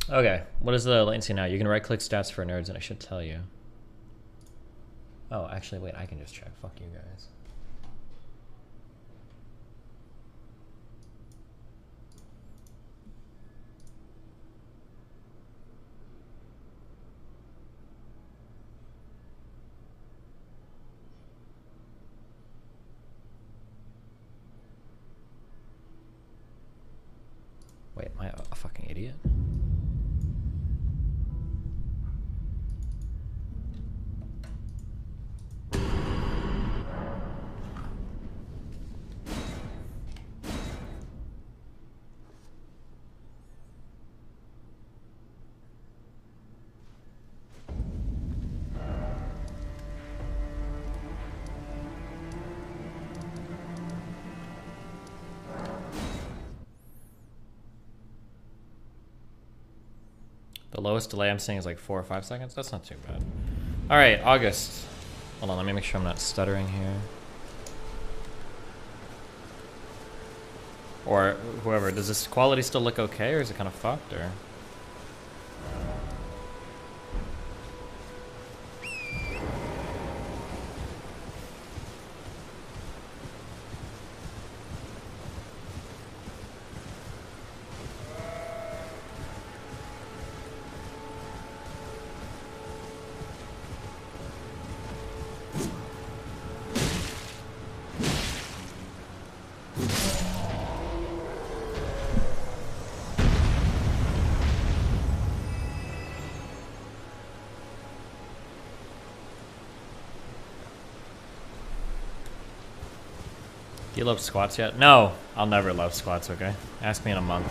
Okay, what is the latency now? You can right-click stats for nerds, and I should tell you. Oh, actually, wait, I can just check. Fuck you guys. Wait, am I a fucking idiot? The lowest delay I'm seeing is like 4 or 5 seconds. That's not too bad. All right, August. Hold on, let me make sure I'm not stuttering here. Or whoever, does this quality still look okay, or is it kind of fucked, or? Do you love squats yet? No, I'll never love squats, okay? Ask me in a month.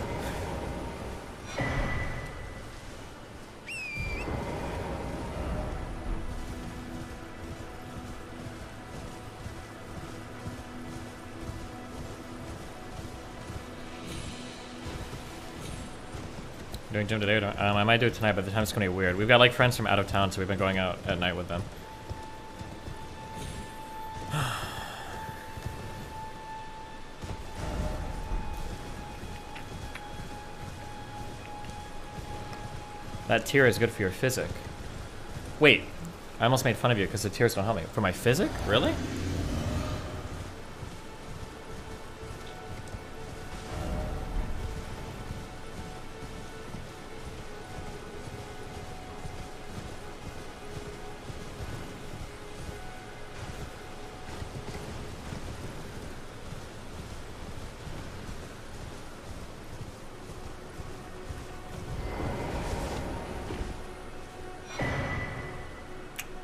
Doing gym today? I might do it tonight, but the time's gonna be weird. We've got like friends from out of town, so we've been going out at night with them. That tier is good for your physic. Wait, I almost made fun of you because the tiers don't help me. For my physic? Really?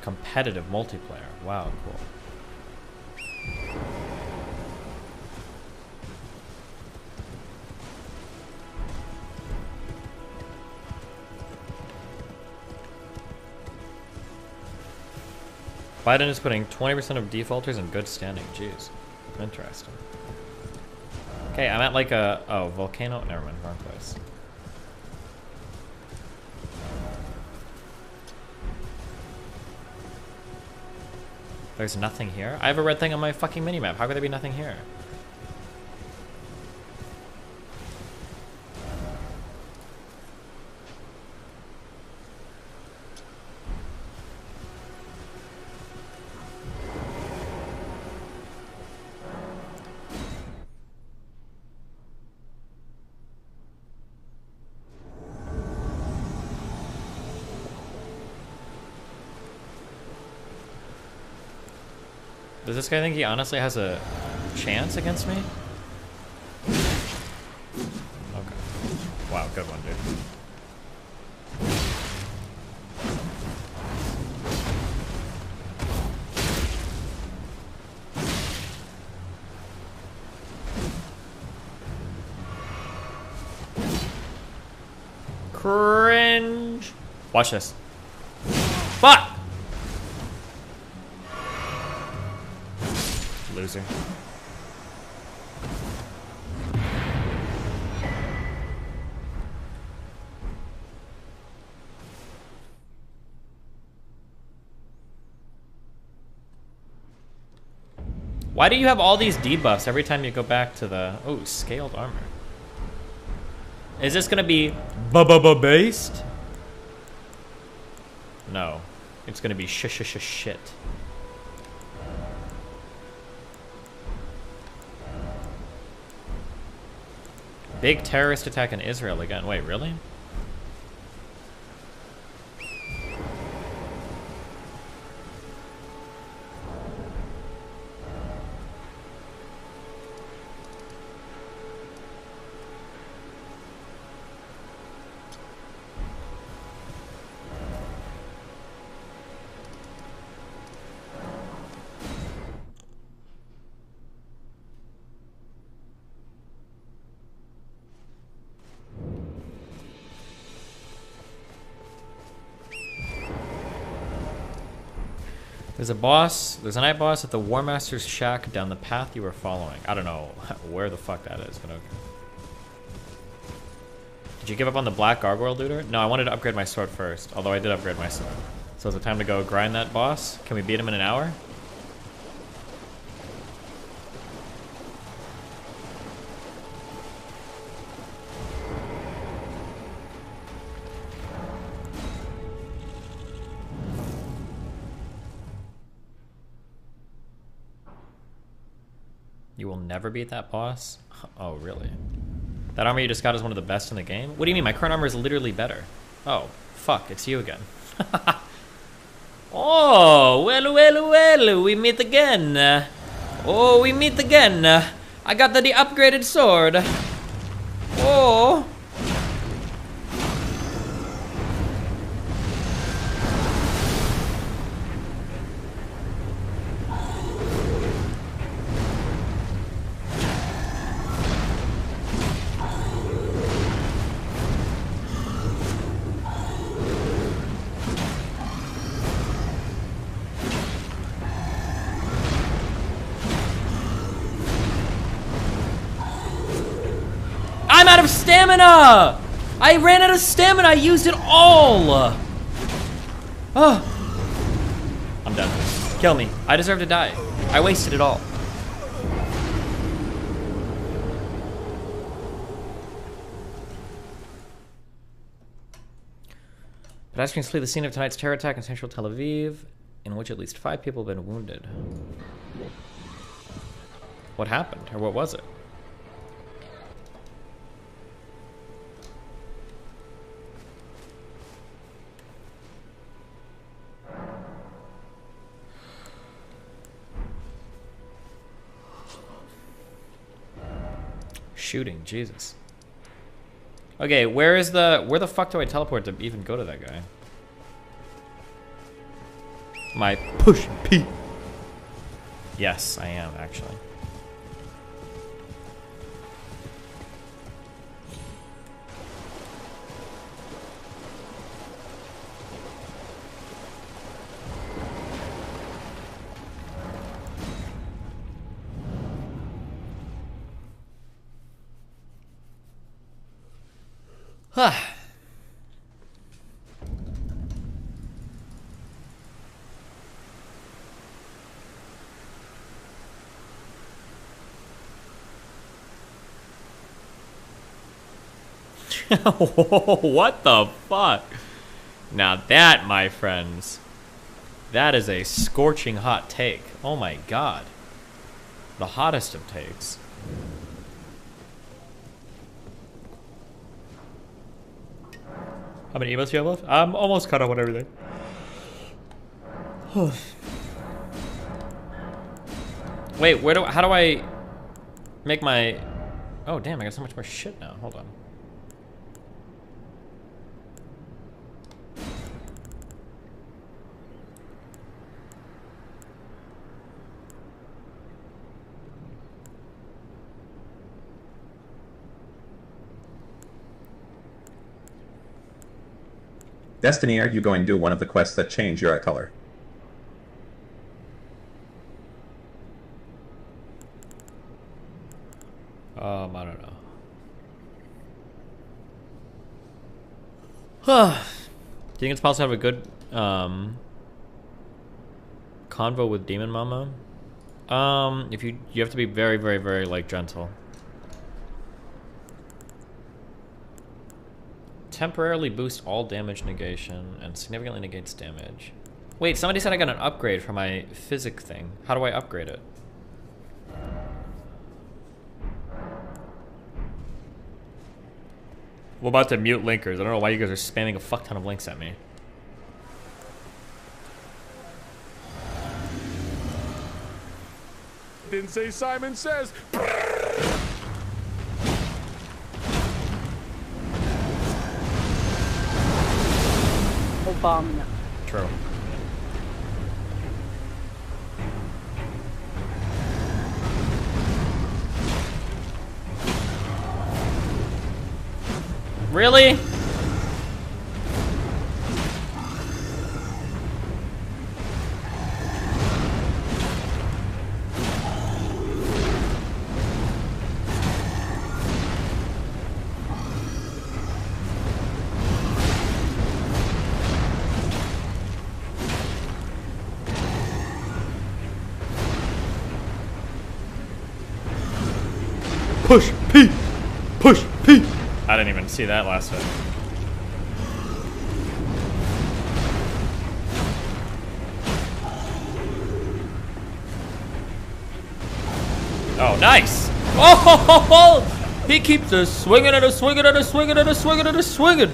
Competitive multiplayer. Wow, cool. Biden is putting 20% of defaulters in good standing. Jeez. Interesting. Okay, I'm at like a... Oh, volcano? Never mind, wrong place. There's nothing here? I have a red thing on my fucking minimap. How could there be nothing here? Does this guy think he honestly has a chance against me? Okay. Wow, good one, dude. Cringe. Watch this. Fuck! Loser. Why do you have all these debuffs every time you go back to the... Oh, scaled armor. Is this gonna be based? No. It's gonna be shit. Big terrorist attack in Israel again. Wait, really? There's a boss, there's a night boss at the War Master's shack down the path you were following. I don't know where the fuck that is, but okay. Did you give up on the black gargoyle looter? No, I wanted to upgrade my sword first, although I did upgrade my sword. So is it time to go grind that boss? Can we beat him in an hour? You will never beat that boss? Oh, really? That armor you just got is one of the best in the game? What do you mean? My current armor is literally better. Oh, fuck. It's you again. Oh, well, we meet again. Oh, we meet again. I got the upgraded sword. Oh. I'm out of stamina! I ran out of stamina, I used it all! Oh. I'm done. Kill me. I deserve to die. I wasted it all. Pedestrians flee the scene of tonight's terror attack in central Tel Aviv, in which at least 5 people have been wounded. What happened? Or what was it? Shooting, Jesus. Okay, where the fuck do I teleport to even go to that guy? My push P. Yes, I am actually. Huh. What the fuck? Now that, my friends, that is a scorching hot take. Oh my god. The hottest of takes. How many emotes do you have left? I'm almost caught up on everything. Wait, how do I make my... Oh damn, I got so much more shit now. Hold on. Destiny, are you going to do one of the quests that change your eye color? I don't know. Do you think it's possible to have a good convo with Demon Mama? If you have to be very, very, very like gentle. Temporarily boost all damage negation and significantly negates damage. Wait, somebody said I got an upgrade for my physic thing. How do I upgrade it? We're about to mute linkers. I don't know why you guys are spamming a fuck ton of links at me. Didn't say Simon Says. Obama. True. Really? Push P! Push P! I didn't even see that last hit. Oh, nice! Oh, ho, ho, ho. He keeps a swinging and a swinging and a swinging and a swinging and a swinging.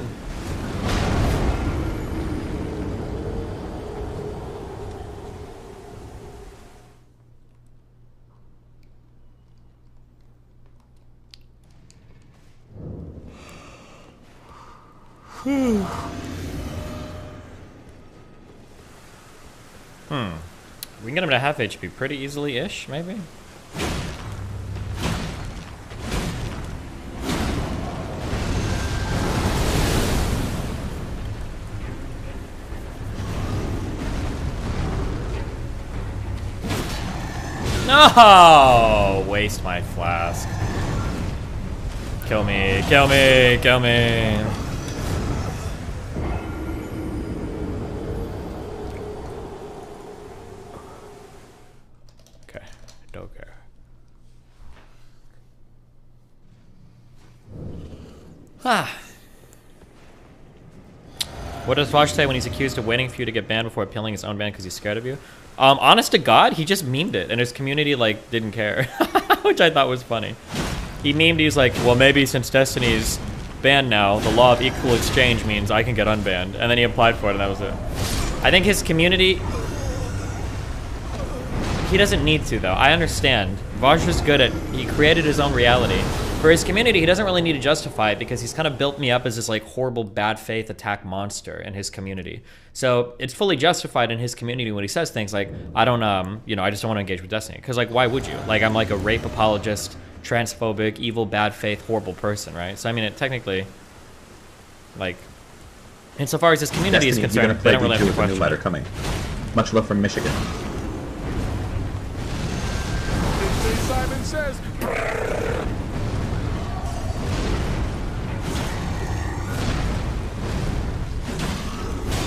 We can get him to half HP pretty easily-ish, maybe? No! Waste my flask. Kill me, kill me, kill me. Okay, don't care. Ah. What does Vosh say when he's accused of waiting for you to get banned before appealing his own ban because he's scared of you? Honest to God, he just memed it, and his community, like, didn't care. Which I thought was funny. He memed, he's like, well, maybe since Destiny's banned now, the law of equal exchange means I can get unbanned. And then he applied for it, and that was it. I think his community... He doesn't need to, though. I understand. Vaj is good at... He created his own reality. For his community, he doesn't really need to justify it because he's kind of built me up as this, like, horrible, bad faith attack monster in his community. So it's fully justified in his community when he says things like, I don't, you know, I just don't want to engage with Destiny. Because, like, why would you? Like, I'm like a rape apologist, transphobic, evil, bad faith, horrible person, right? So, I mean, it technically, like, insofar as his community Destiny, is concerned, they don't really have to with a new question letter it. coming. Much love from Michigan. Didn't say Simon Says.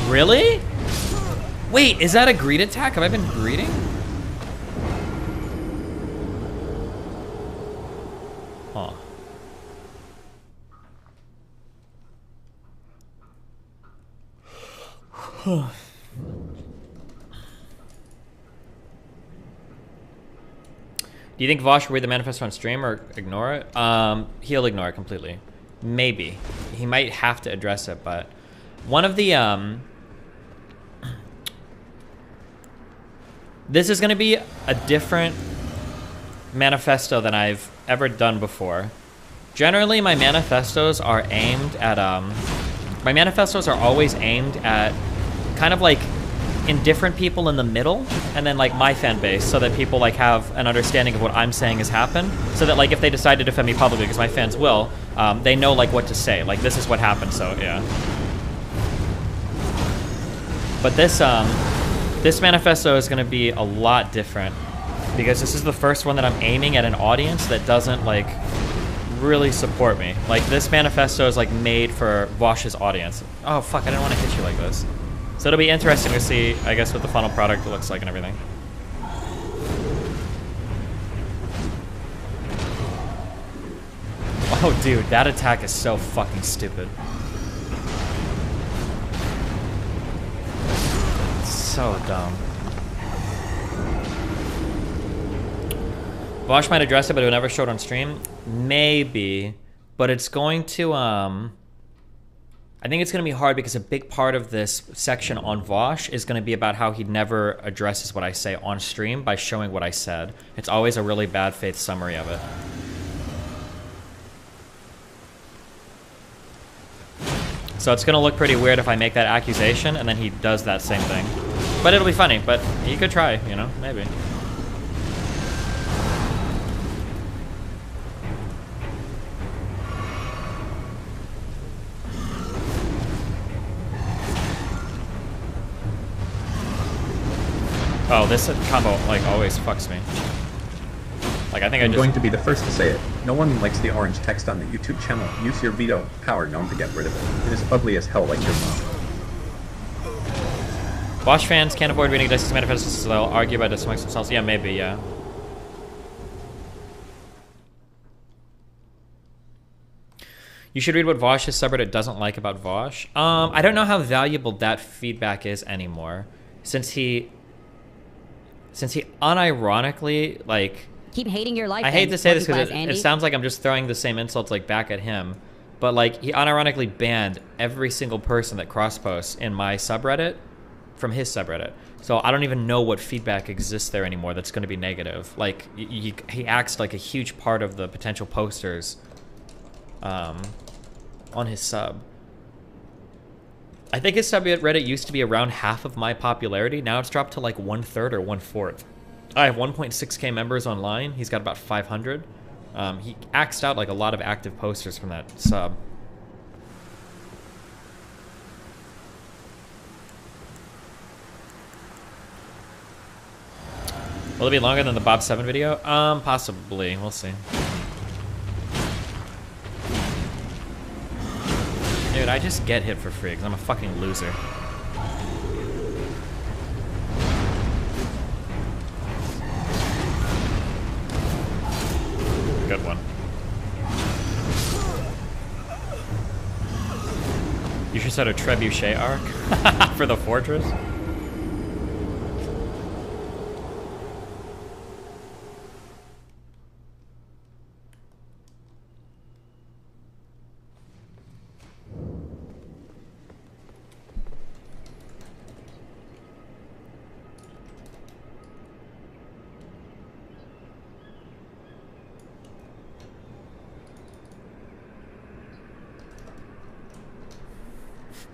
Really? Wait, is that a greed attack? Have I been greeting? Huh. Do you think Vosh will read the manifesto on stream or ignore it? He'll ignore it completely. Maybe. He might have to address it, but one of the, this is gonna be a different manifesto than I've ever done before. Generally, my manifestos are aimed at, my manifestos are always aimed at kind of like indifferent people in the middle, and then like my fan base, so that people like have an understanding of what I'm saying has happened, so that like if they decide to defend me publicly, because my fans will, they know like what to say, like this is what happened, so yeah. But this, this manifesto is gonna be a lot different, because this is the first one that I'm aiming at an audience that doesn't like really support me. Like this manifesto is like made for Vosh's audience. Oh fuck, I didn't want to hit you like this. So it'll be interesting to see, I guess, what the final product looks like and everything. Oh dude, that attack is so fucking stupid. so dumb. Vosh might address it, but it would never show it on stream. Maybe, but it's going to I think it's going to be hard because a big part of this section on Vosh is going to be about how he never addresses what I say on stream by showing what I said. It's always a really bad faith summary of it. So it's going to look pretty weird if I make that accusation and then he does that same thing. But it'll be funny, but he could try, you know, maybe. Oh, this combo, like, always fucks me. Like, I think I'm going to be the first to say it. No one likes the orange text on the YouTube channel. Use your veto power known to get rid of it. It is ugly as hell like your mom. Bosch fans can't avoid reading Dicey's manifestos, so they'll argue about this amongst themselves. Yeah, maybe, yeah. You should read what Vosh's subreddit doesn't like about Vosh. I don't know how valuable that feedback is anymore. Since he unironically, like... Keep hating your life. I hate to say this because it sounds like I'm just throwing the same insults like back at him. But like, he unironically banned every single person that cross-posts in my subreddit from his subreddit. So I don't even know what feedback exists there anymore that's going to be negative. Like, he acts like a huge part of the potential posters on his sub. I think his subreddit used to be around half of my popularity. Now it's dropped to like 1/3 or 1/4. I have 1.6k members online. He's got about 500. He axed out like a lot of active posters from that sub. Will it be longer than the Bob 7 video? Possibly. We'll see. Dude, I just get hit for free because I'm a fucking loser. Good one. You should set a trebuchet arc for the fortress.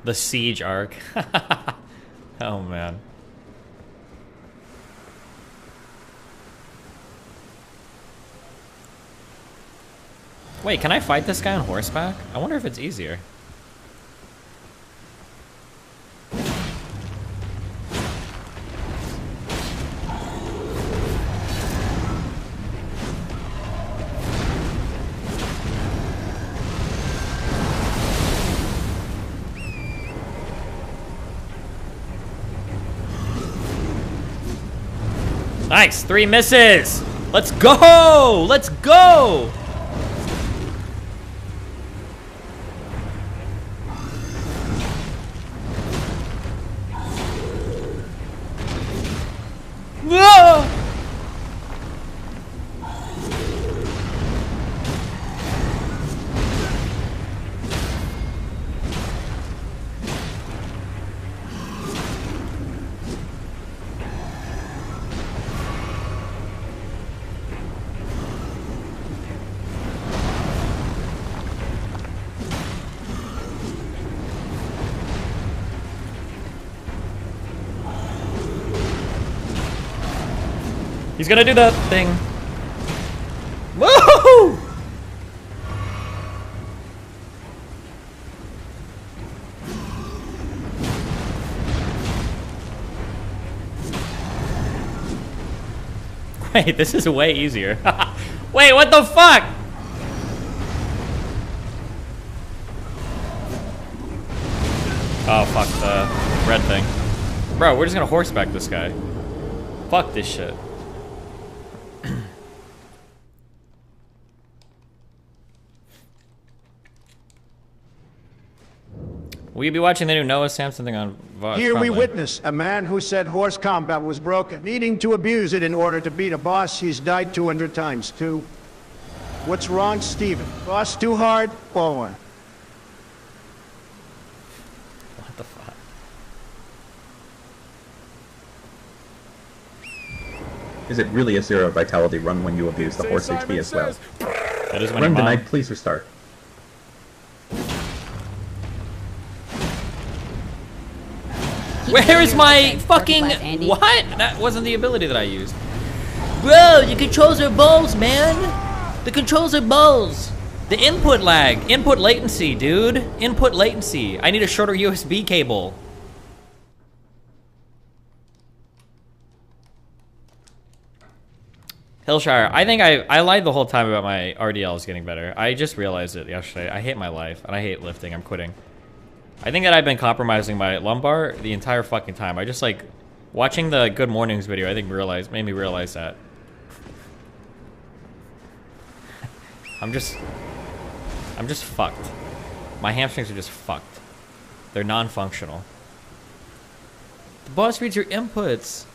The siege arc. Oh man. Wait, can I fight this guy on horseback? I wonder if it's easier. Nice, 3 misses. Let's go. Let's go. Whoa. He's gonna do that thing. Woohoo! Wait, this is way easier. Wait, what the fuck? Oh, fuck the red thing. Bro, we're just gonna horseback this guy. Fuck this shit. Will you be watching the new Noah Samson thing on Here we friendly. witness a man who said horse combat was broken, needing to abuse it in order to beat a boss he's died 200 times to. What's wrong, Steven? Boss too hard or what? What the fuck? Is it really a 0 vitality run when you abuse the Say horse Simon HP as well? says, That is when Run your mom... denied, please restart. Where is my fucking... Andy. What? That wasn't the ability that I used. Bro, the controls are balls, man. The controls are balls. The input lag. Input latency, dude. Input latency. I need a shorter USB cable. Hillshire, I think I lied the whole time about my RDLs getting better. I just realized it yesterday. I hate my life, and I hate lifting. I'm quitting. I think that I've been compromising my lumbar the entire fucking time. I just like watching the Good Mornings video. I think made me realize that. I'm just fucked. My hamstrings are just fucked. They're non-functional. The boss reads your inputs.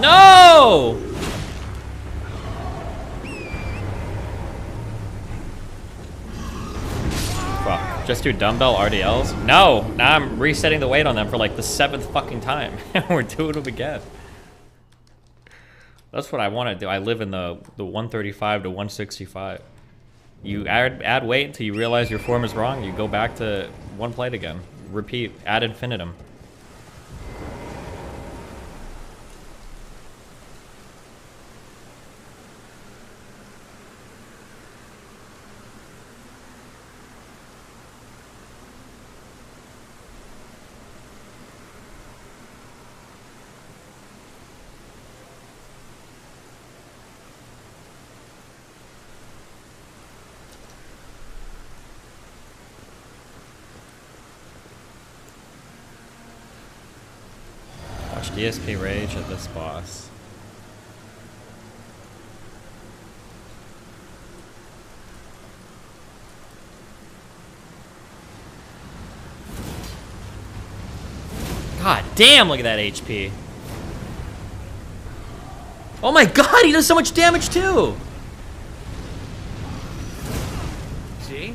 No! Fuck. Just do dumbbell RDLs? No! Now I'm resetting the weight on them for like the 7th fucking time. We're doing them again. That's what I want to do. I live in the 135 to 165. You add weight until you realize your form is wrong. You go back to one plate again. Repeat. Ad infinitum. Watch DSP rage at this boss. God damn, look at that HP. Oh my god, he does so much damage too! See?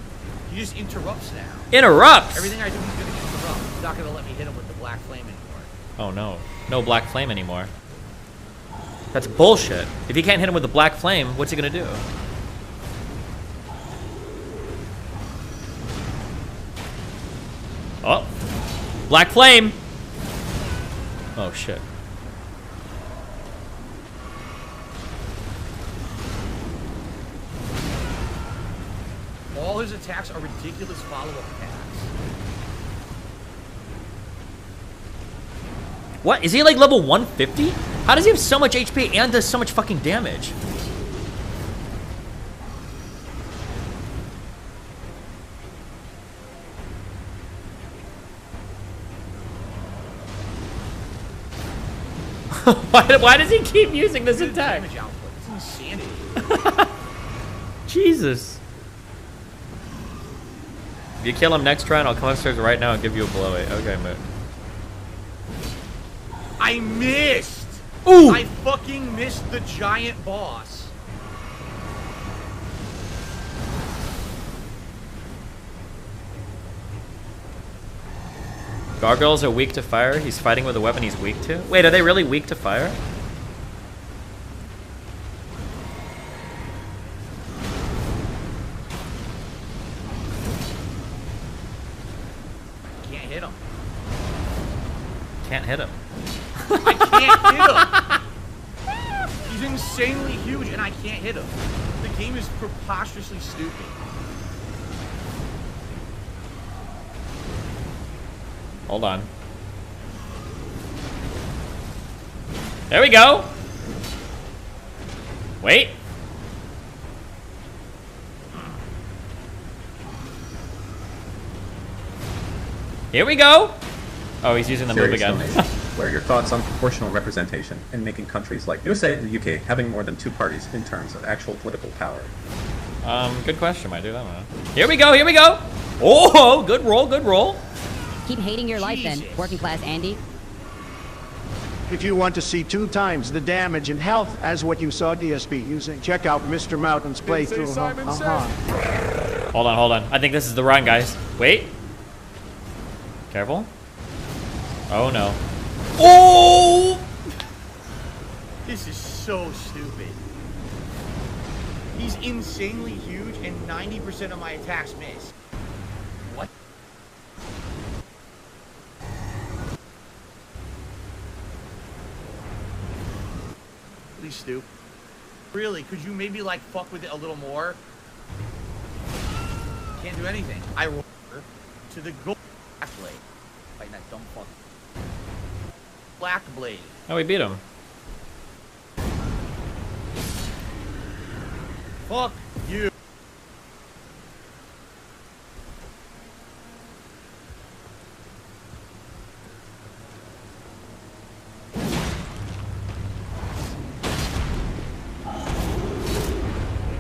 He just interrupts now. Interrupts! Everything I do, he's gonna interrupt. He's not gonna let me hit him with the black flame anymore. Oh no. No black flame anymore. That's bullshit. If you can't hit him with the black flame, what's he gonna do? Oh. Black flame! Oh shit. All his attacks are ridiculous follow-up attacks. What? Is he like level 150? How does he have so much HP and does so much fucking damage? why does he keep using this attack? Damage output. It's insanity. Jesus. If you kill him next round, I'll come upstairs right now and give you a blow it. Okay, mate. I missed! Ooh! I fucking missed the giant boss. Gargoyles are weak to fire. He's fighting with a weapon he's weak to. Wait, are they really weak to fire? Can't hit him. Can't hit him. I can't hit him! He's insanely huge and I can't hit him. The game is preposterously stupid. Hold on. There we go. Wait. Here we go. Oh, he's using the move Serious again. donation. What are your thoughts on proportional representation and making countries like USA and the UK having more than 2 parties in terms of actual political power? Good question. Might do that one. Here we go. Here we go. Oh, good roll. Good roll. Keep hating your life then, Jesus. working class Andy. If you want to see 2 times the damage and health as what you saw DSP using, check out Mr. Mountain's playthrough. Simon says. Hold on. Hold on. I think this is the run, guys. Wait. Careful. Oh, no. Oh! This is so stupid. He's insanely huge, and 90% of my attacks miss. What? Please, Stu. Really, could you maybe, like, fuck with it a little more? Can't do anything. I roll to the gold black blade. Fighting that dumb fuck. Black blade. Oh, we beat him. Fuck you.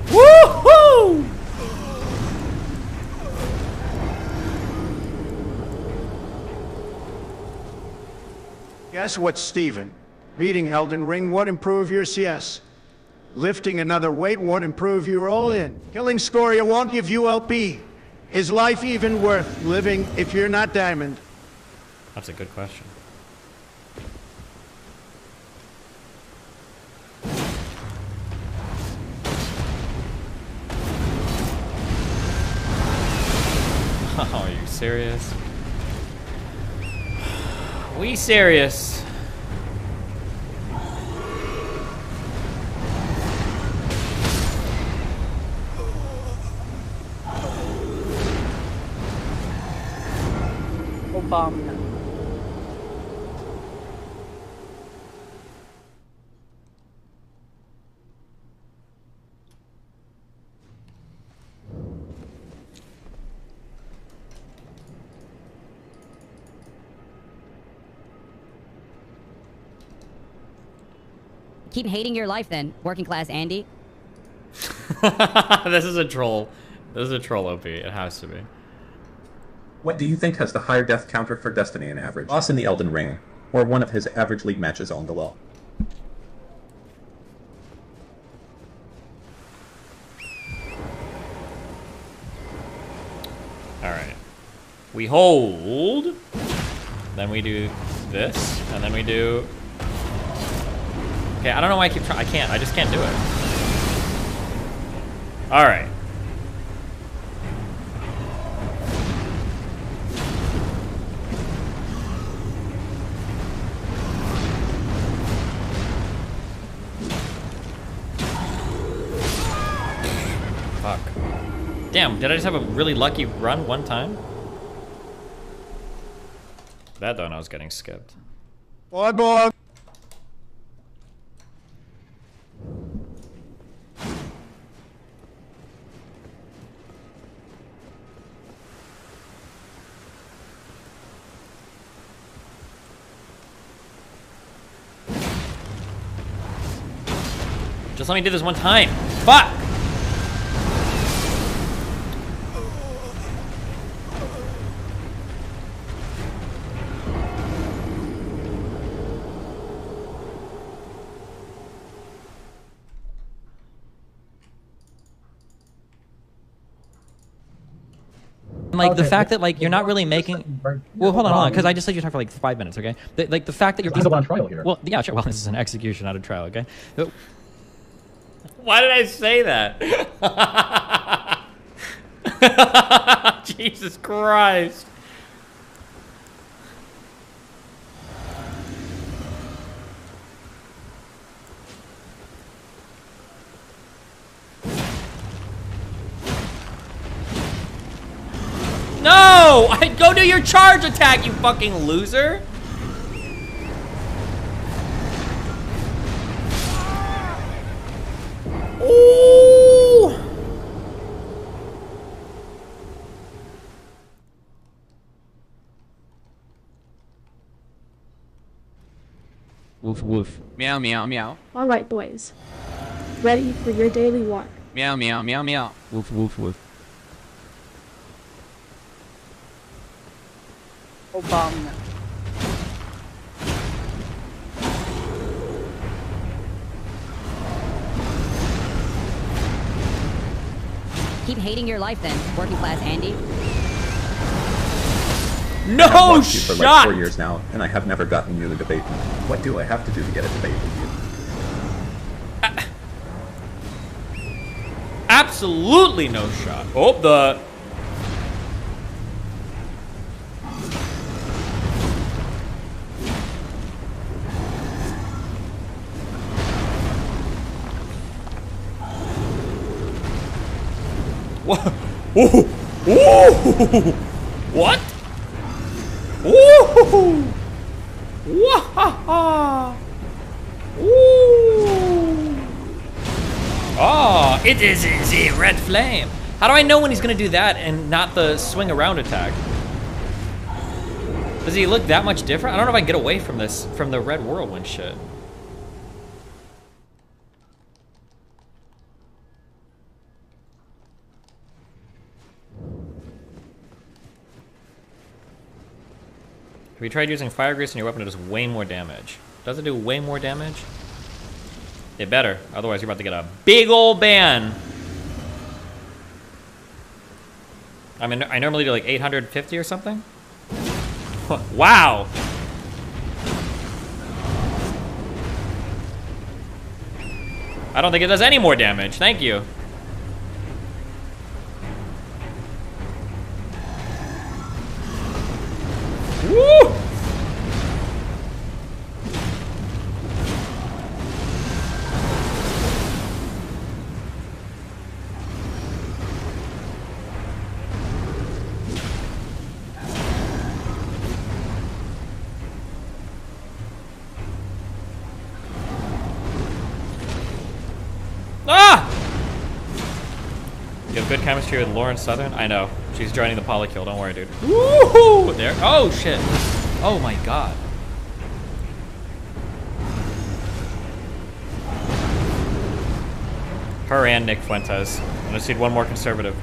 Woohoo! Guess what, Steven? Beating Elden Ring won't improve your CS. Lifting another weight won't improve your all-in. Killing Scoria won't give you LP. Is life even worth living if you're not Diamond? That's a good question. Oh, are you serious? We serious? Obama. Keep hating your life then, working class Andy. This is a troll. This is a troll OP. It has to be. What do you think has the higher death counter for Destiny in average? Boss in the Elden Ring, or one of his average league matches on the wall? Alright. We hold. Then we do this. And then we do... Okay, I don't know why I keep trying. I can't. I just can't do it. Alright. Fuck. Damn, did I just have a really lucky run one time? That though, I was getting skipped. Boy. Just let me do this one time. Fuck! Like the fact that like you're not really making. Well, hold on, because I just said you talk for like 5 minutes, okay? Like the fact that you're. He's on trial here. Well, yeah, sure. Well, this is an execution, not a trial, okay? Why did I say that? Jesus Christ. No! I'd go do your charge attack, you fucking loser! Ooh! Woof woof. Meow meow meow. All right, boys. Ready for your daily walk. Meow meow meow meow. Woof woof woof. Obama. Keep hating your life then, working class Andy. No I've watched you for like shot! 4 years now, and I have never gotten you to debate me. What do I have to do to get a debate with you? Absolutely no shot. Oh, the... What? Ooh! Ooh! What? Ooh! Wahaha! Ooh! Oh, it is a red flame. How do I know when he's gonna do that and not the swing around attack? Does he look that much different? I don't know if I can get away from this, from the red whirlwind shit. Have you tried using fire grease on your weapon? It does way more damage. Does it do way more damage? It better. Otherwise, you're about to get a big old ban. I mean, I normally do like 850 or something. Wow. I don't think it does any more damage. Thank you. Woo! Ah! You have good chemistry with Lauren Southern? I know. She's joining the polykill. Don't worry, dude. Woohoo! There. Oh, shit. Oh, my God. Her and Nick Fuentes. I just need one more conservative.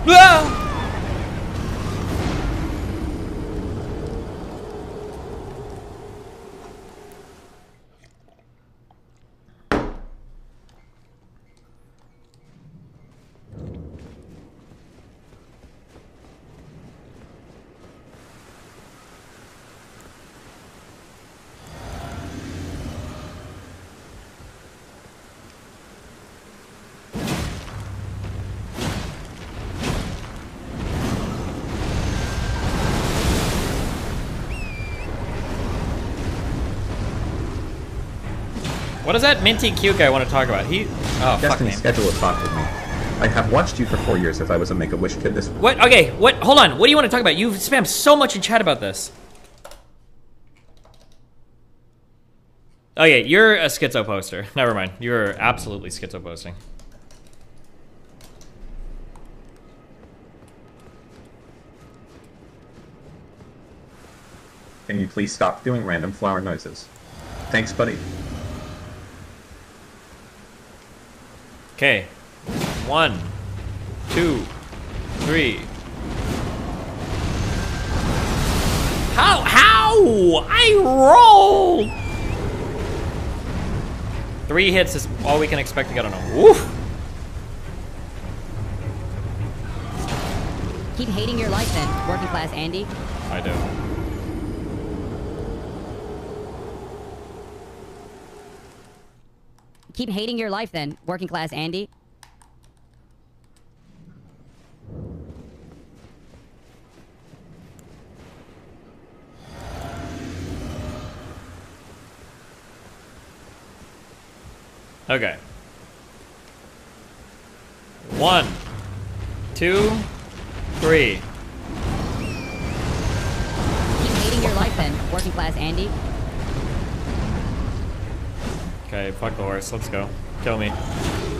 Ah! What is that minty cute guy want to talk about? He... Oh, fuck Destiny me. schedule a talk with me. I have watched you for 4 years if I was a Make-A-Wish kid this... What? Okay, what? Hold on. What do you want to talk about? You've spammed so much in chat about this. Oh yeah, you're a schizo poster. Never mind. You're absolutely schizo posting. Can you please stop doing random flower noises? Thanks, buddy. Okay. 1, 2, 3. How? I rolled! 3 hits is all we can expect to get on him. Woof! Keep hating your life then, working class Andy. I do. Keep hating your life then, working class Andy. Okay. 1, 2, 3. Keep hating your life then, working class Andy. Okay, fuck the horse. Let's go. Kill me.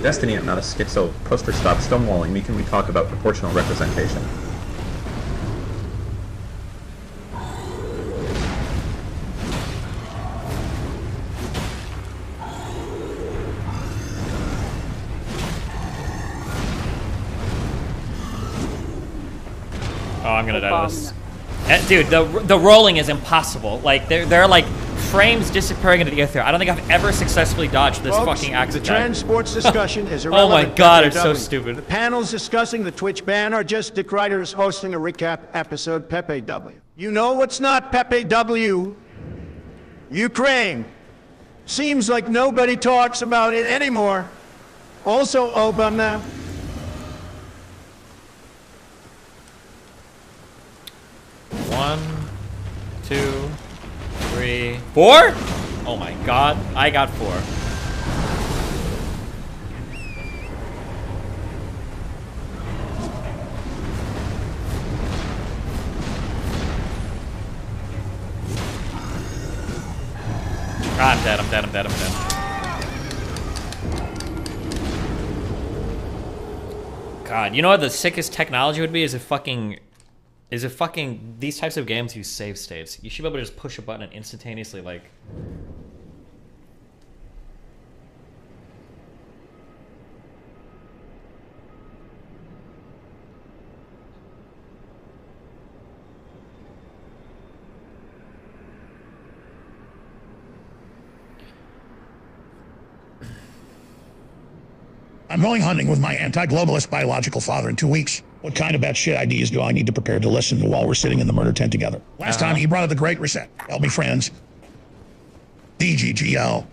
Destiny, I'm not a schizo. Poster, stop stonewalling me. Can we talk about proportional representation? Oh, I'm gonna die to this. Dude, the rolling is impossible. Like, there are like frames disappearing into the ether. I don't think I've ever successfully dodged this Folks, fucking axe the attack. transports discussion is Oh irrelevant. my god, it's so PPW. stupid. The panels discussing the Twitch ban are just dick writers hosting a recap episode Pepe W. You know what's not Pepe W? Ukraine. Seems like nobody talks about it anymore. Also, Obama. One, 2, 3, 4? Oh my god, I got 4. Ah, I'm dead, I'm dead, I'm dead, I'm dead. God, you know what the sickest technology would be? Is if fucking these types of games use save states. You should be able to just push a button and instantaneously, like... I'm going hunting with my anti-globalist biological father in 2 weeks. What kind of batshit ideas do I need to prepare to listen to while we're sitting in the murder tent together? Last time he brought up the Great Reset. Help me, friends. DGGL.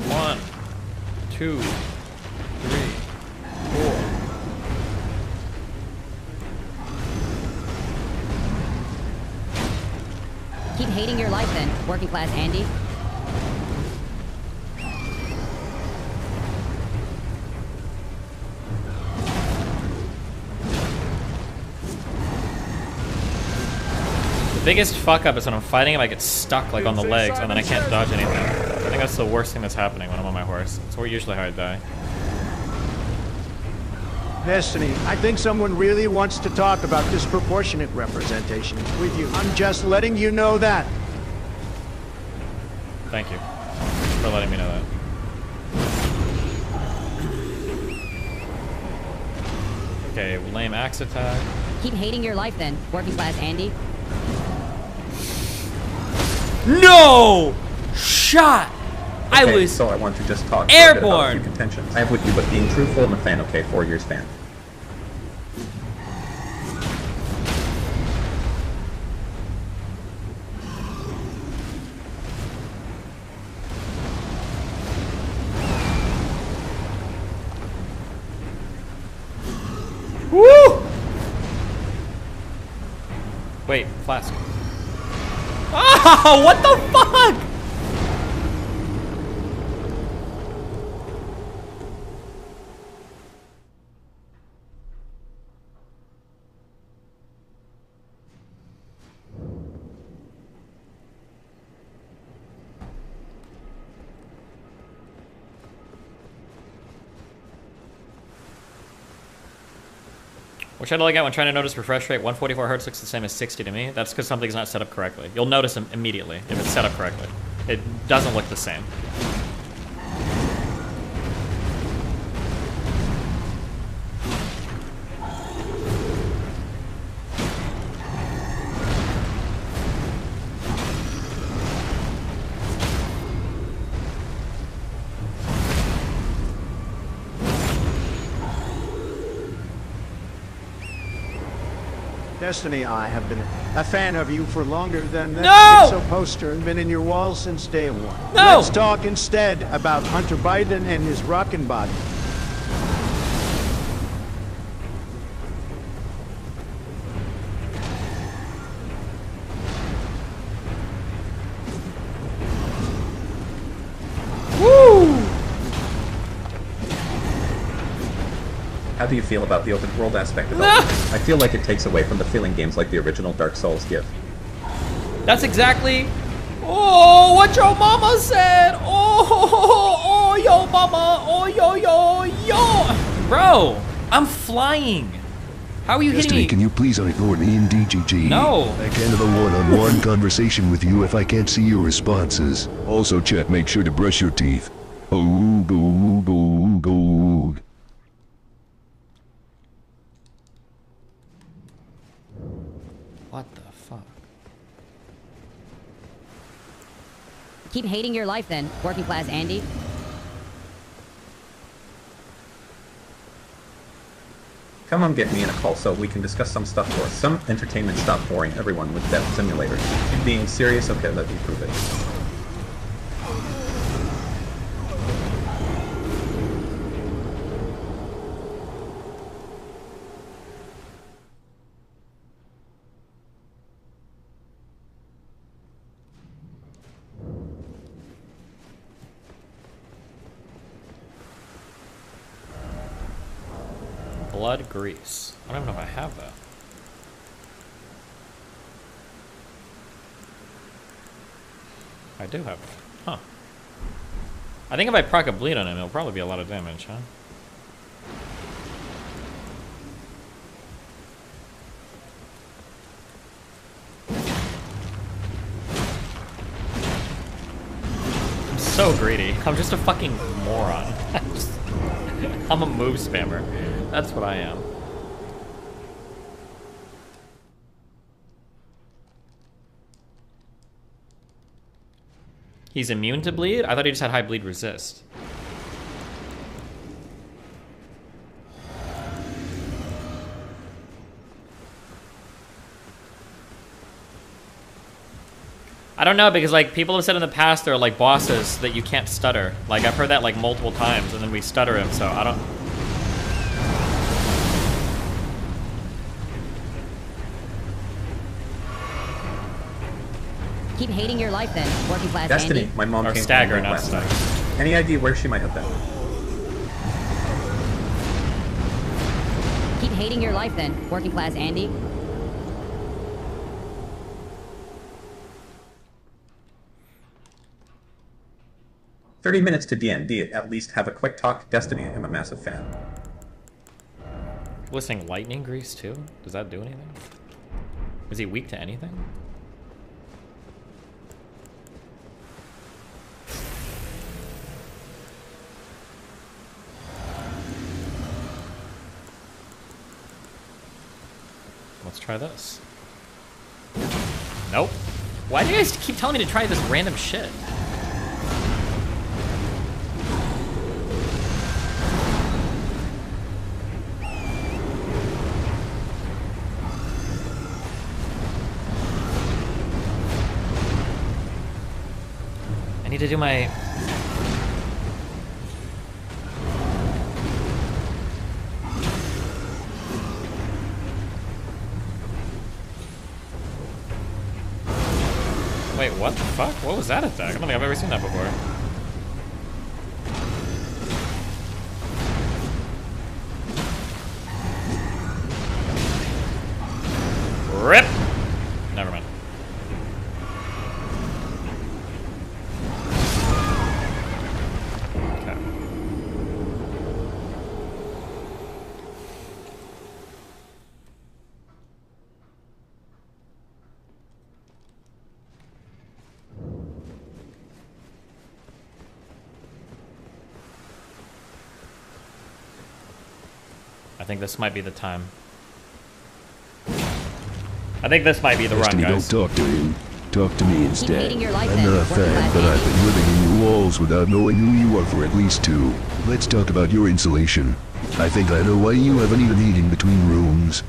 One, 2, 3, 4. Keep hating your life then, working class Andy. The biggest fuck up is when I'm fighting him, I get stuck like on the legs and then I can't dodge anything. I think that's the worst thing that's happening when I'm on my horse. It's usually how I die. Destiny, I think someone really wants to talk about disproportionate representation with you. I'm just letting you know that. Thank you for letting me know that. Okay, lame axe attack. Keep hating your life then, working class Andy. No! Shot! I Okay, was so I want to just talk airborne. for a bit about a few contentions. I have with you, but being truthful and a fan, okay, 4 years fan. Woo! Wait, flask. Oh, what the fuck? Which I like out when trying to notice refresh rate. 144 hertz looks the same as 60 to me. That's because something's not set up correctly. You'll notice them immediately if it's set up correctly. It doesn't look the same. Destiny, I have been a fan of you for longer than that No! Pixel poster and been in your wall since day one. No! Let's talk instead about Hunter Biden and his rockin' body. How do you feel about the open world aspect of it? No! I feel like it takes away from the feeling games like the original Dark Souls give. That's exactly... Oh, what your mama said! Oh, yo, mama! Oh, yo, yo, yo! Bro, I'm flying! How are you hitting Destiny, me? can you please report me in DGG? No. I can't have a one-on-one conversation with you if I can't see your responses. Also, chat, make sure to brush your teeth. Oh, go. What the fuck? Keep hating your life then, working class Andy. Come on, get me in a call so we can discuss some stuff for some entertainment. Stop boring everyone with death simulators. You being serious? Okay, let me prove it. Blood grease. I don't even know if I have that. I do have it. Huh. I think if I proc a bleed on him, it'll probably be a lot of damage, huh? I'm so greedy. I'm just a fucking moron. I'm a move spammer. That's what I am. He's immune to bleed? I thought he just had high bleed resist. I don't know, because like people have said in the past there are like bosses that you can't stutter. Like I've heard that like multiple times and then we stutter him, so I don't... Keep hating your life then, working class Destiny, Andy. my mom Or came stagger, home not last stagger. night. Any idea where she might have been? Keep hating your life then, working class Andy. "30 minutes to DND, at least have a quick talk. Destiny, I'm a massive fan." Listening lightning grease too? Does that do anything? Is he weak to anything? Let's try this. Nope. Why do you guys keep telling me to try this random shit? I need to do my... Wait, what the fuck? What was that attack? I don't think I've ever seen that before. RIP! Never mind. Okay. I think this might be the time. I think this might be the Destiny, run, guys. don't talk to him. Talk to me instead. hating your life I'm then, not a working fan, class but I've Andy. been living in your walls without knowing who you are for at least 2. Let's talk about your insulation. I think I know why you haven't even eaten between rooms.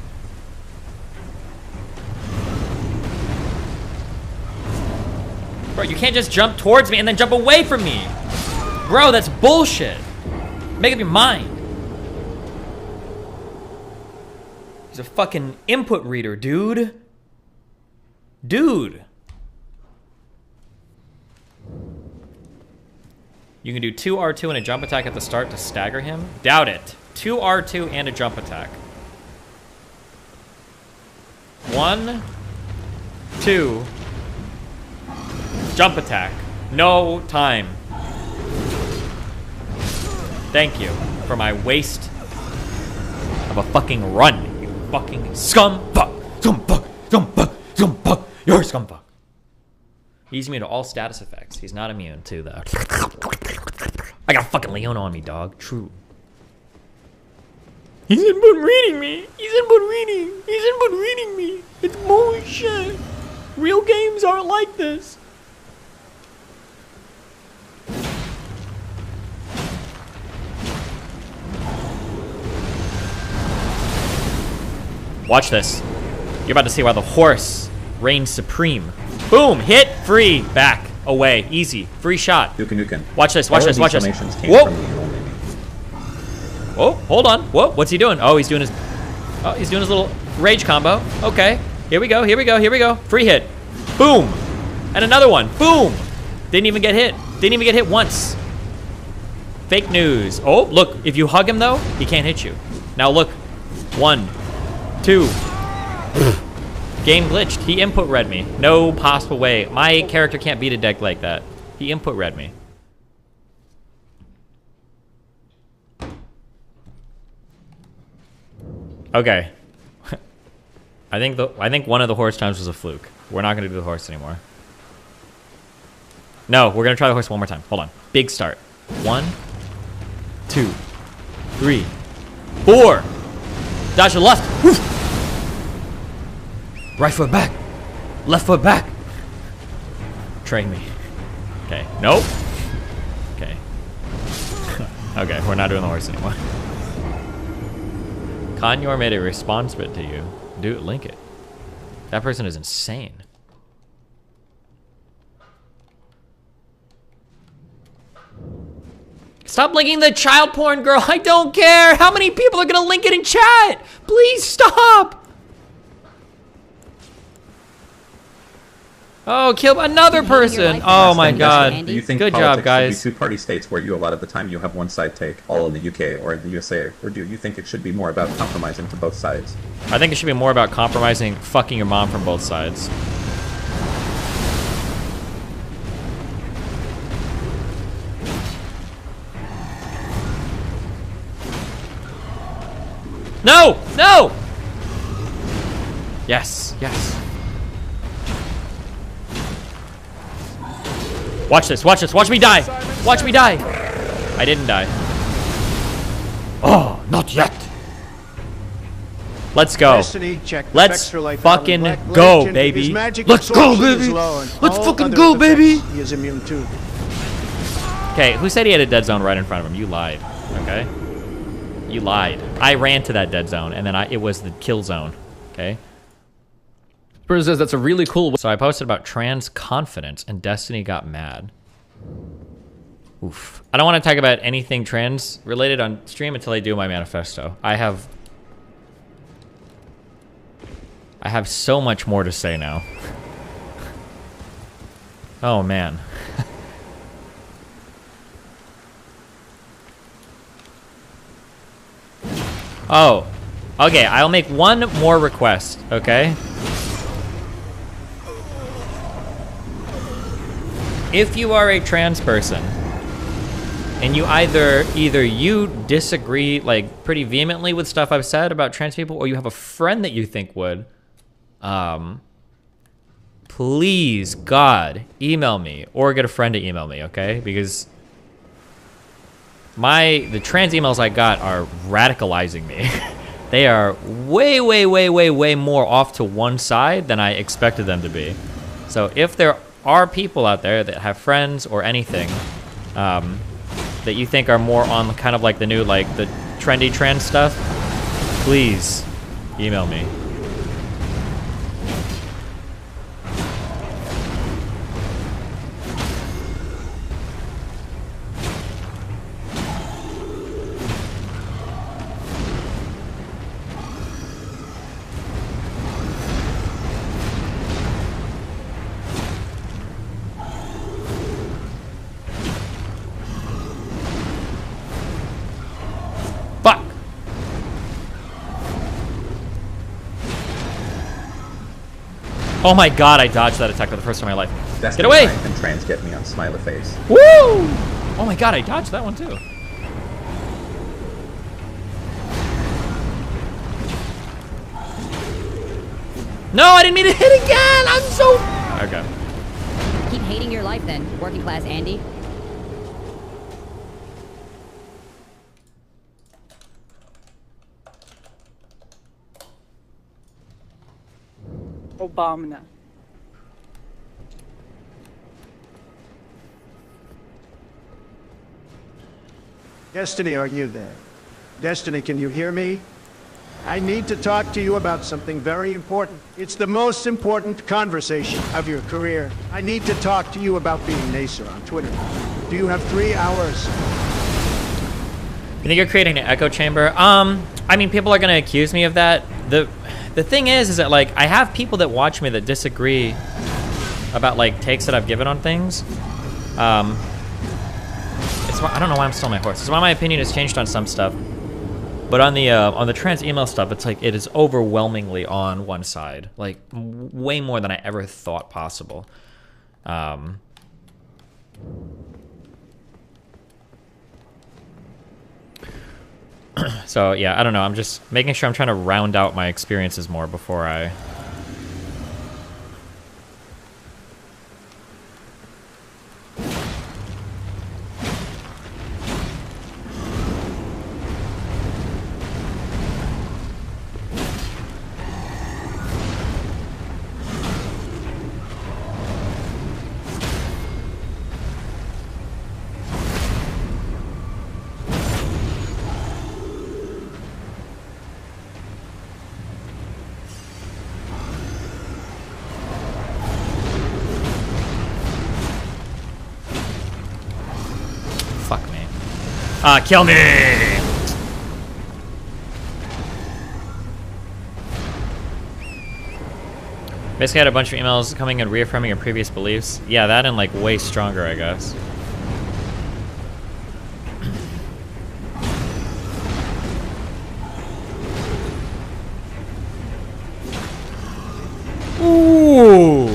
Bro, you can't just jump towards me and then jump away from me. Bro, that's bullshit. Make up your mind. He's a fucking input reader, dude. Dude. You can do 2 R2 and a jump attack at the start to stagger him. Doubt it. 2 R2 and a jump attack. 1, 2, jump attack. No time. Thank you for my waste of a fucking run, you fucking scumfuck. Scumfuck. Scumfuck. Scumfuck. You're a scumfuck. He's immune to all status effects. He's not immune to the... I got fucking Leona on me, dog. True. He's input reading me. He's input reading. He's input reading me. It's bullshit. Real games aren't like this. Watch this. You're about to see why the horse reigns supreme. Boom, hit, free, back, away, easy, free shot. Dukin. Watch this, watch this, watch this. Whoa. Whoa, hold on. Whoa, what's he doing? Oh, he's doing his little rage combo. Okay, here we go, here we go, here we go. Free hit, boom, and another one, boom. Didn't even get hit. Didn't even get hit once. Fake news. Oh, look, if you hug him though, he can't hit you. Now look, 1, 2. Game glitched. He input read me. No possible way. My character can't beat a deck like that. He input read me. Okay. I think one of the horse times was a fluke. We're not gonna do the horse anymore. No, we're gonna try the horse one more time. Hold on. Big start. 1, 2, 3, 4. Dodge to the left. Woof. Right foot back. Left foot back. Train me. Okay. Nope. Okay. Okay, we're not doing the horse anymore. Conyor made a response bit to you. Dude, link it. That person is insane. Stop linking the child porn, girl. I don't care. How many people are gonna link it in chat? Please stop. Oh, kill another person. Oh my god. Do you think good job, guys. Should be two-party states where you, a lot of the time, you have one side take, all in the UK or in the USA? Or do you think it should be more about compromising to both sides? I think it should be more about compromising fucking your mom from both sides. No! No! Yes, yes. Watch this, watch this, watch me die! Watch me die! I didn't die. Oh, not yet! Let's go. Destiny, check Let's Life fucking Black go, Legend. baby. His magic Let's go, absorption is baby. low, and Let's all fucking other go, effects baby. He is immune to. Okay, who said he had a dead zone right in front of him? You lied, okay? You lied. I ran to that dead zone, and then it was the kill zone, okay? Spurs says that's a really cool... So I posted about trans confidence, and Destiny got mad. Oof. I don't want to talk about anything trans related on stream until I do my manifesto. I have so much more to say now. Oh, man. Oh, okay, I'll make one more request, okay? If you are a trans person, and you either you disagree like pretty vehemently with stuff I've said about trans people, or you have a friend that you think would, please, God, email me, or get a friend to email me, okay? Because the trans emails I got are radicalizing me. They are way, way, way, way, way more off to one side than I expected them to be. So if there are people out there that have friends or anything that you think are more on kind of like the new, like the trendy trans stuff, please email me. Oh my god, I dodged that attack for the first time in my life. That's Get away! And trans get me on smiley face. Woo! Oh my god, I dodged that one too. No, I didn't mean to hit again. I'm so. Okay. Keep hating your life then, working class Andy. Obama. Destiny, are you there? Destiny, can you hear me? I need to talk to you about something very important. It's the most important conversation of your career. I need to talk to you about being Nacer on Twitter. Do you have 3 hours? You think you're creating an echo chamber? I mean, people are gonna accuse me of that. The thing is that like I have people that watch me that disagree about like takes that I've given on things. It's why, I don't know why I'm still on my horse. It's why my opinion has changed on some stuff, but on the trans email stuff, it's like it is overwhelmingly on one side, like way more than I ever thought possible. So yeah, I don't know. I'm just making sure I'm trying to round out my experiences more before I. Kill me! Basically had a bunch of emails coming and reaffirming your previous beliefs. Yeah, that and like way stronger, I guess. Ooh!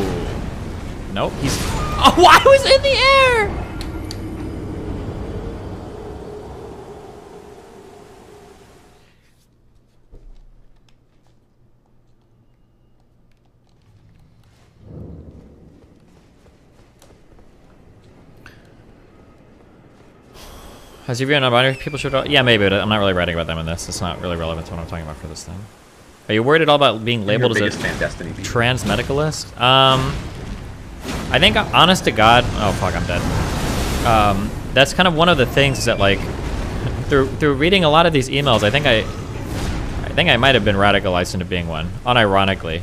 Nope, he's... Oh, I was in the air! Has your view on non-binary people should? Yeah, maybe, but I'm not really writing about them in this. It's not really relevant to what I'm talking about for this thing. Are you worried at all about being labeled as a trans medicalist? I think, honest to God, oh fuck, I'm dead. That's kind of one of the things is that like, through reading a lot of these emails, I think I might have been radicalized into being one, unironically.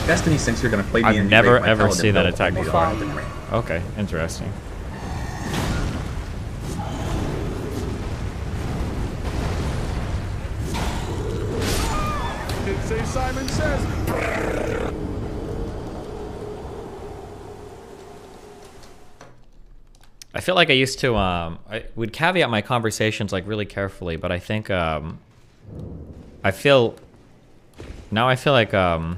Destiny thinks you're going to play I've DND never rate by ever Paladin seen that build attack only before. Paladin rate. Okay, interesting. Say Simon Says. I feel like I used to, I would caveat my conversations like really carefully, but I think, I feel like, I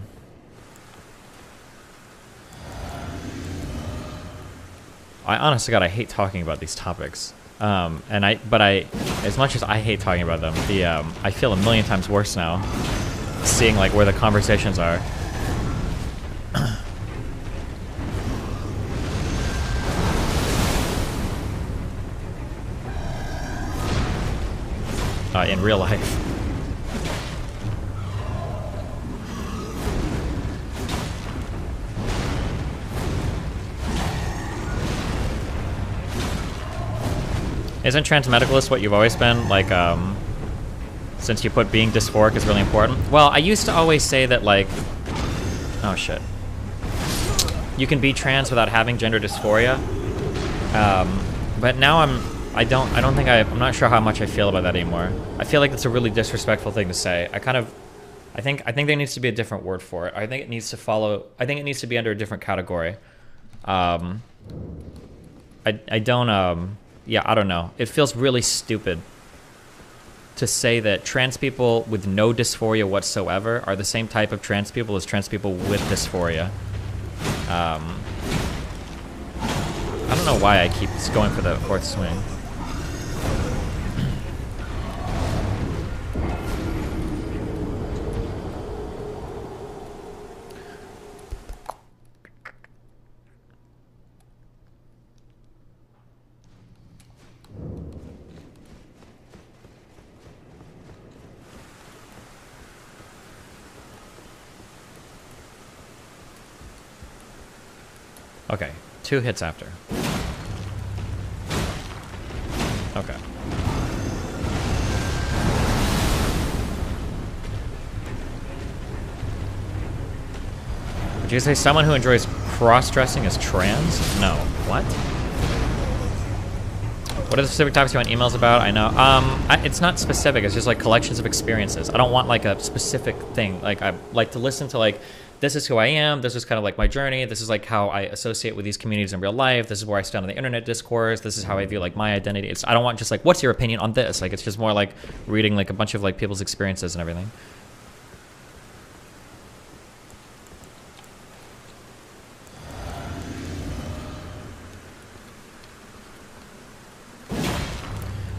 honestly, God, I hate talking about these topics. But as much as I hate talking about them, I feel a million times worse now, seeing like where the conversations are. In real life. Isn't transmedicalist what you've always been? Like, since you put being dysphoric is really important? Well, I used to always say that, like... Oh, shit. You can be trans without having gender dysphoria. But now I'm not sure how much I feel about that anymore. I feel like that's a really disrespectful thing to say. I think there needs to be a different word for it. I think it needs to be under a different category. I don't know. It feels really stupid to say that trans people with no dysphoria whatsoever are the same type of trans people as trans people with dysphoria. I don't know why I keep going for the fourth swing. Okay, 2 hits after. Okay. Would you say someone who enjoys cross-dressing is trans? No. What? What are the specific topics you want emails about? I know. It's not specific. It's just like collections of experiences. I don't want like a specific thing. Like I like to listen to like, this is who I am. This is kind of like my journey. This is like how I associate with these communities in real life. This is where I stand on the internet discourse. This is how I view like my identity. I don't want just like, what's your opinion on this? Like, it's just more like reading like a bunch of like people's experiences and everything.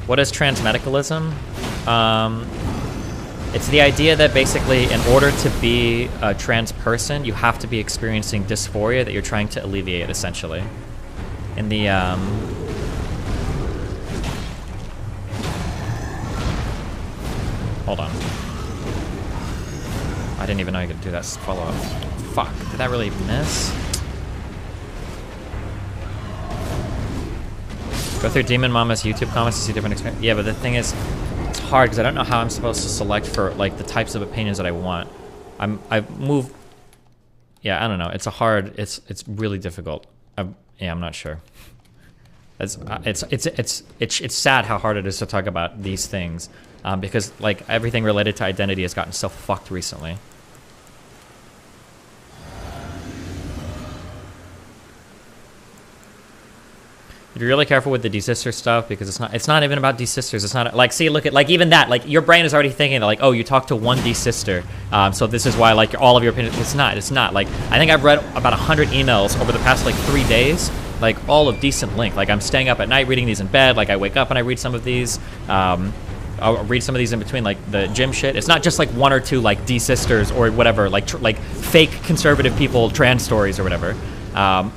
What is transmedicalism? It's the idea that basically in order to be a trans person, you have to be experiencing dysphoria that you're trying to alleviate, essentially. In the, hold on. I didn't even know you could do that follow-up. Fuck, did that really miss? Go through Demon Mama's YouTube comments to see different experiences. Yeah, but the thing is, it's hard because I don't know how I'm supposed to select for like the types of opinions that I want. I've moved. Yeah, I don't know. It's it's really difficult. Yeah, I'm not sure. It's sad how hard it is to talk about these things because like everything related to identity has gotten so fucked recently. Be really careful with the D-sister stuff because it's not even about D-sisters. It's not like, see, look at like even that, like your brain is already thinking that like, oh, you talked to one D-sister, so this is why like all of your opinions. It's not like, I think I've read about 100 emails over the past like 3 days, like all of decent length. Like I'm staying up at night reading these in bed. Like I wake up and I read some of these. I'll read some of these in between like the gym shit. It's not just like 1 or 2 like D-sisters or whatever, like fake conservative people trans stories or whatever.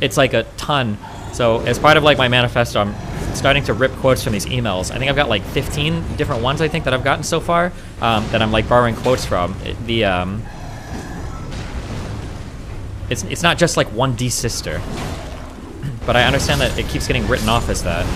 It's like a ton. So as part of like my manifesto, I'm starting to rip quotes from these emails. I think I've got like 15 different ones I think that I've gotten so far that I'm like borrowing quotes from. It's not just like one D-sister, but I understand that it keeps getting written off as that.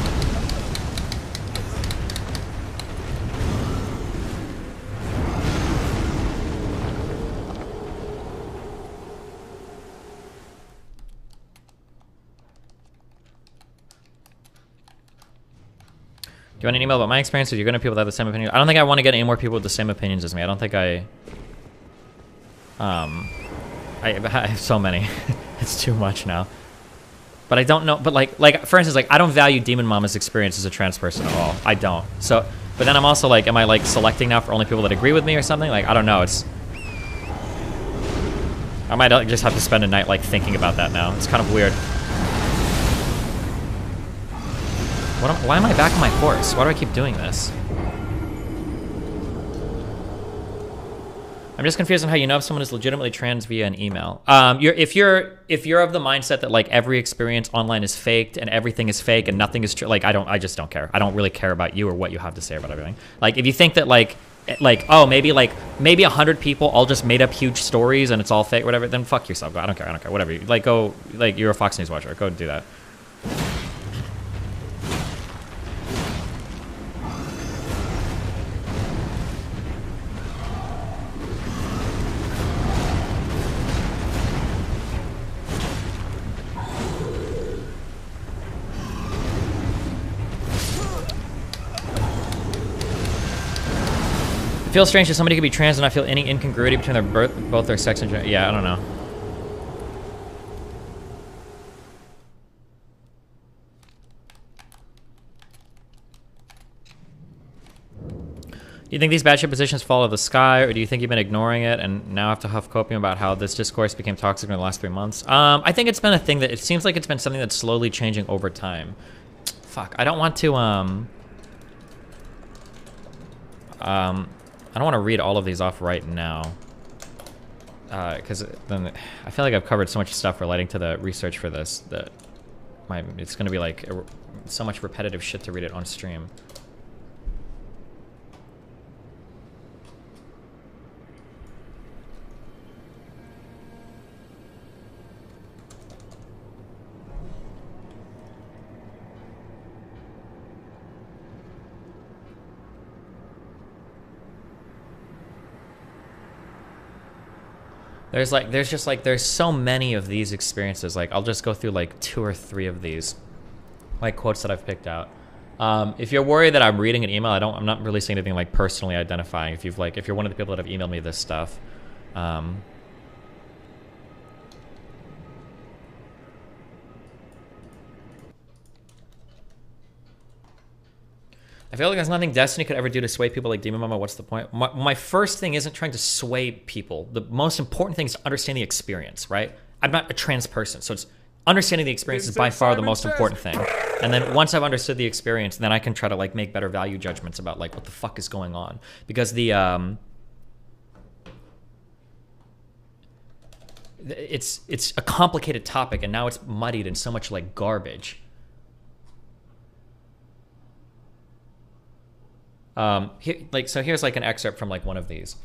Do you want an email about my experience, or you're going to people that have the same opinion? I don't think I want to get any more people with the same opinions as me. I don't think I have so many. It's too much now. But I don't know. But like for instance, like I don't value Demon Mama's experience as a trans person at all. I don't. So, but then I'm also like, am I like selecting now for only people that agree with me or something? Like I don't know. I might just have to spend a night like thinking about that now. It's kind of weird. Why am I back on my horse? Why do I keep doing this? I'm just confused on how you know if someone is legitimately trans via an email. If you're of the mindset that like every experience online is faked and everything is fake and nothing is true, like I just don't care. I don't really care about you or what you have to say about everything. Like if you think that like oh maybe 100 people all just made up huge stories and it's all fake, whatever, then fuck yourself. I don't care. Whatever. Like go, like you're a Fox News watcher. Go do that. It feels strange that somebody could be trans and not feel any incongruity between both their sex and gender. Yeah, I don't know. Do you think these bad shit positions fall out of the sky, or do you think you've been ignoring it and now have to huff copium about how this discourse became toxic in the last 3 months? I think it's been a thing that it seems like it's been something that's slowly changing over time. Fuck, I don't want to I don't want to read all of these off right now, because then I feel like I've covered so much stuff relating to the research for this that it's going to be like so much repetitive shit to read it on stream. There's so many of these experiences. Like, I'll just go through like 2 or 3 of these, like quotes that I've picked out. If you're worried that I'm reading an email, I'm not really saying anything like personally identifying. If you're one of the people that have emailed me this stuff, I feel like there's nothing Destiny could ever do to sway people like Demon Mama. What's the point? My first thing isn't trying to sway people. The most important thing is to understand the experience, right? I'm not a trans person, so it's understanding the experience is by far the most important thing. And then once I've understood the experience, then I can try to like make better value judgments about like what the fuck is going on. Because it's a complicated topic, and now it's muddied in so much like garbage. Here's like an excerpt from like one of these.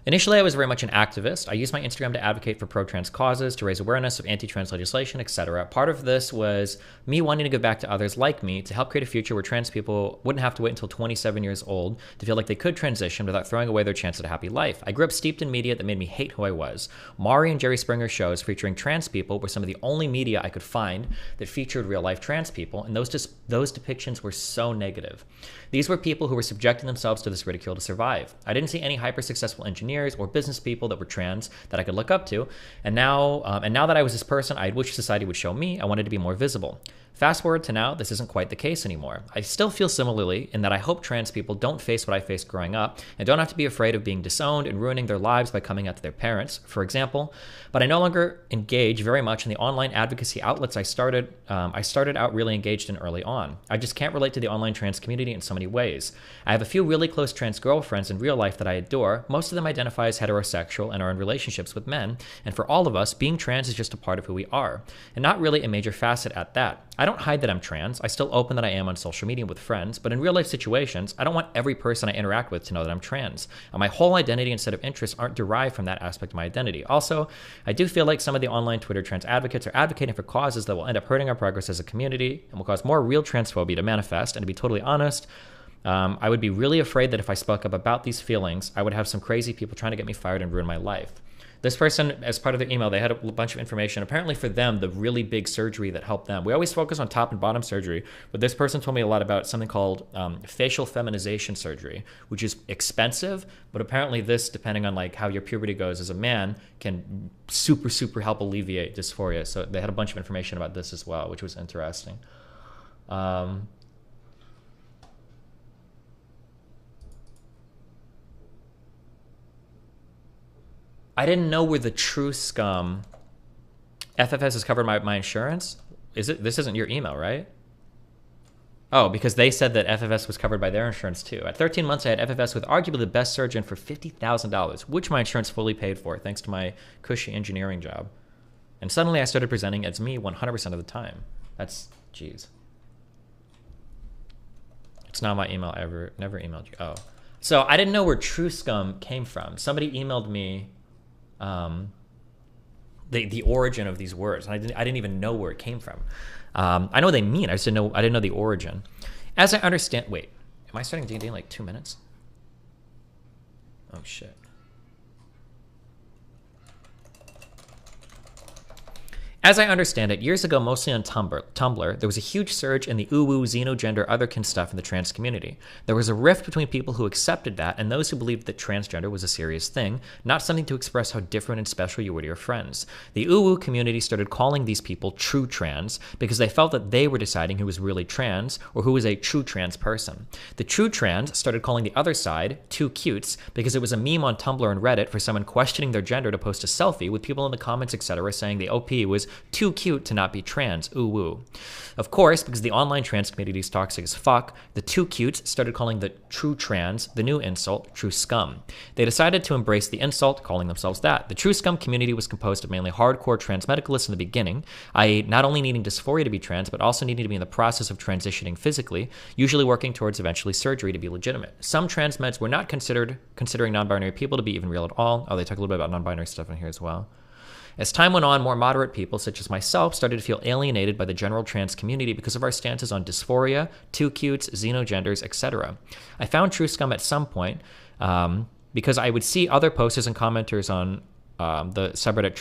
Initially, I was very much an activist. I used my Instagram to advocate for pro-trans causes, to raise awareness of anti-trans legislation, etc. Part of this was me wanting to give back to others like me to help create a future where trans people wouldn't have to wait until 27 years old to feel like they could transition without throwing away their chance at a happy life. I grew up steeped in media that made me hate who I was. Maury and Jerry Springer shows featuring trans people were some of the only media I could find that featured real-life trans people, and those depictions were so negative. These were people who were subjecting themselves to this ridicule to survive. I didn't see any hyper-successful engineers or business people that were trans that I could look up to, and now that I was this person I wish society would show me, I wanted to be more visible. Fast forward to now, this isn't quite the case anymore. I still feel similarly in that I hope trans people don't face what I faced growing up and don't have to be afraid of being disowned and ruining their lives by coming out to their parents, for example. But I no longer engage very much in the online advocacy outlets I started out really engaged in early on. I just can't relate to the online trans community in so many ways. I have a few really close trans girlfriends in real life that I adore. Most of them identify as heterosexual and are in relationships with men. And for all of us, being trans is just a part of who we are, and not really a major facet at that. I don't hide that I'm trans. I still open that I am on social media with friends, but in real life situations, I don't want every person I interact with to know that I'm trans. And my whole identity and set of interests aren't derived from that aspect of my identity. Also, I do feel like some of the online Twitter trans advocates are advocating for causes that will end up hurting our progress as a community and will cause more real transphobia to manifest. And to be totally honest, I would be really afraid that if I spoke up about these feelings, I would have some crazy people trying to get me fired and ruin my life. This person, as part of their email, they had a bunch of information. Apparently for them, the really big surgery that helped them. We always focus on top and bottom surgery, but this person told me a lot about something called facial feminization surgery, which is expensive, but apparently this, depending on like how your puberty goes as a man, can super, super help alleviate dysphoria. So they had a bunch of information about this as well, which was interesting. I didn't know where the true scum FFS is covered my insurance. This isn't your email, right? Oh, because they said that FFS was covered by their insurance too. At 13 months, I had FFS with arguably the best surgeon for $50,000, which my insurance fully paid for thanks to my cushy engineering job. And suddenly I started presenting as me 100% of the time. That's, jeez. It's not my email never emailed you. Oh. So I didn't know where true scum came from. Somebody emailed me the origin of these words, and I didn't even know where it came from. I know what they mean. I didn't know the origin. As I understand, wait, am I starting D&D in like 2 minutes? Oh shit. As I understand it, years ago, mostly on Tumblr, there was a huge surge in the uwu, xenogender, otherkin stuff in the trans community. There was a rift between people who accepted that and those who believed that transgender was a serious thing, not something to express how different and special you were to your friends. The uwu community started calling these people true trans because they felt that they were deciding who was really trans or who was a true trans person. The true trans started calling the other side too cutes because it was a meme on Tumblr and Reddit for someone questioning their gender to post a selfie with people in the comments, etc., saying the OP was too cute to not be trans, ooh woo. Of course, because the online trans community is toxic as fuck, the too cutes started calling the true trans, the new insult, true scum. They decided to embrace the insult, calling themselves that. The true scum community was composed of mainly hardcore trans medicalists in the beginning, i.e. not only needing dysphoria to be trans, but also needing to be in the process of transitioning physically, usually working towards eventually surgery to be legitimate. Some trans meds were not considering non-binary people to be even real at all. Oh, they talk a little bit about non-binary stuff in here as well. As time went on, more moderate people, such as myself, started to feel alienated by the general trans community because of our stances on dysphoria, too cutes, xenogenders, etc. I found true scum at some point, because I would see other posters and commenters on the subreddit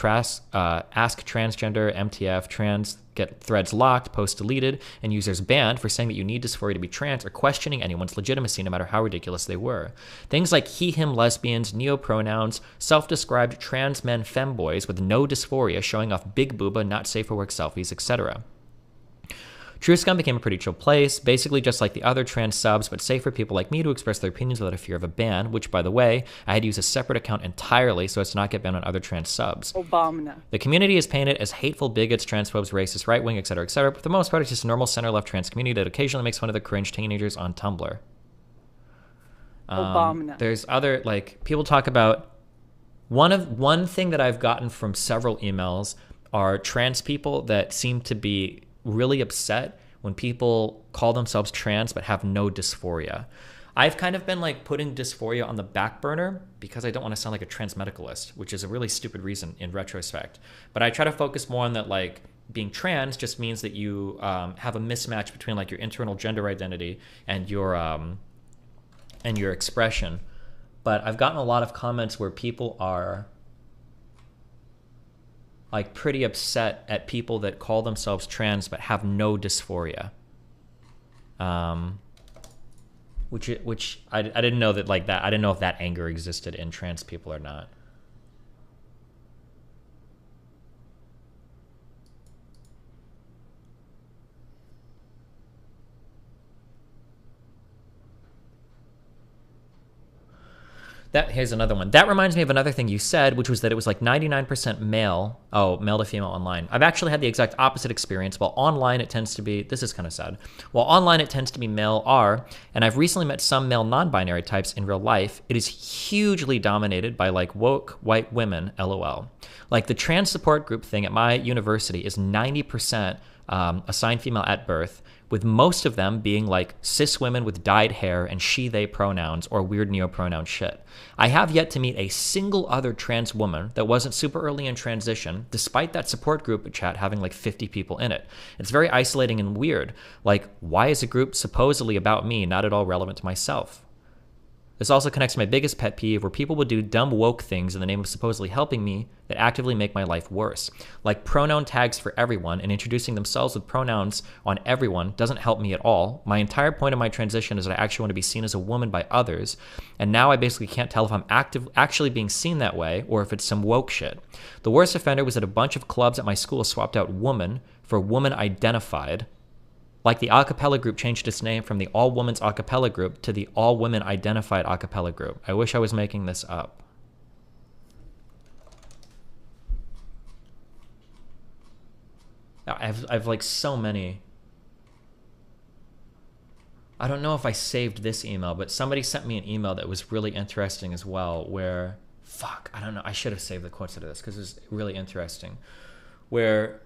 Ask Transgender, MTF, Trans get threads locked, posts deleted, and users banned for saying that you need dysphoria to be trans or questioning anyone's legitimacy no matter how ridiculous they were. Things like he, him, lesbians, neo-pronouns, self-described trans men femboys with no dysphoria showing off big booba, not safe for work selfies, etc. True Scum became a pretty chill place, basically just like the other trans subs, but safe for people like me to express their opinions without a fear of a ban, which, by the way, I had to use a separate account entirely so as to not get banned on other trans subs. Obama. The community is painted as hateful bigots, transphobes, racist, right-wing, etc., etc., but for the most part, it's just a normal center-left trans community that occasionally makes fun of the cringe teenagers on Tumblr. Obama. There's other, like, people talk about... One thing that I've gotten from several emails are trans people that seem to be really upset when people call themselves trans but have no dysphoria. I've kind of been like putting dysphoria on the back burner because I don't want to sound like a trans medicalist, which is a really stupid reason in retrospect. But I try to focus more on that, like, being trans just means that you have a mismatch between like your internal gender identity and your expression. But I've gotten a lot of comments where people are like pretty upset at people that call themselves trans but have no dysphoria. Which I didn't know that, like, that. I didn't know if that anger existed in trans people or not. Here's another one. That reminds me of another thing you said, which was that it was like 99% male. Oh, male to female online. I've actually had the exact opposite experience. While online it tends to be, this is kind of sad. While online it tends to be male R, and I've recently met some male non-binary types in real life, it is hugely dominated by like woke white women, LOL. Like the trans support group thing at my university is 90% assigned female at birth, with most of them being like cis women with dyed hair and she, they pronouns or weird neo-pronoun shit. I have yet to meet a single other trans woman that wasn't super early in transition, despite that support group chat having like 50 people in it. It's very isolating and weird. Like, why is a group supposedly about me not at all relevant to myself? This also connects to my biggest pet peeve, where people would do dumb woke things in the name of supposedly helping me that actively make my life worse. Like pronoun tags for everyone and introducing themselves with pronouns on everyone doesn't help me at all. My entire point of my transition is that I actually want to be seen as a woman by others, and now I basically can't tell if I'm actually being seen that way or if it's some woke shit. The worst offender was that a bunch of clubs at my school swapped out woman for woman identified. Like the a cappella group changed its name from the all women's a cappella group to the all women identified a cappella group. I wish I was making this up. I've like so many. I don't know if I saved this email, but somebody sent me an email that was really interesting as well, where, fuck, I don't know. I should have saved the quotes out of this because it was really interesting. Where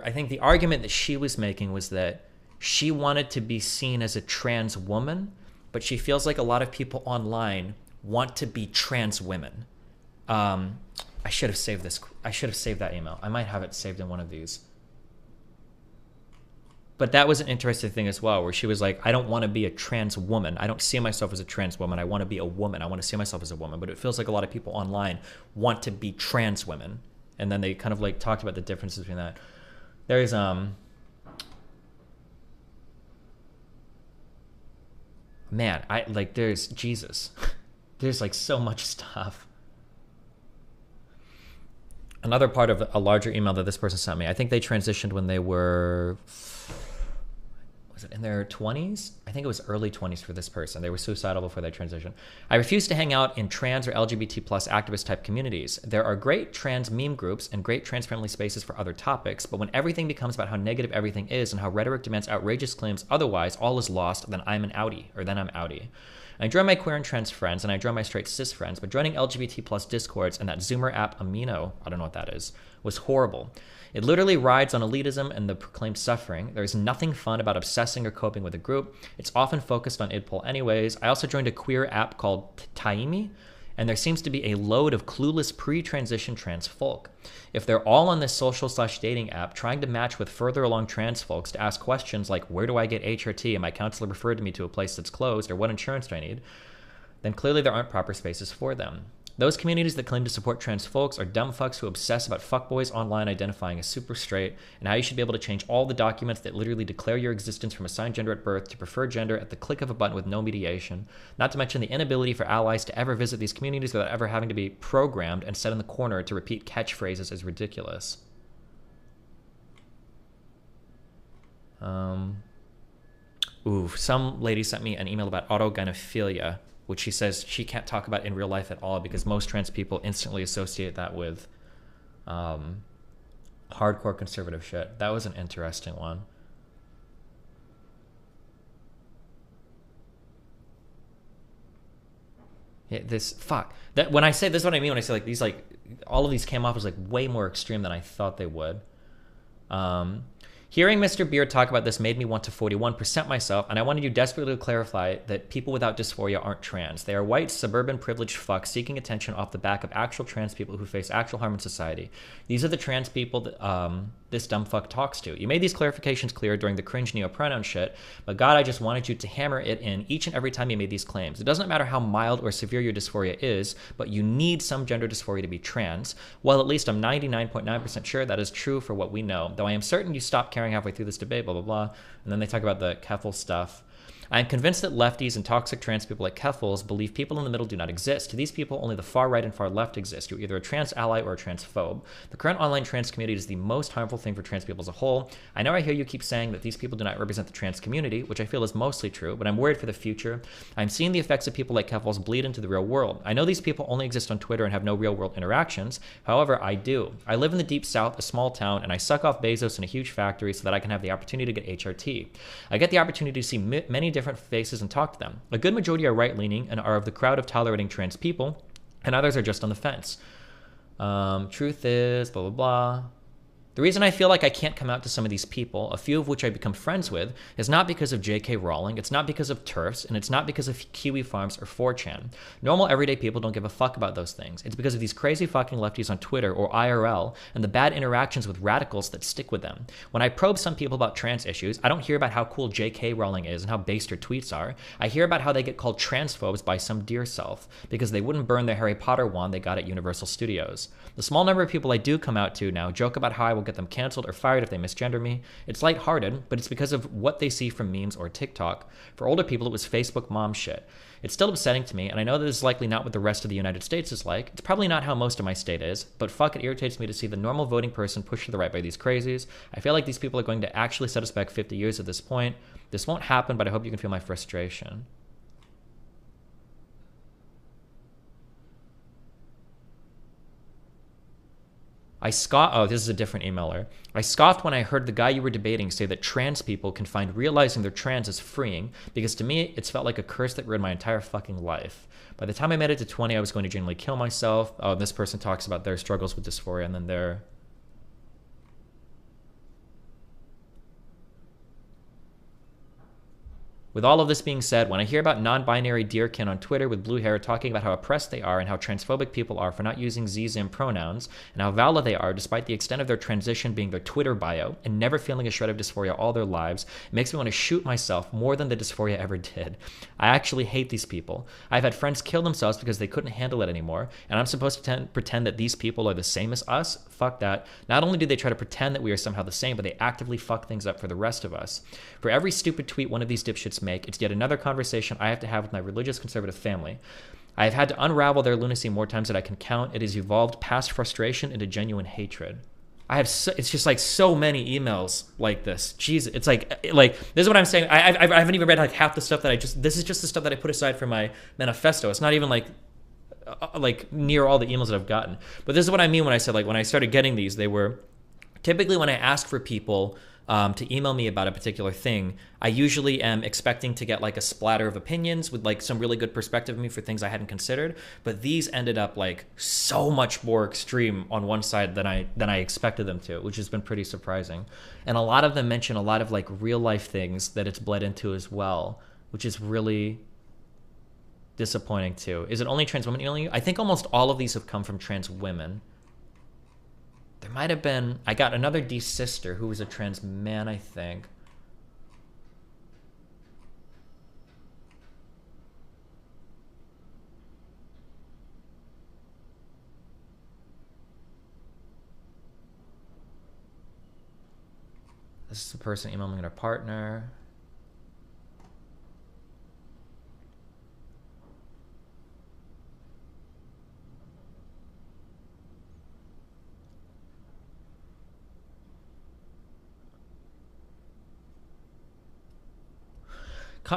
I think the argument that she was making was that she wanted to be seen as a trans woman, but she feels like a lot of people online want to be trans women. I should have saved this. I should have saved that email. I might have it saved in one of these. But that was an interesting thing as well, where she was like, I don't want to be a trans woman. I don't see myself as a trans woman. I want to be a woman. I want to see myself as a woman. But it feels like a lot of people online want to be trans women. And then they kind of like talked about the differences between that. There's man, there's Jesus. There's like so much stuff. Another part of a larger email that this person sent me, I think they transitioned when they were, was it in their 20s? I think it was early 20s for this person. They were suicidal before they transitioned. I refuse to hang out in trans or LGBT plus activist type communities. There are great trans meme groups and great trans friendly spaces for other topics, but when everything becomes about how negative everything is and how rhetoric demands outrageous claims otherwise all is lost, then I'm outie. I enjoy my queer and trans friends, and I enjoy my straight cis friends, but joining LGBT plus discords and that Zoomer app Amino, I don't know what that is, was horrible. It literally rides on elitism and the proclaimed suffering. There's nothing fun about obsessing or coping with a group. It's often focused on idpol anyways. I also joined a queer app called Taimi, and there seems to be a load of clueless pre-transition trans folk. If they're all on this social/dating app trying to match with further along trans folks to ask questions like, where do I get HRT and my counselor referred me to a place that's closed, or what insurance do I need? then clearly there aren't proper spaces for them. Those communities that claim to support trans folks are dumb fucks who obsess about fuckboys online identifying as super straight, and how you should be able to change all the documents that literally declare your existence from assigned gender at birth to preferred gender at the click of a button with no mediation, not to mention the inability for allies to ever visit these communities without ever having to be programmed and set in the corner to repeat catchphrases is ridiculous. Some lady sent me an email about autogynephilia, which she says she can't talk about in real life at all because most trans people instantly associate that with hardcore conservative shit. That was an interesting one. Yeah, that when I say this is what I mean when I say like these, like all of these came off as like way more extreme than I thought they would. Hearing Mr. Beard talk about this made me want to 41% myself, and I wanted you desperately to clarify that people without dysphoria aren't trans. They are white, suburban, privileged fucks seeking attention off the back of actual trans people who face actual harm in society. These are the trans people that this dumb fuck talks to. You made these clarifications clear during the cringe neo-pronoun shit, but God, I just wanted you to hammer it in each and every time you made these claims. It doesn't matter how mild or severe your dysphoria is, but you need some gender dysphoria to be trans. Well, at least I'm 99.9% sure that is true for what we know, though I am certain you stopped caring halfway through this debate, blah, blah, blah. And then they talk about the Keffel stuff. I am convinced that lefties and toxic trans people like Keffels believe people in the middle do not exist. To these people, only the far right and far left exist. You're either a trans ally or a transphobe. The current online trans community is the most harmful thing for trans people as a whole. I know I hear you keep saying that these people do not represent the trans community, which I feel is mostly true, but I'm worried for the future. I'm seeing the effects of people like Keffels bleed into the real world. I know these people only exist on Twitter and have no real world interactions. However, I do. I live in the deep south, a small town, and I suck off Bezos in a huge factory so that I can have the opportunity to get HRT. I get the opportunity to see many different faces and talk to them. A good majority are right-leaning and are of the crowd of tolerating trans people, and others are just on the fence. Truth is, blah, blah, blah. The reason I feel like I can't come out to some of these people, a few of which I become friends with, is not because of J.K. Rowling, it's not because of TERFs, and it's not because of Kiwi Farms or 4chan. Normal, everyday people don't give a fuck about those things. It's because of these crazy fucking lefties on Twitter or IRL and the bad interactions with radicals that stick with them. When I probe some people about trans issues, I don't hear about how cool J.K. Rowling is and how based her tweets are. I hear about how they get called transphobes by some dear self because they wouldn't burn their Harry Potter wand they got at Universal Studios. The small number of people I do come out to now joke about how I will get them canceled or fired if they misgender me. It's lighthearted, but it's because of what they see from memes or TikTok. For older people, it was Facebook mom shit. It's still upsetting to me, and I know that this is likely not what the rest of the United States is like. It's probably not how most of my state is, but fuck, it irritates me to see the normal voting person pushed to the right by these crazies. I feel like these people are going to actually set us back 50 years at this point. This won't happen, but I hope you can feel my frustration. Oh, this is a different emailer. I scoffed when I heard the guy you were debating say that trans people can find realizing they're trans as freeing, because to me, it's felt like a curse that ruined my entire fucking life. By the time I made it to 20, I was going to genuinely kill myself. Oh, this person talks about their struggles with dysphoria, and then their... With all of this being said, when I hear about non-binary deerkin on Twitter with blue hair talking about how oppressed they are and how transphobic people are for not using Z-Zim pronouns, and how valid they are despite the extent of their transition being their Twitter bio and never feeling a shred of dysphoria all their lives, it makes me want to shoot myself more than the dysphoria ever did. I actually hate these people. I've had friends kill themselves because they couldn't handle it anymore, and I'm supposed to pretend that these people are the same as us? Fuck that. Not only do they try to pretend that we are somehow the same, but they actively fuck things up for the rest of us. For every stupid tweet one of these dipshits make, it's yet another conversation I have to have with my religious conservative family. I have had to unravel their lunacy more times than I can count. It has evolved past frustration into genuine hatred. It's just like so many emails like this. Jeez, it's like this is what I'm saying. I haven't even read like half the stuff that this is just the stuff that I put aside for my manifesto. It's not even like near all the emails that I've gotten. But this is what I mean when I said like when I started getting these, they were typically when I ask for people to email me about a particular thing, I usually am expecting to get like a splatter of opinions with like some really good perspective of me for things I hadn't considered. But these ended up like so much more extreme on one side than I expected them to, which has been pretty surprising. And a lot of them mention a lot of like real life things that it's bled into as well, which is really disappointing too. Is it only trans women emailing you? I think almost all of these have come from trans women. There might have been, I got another D sister who was a trans man, I think. This is the person emailing their partner.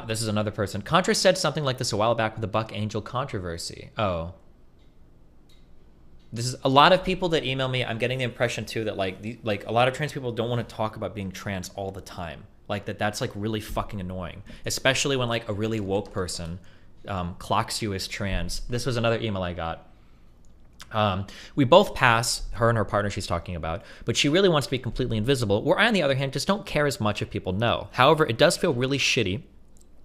This is another person. Contra said something like this a while back with the Buck Angel controversy. Oh. This is a lot of people that email me. I'm getting the impression too that like a lot of trans people don't want to talk about being trans all the time. Like that's like really fucking annoying, especially when like a really woke person clocks you as trans. This was another email I got. We both pass, her and her partner she's talking about, but she really wants to be completely invisible, where I, on the other hand, just don't care as much if people know. However, it does feel really shitty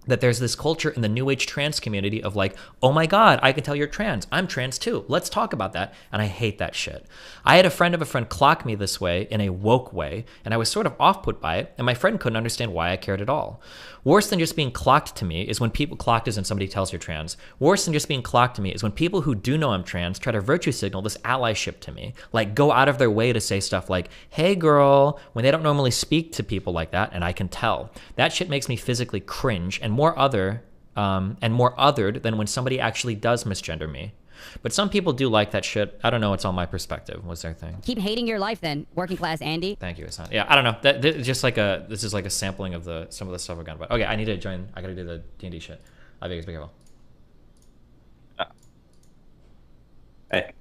that there's this culture in the new age trans community of like, oh my God, I can tell you're trans. I'm trans too. Let's talk about that. And I hate that shit. I had a friend of a friend clock me this way in a woke way, and I was sort of off-put by it, and my friend couldn't understand why I cared at all. Worse than just being clocked to me is when people clocked as in somebody tells you're trans. Worse than just being clocked to me is when people who do know I'm trans try to virtue signal this allyship to me. Like go out of their way to say stuff like, hey girl, when they don't normally speak to people like that, and I can tell. That shit makes me physically cringe and more othered than when somebody actually does misgender me. But some people do like that shit. I don't know. It's all my perspective. What's their thing? Keep hating your life then, working class Andy. Thank you, Hassan. Yeah, I don't know. This is like a sampling of some of the stuff I've gone about. Okay, I need to join. I gotta do the D&D shit. Love you guys. Be careful. Hey.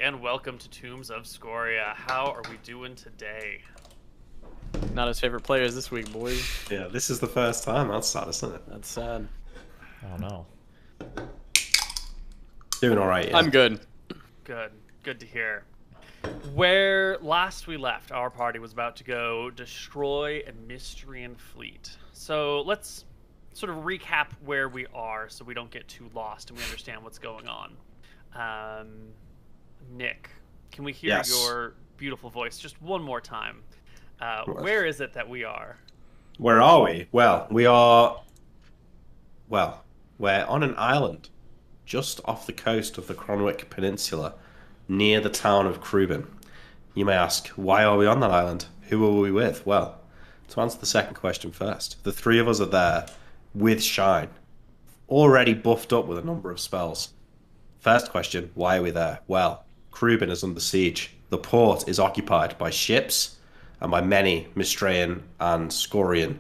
and welcome to Tombs of Scoria. How are we doing today? Not his favorite players this week, boys. Yeah, this is the first time. That's sad, isn't it? That's sad. Oh no. Doing alright, yeah. I'm good. Good. Good to hear. Where last we left, our party was about to go destroy a Mystrian fleet. So let's sort of recap where we are so we don't get too lost and we understand what's going on. Nick, can we hear your beautiful voice just one more time? Where is it that we are? Where are we? Well, we're on an island just off the coast of the Cronwick Peninsula, near the town of Crubin. You may ask, why are we on that island? Who are we with? Well, to answer the second question first, the three of us are there with Shine, already buffed up with a number of spells. First question, why are we there? Well, Crubin is under siege. The port is occupied by ships and by many Mystrian and Scorian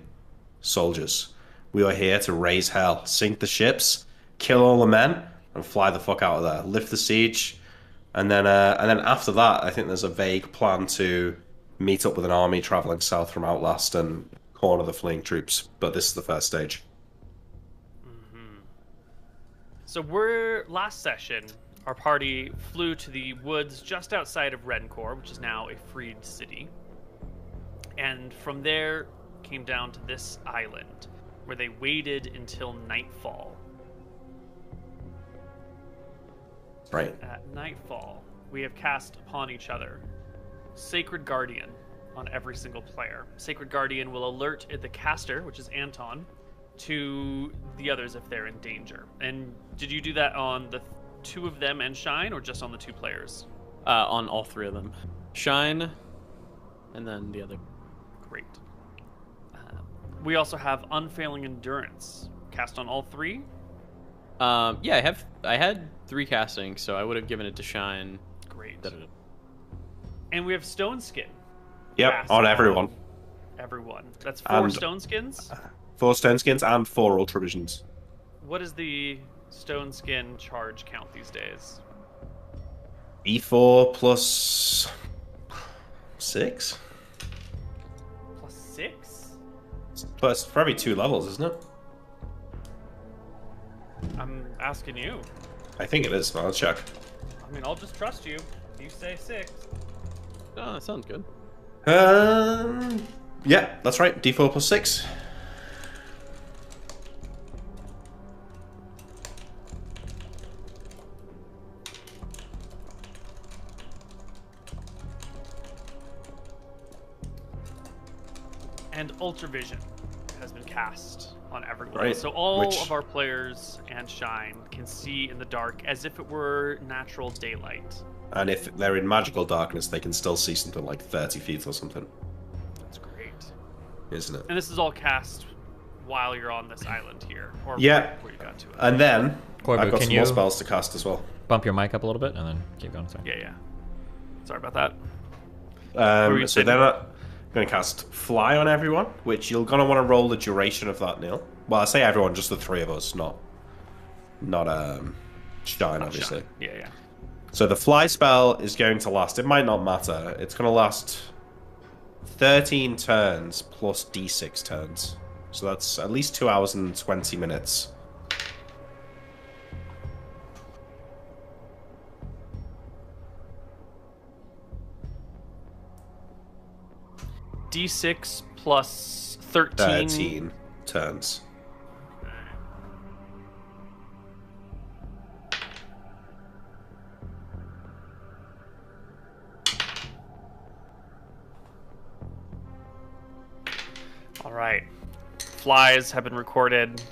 soldiers. We are here to raise hell, sink the ships, kill all the men, and fly the fuck out of there. Lift the siege. And then after that, I think there's a vague plan to meet up with an army traveling south from Outlast and corner the fleeing troops. But this is the first stage. So last session, our party flew to the woods just outside of Rencore, which is now a freed city. And from there came down to this island, where they waited until nightfall. Right. At nightfall, we have cast upon each other Sacred Guardian on every single player. Sacred Guardian will alert the caster, which is Anton, to the others if they're in danger. And did you do that on the two of them and Shine, or just on the two players? On all three of them. Shine, and then the other. Great. We also have Unfailing Endurance. Cast on all three? Yeah, I had 3 casting, so I would have given it to Shine. Great. And we have Stone Skin. Yep, on everyone. Everyone. That's 4 Stone Skins? 4 Stone Skins and 4 Ultra Visions. What is the Stone Skin charge count these days? E4 plus 6? Plus 6? Plus for every 2 levels, isn't it? I'm asking you. I think it is, but I'll check. I mean, I'll just trust you. You say 6. Oh, that sounds good. Yeah, that's right. D4 plus 6. And Ultra Vision has been cast on everyone. Right. So all of our players and Shine can see in the dark as if it were natural daylight. And if they're in magical darkness, they can still see something like 30 feet or something. That's great. Isn't it? And this is all cast while you're on this island here. Or yeah. Before you got to it. And then, Corbu, I've got can some you more spells to cast as well. Bump your mic up a little bit and then keep going. Sorry. Yeah. Sorry about that. So then I'm going to cast Fly on everyone, which you're going to want to roll the duration of that, Neil. Well, I say everyone, just the 3 of us, not Shine, obviously. Shine. Yeah. So the Fly spell is going to last, it might not matter, it's going to last 13 turns plus d6 turns. So that's at least 2 hours and 20 minutes. D6 plus 13. 13 turns. All right. Flies have been recorded.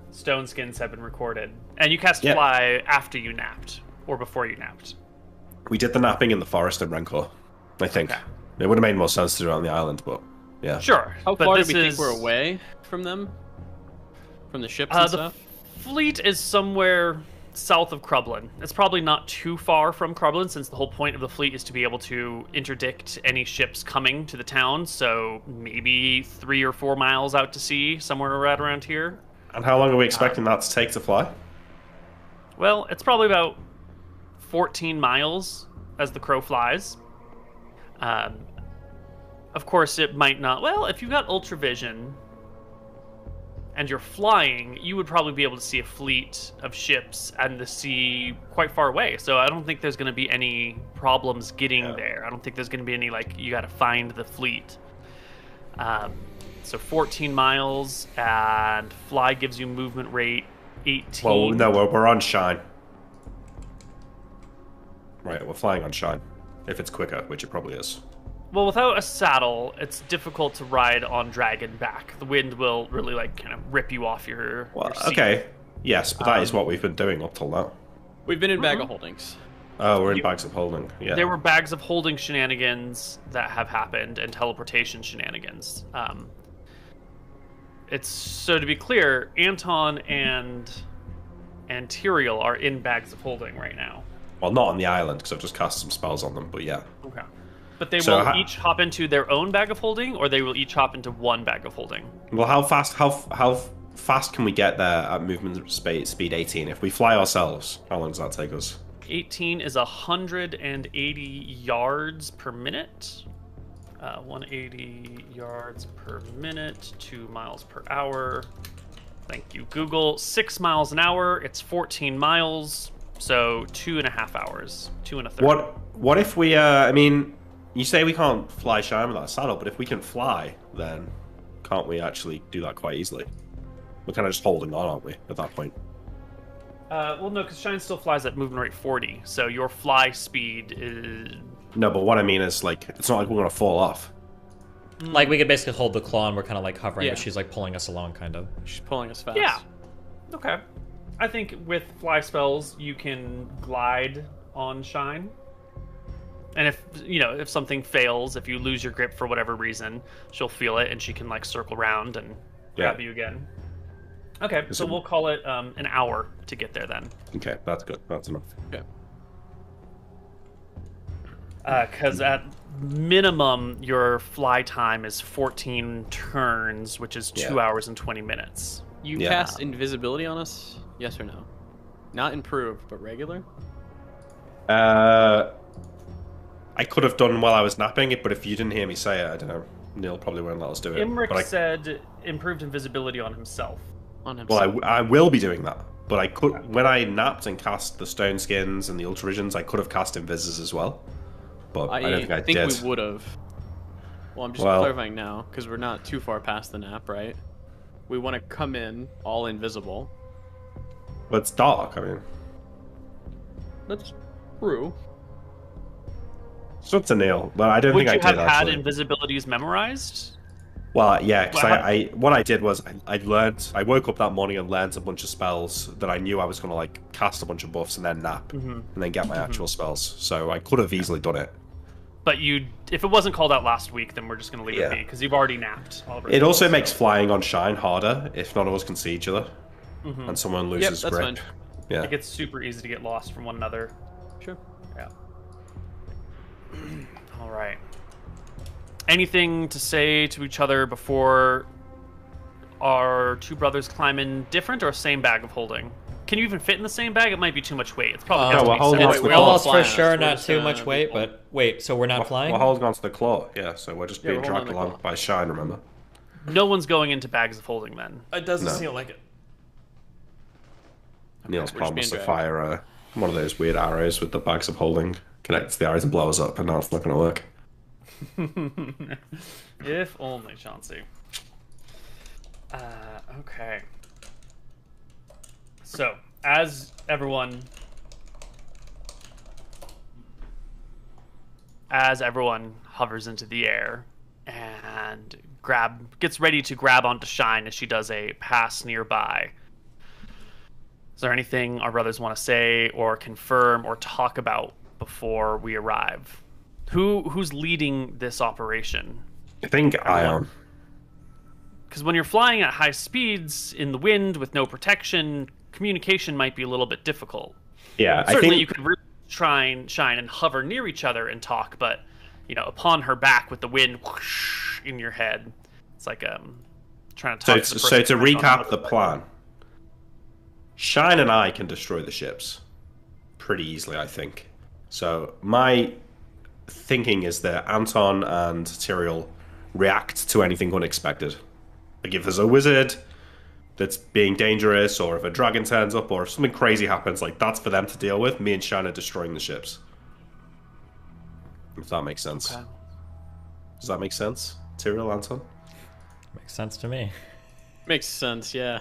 Stone Skins have been recorded. And you cast Fly after you napped, or before you napped. We did the napping in the forest in Rencor, I think. Okay. It would have made more sense to do it on the island, but yeah. Sure. How far do we think we're away from them? From the ships and stuff? The fleet is somewhere south of Crublin. It's probably not too far from Crublin, since the whole point of the fleet is to be able to interdict any ships coming to the town, so maybe 3 or 4 miles out to sea, somewhere right around here. And how long are we expecting that to take to fly? Well, it's probably about 14 miles as the crow flies. Of course, it might not... Well, if you've got ultravision and you're flying, you would probably be able to see a fleet of ships and the sea quite far away. So I don't think there's going to be any problems getting there. I don't think there's going to be any, like, you got to find the fleet. So 14 miles, and fly gives you movement rate 18. Well, no, we're on Shine. Right, we're flying on Shine. If it's quicker, which it probably is. Well, without a saddle, it's difficult to ride on Dragon back. The wind will really, like, kind of rip you off your seat. Okay. Yes, but that is what we've been doing up till now. We've been in bag of holdings. Oh, we're in bags of holding. Yeah. There were bags of holding shenanigans that have happened and teleportation shenanigans. It's so to be clear, Anton and Tyrael are in bags of holding right now. Well, not on the island because I've just cast some spells on them, but yeah. Okay. But they will each hop into their own bag of holding, or they will each hop into one bag of holding. Well, how fast can we get there at movement speed 18? If we fly ourselves, how long does that take us? 18 is 180 yards per minute. 180 yards per minute, 2 miles per hour. Thank you, Google. 6 miles an hour, it's 14 miles, so 2.5 hours. 2 1/3. What if we, I mean, you say we can't fly Shine without a saddle, but if we can fly, then can't we actually do that quite easily? We're kind of just holding on, aren't we, at that point? Well, no, because Shine still flies at movement rate 40, so your fly speed is... No, but what I mean is, like, it's not like we're going to fall off. Like, we could basically hold the claw and we're kind of, like, hovering, Yeah. but she's, like, pulling us along, kind of. She's pulling us fast. Yeah. Okay. I think with fly spells, you can glide on Shine. And if something fails, if you lose your grip for whatever reason, she'll feel it and she can, like, circle around and grab you again. Okay, so we'll call it an hour to get there then. Okay, that's good. That's enough. Okay. Because at minimum, your fly time is 14 turns, which is 2 hours and 20 minutes. You cast invisibility on us? Yes or no? Not improved, but regular? I could have done while I was napping it, but if you didn't hear me say it, I don't know. Neil probably won't let us do it. Imric said improved invisibility on himself. Well, I will be doing that. But I could, when I napped and cast the stone skins and the ultravisions, I could have cast invises as well. But I don't think I did. We would have. Well, I'm just clarifying now because we're not too far past the nap, right? We want to come in all invisible. But it's dark. I mean, that's true. So it's a nail, but I don't think I did. Would you have had invisibilities memorized? Well, yeah, because what I did was I woke up that morning and learned a bunch of spells that I knew I was going to, like, cast a bunch of buffs and then nap and then get my actual spells. So I could have easily done it. But if it wasn't called out last week, then we're just going to leave it be because you've already napped. It also makes flying on Shine harder if none of us can see each other and someone loses grip. Fine. Yeah, it gets super easy to get lost from one another. Sure. Yeah. All right. Anything to say to each other before our two brothers climb in different or same bag of holding? Can you even fit in the same bag? It might be too much weight. It's probably we're almost for sure not too much weight, but wait, so we're not flying? We're holding on to the claw, yeah, so we're just being dragged along by Shine, remember? No one's going into bags of holding then. It doesn't seem like it. Neil's plan was to fire one of those weird arrows with the bags of holding, connects the arrows and blows up, and now it's not going to work. If only, Chauncey. Okay. So, as everyone hovers into the air and gets ready to grab onto Shine as she does a pass nearby, is there anything our brothers want to say or confirm or talk about before we arrive? Who's leading this operation? I think I am. Because when you're flying at high speeds in the wind with no protection, communication might be a little bit difficult. Yeah, certainly you could really try and Shine and hover near each other and talk, but upon her back with the wind whoosh in your head, it's like trying to talk. So to recap the plan, Shine and I can destroy the ships pretty easily, I think. So my thinking is that Anton and Tyrael react to anything unexpected. Like if there's a wizard that's being dangerous, or if a dragon turns up, or if something crazy happens, like that's for them to deal with. Me and Shine are destroying the ships. If that makes sense. Okay. Does that make sense, Tyrael, Anton? Makes sense to me. Makes sense, yeah.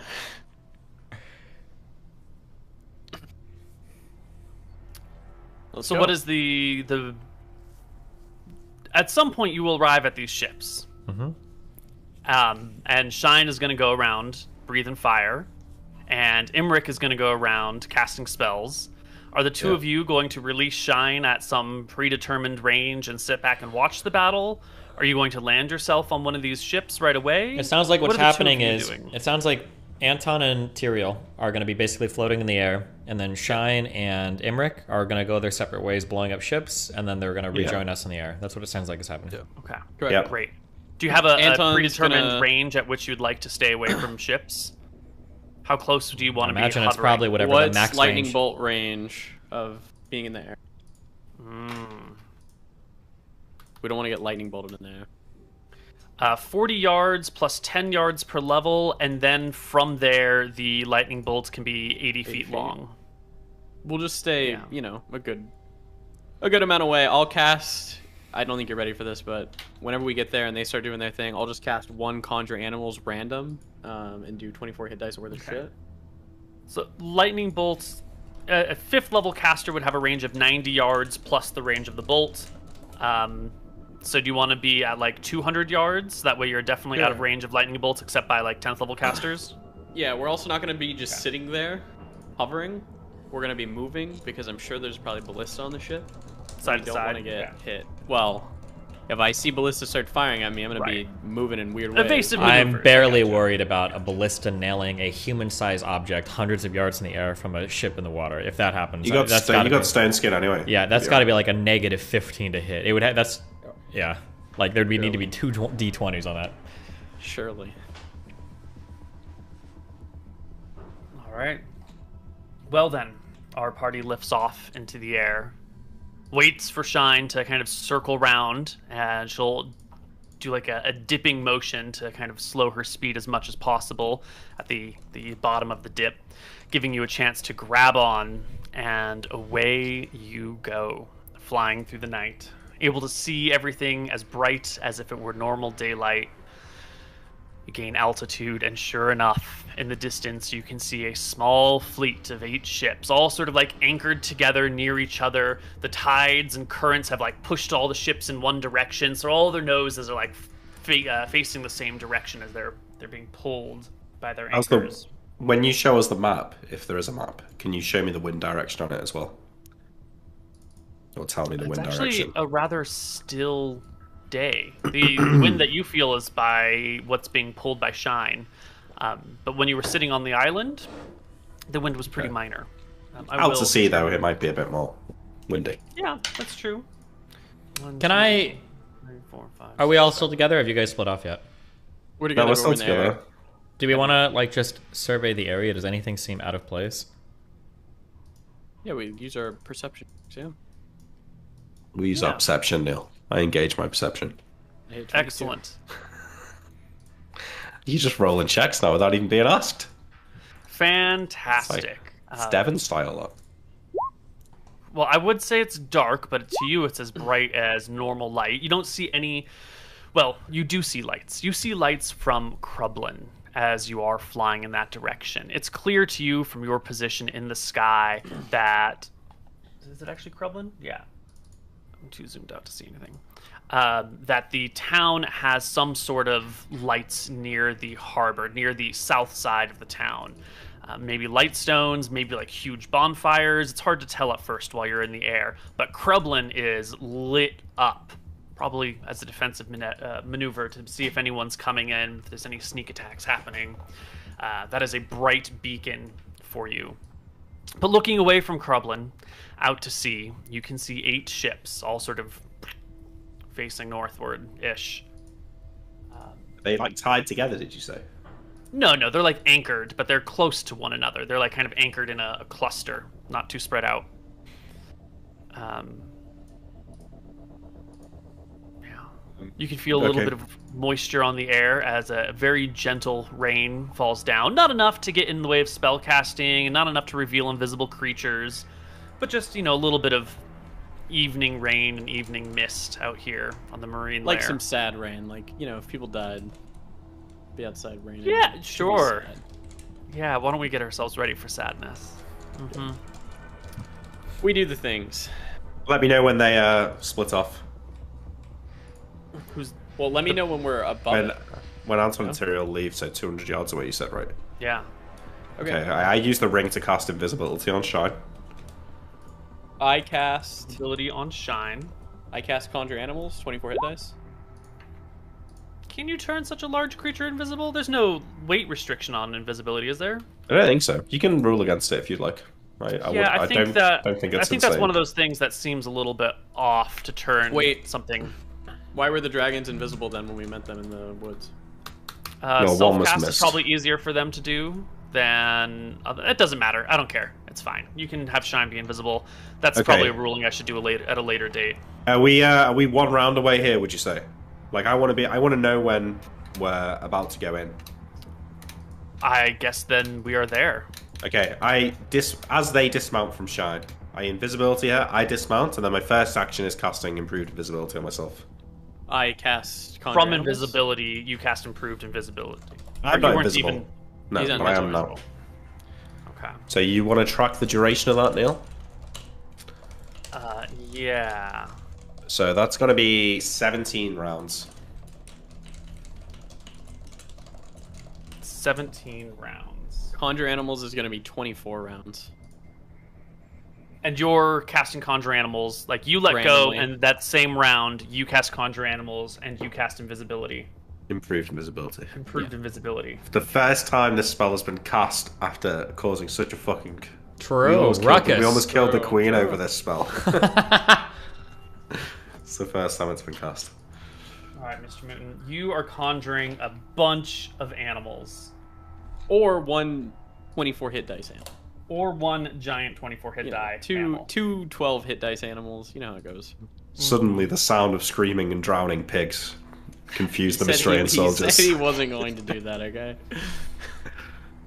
So what is the at some point you will arrive at these ships. And Shine is going to go around breathing fire, and Imric is going to go around casting spells. Are the two of you going to release Shine at some predetermined range and sit back and watch the battle? Are you going to land yourself on one of these ships right away? It sounds like what's What are the two happening of you is, doing? it sounds like Anton and Tyrael are going to be basically floating in the air, and then Shine and Imric are going to go their separate ways blowing up ships, and then they're going to rejoin us in the air. That's what it sounds like is happening. Okay, Correct. great. Do you have a Anton's predetermined gonna- range at which you'd like to stay away from ships? How close do you want to be Imagine hovering? it's probably whatever the What's max lightning range. bolt range of being in the air? We don't want to get lightning bolted in there. 40 yards plus 10 yards per level, and then from there, the lightning bolts can be 80 feet long. We'll just stay, you know, a good amount away. I'll cast. I don't think you're ready for this, but whenever we get there and they start doing their thing, I'll just cast one Conjure Animals random and do 24 hit dice worth of shit. So lightning bolts, a 5th level caster would have a range of 90 yards plus the range of the bolt. So do you want to be at like 200 yards? That way you're definitely out of range of lightning bolts, except by like 10th level casters. Yeah, we're also not going to be just sitting there, hovering. We're going to be moving because I'm sure there's probably ballista on the ship. Side we to don't side, want to get hit. Well, if I see ballista start firing at me, I'm going to be moving in weird ways. Evasive I'm maneuvers, barely worried about a ballista nailing a human-sized object hundreds of yards in the air from a ship in the water. If that happens, You got that's stone, gotta you got be- stone skin anyway. Yeah, that's got to be like a negative 15 to hit. It would have. That's yeah. Like there'd be need to be 2 d20s on that. Surely. All right. Well then, our party lifts off into the air, waits for Shine to kind of circle round, and she'll do like a dipping motion to kind of slow her speed as much as possible at the bottom of the dip, giving you a chance to grab on, and away you go, flying through the night, able to see everything as bright as if it were normal daylight. You gain altitude, and sure enough, in the distance you can see a small fleet of 8 ships, all sort of like anchored together near each other. The tides and currents have like pushed all the ships in one direction, so all their noses are like facing the same direction as they're being pulled by their anchors. When you show us the map, if there is a map, can you show me the wind direction on it as well? Or tell me the wind It's direction. actually a rather still day. The wind that you feel is by what's being pulled by Shine. But when you were sitting on the island, the wind was pretty minor. Out to sea, though, it might be a bit more windy. Yeah, that's true. Can I? 3, 4, 5, Are we all still together? Or have you guys split off yet? We're No, together. we're still we're in the air. together. Do we want to like just survey the area? Does anything seem out of place? Yeah, we use our perception. Yeah. We use our perception, Neil. I engage my perception. I hit 22. Excellent. You just rolling checks now without even being asked. Fantastic. It's Devon style, though. Well, I would say it's dark, but to you it's as bright as normal light. You don't see any... Well, you do see lights. You see lights from Crublin as you are flying in that direction. It's clear to you from your position in the sky that... Is it actually Crublin? Yeah. I'm too zoomed out to see anything. That the town has some sort of lights near the harbor, near the south side of the town. Maybe light stones, maybe like huge bonfires. It's hard to tell at first while you're in the air. But Crublin is lit up, probably as a defensive maneuver to see if anyone's coming in, if there's any sneak attacks happening. That is a bright beacon for you. But looking away from Crublin, out to sea, you can see 8 ships, all sort of facing northward-ish. They like tied together, did you say? No, they're like anchored, but they're close to one another. They're like kind of anchored in a cluster, not too spread out. You can feel a little bit of moisture on the air as a very gentle rain falls down. Not enough to get in the way of spell casting, and not enough to reveal invisible creatures, but just, a little bit of evening rain and evening mist out here on the marine layer. Like some sad rain, if people died, be outside raining. Yeah, sure. Yeah, why don't we get ourselves ready for sadness? Mm-hmm. We do the things. Let me know when they split off. Well, let me know when we're above. When Anton and Tyrael leave, so 200 yards away, you said, right? Yeah. Okay, I use the ring to cast invisibility on Shine. I cast ability on Shine. I cast Conjure Animals, 24 hit dice. Can you turn such a large creature invisible? There's no weight restriction on invisibility, is there? I don't think so. You can rule against it if you'd like. Right? I think it's that's one of those things that seems a little bit off to turn something. Why were the dragons invisible then when we met them in the woods? Self-cast is probably easier for them to do than... It doesn't matter. I don't care. It's fine. You can have Shine be invisible. That's probably a ruling I should do at a later date. Are we one round away here, would you say? I want to know when we're about to go in. I guess then we are there. Okay, as they dismount from Shine, I invisibility her, I dismount, and then my first action is casting improved invisibility on myself. I cast Conjure From Animals. invisibility, you cast improved invisibility. I'm not invisible. No, but I am now. Okay. So you want to track the duration of that, Neil? Yeah. So that's going to be 17 rounds. 17 rounds. Conjure Animals is going to be 24 rounds. And you're casting Conjure Animals, you let go, and that same round, you cast Conjure Animals, and you cast Invisibility. Improved invisibility. Improved invisibility. The first time this spell has been cast after causing such a fucking... True, we almost killed the queen over this spell. It's the first time it's been cast. Alright, Mr. Mooten, you are conjuring a bunch of animals. Or one 24 hit dice animal. Or one giant 24 hit die. Two 12 hit dice animals. You know how it goes. Suddenly, the sound of screaming and drowning pigs confused the Mystrian soldiers. He said he wasn't going to do that, okay?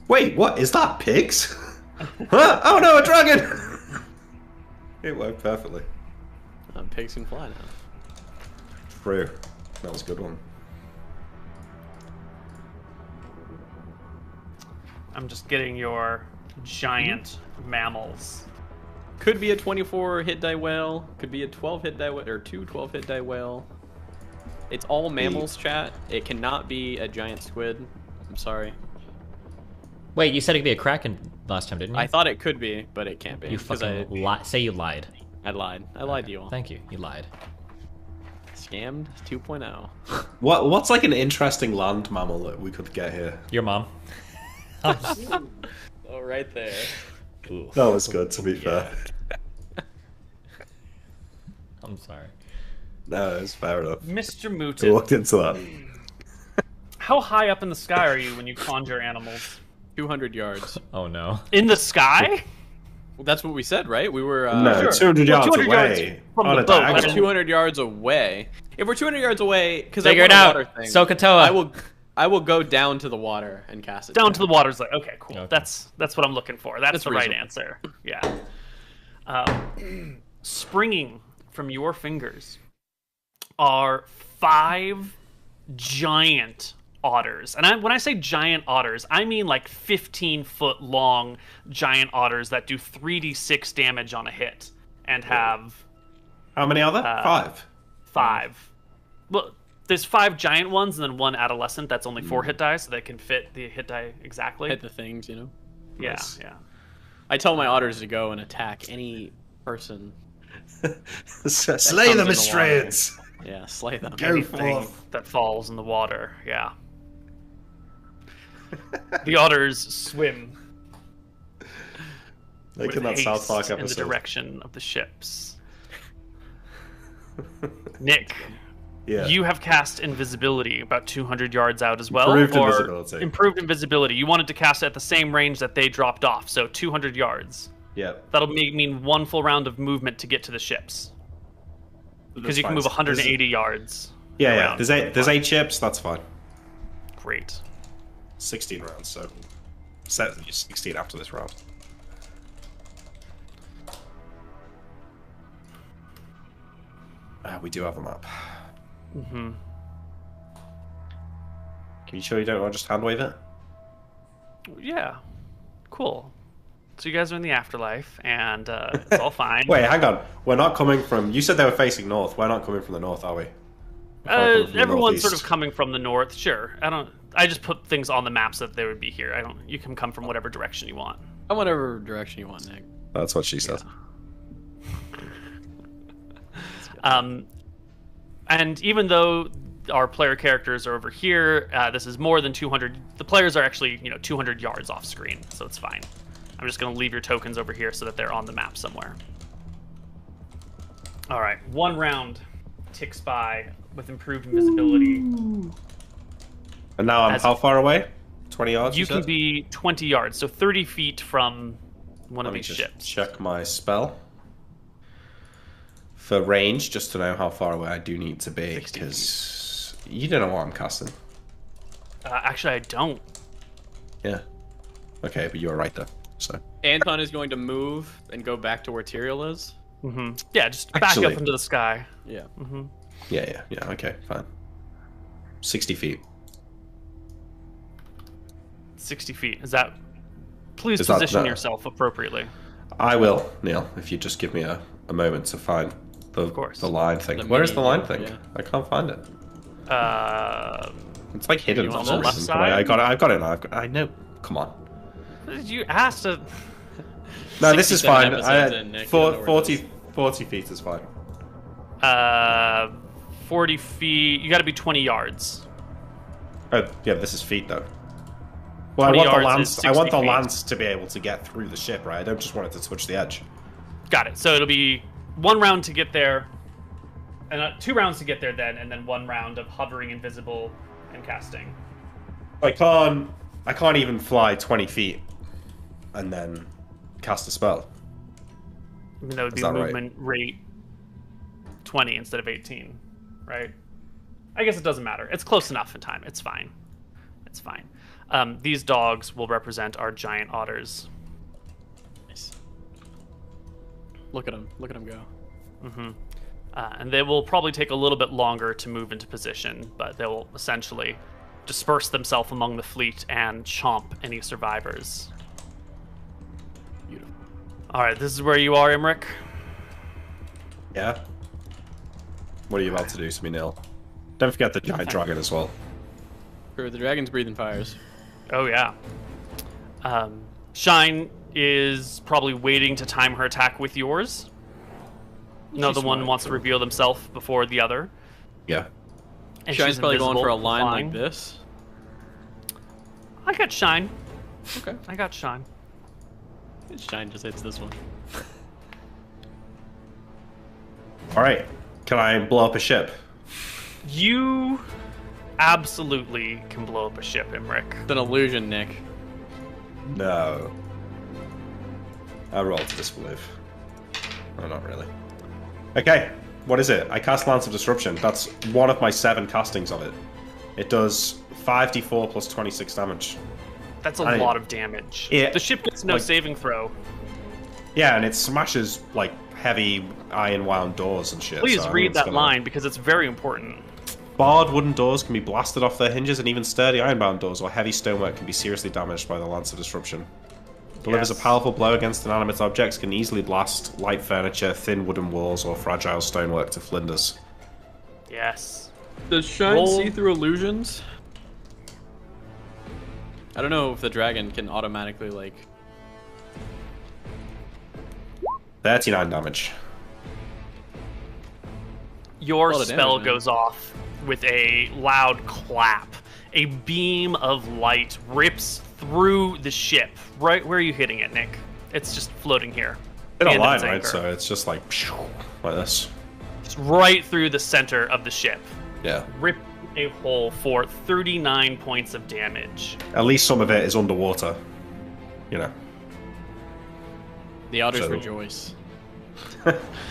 Wait, what? Is that pigs? Huh? Oh no, a dragon! It worked perfectly. Pigs can fly now. True. That was a good one. I'm just getting your giant mammals. Could be a 24 hit die whale. Could be a 12 hit die whale, or two 12 hit die whale. It's all mammals, chat. It cannot be a giant squid. I'm sorry. Wait, you said it could be a kraken last time, didn't you? I thought it could be, but it can't be. You fucking say you lied. I lied. I lied to you all. Thank you. You lied. Scammed 2.0. What's an interesting land mammal that we could get here? Your mom. Oh, right there. Ooh. That was good, to be fair. I'm sorry. No, it's fair enough. Mr. Mooten. We looked into that. How high up in the sky are you when you conjure animals? 200 yards. Oh no. In the sky? Well, that's what we said, right? We were... no, 200 yards 200 away. Yards from the boat. That's 200 yards away. If we're 200 yards away, because figure it out. Sokotoa. I will go down to the water and cast it. Down to the water's okay, cool. Okay. That's what I'm looking for. That's the right answer. Yeah. Springing from your fingers are 5 giant otters. And when I say giant otters, I mean 15-foot long giant otters that do 3d6 damage on a hit and have... How many are there? 5. 5. Well, there's 5 giant ones and then 1 adolescent that's only 4 hit die, so they can fit the hit die exactly. Hit the things, you know? Yeah, Nice. Yeah. I tell my otters to go and attack any person. Slay the Mystrians! Yeah, slay them. Go Anything forth. that falls in the water, yeah. The otters swim Like with in that South haste Park in the episode. direction of the ships. Nick, Yeah. you have cast invisibility about 200 yards out as well. Improved or invisibility. Improved invisibility. You wanted to cast it at the same range that they dropped off, so 200 yards. Yep. That'll mean 1 full round of movement to get to the ships. Because you can move 180 yards. Yeah, yeah. There's 8 ships. That's fine. Great. 16 rounds, so set 16 after this round. We do have a map. Mm-hmm. Can you sure you don't want to just hand wave it? Yeah. Cool. So you guys are in the afterlife, and it's all fine. Wait, hang on. We're not coming from... You said they were facing north. We're not coming from the north, are we? Everyone's sort of coming from the north. Sure. I just put things on the maps that they would be here. You can come from whatever direction you want. Whatever direction you want, Nick. That's what she said. Yeah. And even though our player characters are over here, this is more than 200. The players are actually 200 yards off screen, so it's fine. I'm just going to leave your tokens over here so that they're on the map somewhere. All right, 1 round ticks by with improved invisibility. And now I'm how far away? 20 yards? You can be 20 yards, so 30 feet from one of these ships. Check my spell. For range, just to know how far away I do need to be, because you don't know what I'm casting. Actually, I don't. Yeah. Okay, but you were right there. So Anton is going to move and go back to where Tyrael is. Mm-hmm. Yeah, just back up into the sky. Yeah. Mm-hmm. Yeah. Okay, fine. 60 feet. 60 feet. Is that... Please position yourself appropriately. I will, Neil, if you just give me a moment to find the line thing. Where is the line thing? Yeah. I can't find it. It's like hidden on the left side. I've got it now. I know. Come on. You asked to... No, this is fine. 40 feet is fine. 40 feet... You gotta be 20 yards. Oh, yeah, this is feet, though. Well, I want the lance to be able to get through the ship, right? I don't just want it to touch the edge. Got it. So it'll be 1 round to get there, and 2 rounds to get there then, and then 1 round of hovering invisible and casting. I can't even fly 20 feet and then cast a spell. Even though it would be movement rate 20 instead of 18, right? I guess it doesn't matter. It's close enough in time. It's fine. It's fine. These dogs will represent our giant otters. Nice. Look at them. Look at them go. Mm-hmm. And they will probably take a little bit longer to move into position, but they will essentially disperse themselves among the fleet and chomp any survivors. Beautiful. All right, this is where you are, Imric. Yeah. What are you about to do to me, Neil? Don't forget the giant dragon as well. Sure, the dragon's breathing fires. Oh, yeah. Shine is probably waiting to time her attack with yours. The one wants to reveal themselves before the other. Yeah. And Shine's she's probably going for a invisible, line flying. like this. I got Shine. Okay. I got Shine. Shine just hits this one. Alright. Can I blow up a ship? You absolutely can blow up a ship, Imric. It's an illusion, Nick. No. I roll to disbelieve. No, not really. Okay, what is it? I cast Lance of Disruption. That's one of my 7 castings of it. It does 5d4 plus 26 damage. That's a lot of damage. The ship gets no saving throw. Yeah, and it smashes, like, heavy iron-wound doors and shit. Please read that line, because it's very important. Barred wooden doors can be blasted off their hinges, and even sturdy ironbound doors or heavy stonework can be seriously damaged by the Lance of Disruption. Delivers a powerful blow against inanimate objects, can easily blast light furniture, thin wooden walls, or fragile stonework to flinders. Yes. Does Shine see through illusions? I don't know if the dragon can automatically, like... 39 damage. Your spell goes off with a loud clap. A beam of light rips through the ship. Right where are you hitting it, Nick? It's just floating here. In a line, right? So it's just like this. Just right through the center of the ship. Yeah. Rip a hole for 39 points of damage. At least some of it is underwater. You know. The others So- rejoice.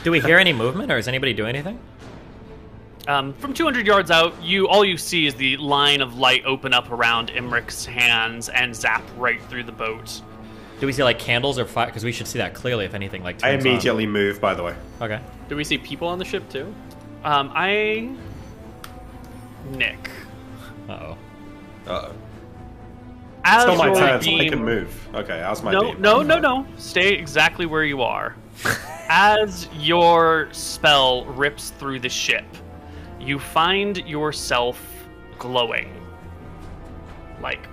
Do we hear any movement, or is anybody doing anything? From 200 yards out, all you see is the line of light open up around Imric's hands and zap right through the boat. Do we see like candles or fire? Because we should see that clearly if anything like. I turns immediately move, by the way. On. Okay. Do we see people on the ship too? Nick. Uh-oh. Uh-oh. As It's not my your turn, so I beam- can move. Okay, how's my No, beam? no. Stay exactly where you are. As your spell rips through the ship, you find yourself glowing. Like,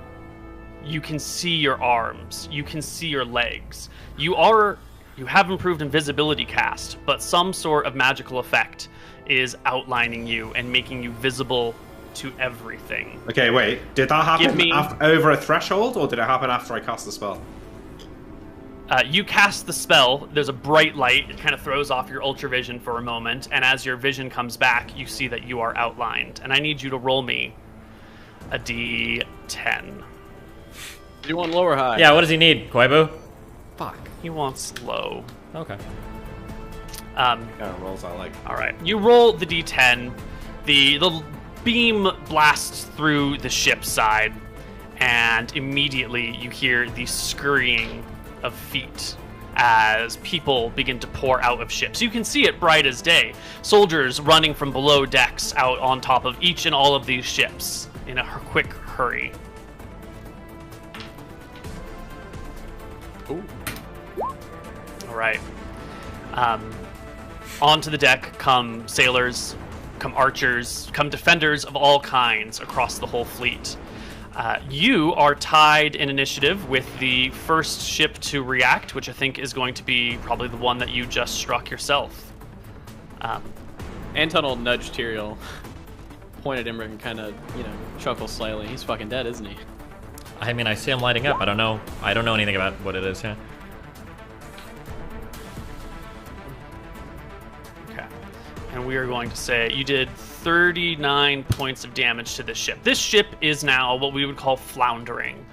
you can see your arms, you can see your legs. You have improved invisibility cast, but some sort of magical effect is outlining you and making you visible to everything. Okay, wait. Did that happen Give me- over a threshold, or did it happen after I cast the spell? You cast the spell, there's a bright light, it kind of throws off your ultravision for a moment, and as your vision comes back, you see that you are outlined. And I need you to roll me a d10. Do you want low or high? Yeah, what does he need, Koibu? Fuck, he wants low. Okay. Kind of rolls I like. Alright, you roll the d10, the beam blasts through the ship's side, and immediately you hear the scurrying of feet as people begin to pour out of ships. You can see it bright as day. Soldiers running from below decks out on top of each and all of these ships in a quick hurry. Ooh. All right. Onto the deck come sailors, come archers, come defenders of all kinds across the whole fleet. You are tied in initiative with the first ship to react, which I think is going to be probably the one that you just struck yourself. Anton will nudge Tyrael, point at Imric, and kind of, chuckle slightly. He's fucking dead, isn't he? I mean, I see him lighting up. I don't know anything about what it is. Yeah. Okay. And we are going to say you did 39 points of damage to this ship. This ship is now what we would call floundering.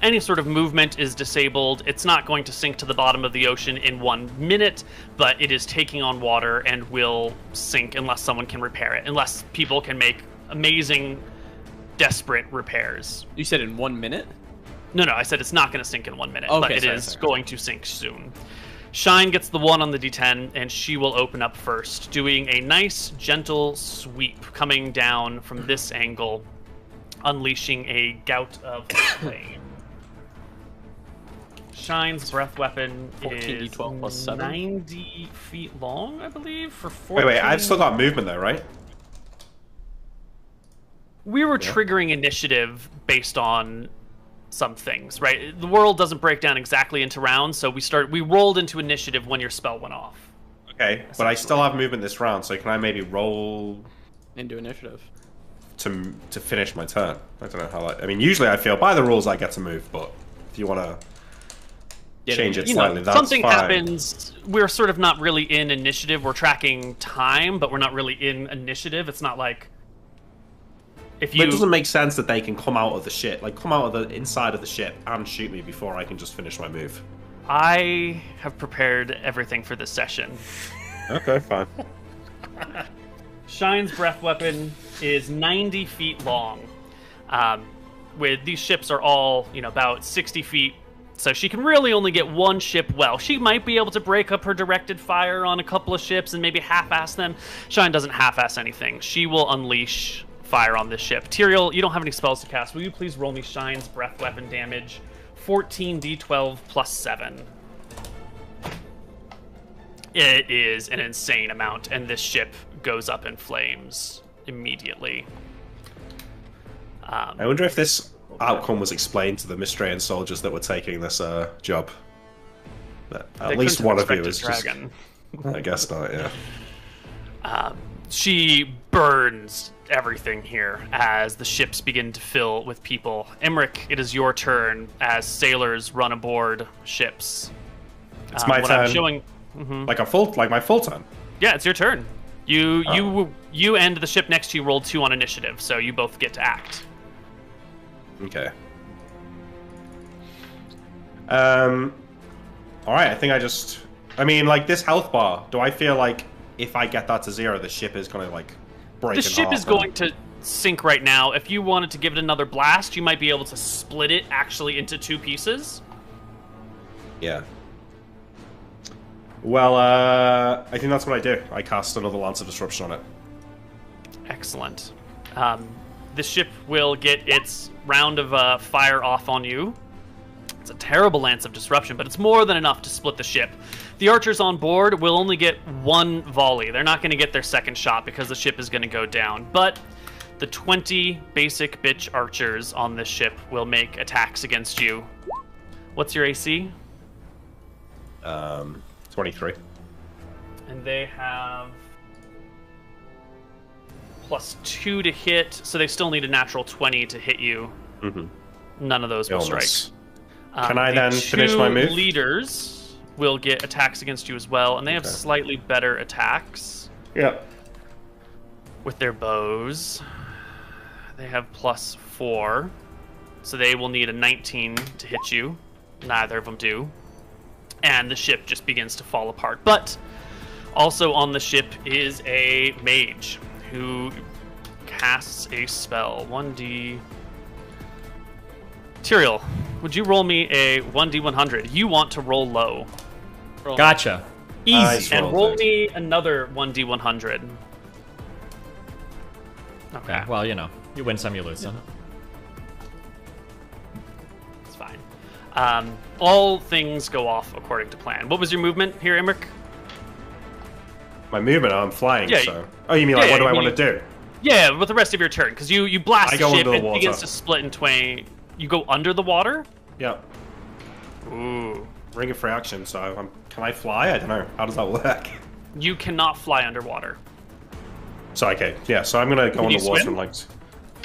Any sort of movement is disabled. It's not going to sink to the bottom of the ocean in 1 minute, but it is taking on water and will sink unless someone can repair it, unless people can make amazing, desperate repairs. You said in 1 minute? No, I said it's not going to sink in 1 minute, Okay, but it is going to sink soon. Shine gets the 1 on the d10, and she will open up first, doing a nice, gentle sweep coming down from this angle, unleashing a gout of flame. Shine's breath weapon 14d12 is plus 7. 90 feet long, I believe, for 14. Wait, I've still got movement though, right? We were triggering initiative based on some things, right? The world doesn't break down exactly into rounds, so we rolled into initiative when your spell went off. Okay, but I still have movement this round, so can I maybe roll into initiative to finish my turn? I don't know how. I mean, usually I feel by the rules I get to move, but if you want to change it slightly, that's something fine. happens. We're sort of not really in initiative. We're tracking time, but we're not really in initiative. It's not like But it doesn't make sense that they can come out of the ship, like come out of the inside of the ship and shoot me before I can just finish my move. I have prepared everything for this session. Okay, fine. Shine's breath weapon is 90 feet long. With these ships are all, about 60 feet, so she can really only get one ship well. She might be able to break up her directed fire on a couple of ships and maybe half-ass them. Shine doesn't half-ass anything. She will unleash fire on this ship. Tyrael, you don't have any spells to cast. Will you please roll me Shine's breath weapon damage? 14d12 plus 7. It is an insane amount, and this ship goes up in flames immediately. I wonder if this outcome was explained to the Mistraean soldiers that were taking this job. But at least one of you is just... I guess not, yeah. She burns everything here as the ships begin to fill with people. Imric, it is your turn as sailors run aboard ships. It's my what turn. I'm showing, like my full turn. Yeah, it's your turn. You and the ship next to you rolled 2 on initiative, so you both get to act. Okay. Alright, I think I mean, like, this health bar, do I feel like if I get that to 0, the ship is gonna, like, break The in ship half is going to sink right now. If you wanted to give it another blast, you might be able to split it actually into 2 pieces. Yeah. Well, I think that's what I do. I cast another Lance of Disruption on it. Excellent. The ship will get its round of fire off on you. It's a terrible Lance of Disruption, but it's more than enough to split the ship. The archers on board will only get 1 volley. They're not going to get their second shot because the ship is going to go down. But the 20 basic bitch archers on this ship will make attacks against you. What's your AC? 23. And they have +2 to hit, so they still need a natural 20 to hit you. Mm-hmm. None of those will strike. Can I then finish my move? The leaders will get attacks against you as well, and they have slightly better attacks. Yep. With their bows. They have +4, so they will need a 19 to hit you. Neither of them do. And the ship just begins to fall apart. But also on the ship is a mage who casts a spell. 1d... Tyrael, would you roll me a 1d100? You want to roll low. Gotcha. Easy. And roll me another 1d100. Okay. Well, you know, you win some, you lose some. It's fine. All things go off according to plan. What was your movement here, Imric? My movement? I'm flying, Yeah, so... Oh, you mean, like, what do I want to do? Yeah, with the rest of your turn, because you blast I the go ship, under the it water. begins to split in twain. You go under the water? Yep. Ooh. Ring of free action, so can I fly? I don't know. How does that work? You cannot fly underwater. So, okay. Yeah, so I'm going to go Can on you the water swim? and, like...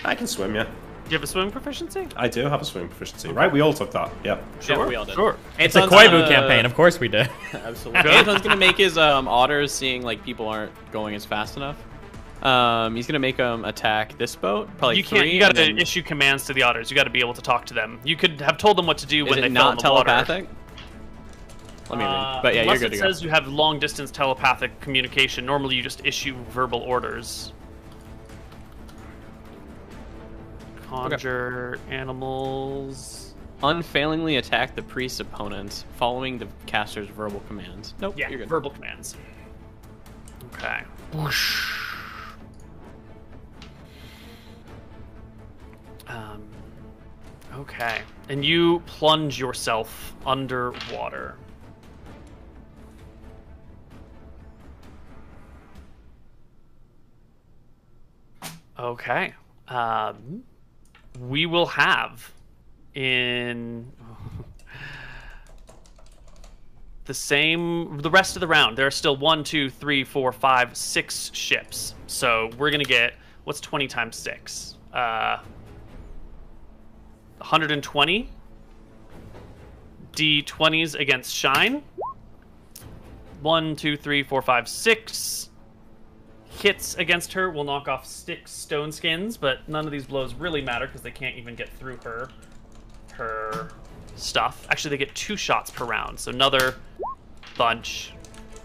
I can swim, yeah. Do you have a swimming proficiency? I do have a swimming proficiency, right? We all took that. Yep. Sure, Yeah, we all did. Sure. It's a Koibu campaign, of course we did. Absolutely. Anton's gonna make his otters, seeing like people aren't going as fast enough. He's gonna make them attack this boat. Probably You can't. 3. You got to and then- issue commands to the otters. You got to be able to talk to them. You could have told them what to do Is when it they not fell in the water. telepathic? Let me read. But yeah, unless you're good it to go. says you have long distance telepathic communication. Normally, you just issue verbal orders. Conjure animals. Unfailingly attack the priest's opponents following the caster's verbal commands. Nope. Yeah, you're good. verbal commands. Okay. Whoosh. Okay. And you plunge yourself underwater. Okay. We will have in the rest of the round. There are still 1, 2, 3, 4, 5, 6 ships. So we're gonna get what's 20 times 6? 120 D20s against Shine. 1, 2, 3, 4, 5, 6 hits against her will knock off 6 stone skins, but none of these blows really matter because they can't even get through her stuff. Actually, they get 2 shots per round, so another bunch.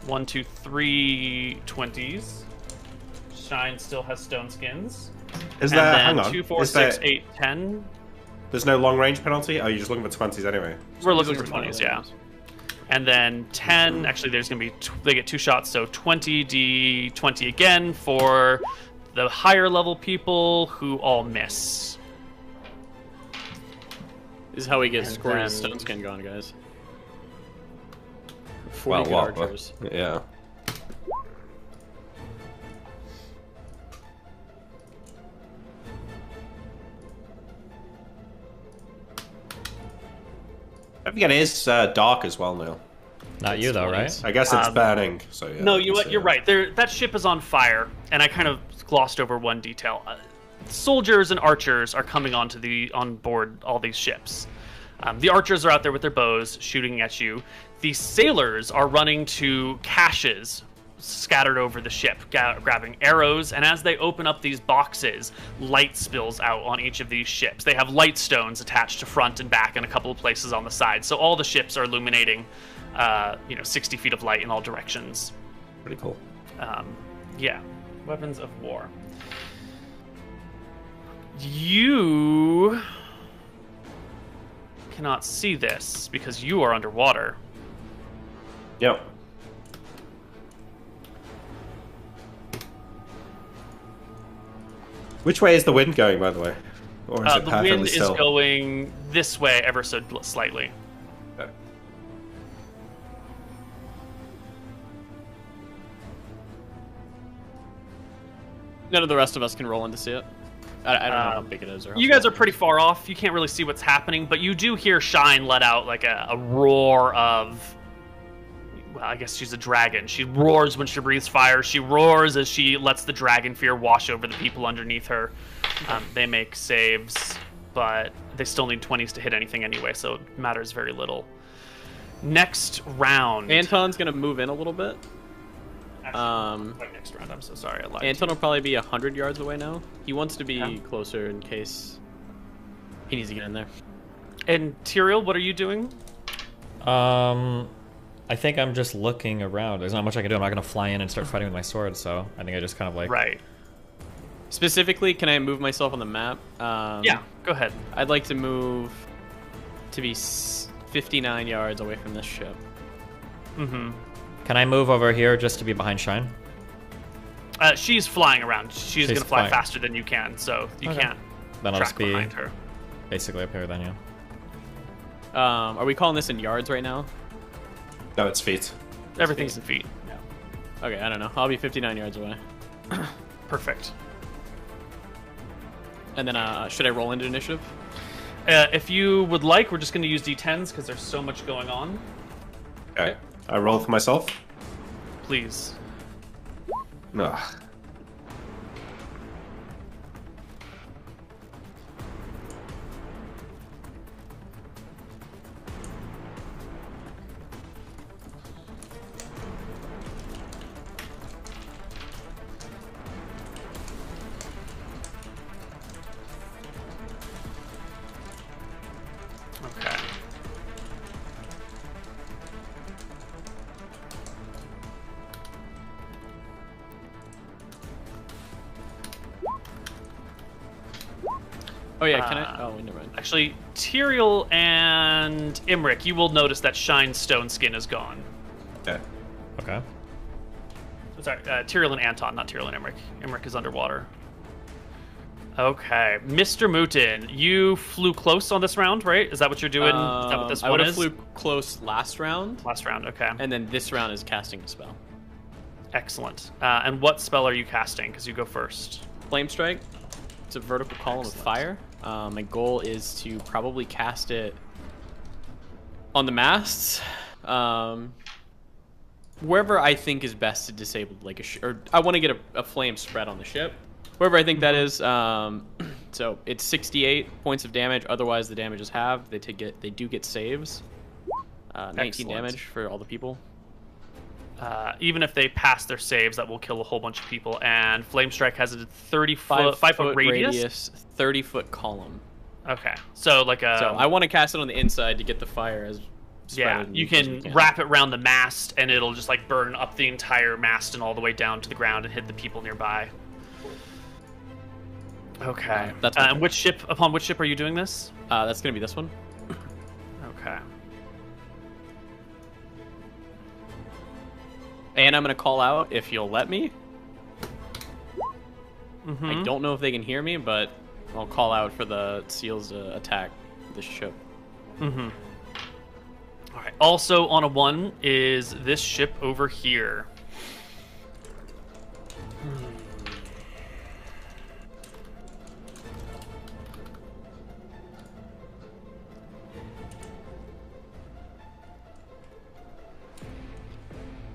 1, 2, 3 20s. Shine still has stone skins. Is and there... then Hang on. 2, 4, Is 6, there- 8, 10. There's no long range penalty? Oh, you're just looking for 20s anyway. We're looking for 20s, yeah. And then 10, actually there's going to be, they get 2 shots, so 20 D20 again for the higher level people who all miss. This is how we get And scoring then- stone skin gone, guys. 40 Well, good what? archers. Yeah. I forget it is dark as well now. Not you though, right? I guess it's burning. So yeah. No, you're right. That ship is on fire, and I kind of glossed over one detail. Soldiers and archers are coming on board all these ships. The archers are out there with their bows shooting at you. The sailors are running to caches scattered over the ship, grabbing arrows, and as they open up these boxes, light spills out on each of these ships. They have light stones attached to front and back and a couple of places on the side, so all the ships are illuminating you know, 60 feet of light in all directions. Pretty cool. Yeah, weapons of war. You cannot see this because you are underwater. Yep. Which way is the wind going, by the way? Or is it The perfectly wind still? is going this way ever so slightly. Okay. None of the rest of us can roll in to see it. I don't know how big it is. Or You guys are pretty far off. You can't really see what's happening, but you do hear Shine let out like a roar of... Well, I guess she's a dragon. She roars when she breathes fire. She roars as she lets the dragon fear wash over the people underneath her. They make saves, but they still need 20s to hit anything anyway, so it matters very little. Next round. Anton's going to move in a little bit. Actually, next round, I'm so sorry. I lied. Anton will probably be 100 yards away now. He wants to be closer in case he needs to get in there. And Tyrael, what are you doing? I think I'm just looking around. There's not much I can do. I'm not going to fly in and start fighting with my sword, so I think I just kind of like... Right. Specifically, can I move myself on the map? Yeah, go ahead. I'd like to move to be 59 yards away from this ship. Mm-hmm. Can I move over here just to be behind Shine? She's flying around. She's going to fly flying. faster than you can, so you can't Then I'll track just be behind her. basically up here then, yeah. Are we calling this in yards right now? No, it's feet. Everything's in feet. Yeah. Okay, I don't know. I'll be 59 yards away. Perfect. And then, should I roll into initiative? If you would like, we're just going to use D10s because there's so much going on. Okay. I roll for myself? Please. Ugh. Okay. Oh, yeah, can I? Oh, never mind. Actually, Tyrael and Imric, you will notice that Shine's stone skin is gone. Okay. Okay. Sorry, Tyrael and Anton, not Tyrael and Imric. Imric is underwater. Okay, Mr. Mutin, you flew close on this round, right? Is that what you're doing? Is that what this I one would is? have flew close last round. Last round, okay. And then this round is casting a spell. Excellent. And what spell are you casting? Because you go first. Flame Strike. It's a vertical column of fire. My goal is to probably cast it on the masts. Wherever I think is best to disable, like or I want to get a flame spread on the ship. Wherever I think that is. So it's 68 points of damage. Otherwise, the damage is halved. They do get saves. 19 Excellent. damage for all the people. Even if they pass their saves, that will kill a whole bunch of people. And Flame Strike has a 5-foot radius? 30-foot column. Okay, so like a... So I want to cast it on the inside to get the fire as Yeah, you can wrap it around the mast, and it'll just like burn up the entire mast and all the way down to the ground and hit the people nearby. Okay. That's and which ship? Upon which ship are you doing this? That's gonna be this one. Okay. And I'm gonna call out if you'll let me. Mm-hmm. I don't know if they can hear me, but I'll call out for the seals to attack the ship. Mm-hmm. All right. Also on a 1 is this ship over here.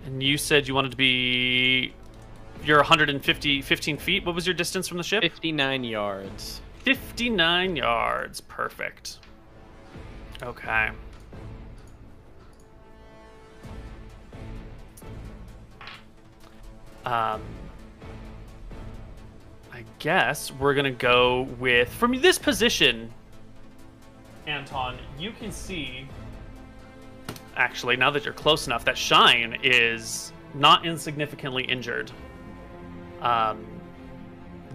And you said you wanted to be... You're 15 feet. What was your distance from the ship? 59 yards. 59 yards. Perfect. Okay. I guess we're going to go with... From this position, Anton, you can see actually, now that you're close enough, that Shine is not insignificantly injured.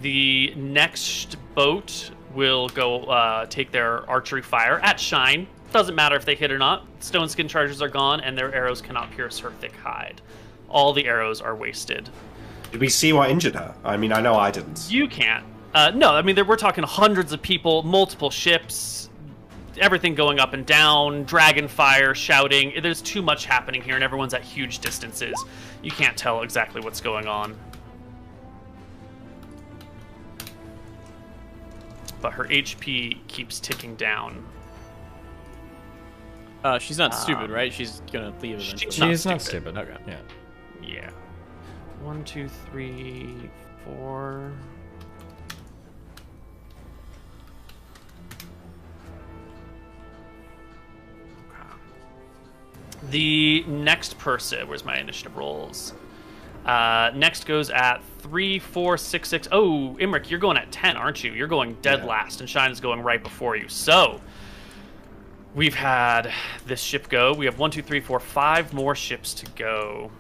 The next boat will go take their archery fire at Shine. Doesn't matter if they hit or not. Stone skin charges are gone, and their arrows cannot pierce her thick hide. All the arrows are wasted. Did we see what injured her? I mean, I know I didn't. You can't. No, I mean, we're talking hundreds of people, multiple ships, everything going up and down, dragon fire, shouting. There's too much happening here, and everyone's at huge distances. You can't tell exactly what's going on. But her HP keeps ticking down. She's not stupid, right? She's gonna leave eventually. She's not stupid. Okay. Yeah. Yeah. 1, 2, 3, 4. The next person, where's my initiative rolls? Next goes at 3, 4, 6, 6. Oh, Imric, you're going at 10, aren't you? You're going dead last, and Shine is going right before you. So, we've had this ship go. We have 1, 2, 3, 4, 5 more ships to go.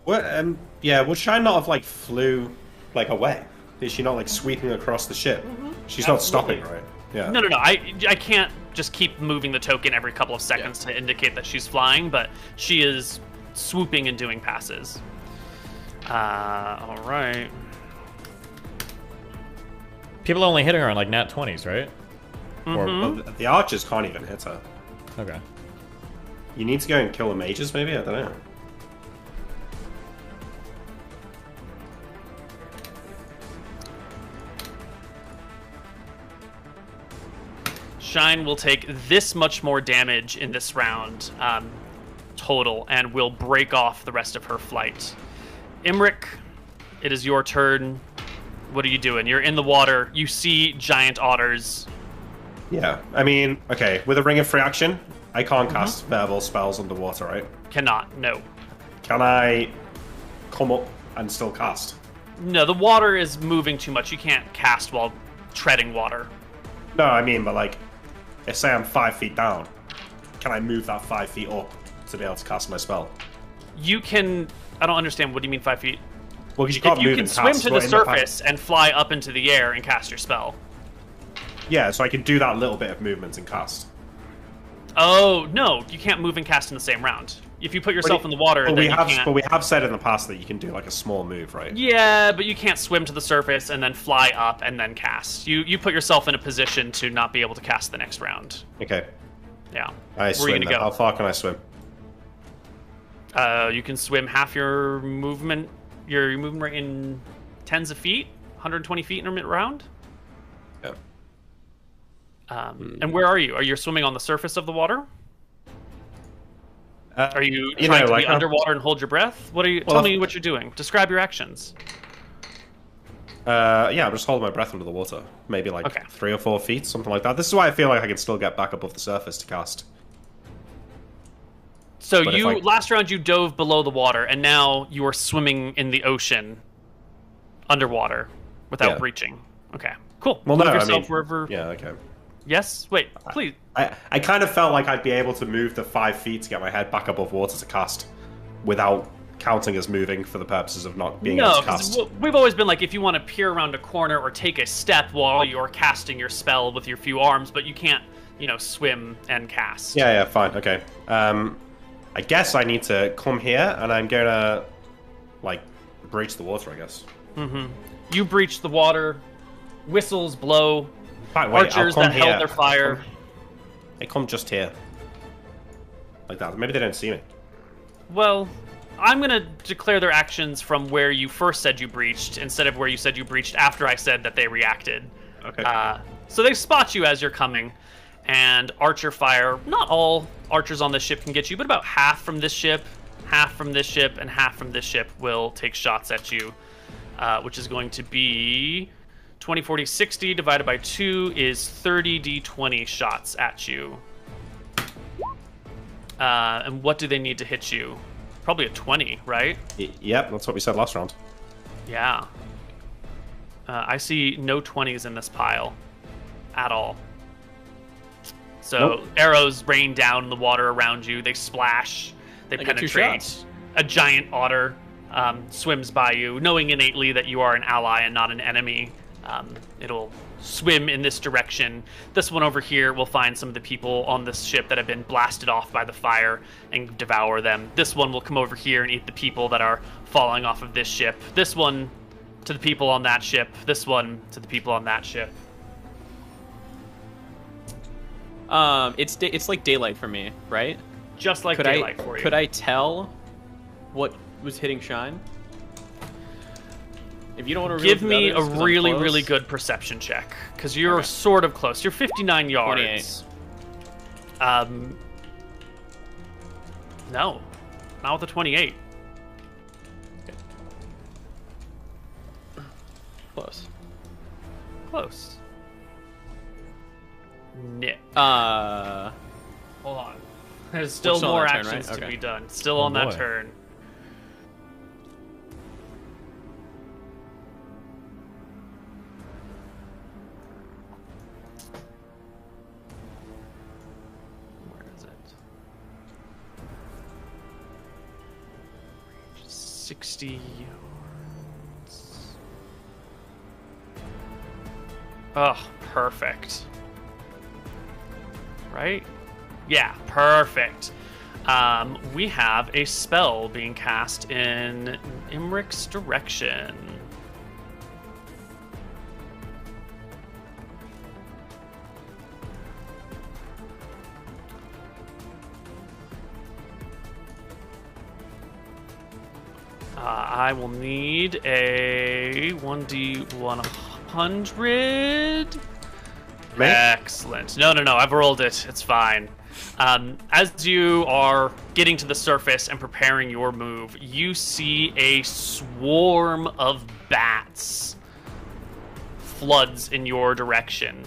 What? Yeah. Would Shine not have like flew like away? Is she not like sweeping across the ship? She's not stopping, right? Yeah. No. I can't just keep moving the token every couple of seconds to indicate that she's flying, but she is swooping and doing passes. All right. People only hitting her on like nat 20s, right? Well, the archers can't even hit her. Okay. You need to go and kill the mages, maybe? I don't know. Shine will take this much more damage in this round total, and will break off the rest of her flight. Imric, it is your turn. What are you doing? You're in the water. You see giant otters. Yeah, I mean, okay, with a Ring of Free Action, I can't cast verbal spells underwater, right? Cannot, no. Can I come up and still cast? No, the water is moving too much. You can't cast while treading water. No, I mean, but like, if say I'm 5 feet down, can I move that 5 feet up to be able to cast my spell? You can... I don't understand. What do you mean 5 feet? Well, because you can't if you move can and swim cast, to the surface and fly up into the air and cast your spell. Yeah, so I can do that little bit of movement and cast. Oh, no. You can't move and cast in the same round. If you put yourself in the water, then you can't... But we have said in the past that you can do like a small move, right? Yeah, but you can't swim to the surface and then fly up and then cast. You put yourself in a position to not be able to cast the next round. Okay. Yeah. I swim. Where are you gonna go? How far can I swim? You can swim half your movement. Your movement rate in tens of feet, 120 feet in a round. Yeah. And where are you? Are you swimming on the surface of the water? Are you you trying know, to like, be underwater and hold your breath? What are you? Well, Tell me what you're doing. Describe your actions. Yeah, I'm just holding my breath under the water. Maybe like 3 or 4 feet, something like that. This is why I feel like I can still get back above the surface to cast. So last round you dove below the water, and now you are swimming in the ocean, underwater, without breaching. Okay, cool. Well, Move no, yourself I mean, wherever. Yeah, okay. Yes. Wait, please. I kind of felt like I'd be able to move the 5 feet to get my head back above water to cast, without counting as moving for the purposes of not being able to cast. We've always been like, if you want to peer around a corner or take a step while you're casting your spell with your few arms, but you can't, swim and cast. Yeah, fine, okay. I guess I need to come here, and I'm gonna, breach the water, I guess. Mm-hmm. You breach the water, whistles blow, Wait, archers that held their fire. They come just here. Like that. Maybe they don't see me. Well, I'm going to declare their actions from where you first said you breached, instead of where you said you breached after I said that they reacted. Okay. So they spot you as you're coming, and archer fire. Not all archers on this ship can get you, but about half from this ship, half from this ship, and half from this ship will take shots at you, which is going to be 20, 40, 60 divided by 2 is 30 d20 shots at you. And what do they need to hit you? Probably a 20, right? Yep, that's what we said last round. Yeah. I see no 20s in this pile. At all. So arrows rain down in the water around you. They splash. They get 2 penetrate. shots. A giant otter swims by you, knowing innately that you are an ally and not an enemy. It'll swim in this direction. This one over here will find some of the people on this ship that have been blasted off by the fire and devour them. This one will come over here and eat the people that are falling off of this ship. This one to the people on that ship. This one to the people on that ship. It's like daylight for me, right? Just like daylight for you. Could I tell what was hitting Shine? If you don't want to give me a really good perception check, because you're sort of close. You're 59 yards. 28. No, not with a 28. Okay. Close. Close. Nick. Hold on. There's still more actions to be done. Still on that turn. Where is it? 60 yards. Oh, perfect. Right? Yeah, perfect. We have a spell being cast in Imric's direction. I will need a 1d100. Excellent. No, I've rolled it. It's fine. As you are getting to the surface and preparing your move, you see a swarm of bats floods in your direction.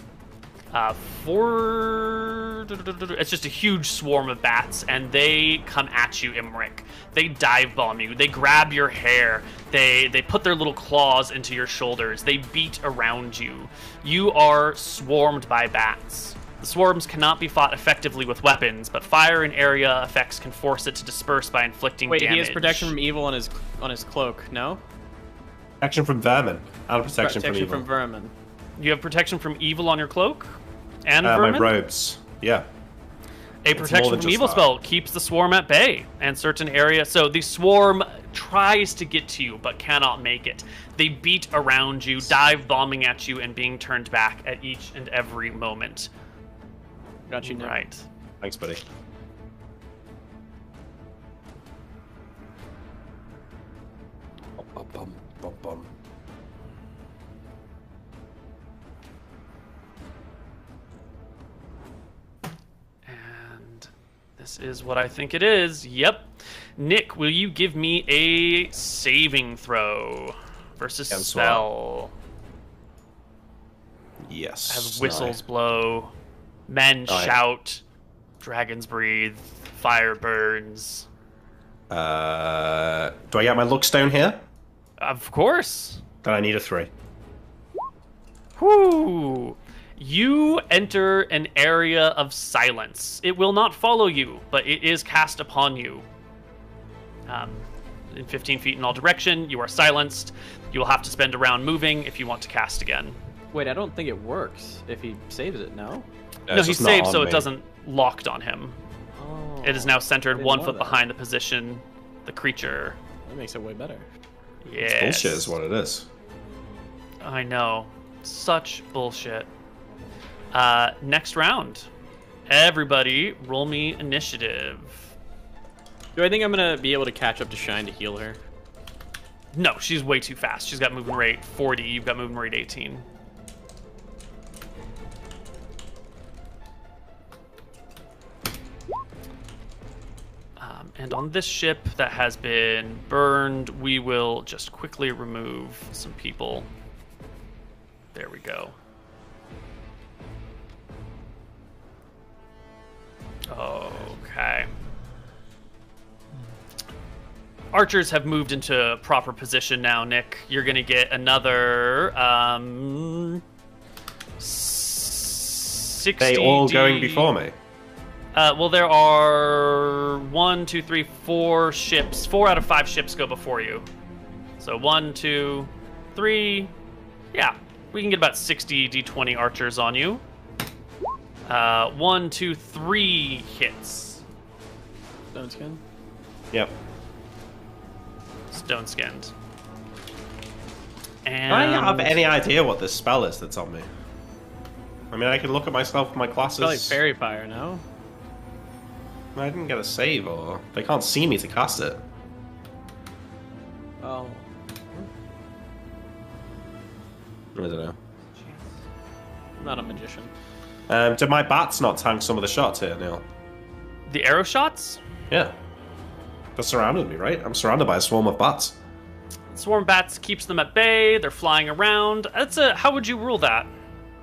It's just a huge swarm of bats, and they come at you, Imric. They dive bomb you. They grab your hair. They put their little claws into your shoulders. They beat around you. You are swarmed by bats. The swarms cannot be fought effectively with weapons, but fire and area effects can force it to disperse by inflicting damage. Wait, he has protection from evil on his cloak, no? Protection from vermin. And protection from evil. From vermin. You have protection from evil on your cloak? And vermin? My robes. Yeah. A protection from evil spell keeps the swarm at bay and certain area. So the swarm tries to get to you but cannot make it. They beat around you, dive bombing at you, and being turned back at each and every moment. Got you now. Right. Thanks, buddy. Bum, bum, bum. And this is what I think it is. Yep. Nick, will you give me a saving throw versus spell? Yes. As whistles blow, men shout, dragons breathe, fire burns. Do I get my luck stone here? Of course. Then I need a 3. Whoo! You enter an area of silence. It will not follow you, but it is cast upon you. In 15 feet in all direction, you are silenced. You will have to spend a round moving if you want to cast again. Wait, I don't think it works if he saves it, no? No, he saved so it doesn't locked on him. Oh, it is now centered 1 foot behind the position, the creature. That makes it way better. Yes. It's bullshit is what it is. I know. Such bullshit. Next round. Everybody, roll me initiative. Do I think I'm going to be able to catch up to Shine to heal her? No, she's way too fast. She's got movement rate 40. You've got movement rate 18. And on this ship that has been burned, we will just quickly remove some people. There we go. Okay. Archers have moved into proper position now, Nick. You're going to get another 60. They all going before me. Well, there are 1, 2, 3, 4 ships. 4 out of 5 ships go before you. So 1, 2, 3. Yeah, we can get about 60 d20 archers on you. 1, 2, 3 hits. Stone skin? Yep. Stone skinned. And I don't have any idea what this spell is that's on me. I mean, I can look at myself in my classes. It's like fairy fire, no? I didn't get a save, or they can't see me to cast it. Oh. I don't know. I'm not a magician. Did my bats not tank some of the shots here, Neil? The arrow shots? Yeah. They're surrounding me, right? I'm surrounded by a swarm of bats. Swarm bats keeps them at bay. They're flying around. How would you rule that?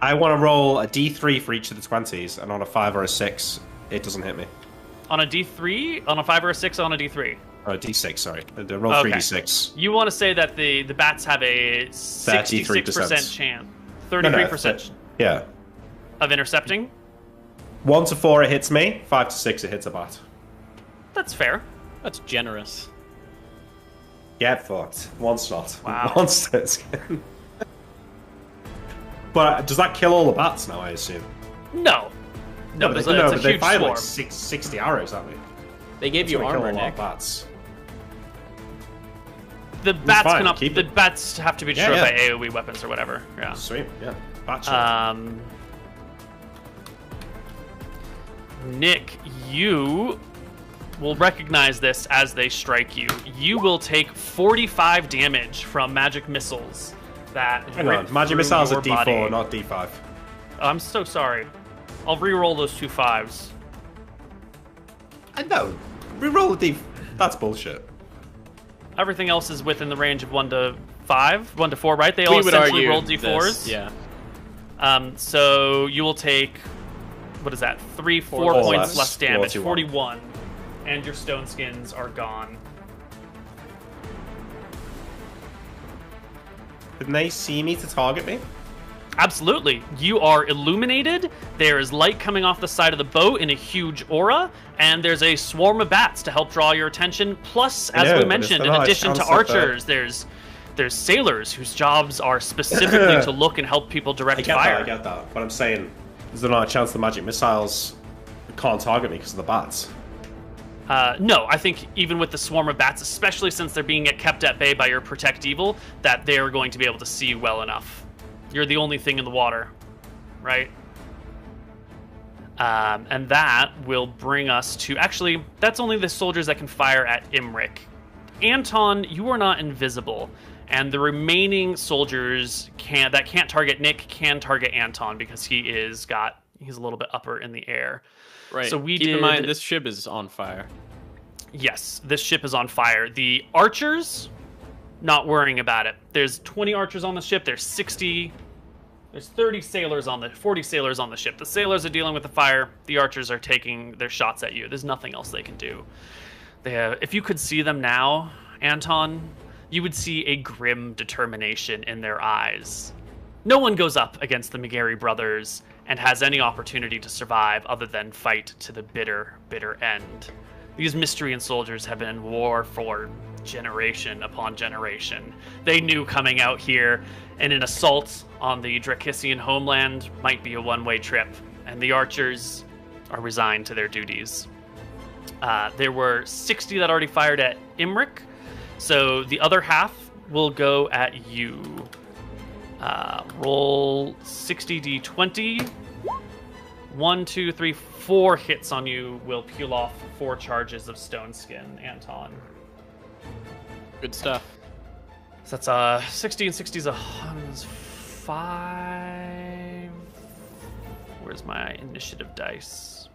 I want to roll a d3 for each of the 20s, and on a 5 or a 6, it doesn't hit me. On a d3? On a 5 or a 6? On a d3? Oh, d6, sorry. Roll 3d6. You want to say that the bats have a 66% chance. 33%. Yeah. Of intercepting? 1 to 4, it hits me. 5 to 6, it hits a bat. That's fair. That's generous. Get fucked. One slot. Wow. One slot. But does that kill all the bats now, I assume? No. No, but it's they, a they huge fired swarm. like 60 arrows at me. They gave That's you gonna kill armor, a lot of Nick. bats. The bats fine, can keep the it. bats have to be destroyed by AoE weapons or whatever. Yeah. Sweet, yeah. Bat shot. Nick, you will recognize this as they strike you. You will take 45 damage from magic missiles that Hang rip on, magic through missiles your are D4, body. not D5. I'm so sorry. I'll re-roll those 2 5s. I know. Reroll the D. That's bullshit. Everything else is within the range of 1 to 5, 1 to 4, right? They all would essentially argue roll D4s. this, yeah. So you will take, what is that? 4 points less damage, 41, and your stone skins are gone. Didn't they see me to target me? Absolutely. You are illuminated. There is light coming off the side of the boat in a huge aura, and there's a swarm of bats to help draw your attention. Plus, as we mentioned, in addition to archers, there's sailors whose jobs are specifically to look and help people direct fire. I get that. But I'm saying, is there not a chance the magic missiles can't target me because of the bats? No, I think even with the swarm of bats, especially since they're being kept at bay by your Protect Evil, that they're going to be able to see you well enough. You're the only thing in the water, right? And that will bring us to... Actually, that's only the soldiers that can fire at Imric. Anton, you are not invisible. And the remaining soldiers that can't target Nick can target Anton because he's a little bit upper in the air. Right. So Keep in mind, this ship is on fire. Yes, this ship is on fire. The archers, not worrying about it. There's 20 archers on the ship. There's 60... There's 40 sailors on the ship. The sailors are dealing with the fire. The archers are taking their shots at you. There's nothing else they can do. If you could see them now, Anton, you would see a grim determination in their eyes. No one goes up against the McGarry brothers and has any opportunity to survive other than fight to the bitter, bitter end. These Mystrian soldiers have been in war for generation upon generation. They knew coming out here and an assault on the Dracissian homeland might be a one-way trip, and the archers are resigned to their duties. There were 60 that already fired at Imric, so the other half will go at you. Roll 60d20. 1, 2, 3, 4 hits on you will peel off 4 charges of stone skin, Anton. Good stuff. So that's 60 and 60 is 5. Where's my initiative dice?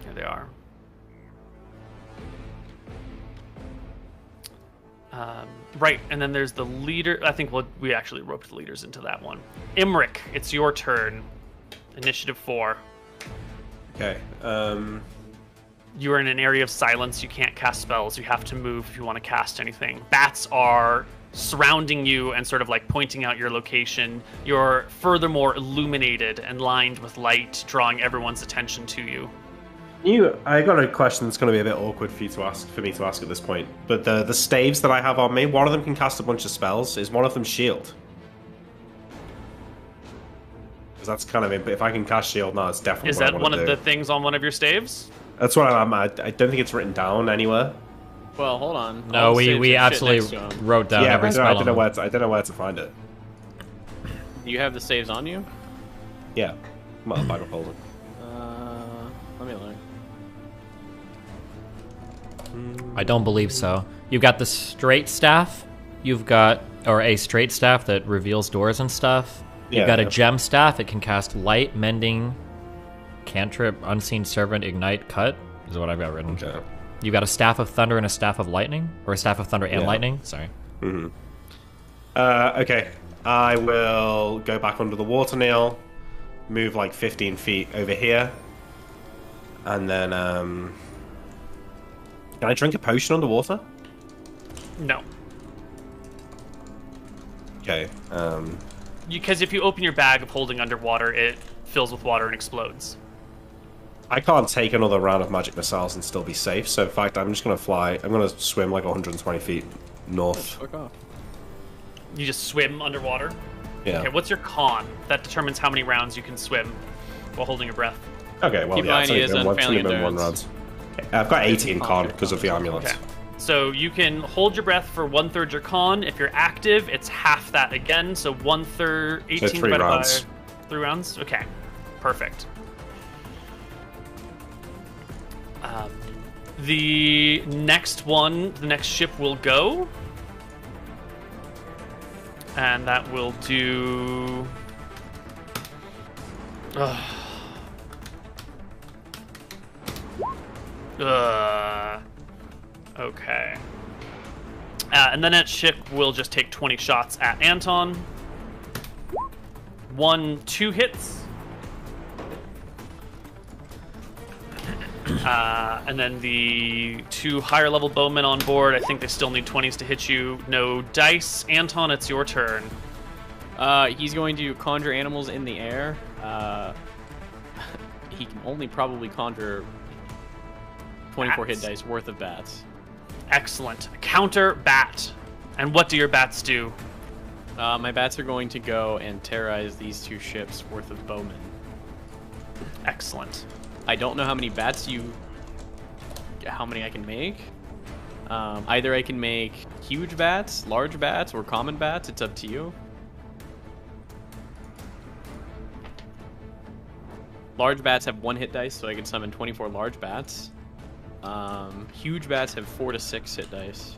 Here they are. Right, and then there's the leader. I think we actually roped the leaders into that one. Imric, it's your turn. Initiative 4. Okay. You are in an area of silence. You can't cast spells. You have to move if you want to cast anything. Bats are surrounding you and sort of like pointing out your location. You're furthermore illuminated and lined with light, drawing everyone's attention to you. I got a question that's going to be a bit awkward for me to ask at this point. But the staves that I have on me, one of them can cast a bunch of spells. Is one of them shield? Because that's kind of it. But if I can cast shield now, it's definitely. Is that one of the things on one of your staves? That's what I'm. I don't think it's written down anywhere. Well, hold on. No, we absolutely wrote down every spell. I don't know where to find it. You have the saves on you? Yeah. Well, bag of holding. Let me look. I don't believe so. You've got the straight staff. You've got, or a straight staff that reveals doors and stuff. You've got a gem staff. It can cast light, mending, cantrip, unseen servant, ignite, cut. Is what I've got written. Okay. You've got a staff of thunder and a staff of lightning, or a staff of thunder and lightning. Sorry. Mm-hmm. Okay. I will go back under the water, Neil. Move like 15 feet over here, and then can I drink a potion underwater? No. Okay. Because if you open your bag of holding underwater, it fills with water and explodes. I can't take another round of magic missiles and still be safe. So in fact, I'm just gonna fly. I'm gonna swim like 120 feet north. You just swim underwater? Yeah. Okay, what's your con? That determines how many rounds you can swim while holding your breath. Okay, well, yeah, it's only been one round. Okay, I've got 18 con because of the amulet. Okay. So you can hold your breath for 1/3 your con. If you're active, it's half that again. So 1/3, 18 so 3 divided rounds. by 3 rounds? Okay, perfect. The next ship will go. And that will do... Okay. And then that ship will just take 20 shots at Anton. 2 hits. And then the 2 higher level bowmen on board, I think they still need 20s to hit you. No dice. Anton, it's your turn. He's going to conjure animals in the air. He can only probably conjure 24 hit dice worth of bats. Excellent. Counter bat. And what do your bats do? My bats are going to go and terrorize these 2 ships worth of bowmen. Excellent. I don't know how many bats how many I can make. Either I can make huge bats, large bats, or common bats. It's up to you. Large bats have 1 hit dice, so I can summon 24 large bats. Huge bats have 4 to 6 hit dice.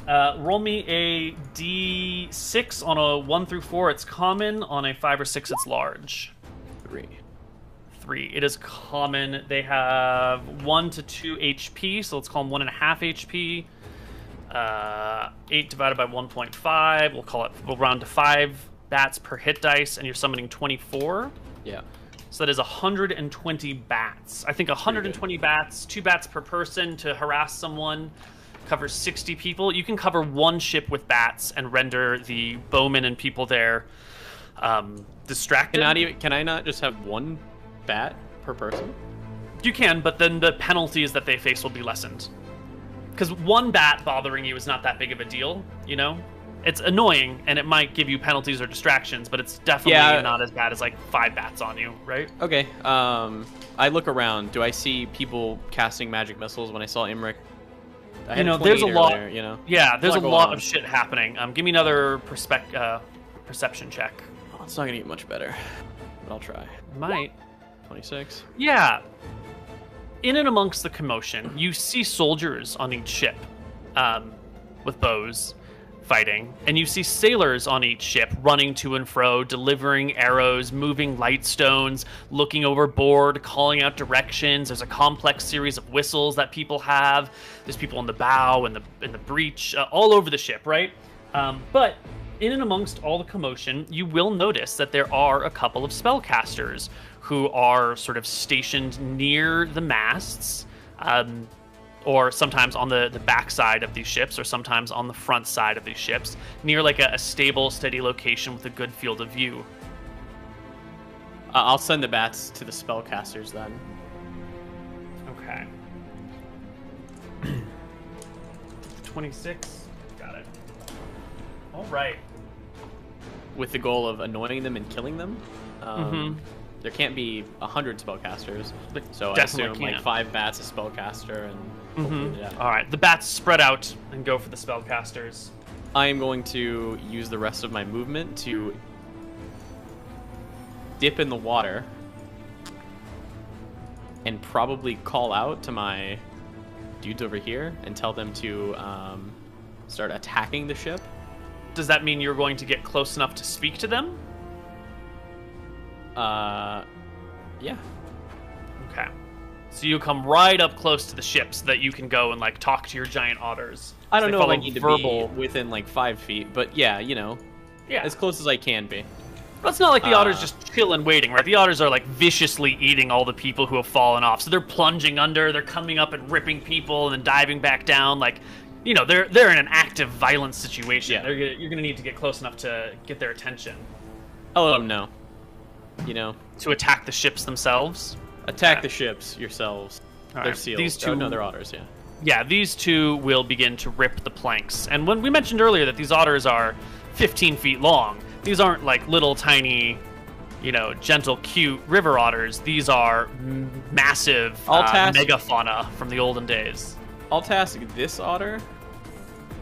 Roll me a d6 on a 1 through 4. It's common. On a 5 or 6, it's large. 3. It is common. They have 1 to 2 HP, so let's call them 1.5 HP. 8 divided by 1.5. We'll round to 5 bats per hit dice, and you're summoning 24. Yeah. So that is 120 bats. I think 120 bats, 2 bats per person to harass someone. Covers 60 people. You can cover 1 ship with bats and render the bowmen and people there distracted. Can I not just have 1 bat per person? You can, but then the penalties that they face will be lessened. Because 1 bat bothering you is not that big of a deal, you know? It's annoying, and it might give you penalties or distractions, but it's definitely not as bad as, like, 5 bats on you, right? Okay. I look around. Do I see people casting magic missiles when I saw Imric? There's a lot. Earlier, you know? Yeah, there's a lot of shit happening. Give me another perception check. Oh, it's not gonna get much better, but I'll try. Might. 26. Yeah. In and amongst the commotion, you see soldiers on each ship, with bows, fighting, and you see sailors on each ship running to and fro, delivering arrows, moving light stones, looking overboard, calling out directions. There's a complex series of whistles that people have. There's people in the bow and in the breach, all over the ship, right? But in and amongst all the commotion, you will notice that there are a couple of spellcasters who are sort of stationed near the masts. or sometimes on the back side of these ships, or sometimes on the front side of these ships, near like a stable, steady location with a good field of view. I'll send the bats to the spellcasters then. Okay. 26. Got it. All right. With the goal of annoying them and killing them. There can't be 100 spellcasters, so I assume like 5 bats a spellcaster, and yeah. All right, the bats spread out and go for the spellcasters. I am going to use the rest of my movement to dip in the water and probably call out to my dudes over here and tell them to start attacking the ship. Does that mean you're going to get close enough to speak to them? Yeah. Okay. So you come right up close to the ship so that you can go and like talk to your giant otters. I don't So know they if I follow need verbal. to be within like 5 feet, but yeah, you know, as close as I can be. But it's not like the otters just chill and waiting, right? The otters are like viciously eating all the people who have fallen off. So they're plunging under, they're coming up and ripping people and then diving back down. Like, you know, they're in an active violence situation. Yeah. You're gonna need to get close enough to get their attention. I'll let them know. You know, to attack the ships themselves. Attack the ships yourselves. All They're right. seals. These two, no, they're otters. Yeah. Yeah, these two will begin to rip the planks. And when we mentioned earlier that these otters are 15 feet long, these aren't like little tiny, you know, gentle, cute river otters. These are massive megafauna from the olden days. I'll task this otter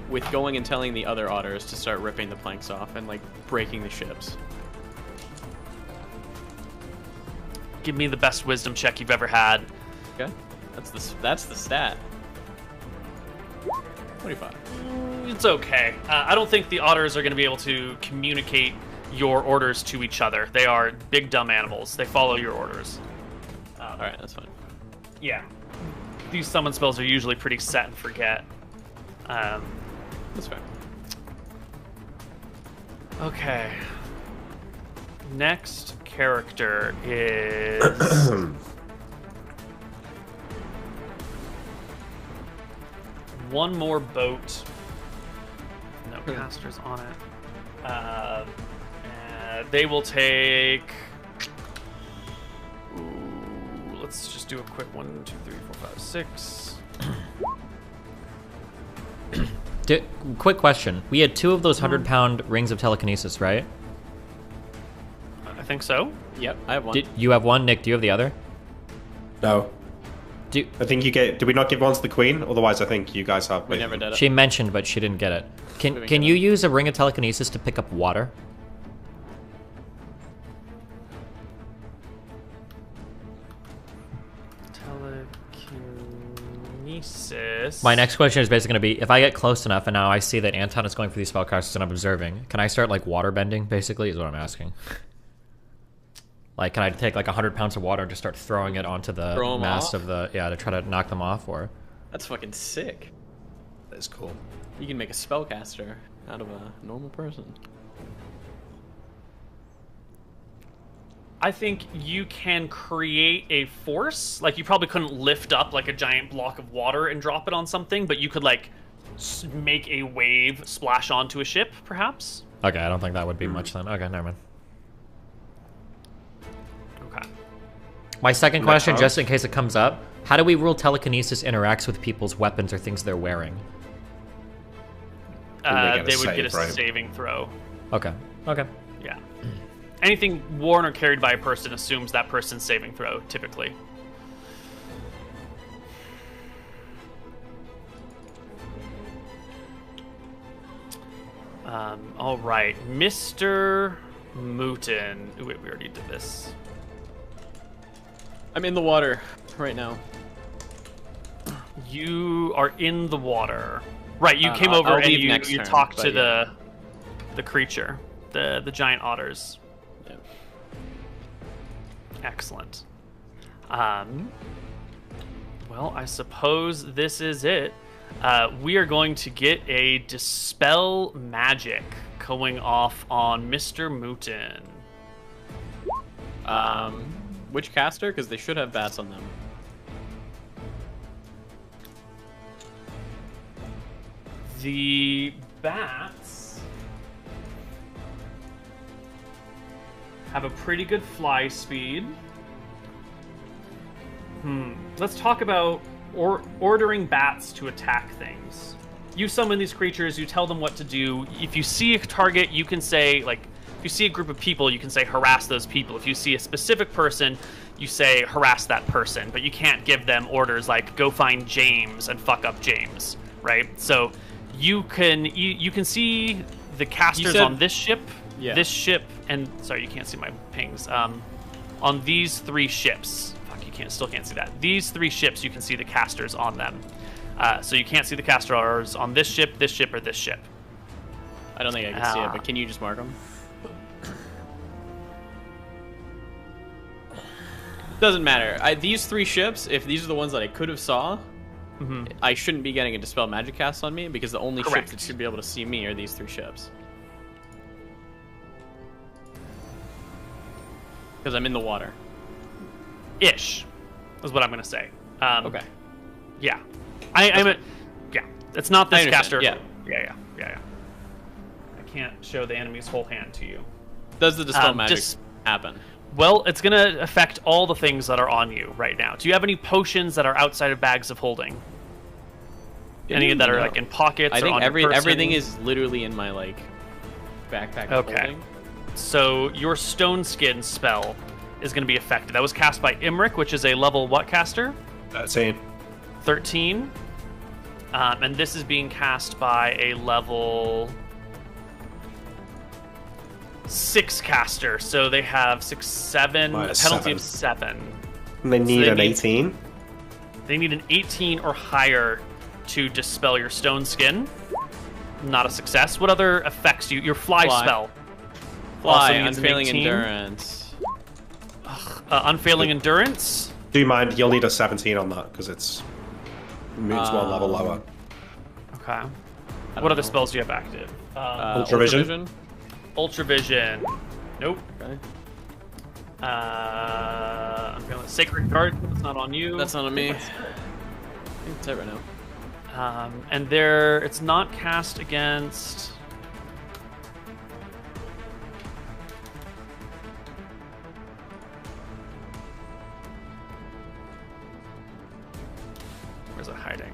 with going and telling the other otters to start ripping the planks off and like breaking the ships. Give me the best wisdom check you've ever had. Okay, that's the stat. 25. It's okay. I don't think the otters are going to be able to communicate your orders to each other. They are big dumb animals. They follow your orders. All right, that's fine. Yeah. These summon spells are usually pretty set and forget. That's fair. Okay. Next character is one more boat. No casters on it. They will take. Ooh, let's just do a quick 1, 2, 3, 4, 5, 6. Quick question. We had 2 of those 100-pound rings of telekinesis, right? I think so. Yep, I have one. You have one, Nick. Do you have the other? No. I think you get. Did we not give one to the queen? Otherwise, I think you guys have. We never did it. She mentioned, but she didn't get it. Can you use a ring of telekinesis to pick up water? Telekinesis. My next question is basically going to be, if I get close enough and now I see that Anton is going for these spellcasters and I'm observing, can I start like water bending? Basically, is what I'm asking. Like, can I take like 100 pounds of water and just start throwing it onto the mast of the to try to knock them off? Or that's fucking sick. That's cool. You can make a spellcaster out of a normal person. I think you can create a force. Like, you probably couldn't lift up like a giant block of water and drop it on something, but you could like make a wave splash onto a ship, perhaps. Okay, I don't think that would be much then. Okay, never mind. Okay. My second question, just in case it comes up, how do we rule telekinesis interacts with people's weapons or things they're wearing? They would get a saving throw. Okay. Okay. Yeah. Anything worn or carried by a person assumes that person's saving throw, typically. All right, Mr. Mooten. Ooh, wait, we already did this. I'm in the water right now. You are in the water. Right, you came over and you talked to the creature, the giant otters. Yeah. Excellent. Well, I suppose this is it. We are going to get a Dispel Magic going off on Mr. Mooten. Which caster? Because they should have bats on them. The bats have a pretty good fly speed. Let's talk about ordering bats to attack things. You summon these creatures, you tell them what to do. If you see a target, you can say, like, if you see a group of people, you can say harass those people. If you see a specific person, you say harass that person, but you can't give them orders like go find James and fuck up James, right? So you can see the casters on this ship, this ship, and sorry, you can't see my pings. On these 3 ships, fuck, you still can't see that. These 3 ships, you can see the casters on them. So you can't see the casters on this ship, or this ship. I don't think I can see it, but can you just mark them? Doesn't matter. These 3 ships, if these are the ones that I could have saw, I shouldn't be getting a Dispel Magic cast on me, because the only ships that should be able to see me are these 3 ships. Because I'm in the water. Ish, is what I'm going to say. Okay. Yeah. Yeah. It's not this caster. Yeah. Yeah. I can't show the enemy's whole hand to you. Does the Dispel Magic happen? Well, it's going to affect all the things that are on you right now. Do you have any potions that are outside of bags of holding? Any that are like in pockets? I think or on your person? everything is literally in my like backpack. Okay. So your Stone Skin spell is going to be affected. That was cast by Imric, which is a level what caster? 13. And this is being cast by a level 6 caster. So they have 6, 7, penalty of 7. And they need an 18? They need an 18 or higher to dispel your Stone Skin. Not a success. What other effects do you... Your fly spell. Fly, Unfailing Endurance. Unfailing Endurance? Do you mind? You'll need a 17 on that, because it's moves 1 level lower. Okay. What other spells do you have active? Ultravision? Ultravision. Nope. Okay. Unfailing Sacred Guard. That's not on you. That's not on me. I think it's it right now. And it's not cast against... Where's it hiding?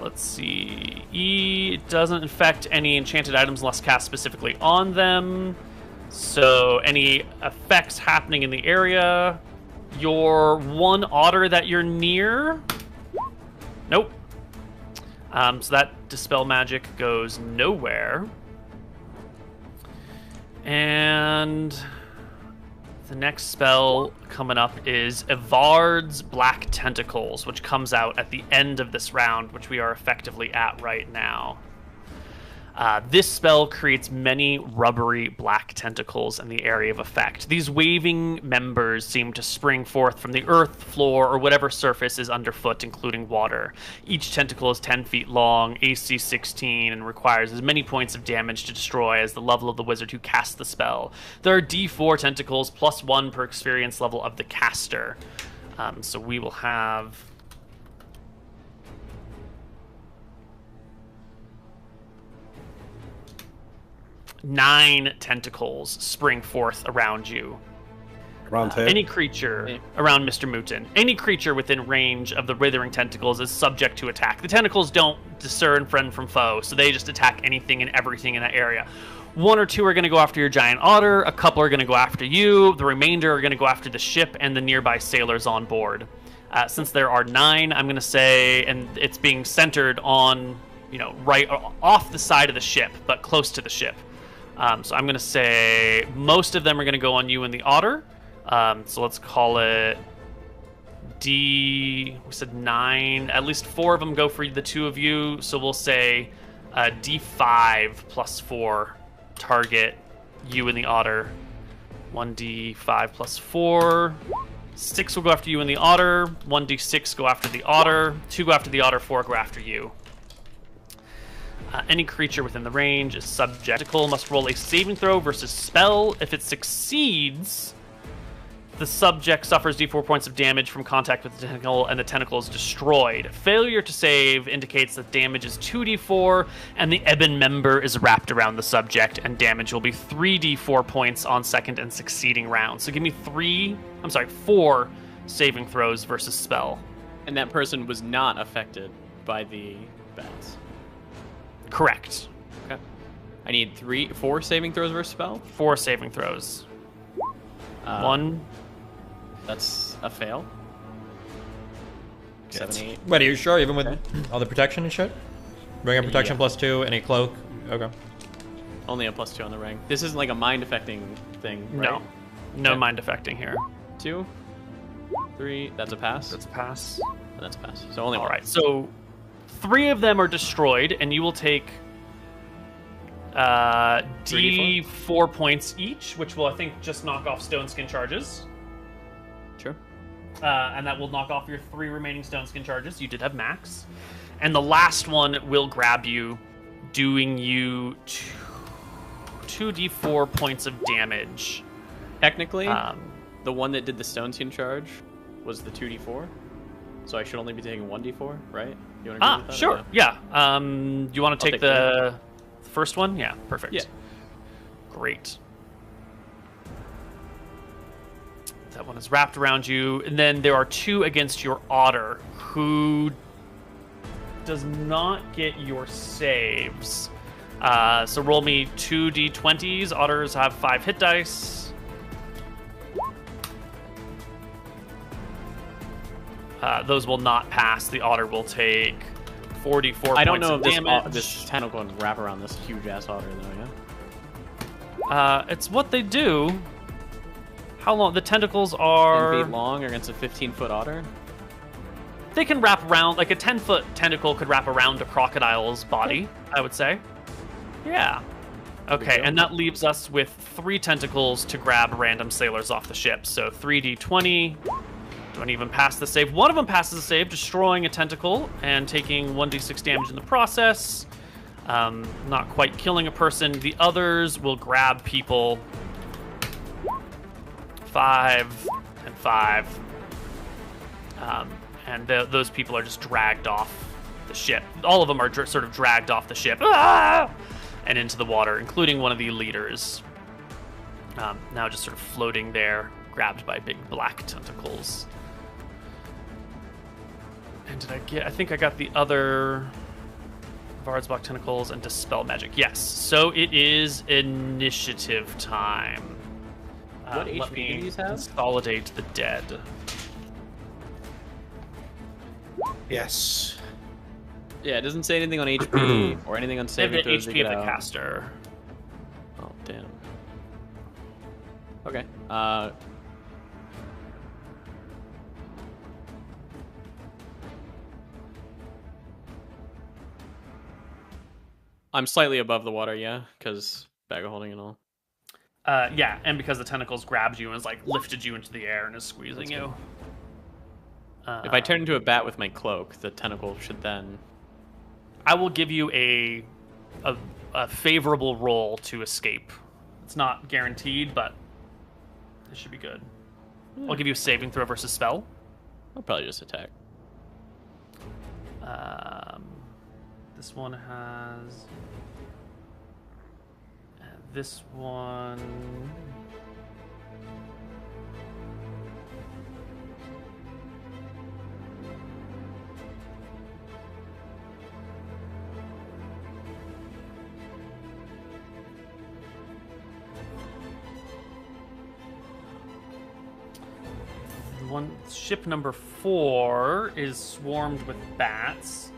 Let's see. It doesn't infect any enchanted items unless cast specifically on them. So any effects happening in the area... Your 1 otter that you're near? Nope. So that Dispel Magic goes nowhere. And the next spell coming up is Evard's Black Tentacles, which comes out at the end of this round, which we are effectively at right now. This spell creates many rubbery black tentacles in the area of effect. These waving members seem to spring forth from the earth, floor, or whatever surface is underfoot, including water. Each tentacle is 10 feet long, AC 16, and requires as many points of damage to destroy as the level of the wizard who casts the spell. There are D4 tentacles, plus 1 per experience level of the caster. So we will have... nine tentacles spring forth around you. Around who? Any creature around Mr. Mutin. Any creature within range of the withering tentacles is subject to attack. The tentacles don't discern friend from foe, so they just attack anything and everything in that area. 1 or 2 are going to go after your giant otter. A couple are going to go after you. The remainder are going to go after the ship and the nearby sailors on board. Since there are 9, I'm going to say, and it's being centered on, right off the side of the ship, but close to the ship. So I'm going to say most of them are going to go on you and the otter. So let's call it we said 9. At least 4 of them go for the 2 of you. So we'll say D5 plus 4 target you and the otter. 1D5 plus 4. 6 will go after you and the otter. 1D6 go after the otter. 2 go after the otter. 4 go after you. Any creature within the range is subject. Must roll a saving throw versus spell. If it succeeds, The subject suffers d4 points of damage from contact with the tentacle, and the tentacle is destroyed. Failure to save indicates that damage is 2d4, and the ebon member is wrapped around the subject, and damage will be 3d4 points on second and succeeding rounds. So give me 4 saving throws versus spell. And that person was not affected by the bats. Correct. Okay. I need 4 saving throws versus spell? 4 saving throws. 1. That's a fail. 7, 8. Wait, are you sure? Even with all the protection and shit? Bring up protection +2, any cloak? Okay. Only a +2 on the ring. This isn't like a mind affecting thing, right? No mind affecting here. 2, 3. That's a pass. That's a pass. And that's a pass. So only all one. right. So 3 of them are destroyed, and you will take d4 points each, which will, I think, just knock off stone skin charges. Sure. And that will knock off your 3 remaining stone skin charges. You did have max. And the last one will grab you, doing you 2d4 points of damage. Technically, the one that did the stone skin charge was the 2d4. So I should only be taking 1d4, right? You want to agree with that? Sure. Yeah. You want to take the first one? Yeah, perfect. Yeah. Great. That one is wrapped around you. And then there are 2 against your otter, who does not get your saves. So roll me 2d20s. Otters have 5 hit dice. Those will not pass. The otter will take 44 I don't points know of if damage. this tentacle can wrap around this huge ass otter, though, yeah? It's what they do. How long? The tentacles are 10 feet long against a 15-foot otter? They can wrap around, like a 10-foot tentacle could wrap around a crocodile's body, I would say. Yeah. Okay, and that leaves us with 3 tentacles to grab random sailors off the ship. So 3d20. Don't even pass the save. One of them passes the save, destroying a tentacle and taking 1d6 damage in the process. Not quite killing a person. The others will grab people. 5 and 5. And those people are just dragged off the ship. All of them are sort of dragged off the ship and into the water, including one of the leaders. Now just sort of floating there, grabbed by big black tentacles. And did I get... I think I got the other Vardsbach tentacles and Dispel Magic. Yes. So it is initiative time. What HP do these have? Consolidate the dead. Yes. Yeah, it doesn't say anything on HP or anything on saving They have throws. the HP of the caster. Oh, damn. Okay. I'm slightly above the water, yeah, because bag of holding and all. Yeah, and because the tentacles grabbed you and has, like, lifted you into the air and is squeezing you. If I turn into a bat with my cloak, the tentacle should then... I will give you a favorable roll to escape. It's not guaranteed, but it should be good. I'll give you a saving throw versus spell. I'll probably just attack. This one has... this one... ship number 4 is swarmed with bats.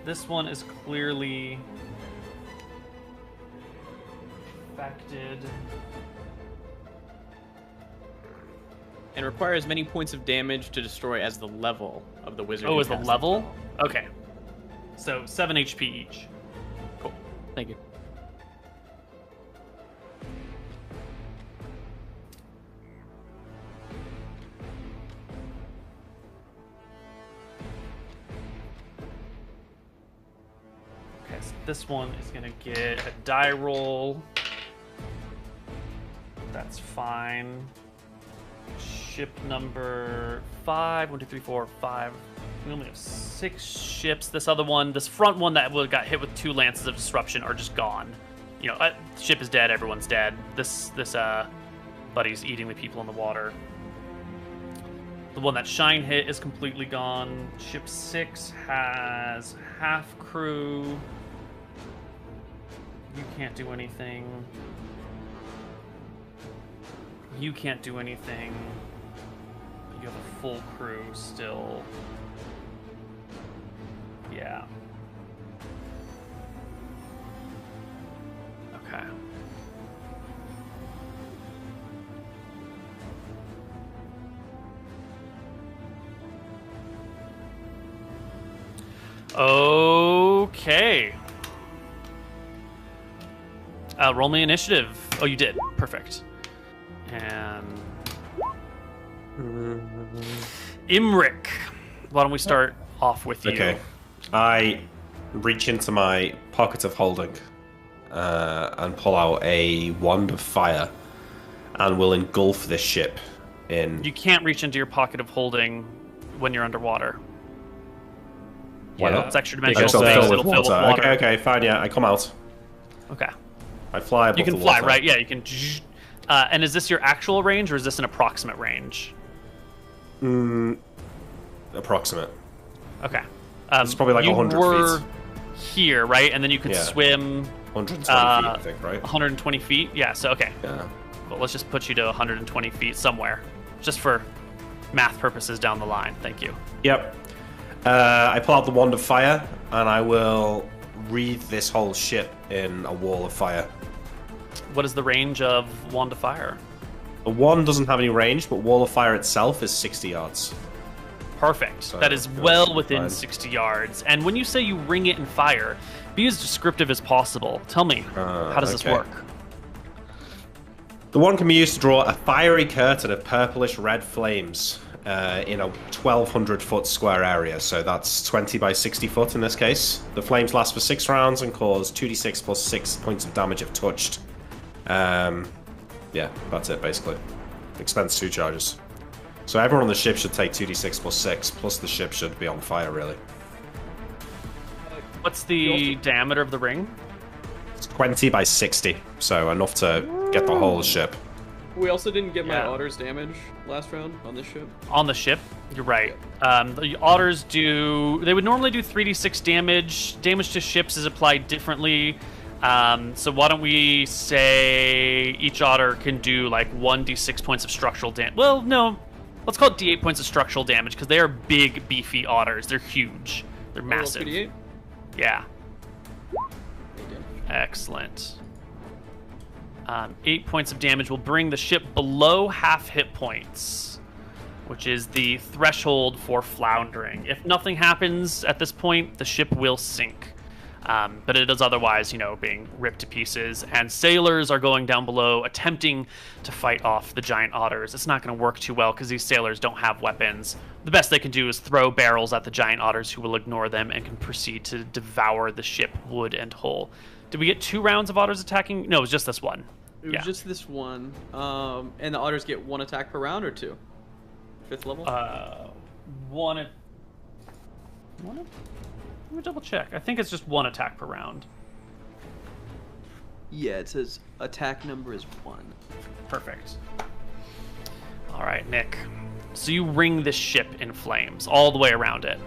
This one is clearly affected. And requires many points of damage to destroy as the level of the wizard. Oh, is the level? Okay. So 7 HP each. Cool. Thank you. Okay, so this one is gonna get a die roll. That's fine. Ship number 5. 1, 2, 3, 4, 5. We only have 6 ships. This other one, this front one that got hit with 2 lances of disruption are just gone. You know, ship is dead. Everyone's dead. This buddy's eating the people in the water. The one that Shine hit is completely gone. Ship 6 has half crew. You can't do anything. You can't do anything. You have a full crew still. Yeah. Okay. Okay. Roll me initiative. Oh, you did. Perfect. And Imric, why don't we start off with you? Okay. I reach into my pocket of holding and pull out a wand of fire and will engulf this ship in... You can't reach into your pocket of holding when you're underwater. Why not? It's extra dimensional It'll space. fill It'll with fill with water. water. Okay, fine, yeah, I come out. Okay. I fly above You can the fly, water. right? Yeah, you can. And is this your actual range, or is this an approximate range? Approximate. Okay. It's probably like you 100 were feet. here, right? And then you could Yeah. swim 120 feet, I think, right? 120 feet? Yeah, so okay. Yeah. Well, let's just put you to 120 feet somewhere. Just for math purposes down the line. Thank you. Yep. I pull out the wand of fire, and I will wreathe this whole ship in a wall of fire. What is the range of Wand of Fire? The wand doesn't have any range, but wall of fire itself is 60 yards. Perfect. So that is that's well within fine. 60 yards. And when you say you ring it in fire, be as descriptive as possible. Tell me, how does this okay. work? The wand can be used to draw a fiery curtain of purplish red flames in a 1,200-foot square area, so that's 20 by 60 foot in this case. The flames last for 6 rounds and cause 2d6 plus 6 points of damage if touched. Yeah, that's it basically. Expense 2 charges. So everyone on the ship should take 2d6 plus 6, plus the ship should be on fire, really. What's the diameter of the ring? It's 20 by 60, so enough to get the whole ship. We also didn't get my Yeah. otters damage last round on this ship. On the ship, you're right. The otters they would normally do 3d6 damage. Damage to ships is applied differently. So why don't we say each otter can do like 1d6 points of structural damage. Well, no. Let's call it d8 points of structural damage because they are big, beefy otters. They're huge. They're massive. 2d8? Yeah. Excellent. 8 points of damage will bring the ship below half hit points, which is the threshold for floundering. If nothing happens at this point, the ship will sink. But it is otherwise, being ripped to pieces. And sailors are going down below, attempting to fight off the giant otters. It's not going to work too well because these sailors don't have weapons. The best they can do is throw barrels at the giant otters, who will ignore them and can proceed to devour the ship, wood and whole. Did we get 2 rounds of otters attacking? No, it was just this one. It was just this one. And the otters get 1 attack per round or 2? 5th level? One. Let me double check. I think it's just 1 attack per round. Yeah, it says attack number is 1. Perfect. All right, Nick. So you ring this ship in flames all the way around it.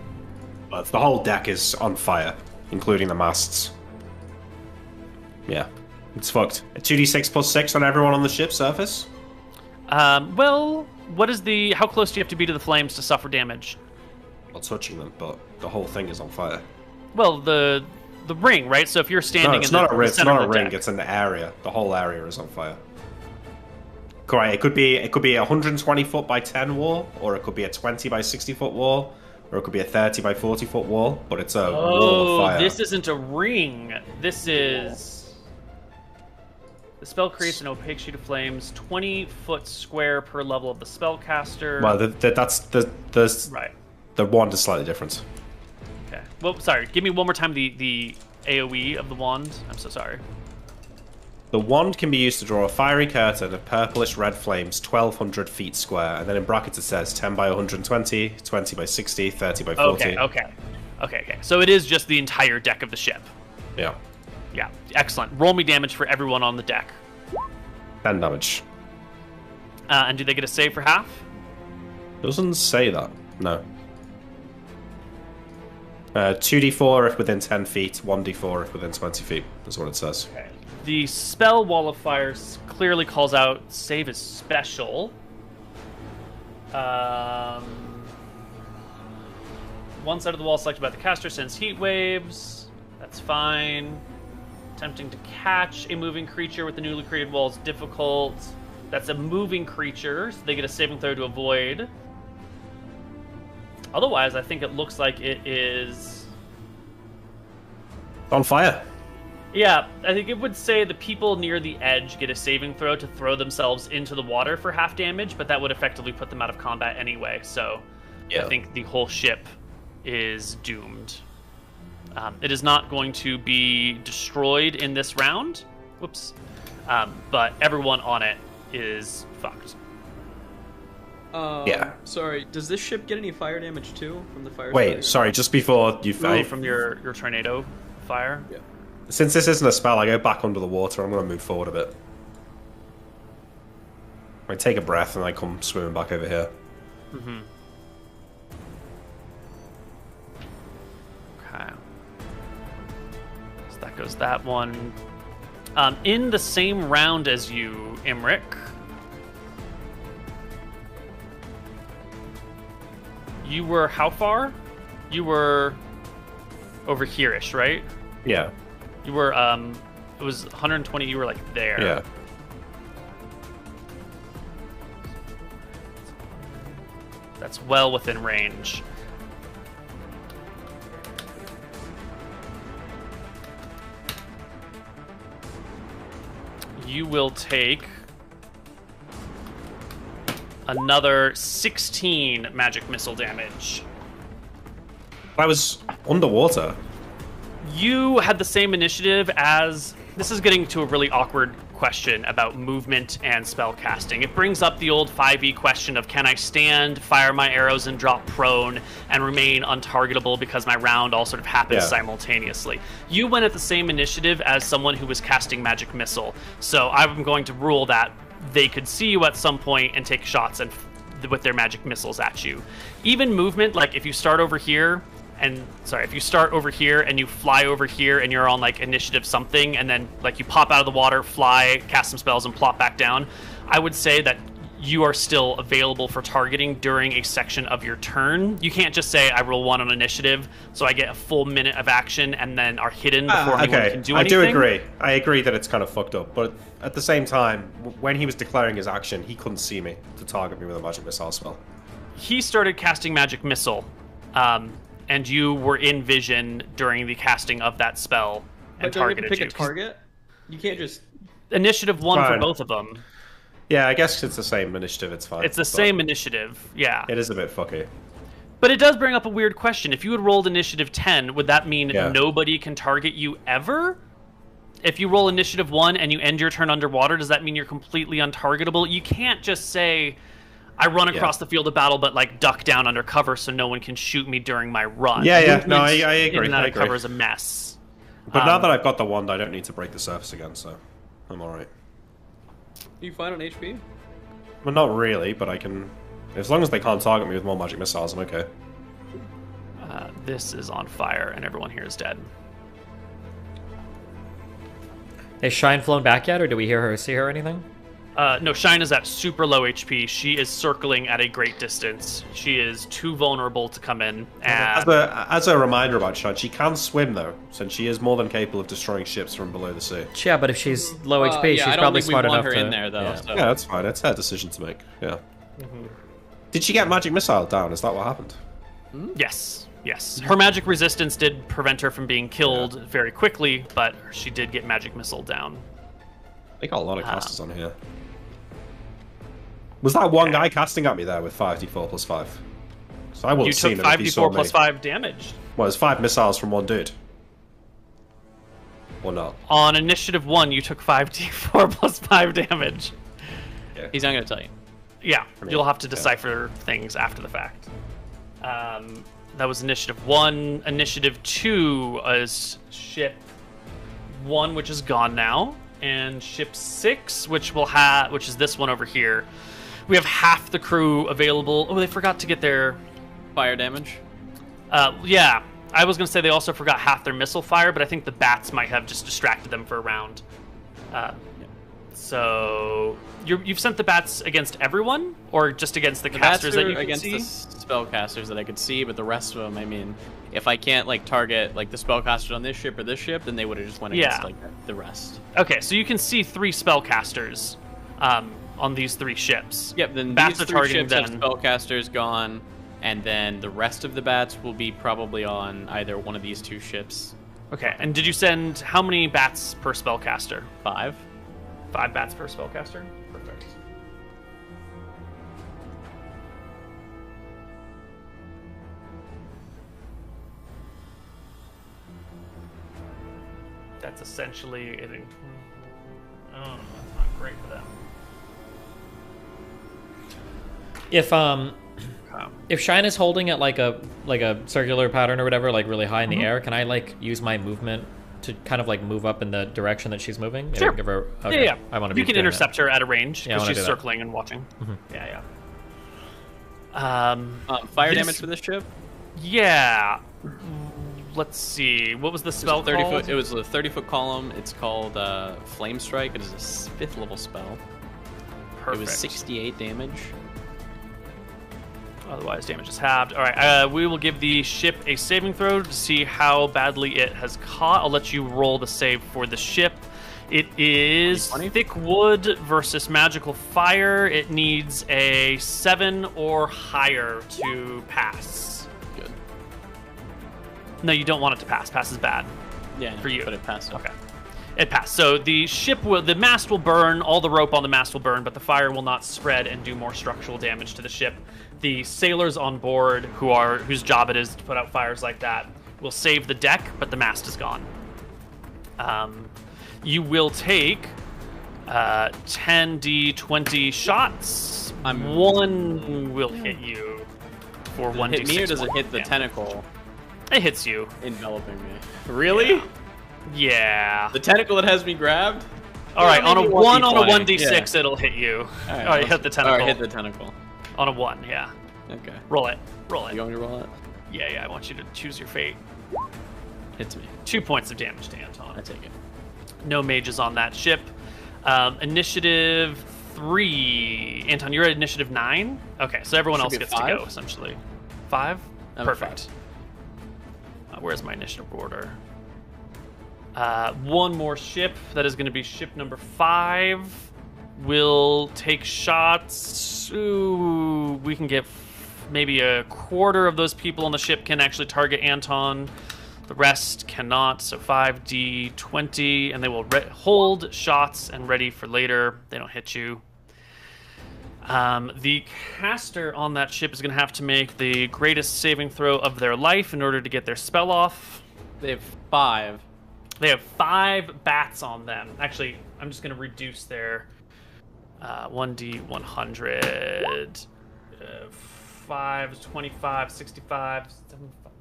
But the whole deck is on fire, including the masts. Yeah, it's fucked. A 2d6 plus 6 on everyone on the ship's surface? Well, how close do you have to be to the flames to suffer damage? Not touching them, but the whole thing is on fire. Well, the ring, right? So if you're standing it's in not the it's center not of a the ring, deck. it's an area. The whole area is on fire. Correct. It could be a 120 foot by 10 wall, or it could be a 20 by 60 foot wall, or it could be a 30 by 40 foot wall, but it's a wall of fire. This isn't a ring. This is... The spell creates an opaque sheet of flames, 20 foot square per level of the spellcaster. Well, that's right. The wand is slightly different. Okay. Well, sorry. Give me one more time the AOE of the wand. I'm so sorry. The wand can be used to draw a fiery curtain of purplish red flames 1,200 feet square, and then in brackets it says 10 by 120, 20 by 60, 30 by 40. Okay. So it is just the entire deck of the ship. Yeah. Yeah, excellent. Roll me damage for everyone on the deck. 10 damage. And do they get a save for half? Doesn't say that. No. 2d4 if within 10 feet, 1d4 if within 20 feet. That's what it says. Okay. The spell Wall of Fire clearly calls out save is special. One side of the wall selected by the caster sends heat waves. That's fine. Attempting to catch a moving creature with the newly created wall is difficult. That's a moving creature, so they get a saving throw to avoid. Otherwise, I think it looks like it is on fire. Yeah, I think it would say the people near the edge get a saving throw to throw themselves into the water for half damage, but that would effectively put them out of combat anyway, so I think the whole ship is doomed. It is not going to be destroyed in this round. Whoops. But everyone on it is fucked. Yeah. Sorry, does this ship get any fire damage too from the fire? Wait, sorry, just before you fight. From your tornado fire? Yeah. Since this isn't a spell, I go back under the water. I'm going to move forward a bit. I take a breath and I come swimming back over here. Mm-hmm. Okay. So that goes that one. In the same round as you, Imric, you were how far? You were over here-ish, right? Yeah. You were, it was 120, you were like there. Yeah. That's well within range. You will take another 16 magic missile damage. I was underwater. You had the same initiative as... This is getting to a really awkward question about movement and spell casting. It brings up the old 5e question of can I stand, fire my arrows, and drop prone, and remain untargetable because my round all sort of happens simultaneously. You went at the same initiative as someone who was casting magic missile, so I'm going to rule that they could see you at some point and take shots and with their magic missiles at you. Even movement, like if you start over here... if you start over here and you fly over here and you're on like initiative something and then like you pop out of the water, fly, cast some spells and plop back down, I would say that you are still available for targeting during a section of your turn. You can't just say I roll 1 on initiative so I get a full minute of action and then are hidden before anyone can do anything. I do agree. I agree that it's kind of fucked up, but at the same time, when he was declaring his action, he couldn't see me to target me with a magic missile spell. He started casting magic missile. And you were in vision during the casting of that spell and targeted you. Pick a target? You can't just... Initiative 1 for both of them. Yeah, I guess it's the same initiative, it's fine. It's the same initiative, yeah. It is a bit fucky. But it does bring up a weird question. If you had rolled initiative 10, would that mean nobody can target you ever? If you roll initiative 1 and you end your turn underwater, does that mean you're completely untargetable? You can't just say... I run across the field of battle, but like duck down under cover so no one can shoot me during my run. Yeah. No, I agree. And that cover is a mess. But now that I've got the wand, I don't need to break the surface again, so I'm alright. Are you fine on HP? Well, not really, but I can... As long as they can't target me with more magic missiles, I'm okay. This is on fire, and everyone here is dead. Has Shine flown back yet, or do we hear her, see her or anything? No, Shine is at super low HP. She is circling at a great distance. She is too vulnerable to come in. And... As a reminder about Shine, she can swim, though, since she is more than capable of destroying ships from below the sea. Yeah, but if she's low HP, she's probably smart enough to... in there, though. Yeah, that's fine. It's her decision to make. Yeah. Mm-hmm. Did she get magic missile down? Is that what happened? Yes. Yes. Her magic resistance did prevent her from being killed very quickly, but she did get magic missile down. They got a lot of casters on here. Was that one guy casting at me there with 5d4 plus 5? So I would have seen him if he saw me. You took 5d4 plus 5 damage. Well, it's 5 missiles from one dude. Or not? On initiative 1, you took 5d4 plus 5 damage. Yeah. He's not going to tell you. Yeah, I mean, you'll have to decipher things after the fact. That was initiative 1. Initiative 2 is ship 1, which is gone now, and ship 6, which is this one over here. We have half the crew available. Oh, they forgot to get their fire damage. Yeah, I was gonna say they also forgot half their missile fire, but I think the bats might have just distracted them for a round. So you've sent the bats against everyone, or just against the casters that you can against see? the spellcasters that I could see, but the rest of them, I mean, if I can't like target like the spellcasters on this ship or this ship, then they would have just went against like the rest. Okay, so you can see 3 spellcasters on these 3 ships. Yep. Then bats these are 3 targeting ships them. have spellcasters gone, and then the rest of the bats will be probably on either one of these 2 ships. Okay, and did you send how many bats per spellcaster? 5. 5 bats per spellcaster? Perfect. That's essentially it. Oh, that's not great for them. If Shine is holding it like a circular pattern or whatever, like really high in the air, can I like use my movement to kind of like move up in the direction that she's moving? Maybe Sure. give her, okay. Yeah. I want to be You can doing intercept her at a range Yeah, I because wanna she's do that. circling and watching. Mhm. Yeah. Fire This- damage for this ship? Yeah. Let's see. What was the spell 30 called? foot. It was a 30-foot column. It's called Flame Strike. It is a 5th level spell. Perfect. It was 68 damage. Otherwise, damage is halved. All right, we will give the ship a saving throw to see how badly it has caught. I'll let you roll the save for the ship. It is thick wood versus magical fire. It needs a 7 or higher to pass. Good. No, you don't want it to pass. Pass is bad. Yeah, for you. but it passed. Okay. It passed. So the mast will burn, all the rope on the mast will burn, but the fire will not spread and do more structural damage to the ship. The sailors on board, whose job it is to put out fires like that, will save the deck, but the mast is gone. You will take 10d20 shots. One will hit you for 1d6. Hit me or does it hit the damage. tentacle? It hits you. Enveloping me. Really? Yeah. The tentacle that has me grabbed? All right, on a 1 on a 1d20. 1d6, it'll hit you. All right, Alright, hit the tentacle. Alright, hit the tentacle. On a 1, yeah. Okay. Roll it. You want me to roll it? Yeah, I want you to choose your fate. Hits me. 2 points of damage to Anton. I take it. No mages on that ship. Initiative 3. Anton, you're at initiative 9? Okay, so everyone Should else be gets 5? to go, essentially. 5? I'm at Perfect. Where's my initiative order? One more ship. That is going to be ship number 5. We'll take shots. Ooh, we can get maybe a quarter of those people on the ship can actually target Anton. The rest cannot. So 5d20, and they will hold shots and ready for later. They don't hit you. The caster on that ship is going to have to make the greatest saving throw of their life in order to get their spell off. They have 5. They have 5 bats on them. Actually, I'm just going to reduce their 1d100. 5 is 25, 65, 75.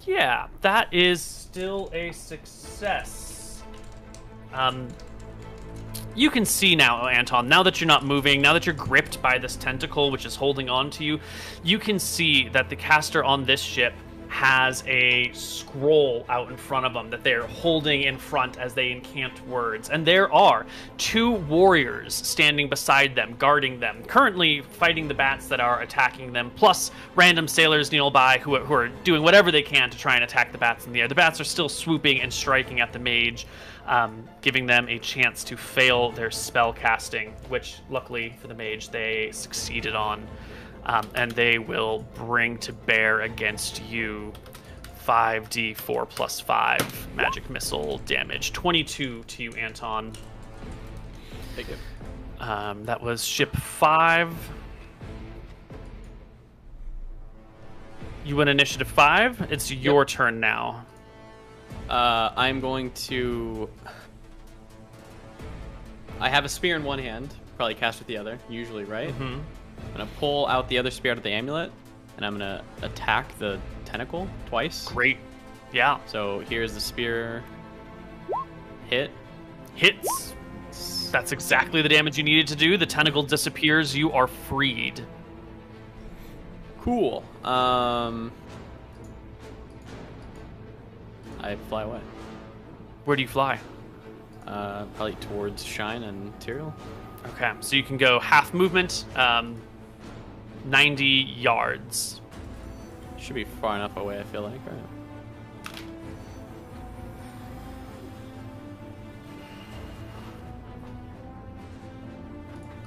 Yeah, that is still a success. You can see now, Anton, now that you're not moving, now that you're gripped by this tentacle which is holding on to you, you can see that the caster on this ship has a scroll out in front of them that they're holding in front as they incant words. And there are 2 warriors standing beside them, guarding them, currently fighting the bats that are attacking them, plus random sailors nearby who are doing whatever they can to try and attack the bats in the air. The bats are still swooping and striking at the mage, giving them a chance to fail their spell casting, which luckily for the mage they succeeded on. And they will bring to bear against you 5d4 plus 5 magic missile damage. 22 to you, Anton. Take it. That was ship 5. You win initiative 5. It's your turn now. I'm going to... I have a spear in one hand. Probably cast with the other, usually, right? Mm-hmm. I'm going to pull out the other spear out of the amulet, and I'm going to attack the tentacle twice. Great. Yeah. So here's the spear. Hit. Hits. That's exactly the damage you needed to do. The tentacle disappears. You are freed. Cool. I fly away. Where do you fly? Probably towards Shine and Tyrael. Okay, so you can go half movement, 90 yards. Should be far enough away, I feel like, right?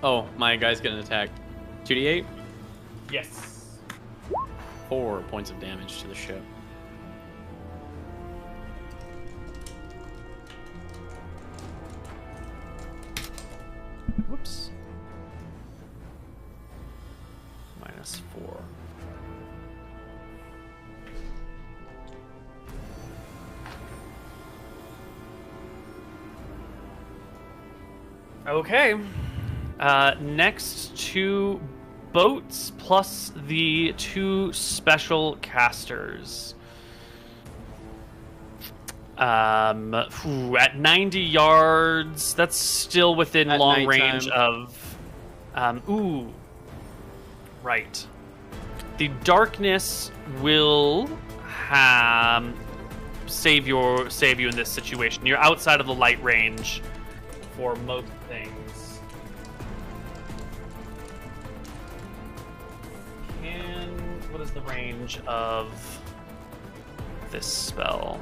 Oh, my guy's getting attacked. 2d8? Yes. 4 points of damage to the ship. Whoops. -4. Okay. Next 2 boats plus the 2 special casters. At 90 yards, that's still within At long nighttime. range of. Right. The darkness will save you in this situation. You're outside of the light range for most things. What is the range of this spell?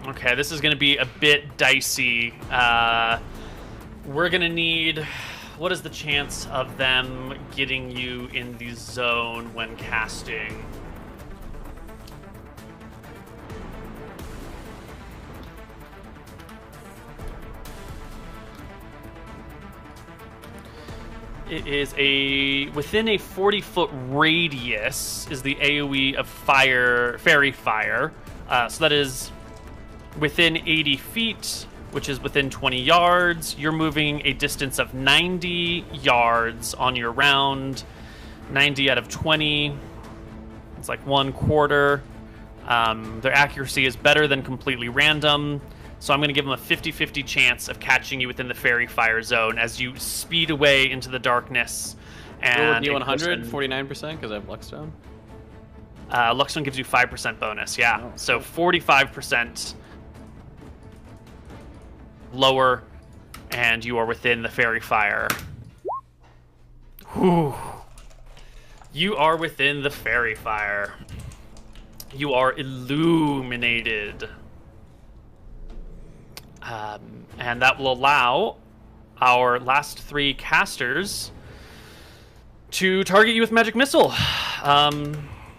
Okay, this is going to be a bit dicey. We're going to need... What is the chance of them getting you in the zone when casting? It is within a 40-foot radius is the AoE of fairy fire. So that is within 80 feet, which is within 20 yards. You're moving a distance of 90 yards on your round. 90 out of 20. It's like 1/4. Their accuracy is better than completely random. So I'm going to give them a 50-50 chance of catching you within the fairy fire zone as you speed away into the darkness. And D100, 49%, because I have Luckstone. Luckstone gives you 5% bonus, yeah. Oh, so 45% lower, and you are within the fairy fire. Whew. You are within the fairy fire. You are illuminated. And that will allow our last 3 casters to target you with magic missile. How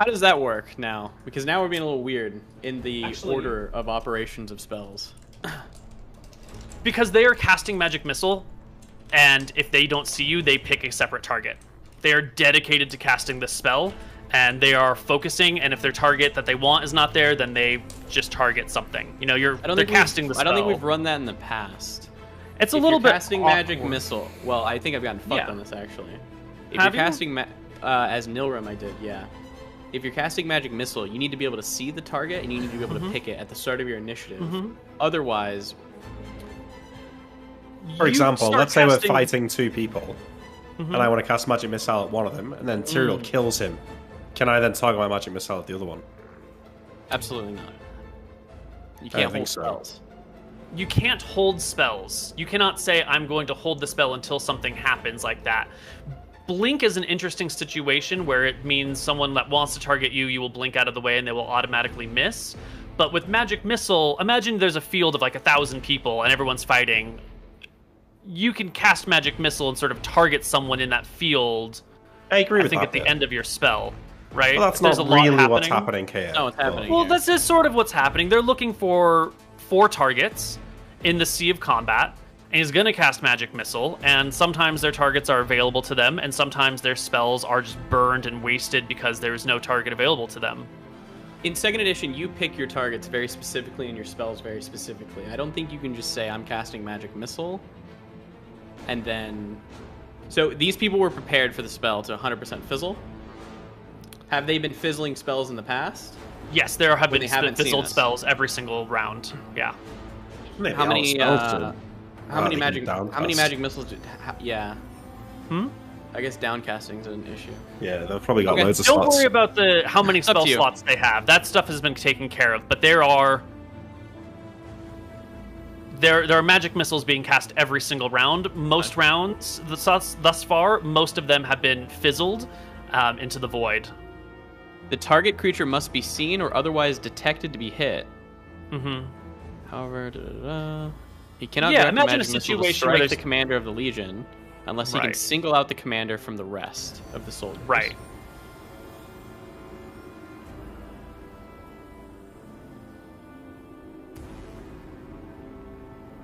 does that work now? Because now we're being a little weird in the order of operations of spells. Because they are casting magic missile, and if they don't see you, they pick a separate target. They are dedicated to casting this spell, and they are focusing, and if their target that they want is not there, then they just target something. You know, they're casting the spell. I don't think we've run that in the past. It's a little bit casting magic missile. Well, I think I've gotten fucked on this, actually. If Have you're you? casting as Nilrim, I did, yeah. If you're casting magic missile, you need to be able to see the target, and you need to be able to pick it at the start of your initiative. Otherwise... For example, let's say we're fighting 2 people, and I want to cast magic missile at one of them, and then Tyrael kills him. Can I then target my magic missile at the other one? Absolutely not. You I can't don't think hold so. spells. You can't hold spells. You cannot say, I'm going to hold the spell until something happens like that. Blink is an interesting situation where it means someone that wants to target you, you will blink out of the way and they will automatically miss. But with magic missile, imagine there's a field of like 1,000 people and everyone's fighting. you can cast Magic Missile and sort of target someone in that field. I agree with think that at the bit. end of your spell, right? Well, that's There's not a lot really what's happening here. No, it's happening. Well, here. this is sort of what's happening. They're looking for 4 targets in the Sea of Combat, and he's going to cast Magic Missile, and sometimes their targets are available to them, and sometimes their spells are just burned and wasted because there is no target available to them. In 2nd edition, you pick your targets very specifically and your spells very specifically. I don't think you can just say, I'm casting Magic Missile, and then... So these people were prepared for the spell to 100% fizzle. Have they been fizzling spells in the past? Yes, there have been haven't seen fizzled us? spells every single round. Yeah. Maybe How many? I'll How many they magic? can How many downcast. magic missiles? Yeah. Hmm. I guess downcasting is an issue. Yeah, they've probably got Okay, loads of Don't slots. worry about how many Up spell to you. slots they have. That stuff has been taken care of. But there are magic missiles being cast every single round. Most rounds, thus far, most of them have been fizzled into the void. The target creature must be seen or otherwise detected to be hit. Mm-hmm. However, he cannot Yeah, direct the imagine a magic missile to situation where strike the there's- commander of the Legion, unless he can Right. single out the commander from the rest of the soldiers. Right.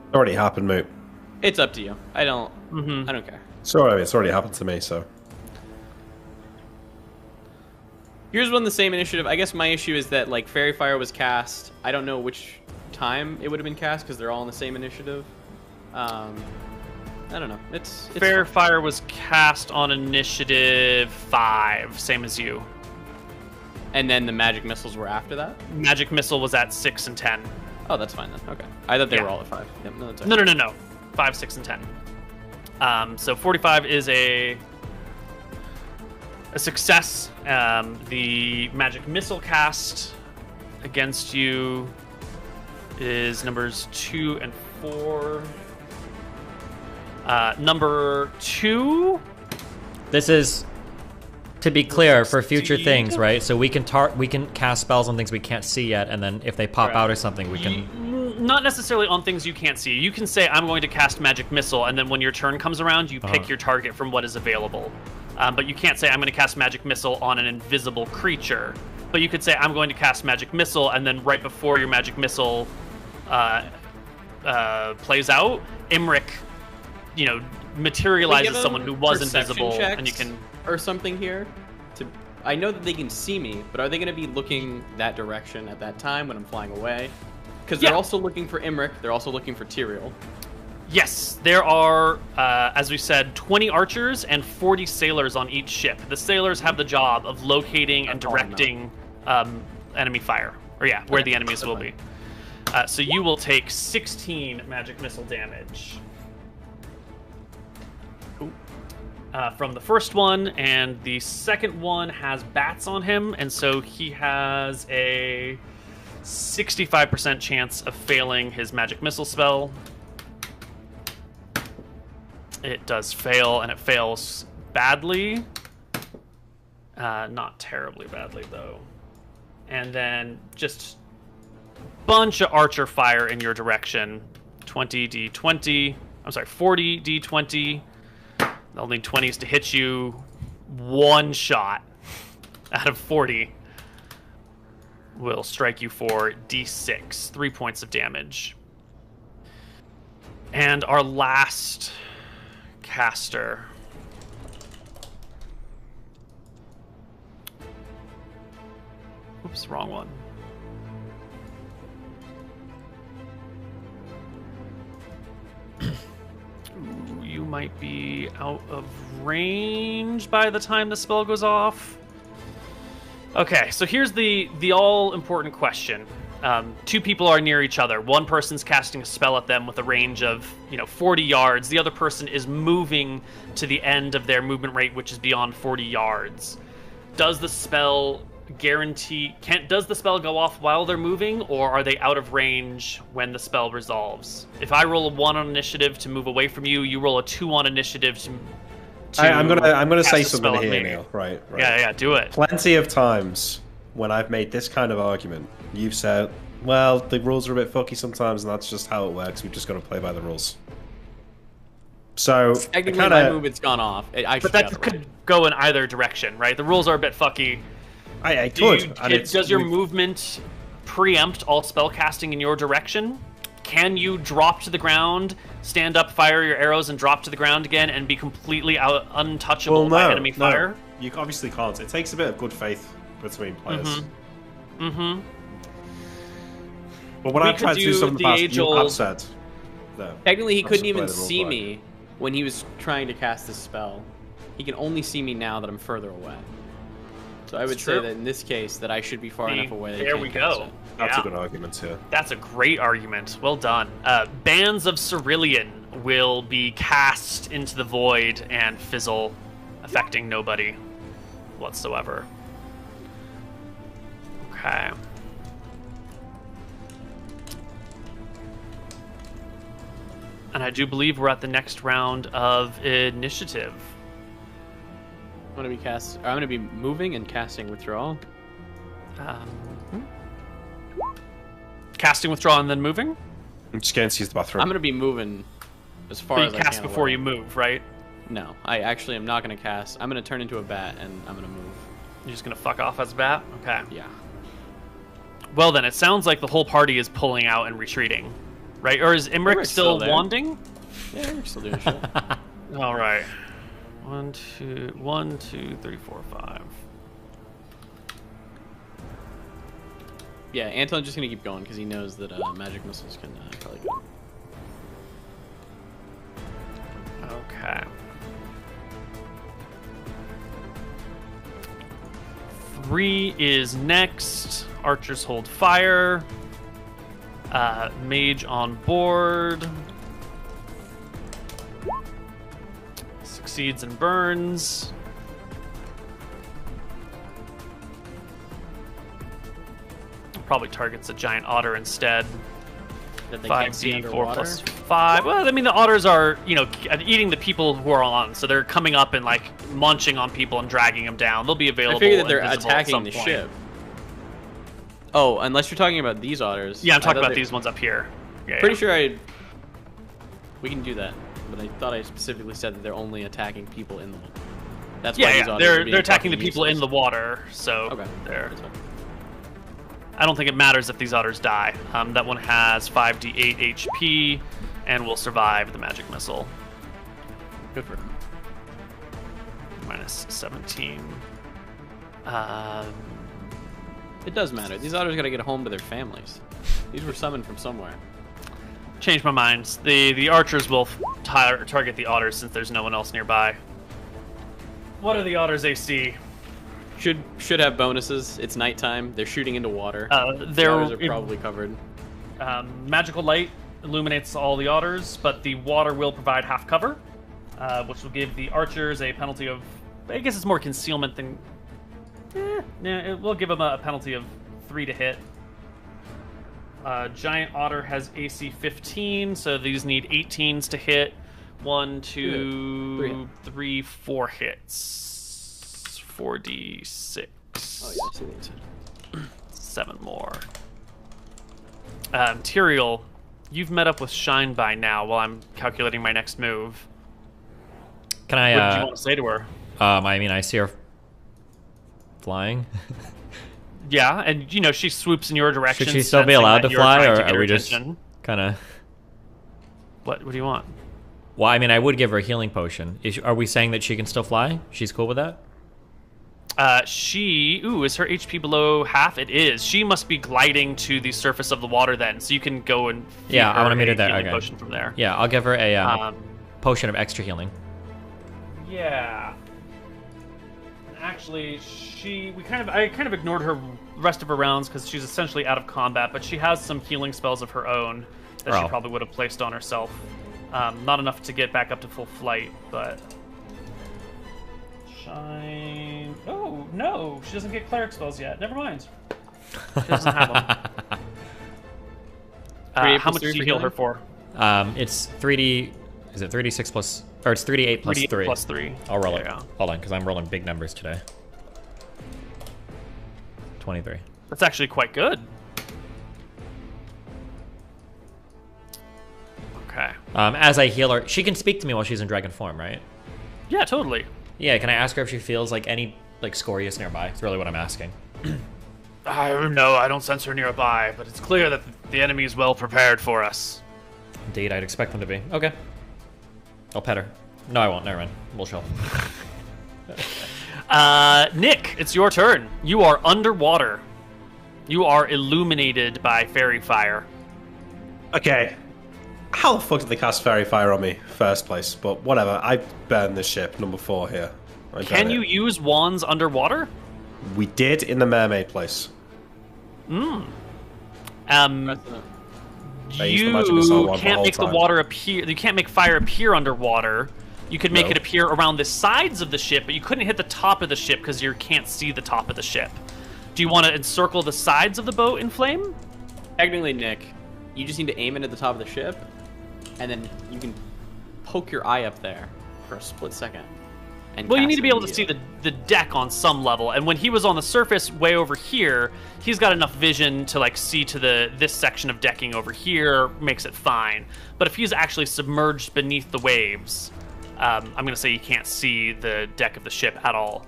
It's already happened, mate. It's up to you. I don't Mm-hmm. care. Sorry, it's already happened to me, so. Here's one the same initiative. I guess my issue is that like Fairy Fire was cast. I don't know which time it would have been cast because they're all in the same initiative. I don't know. It's Fair fine. Fire was cast on initiative 5, same as you. And then the magic missiles were after that. Magic Missile was at 6 and 10. Oh, that's fine then. Okay. I thought they Yeah. were all at 5. Yep, no, that's all No, right. no. 5, 6, and 10. So 45 is a success. The Magic Missile cast against you is numbers 2 and 4. Number 2. This is to be clear for future Succeed. things, right? So we can cast spells on things we can't see yet, and then if they pop Right. out or something, we can. Not necessarily on things you can't see. You can say, I'm going to cast Magic Missile, and then when your turn comes around, you pick your target from what is available. But you can't say, I'm going to cast Magic Missile on an invisible creature. But you could say, I'm going to cast Magic Missile, and then right before your Magic Missile plays out, Imric, materializes Can we give someone them who was perception invisible, checks and you can... or something here. I know that they can see me, but are they going to be looking that direction at that time when I'm flying away? Because they're also looking for Imric. They're also looking for Tyrael. Yes, there are, as we said, 20 archers and 40 sailors on each ship. The sailors have the job of locating and directing enemy fire. Or where the enemies will be. So you will take 16 magic missile damage. From the first one, and the second one has bats on him, and so he has a 65% chance of failing his magic missile spell. It does fail, and it fails badly. Not terribly badly, though. And then just bunch of archer fire in your direction. 40 D20. They'll need 20s to hit you. One shot out of 40 will strike you for D6, 3 points of damage. And our last caster. Oops, wrong one. Ooh, you might be out of range by the time the spell goes off. Okay, so here's the all-important question. Two people are near each other. One person's casting a spell at them with a range of 40 yards. The other person is moving to the end of their movement rate, which is beyond 40 yards. Does the spell does the spell go off while they're moving, or are they out of range when the spell resolves? If I roll a 1 on initiative to move away from you, you roll a 2 on initiative to I'm gonna cast say a spell something at here, me. Neil. Right. Yeah, do it. Plenty of times when I've made this kind of argument, you've said, well, the rules are a bit fucky sometimes, and that's just how it works. We've just got to play by the rules. So Technically, my movement's gone off. But that could go in either direction, right? The rules are a bit fucky. I could. Does your movement preempt all spell casting in your direction? Can you drop to the ground, stand up, fire your arrows, and drop to the ground again, and be completely untouchable by enemy fire? You obviously can't. It takes a bit of good faith between players. But when I've tried to do something in the past, you have said that. Technically, he couldn't even see me when he was trying to cast this spell. He can only see me now that I'm further away. So I would say that in this case, that I should be far enough away. There we go. That's a good argument too. That's a great argument. Well done. Bands of Cerulean will be cast into the void and fizzle, affecting nobody whatsoever. Okay. And I do believe we're at the next round of initiative. I'm gonna be moving and casting withdrawal. Casting withdrawal and then moving? I'm just going to use the bathroom. I'm gonna be moving as far as I can. You cast before you move, right? No, I actually am not gonna cast. I'm gonna turn into a bat and I'm gonna move. You're just gonna fuck off as a bat? Okay. Yeah. Well then, it sounds like the whole party is pulling out and retreating, right? Or is Imric still wanding? Yeah, Imric's still doing shit. All right. 1, 2, 3, 4, 5. Yeah, Anton's just gonna keep going because he knows that magic missiles can probably go. Okay. 3 is next. Archers hold fire. Mage on board. Succeeds and burns. Probably targets a giant otter instead. 5d4 plus 5. Well, I mean, the otters are, eating the people who are on, so they're coming up and like munching on people and dragging them down. They'll be available. I figure that they're attacking the ship. Oh, unless you're talking about these otters. Yeah, I'm talking about these ones up here. Yeah, pretty sure we can do that, but I thought I specifically said that they're only attacking people in the water. That's why these otters they're attacking the people in the water. So they're. I don't think it matters if these otters die. That one has 5d8 HP and will survive the magic missile. Good for him. Minus 17. It does matter. These otters gotta get home to their families. These were summoned from somewhere. Changed my mind. The archers will target the otters since there's no one else nearby. What are the otters AC? Should have bonuses. It's nighttime. They're shooting into water. The otters are probably covered. Magical light illuminates all the otters, but the water will provide half cover, which will give the archers a penalty of. I guess it's more concealment than. It will give them a penalty of 3 to hit. Giant otter has AC 15, so these need 18s to hit. 1, 2, 3, 4 hits. 4d6. Oh yeah, I see what you said. 7 more. Tyrael, you've met up with Shine by now while I'm calculating my next move. Can I? What did you want to say to her? I mean, I see her flying. Yeah, and she swoops in your direction. Should she still be allowed to fly, or are we just kind of? What do you want? Well, I mean, I would give her a healing potion. Are we saying that she can still fly? She's cool with that? Is her HP below half? It is. She must be gliding to the surface of the water then, so you can go and I want to meet her there. Okay. Potion from there. Yeah, I'll give her a potion of extra healing. Yeah. Actually, I kind of ignored her rest of her rounds because she's essentially out of combat, but she has some healing spells of her own that she probably would have placed on herself. Not enough to get back up to full flight, but. Shine. Oh, no. She doesn't get cleric spells yet. Never mind. She doesn't have them. How much do you heal her for? It's 3d. Is it 3d6 plus. Or it's 3d8 plus 3. Plus 3. I'll roll it. Hold on, because I'm rolling big numbers today. 23. That's actually quite good. Okay. As I heal her, she can speak to me while she's in dragon form, right? Yeah, totally. Yeah, can I ask her if she feels like any like Scorius nearby? It's really what I'm asking. No, I don't sense her nearby, but it's clear that the enemy is well prepared for us. Indeed, I'd expect them to be. Okay. I'll pet her. No, I won't. Never mind. We'll chill. Nick, it's your turn. You are underwater. You are illuminated by fairy fire. Okay. How the fuck did they cast fairy fire on me first place? But whatever. I burned this ship, number 4 here. Can you use wands underwater? We did in the mermaid place. You can't make the water appear. You can't make fire appear underwater. You could make it appear around the sides of the ship, but you couldn't hit the top of the ship because you can't see the top of the ship. Do you want to encircle the sides of the boat in flame? Technically, Nick, you just need to aim it at the top of the ship, and then you can poke your eye up there for a split second. And well, you need to be able to see the deck on some level, and when he was on the surface way over here, he's got enough vision to like see to this section of decking over here, makes it fine. But if he's actually submerged beneath the waves, I'm going to say you can't see the deck of the ship at all.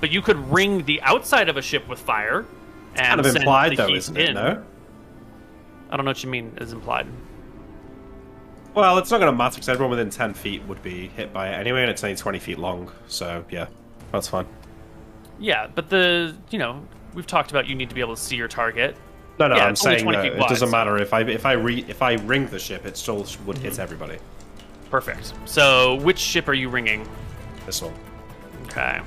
But you could ring the outside of a ship with fire. And kind of send implied, the though, heat isn't it? in. No? I don't know what you mean is implied. Well, it's not going to matter because everyone within 10 feet would be hit by it anyway, and it's only 20 feet long. So, yeah, that's fine. Yeah, but we've talked about you need to be able to see your target. No, Yeah, I'm it's only saying 20 that feet it wide, doesn't so- matter if I ring the ship, it still would hit everybody. Perfect. So, which ship are you ringing? This one. Okay.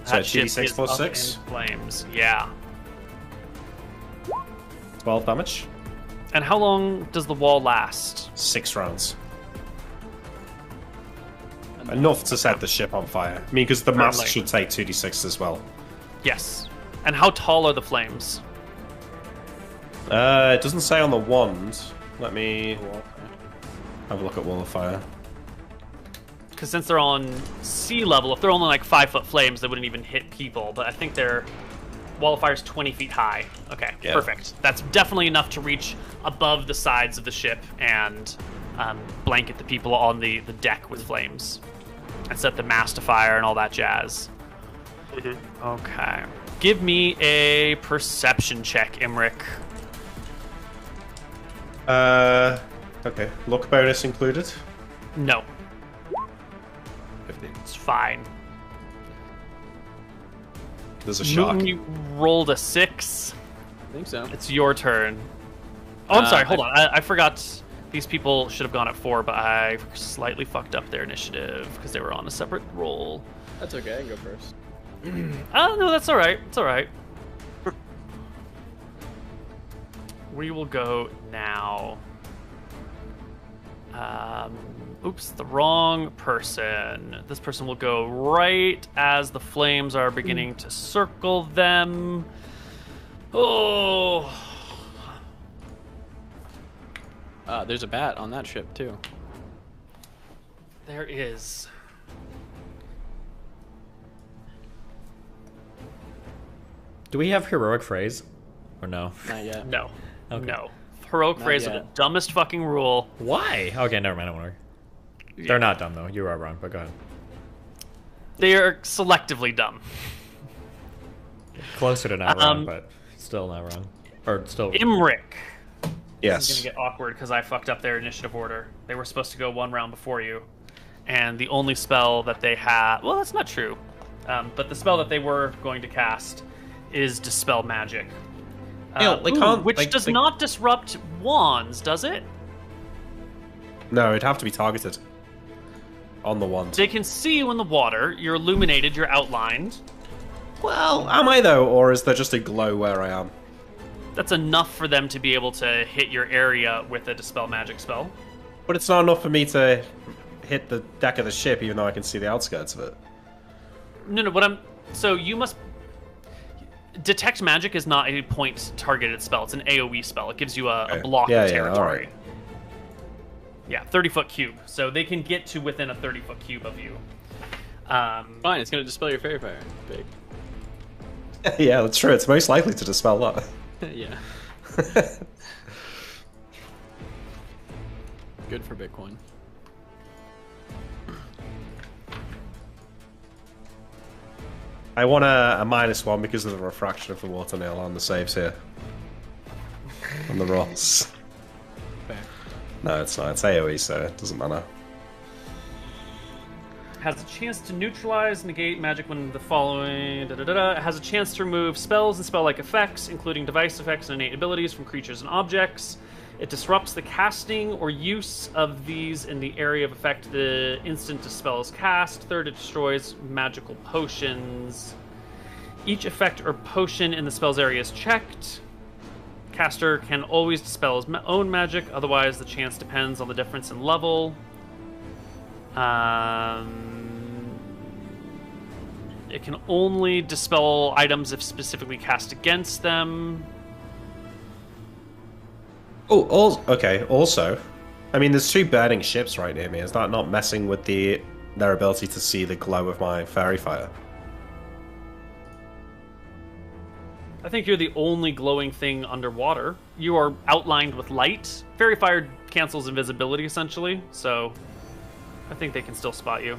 So That ship 2d6 is plus up 6? in flames. Yeah. 12 damage. And how long does the wall last? 6 rounds. Enough to set the ship on fire. I mean, because the mast Certainly. should take 2d6 as well. Yes. And how tall are the flames? It doesn't say on the wand. Let me have a look at Wall of Fire. Because since they're on sea level, if they're only like 5-foot flames, they wouldn't even hit people. But I think their wall of fire is 20 feet high. Okay, Yeah. perfect. That's definitely enough to reach above the sides of the ship and blanket the people on the deck with flames. And set the mast afire and all that jazz. Okay. Give me a perception check, Imric. Okay. Luck bonus included? No. 15. It's fine. There's a shark. Newton, you rolled a 6. I think so. It's your turn. Oh, I'm sorry. Hold on. I forgot. These people should have gone at 4, but I slightly fucked up their initiative because they were on a separate roll. That's okay. I can go first. Oh, no, that's all right. It's all right. We will go now. Oops, the wrong person. This person will go right as the flames are beginning to circle them. Oh. There's a bat on that ship, too. There is. Do we have heroic phrase? Or no? Not yet. No. Okay. No. Heroic Not phrase are yet. the dumbest fucking rule. Why? Okay, never mind. I don't worry. They're not dumb, though. You are wrong, but go ahead. They are selectively dumb. Closer to not wrong, but still not wrong. Or still... Imric. Yes. This is gonna get awkward because I fucked up their initiative order. They were supposed to go one round before you, and the only spell that they had, well, that's not true, but the spell that they were going to cast is Dispel Magic. They can't, which does not disrupt wands, does it? No, it'd have to be targeted. On the wand. They can see you in the water. You're illuminated. You're outlined. Well, am I though, or is there just a glow where I am? That's enough for them to be able to hit your area with a Dispel Magic spell. But it's not enough for me to hit the deck of the ship, even though I can see the outskirts of it. No, so you must... Detect Magic is not a point-targeted spell. It's an AoE spell. It gives you a block of territory. Yeah, 30-foot cube. So they can get to within a 30-foot cube of you. Fine, it's going to dispel your fairy fire. Big. Yeah, that's true. It's most likely to dispel that. Yeah. Good for Bitcoin. I want a -1 because of the refraction of the water nail on the saves here. On the rolls. Fair. No, it's not. It's AoE, so it doesn't matter. Has a chance to neutralize, negate magic when the following. Has a chance to remove spells and spell-like effects, including device effects and innate abilities from creatures and objects. It disrupts the casting or use of these in the area of effect the instant a spell is cast. Third, it destroys magical potions. Each effect or potion in the spell's area is checked. Caster can always dispel his own magic, otherwise the chance depends on the difference in level. It can only dispel items if specifically cast against them. Oh, okay. Also, I mean, there's 2 burning ships right near me. Is that not messing with their ability to see the glow of my fairy fire? I think you're the only glowing thing underwater. You are outlined with light. Fairy fire cancels invisibility, essentially, so I think they can still spot you.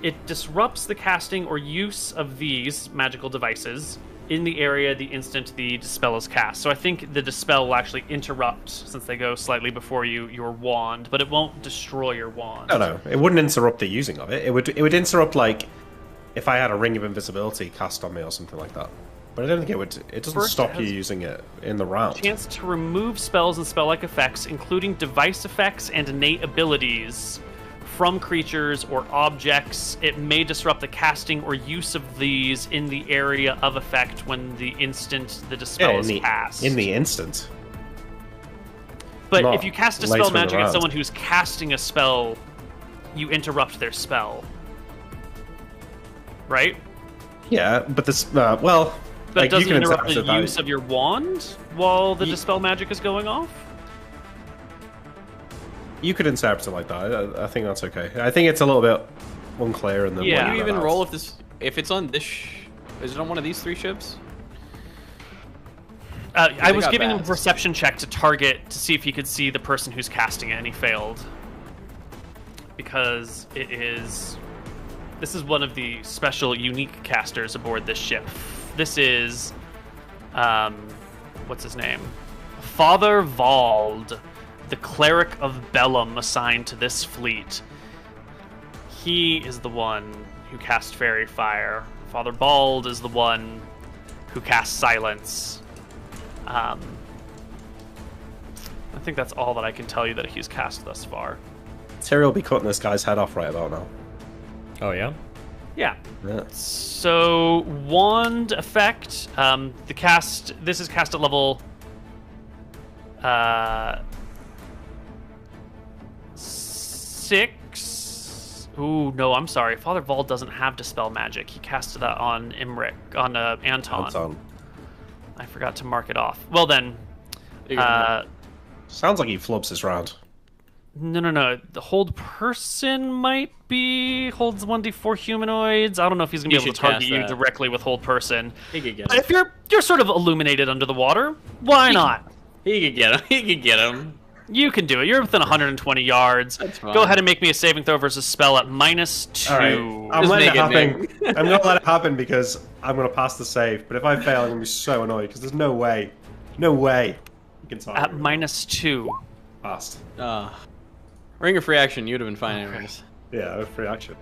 It disrupts the casting or use of these magical devices in the area the instant the dispel is cast. So I think the dispel will actually interrupt, since they go slightly before you, your wand, but it won't destroy your wand. No, it wouldn't interrupt the using of it. It would interrupt, like, if I had a ring of invisibility cast on me or something like that. But I don't think it would. It doesn't stop you using it in the round. Chance to remove spells and spell-like effects, including device effects and innate abilities from creatures or objects. It may disrupt the casting or use of these in the area of effect when the instant the dispel is cast. In the instant. But Not if you cast a later spell in the magic at round. someone who's casting a spell, you interrupt their spell. Right? Yeah, but this, well... But like, it doesn't you can interrupt the interrupt use of your wand while the dispel magic is going off? You could interpret it like that. I think that's okay. I think it's a little bit unclear in the. Yeah. Can you even roll if it's on this? Is it on one of these 3 ships? I was giving him a perception check to target to see if he could see the person who's casting it, and he failed. Because it is. This is one of the special, unique casters aboard this ship. This is. What's his name? Father Vald, the cleric of Bellum assigned to this fleet. He is the one who casts Fairy Fire. Father Bald is the one who casts Silence. I think that's all that I can tell you that he's cast thus far. Terry will be cutting this guy's head off right about now. Oh, yeah? Yeah. So, wand effect. This is cast at level 6. Ooh, no, I'm sorry. Father Vald doesn't have Dispel Magic. He casted that on Anton. I forgot to mark it off. Well then, sounds like he flubs his round. No. The hold person might be holds 1d4 humanoids. I don't know if he's gonna be able to target you directly with hold person. He could get him. But if you're sort of illuminated under the water, why not? He could get him. He could get him. You can do it. You're within 120 yards. That's fine. Go ahead and make me a saving throw versus spell at -2. All right. I'm letting it happen. I'm gonna let it happen because I'm gonna pass the save. But if I fail, I'm gonna be so annoyed because there's no way you can target at me. -2. Passed. Ring of free action. You'd have been fine anyways. Yeah, free action.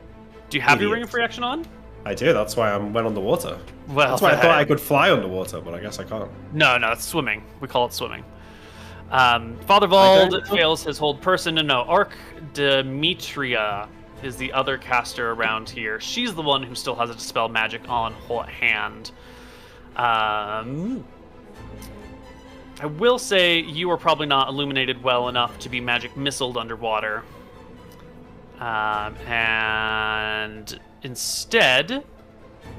Do you have your ring of free action on? I do. That's why I went underwater. Well, that's why I thought I could fly underwater, but I guess I can't. No, it's swimming. We call it swimming. Father Vald fails his hold person. No, Arc Demetria is the other caster around here. She's the one who still has a dispel magic on hand. I will say you are probably not illuminated well enough to be magic missiled underwater. And instead,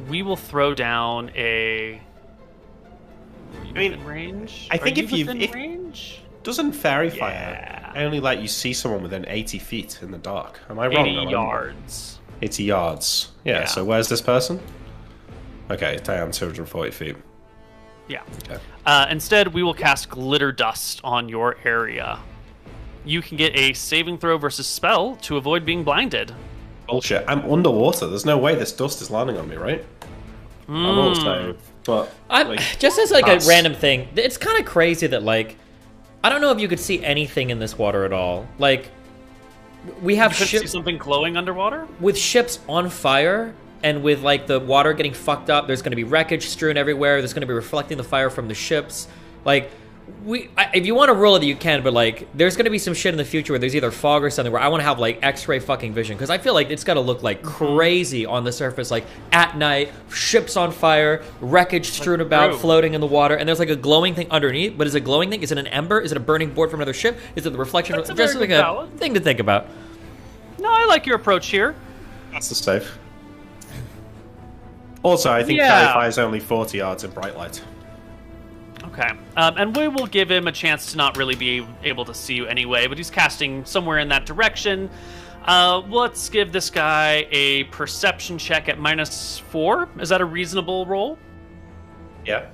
we will throw down a... range? I think if range? Doesn't Fairy Fire only let you see someone within 80 feet in the dark? Am I wrong? 80 yards. 80 yards. Yeah, so where's this person? Okay, down 240 feet. Yeah. Instead, we will cast Glitter Dust on your area. You can get a saving throw versus spell to avoid being blinded. Bullshit. I'm underwater. There's no way this dust is landing on me, right? I rolled save, but just as like pass. a random thing, it's kind of crazy that like I don't know if you could see anything in this water at all. Like we have You could see something glowing underwater with ships on fire. And with like the water getting fucked up, there's going to be wreckage strewn everywhere. There's going to be reflecting the fire from the ships. Like, if you want to roll it, you can. But like, there's going to be some shit in the future where there's either fog or something where I want to have like X-ray fucking vision because I feel like it's got to look like crazy on the surface, like at night, ships on fire, wreckage strewn about, floating in the water, and there's like a glowing thing underneath. But is it a glowing thing? Is it an ember? Is it a burning board from another ship? Is it the reflection? That's Just like a thing to think about. No, I like your approach here. That's the save. Also, I think Fairy Fire is only 40 yards in bright light. Okay. And we will give him a chance to not really be able to see you anyway, but he's casting somewhere in that direction. Let's give this guy a perception check at -4. Is that a reasonable roll? Yeah.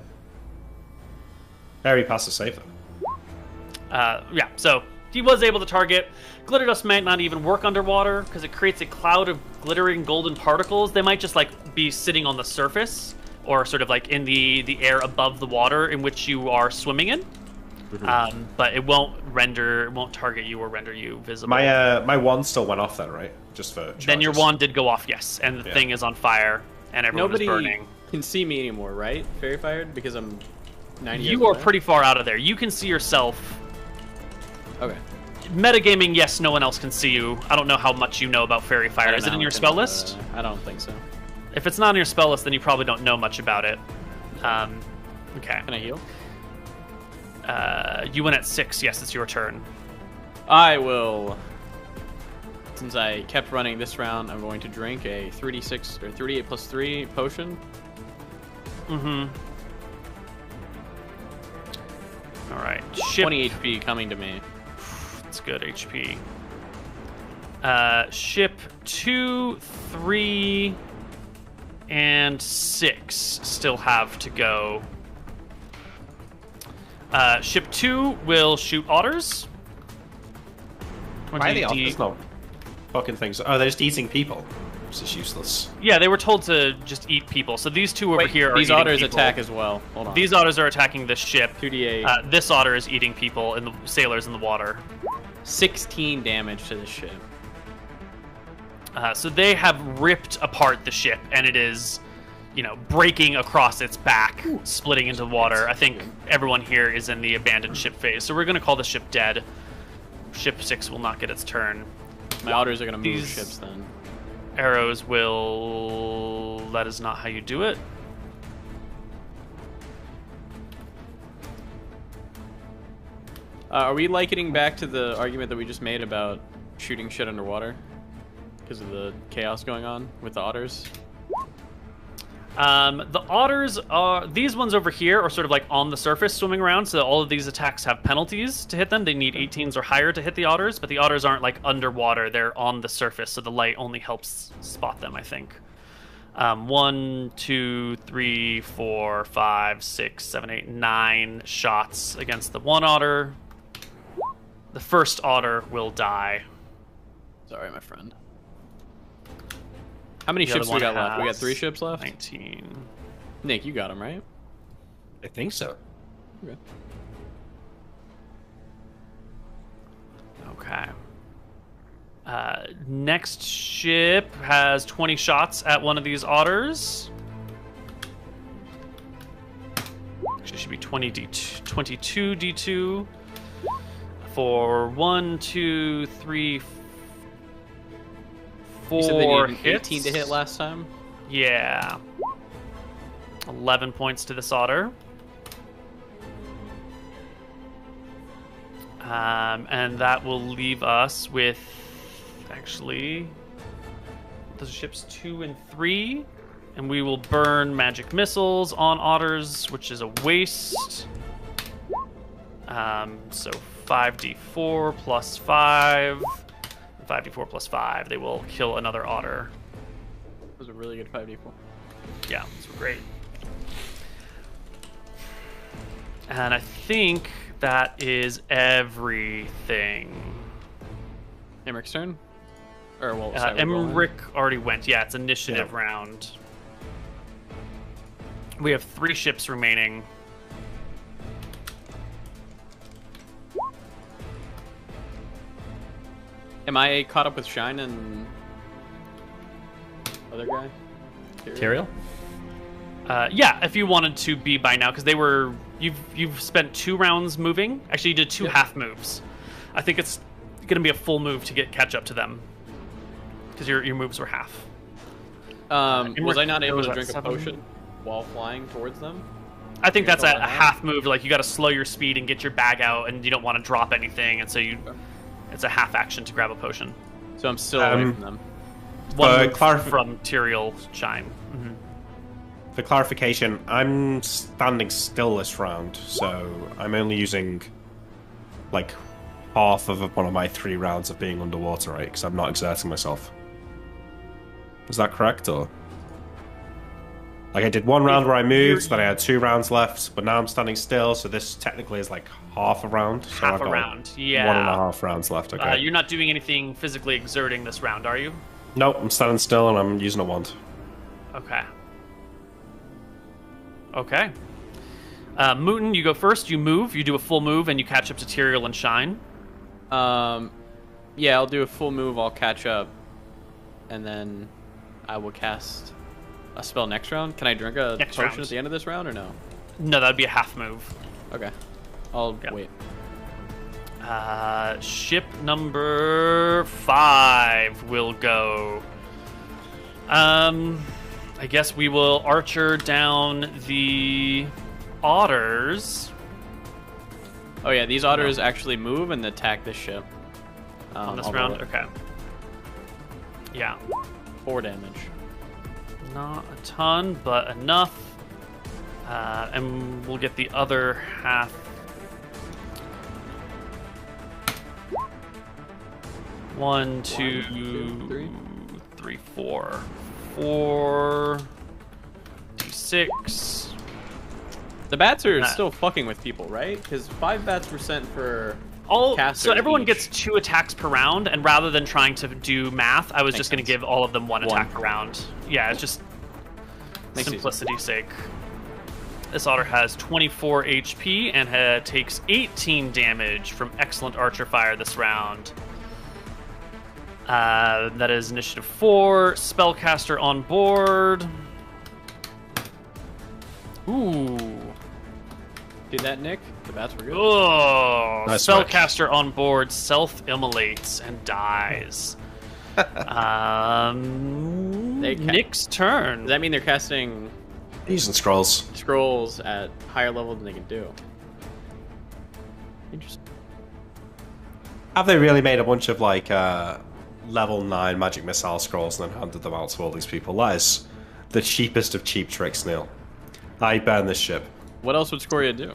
Fairy passes save. Yeah, so he was able to target. Glitter dust might not even work underwater because it creates a cloud of glittering golden particles. They might just like be sitting on the surface or sort of like in the air above the water in which you are swimming in. But it won't target you or render you visible. My wand still went off then, right? Just for charges. Then your wand did go off, yes, and the thing is on fire and everyone is burning. Nobody can see me anymore, right? Fairy fired because I'm 90 You are pretty far out of there. You can see yourself. Okay. Metagaming, yes, no one else can see you. I don't know how much you know about Fairy Fire. Is it in your spell list? I don't think so. If it's not on your spell list, then you probably don't know much about it. Okay. Can I heal? You went at 6. Yes, it's your turn. I will. Since I kept running this round, I'm going to drink a 3d6 or 3d8 plus 3 potion. Mm-hmm. All right. Ship. 20 HP coming to me. That's good HP. Ship 2, 3, and 6 still have to go. Ship 2 will shoot otters. Why are the otters not fucking things? Oh, they're just eating people. This is useless. Yeah, they were told to just eat people. So these two over here are these eating otters people. attack as well. Hold on. These otters are attacking this ship. 2d8. This otter is eating people and the sailors in the water. 16 damage to the ship. So they have ripped apart the ship, and it is, breaking across its back, splitting into water. I think everyone here is in the abandoned ship phase, so we're going to call the ship dead. Ship 6 will not get its turn. My otters are going to move ships then. Arrows will... That is not how you do it. Are we getting back to the argument that we just made about shooting shit underwater? Because of the chaos going on with the otters? The otters are... These ones over here are sort of like on the surface swimming around, so all of these attacks have penalties to hit them. They need 18s or higher to hit the otters, but the otters aren't like underwater. They're on the surface, so the light only helps spot them, I think. 1, 2, 3, 4, 5, 6, 7, 8, 9 shots against the one otter. The first otter will die. Sorry, my friend. How many ships we got left? We got 3 ships left? 19. Nick, you got them, right? I think so. Okay. Next ship has 20 shots at one of these otters. Actually, it should be 22 D2 for 1, 2, 3, 4 you said they needed hits. 18 to hit last time? Yeah. 11 points to this otter. And that will leave us with, actually, those ships 2 and 3. And we will burn magic missiles on otters, which is a waste. So 5d4 plus 5. 5d4 plus 5. They will kill another otter. That was a really good 5d4. Yeah, it's great. And I think that is everything. Emmerich's turn? Or, well, sorry, Emmerich already went. Yeah, it's initiative round. We have 3 ships remaining. Am I caught up with Shine and other guy? Tyrael? Yeah, if you wanted to be by now, because they were. You've spent 2 rounds moving. Actually, you did 2 half moves. I think it's going to be a full move to catch up to them, because your moves were half. Was I not able to drink 7? a potion while flying towards them? I think that's a half move. Like, you got to slow your speed and get your bag out, and you don't want to drop anything, and so it's a half action to grab a potion. So I'm still away from them. One move from Tyrael Shine. Mm-hmm. For clarification, I'm standing still this round, so I'm only using like half of one of my 3 rounds of being underwater, right? Because I'm not exerting myself. Is that correct, or? Like, I did 1 round where I moved, then I had 2 rounds left, but now I'm standing still, so this technically is like half a round. So Half I've a got round, yeah. 1.5 rounds left, okay. You're not doing anything physically exerting this round, are you? Nope, I'm standing still and I'm using a wand. Okay. Okay. Mooten, you go first. You move. You do a full move, and you catch up to Tyrael and Shine. Yeah, I'll do a full move. I'll catch up, and then I will cast a spell next round. Can I drink a potion at the end of this round, or no? No, that'd be a half move. Okay. I'll wait. Ship number 5 will go. I guess we will archer down the otters. Oh yeah, these otters actually move and attack this ship. On this round? Okay. Yeah. 4 damage. Not a ton, but enough. And we'll get the other half. One, two, 3, 4. 4 d6. The bats are still fucking with people, right? Because 5 bats were sent for casters. So everyone gets 2 attacks per round, and rather than trying to do math, I was just going to give all of them 1 attack per round. Yeah, it's just simplicity's sake. This otter has 24 HP and takes 18 damage from excellent archer fire this round. That is initiative 4. Spellcaster on board. Ooh. Did that, Nick? The bats were good. Oh, nice Spellcaster on board self-immolates and dies. Nick's turn. Does that mean they're casting using scrolls at higher level than they can do? Interesting. Have they really made a bunch of like level 9 magic missile scrolls and then handed them out to all these people? That is the cheapest of cheap tricks, Neil. I burn this ship. What else would Scoria do?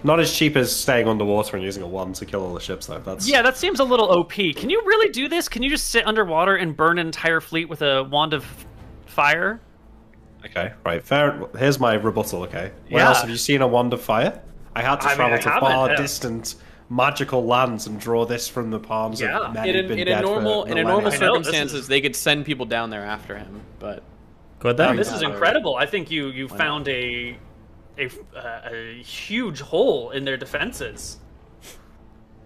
Not as cheap as staying underwater and using a wand to kill all the ships, though. Yeah, that seems a little OP. Can you really do this? Can you just sit underwater and burn an entire fleet with a wand of fire? Okay, right. Fair. Here's my rebuttal, okay? Where else have you seen a wand of fire? I had to travel to far distant magical lands and draw this from the palms of men who've been dead in a normal circumstances, they could send people down there after him, but... This is incredible. I think you found a huge hole in their defenses.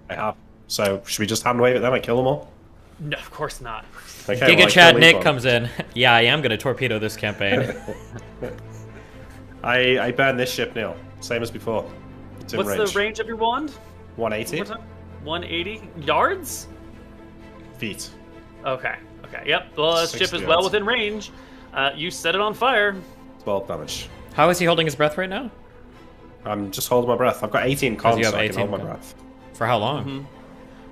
I have. So, should we just hand wave it then and kill them all? No, of course not. Okay, Giga Chad Nick comes in. Yeah, I am going to torpedo this campaign. I burn this ship, Neil. Same as before. It's in What's range. the range of your wand? 180. 180 yards? Feet. Okay. Yep. Well, this ship is well within range. You set it on fire. 12 damage. How is he holding his breath right now? I'm just holding my breath. I've got 18 cons, so I can hold my breath. For how long?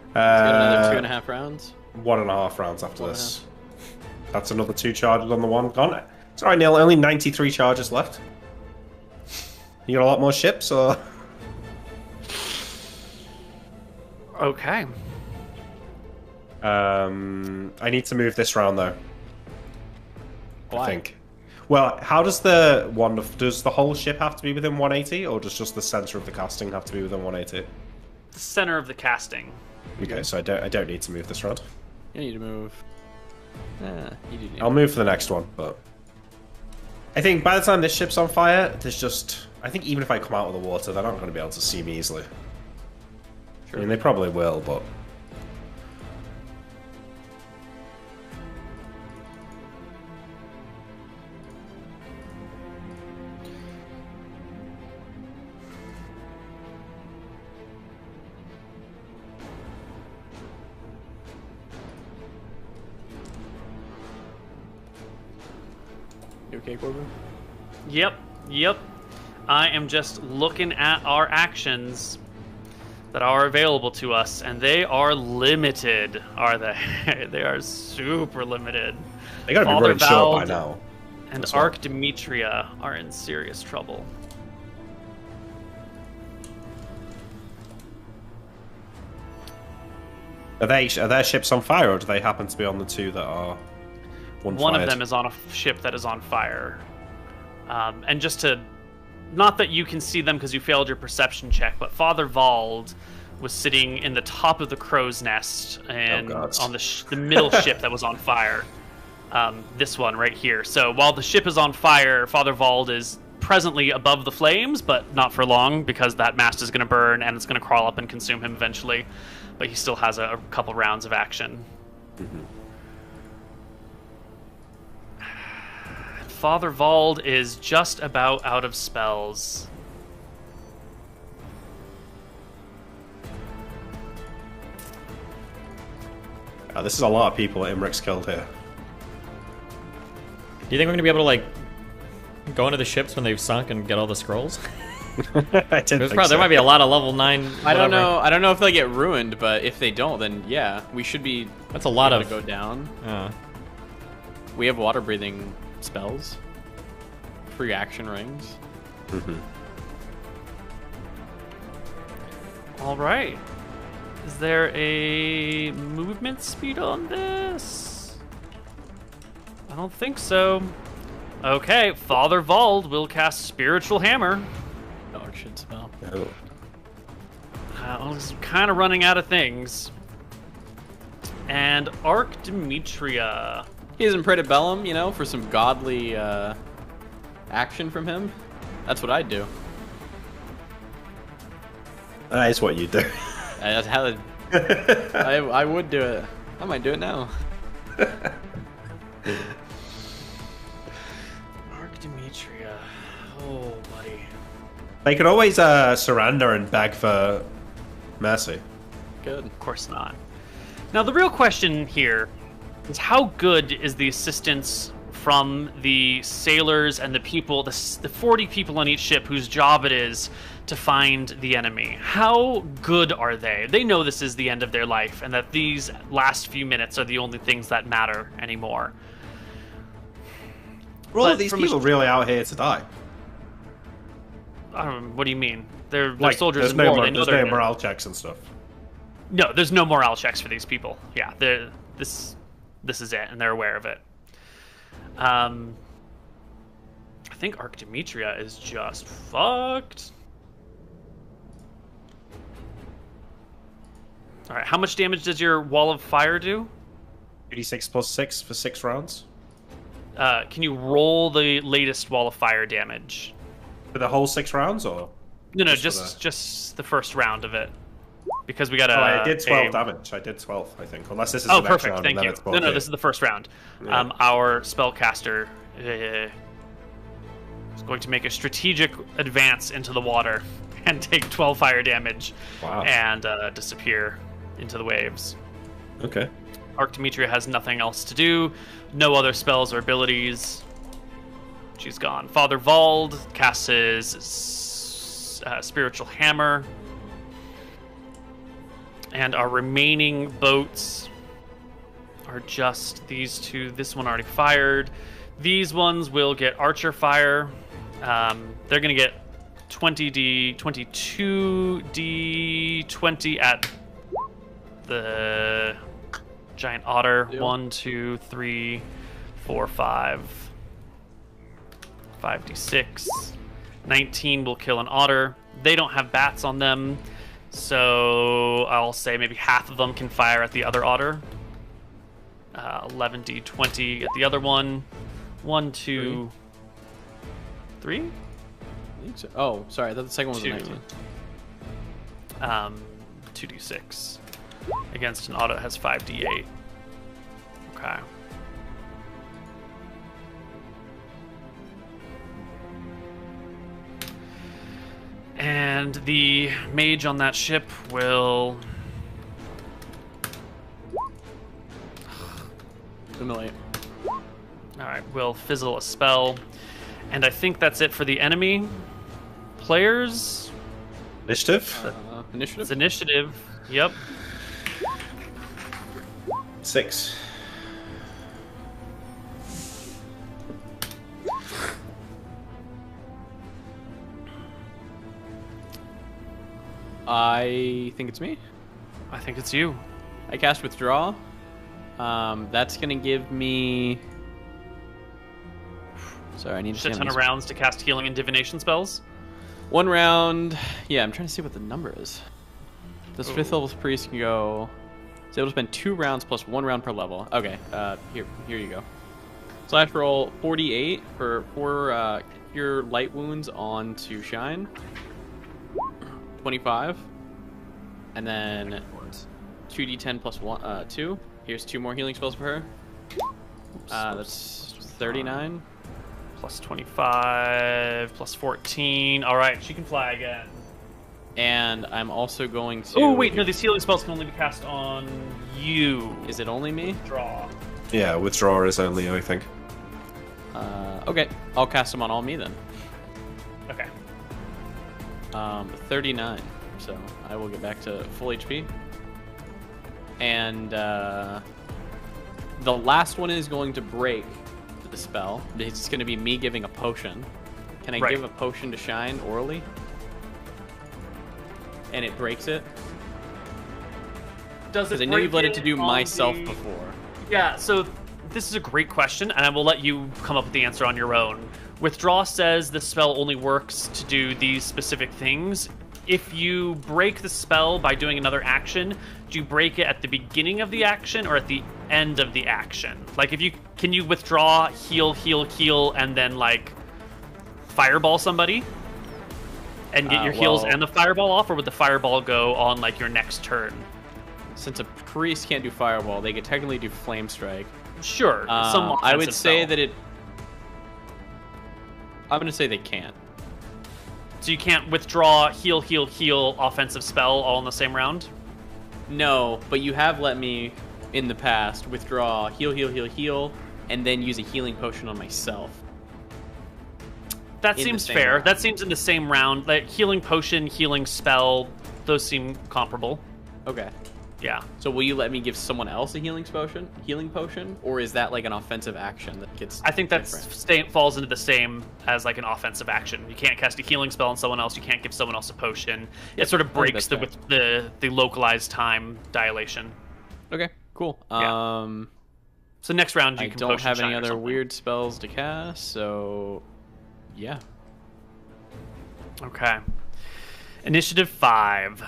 He's got another 2.5 rounds. 1.5 rounds after this. That's another 2 charges on the one. Gone. It's alright, Neil. Only 93 charges left. You got a lot more ships, or...? Okay. I need to move this round, though. Why? I think. Well, how does does the whole ship have to be within 180, or does just the center of the casting have to be within 180? The center of the casting. Okay, so I don't need to move this round. You need to move. You do need I'll move for the next one, but I think by the time this ship's on fire, I think even if I come out of the water, they're not going to be able to see me easily. Sure. I mean, they probably will, but. You okay, Corbin? Yep. I am just looking at our actions that are available to us, and they are limited, are they? They are super limited. They gotta be running short by now. And Arc Demetria are in serious trouble. Are their ships on fire, or do they happen to be on the two that are One of them is on a ship that is on fire. And just to... Not that you can see them because you failed your perception check, but Father Vald was sitting in the top of the crow's nest and on the middle ship that was on fire. This one right here. So while the ship is on fire, Father Vald is presently above the flames, but not for long because that mast is going to burn and it's going to crawl up and consume him eventually. But he still has a couple rounds of action. Father Vald is just about out of spells. This is a lot of people that Imric's killed here. Do you think we're going to be able to, like, go into the ships when they've sunk and get all the scrolls? I didn't think There might be a lot of level 9... I don't know. I don't know if they get ruined, but if they don't, then yeah, we should be... That's a lot of... go down. We have water-breathing spells. Free action rings. All right. Is there a movement speed on this? I don't think so. Okay, Father Vald will cast Spiritual Hammer. Dog shit spell. He's kind of running out of things. And Arc Demetria. He isn't Pret Bellum, you know, for some godly action from him. That's what I'd do. That is what you do. That's how I would do it. I might do it now. Arc Demetria. Oh, buddy. They could always surrender and beg for mercy. Good. Of course not. Now, the real question here is how good is the assistance from the sailors and the people, the 40 people on each ship whose job it is to find the enemy? How good are they? They know this is the end of their life and that these last few minutes are the only things that matter anymore. Well, are these people really out here to die? What do you mean? They're like, soldiers in war. There's no morale checks and stuff. No, there's no morale checks for these people. Yeah, this is it, and they're aware of it. I think Arc Demetria is just fucked. All right, how much damage does your Wall of Fire do? 86 plus 6 for 6 rounds. Can you roll the latest Wall of Fire damage? For the whole 6 rounds, or? No, just the first round of it. Because we got a... I did 12 damage. I did 12, I think. Unless this is the next perfect. round. Thank you. No, this is the first round. Yeah. Our spellcaster is going to make a strategic advance into the water and take 12 fire damage and disappear into the waves. Okay. Arc Demetria has nothing else to do. No other spells or abilities. She's gone. Father Vald casts his Spiritual Hammer. And our remaining boats are just these two. This one already fired. These ones will get Archer Fire. They're going to get 22D20 at the Giant Otter. 1, 2, 3, 4, 5. 5d6. 19 will kill an otter. They don't have bats on them, so I'll say maybe half of them can fire at the other otter. 11d20 at the other one. 1, 2, 3? I think so. Oh, sorry. I thought the second one was 2. a 19. 2d6 against an auto has 5d8. Okay. And the mage on that ship will Immolate. All right, we'll fizzle a spell, and I think that's it for the enemy players. Initiative? Initiative? It's initiative. Yep. 6. I think it's me. I think it's you. I cast Withdraw. That's gonna give me. Sorry, I need just a ton of rounds to cast healing and divination spells. 1 round. Yeah, I'm trying to see what the number is. This 5th level priest can go. Is able to spend 2 rounds plus 1 round per level. Okay. Here you go. Slash roll 48 for 4 cure light wounds onto Shine. 25, and then 2d10 plus 2. Here's 2 more healing spells for her. That's 39. Plus 25, plus 14. All right, she can fly again. And I'm also going to... Oh, wait, no, these healing spells can only be cast on you. Is it only me? Draw. Yeah, Withdraw is only, I think. Okay, I'll cast them on all me then. Okay. 39, so I will get back to full HP. And the last one is going to break the spell. It's going to be me giving a potion. Can I give a potion to Shine orally? And it breaks it? Does it? Because I know you've let it to do on myself the... before. Yeah, so this is a great question, and I will let you come up with the answer on your own. Withdraw says the spell only works to do these specific things. If you break the spell by doing another action, do you break it at the beginning of the action or at the end of the action? Like, can you withdraw, heal, and then like fireball somebody and get your heals and the fireball off, or would the fireball go on like your next turn? Since a priest can't do fireball, they could technically do flame strike. Sure. Some I would say spell. that it. I'm going to say they can't. So you can't withdraw, heal, offensive spell all in the same round? No, but you have let me, in the past, withdraw, heal, and then use a healing potion on myself. That seems fair. That seems in the same round. Like healing potion, healing spell, those seem comparable. Okay. Yeah. So will you let me give someone else a healing potion, or is that like an offensive action that gets? I think that falls into the same as like an offensive action. You can't cast a healing spell on someone else. You can't give someone else a potion. It sort of breaks the localized time dilation. Okay. Cool. Yeah. So next round you can. I don't have any other weird spells to cast, so yeah. Okay. Initiative 5.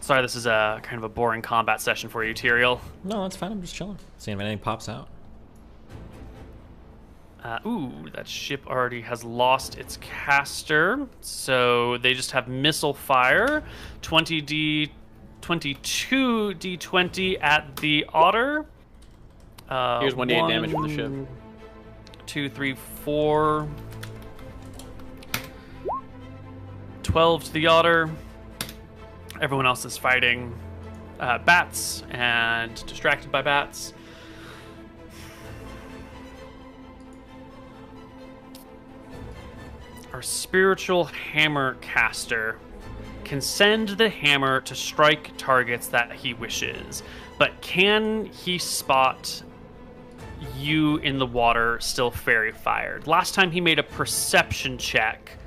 Sorry, this is a kind of a boring combat session for you, Tyrael. No, that's fine. I'm just chilling. Seeing if anything pops out. Ooh, that ship already has lost its caster, so they just have missile fire. 22 D20 at the otter. Here's 1d8 damage from the ship. 2, 3, 4. 12 to the otter. Everyone else is fighting bats and distracted by bats. Our spiritual hammer caster can send the hammer to strike targets that he wishes, but can he spot you in the water still fairy fired? Last time he made a perception check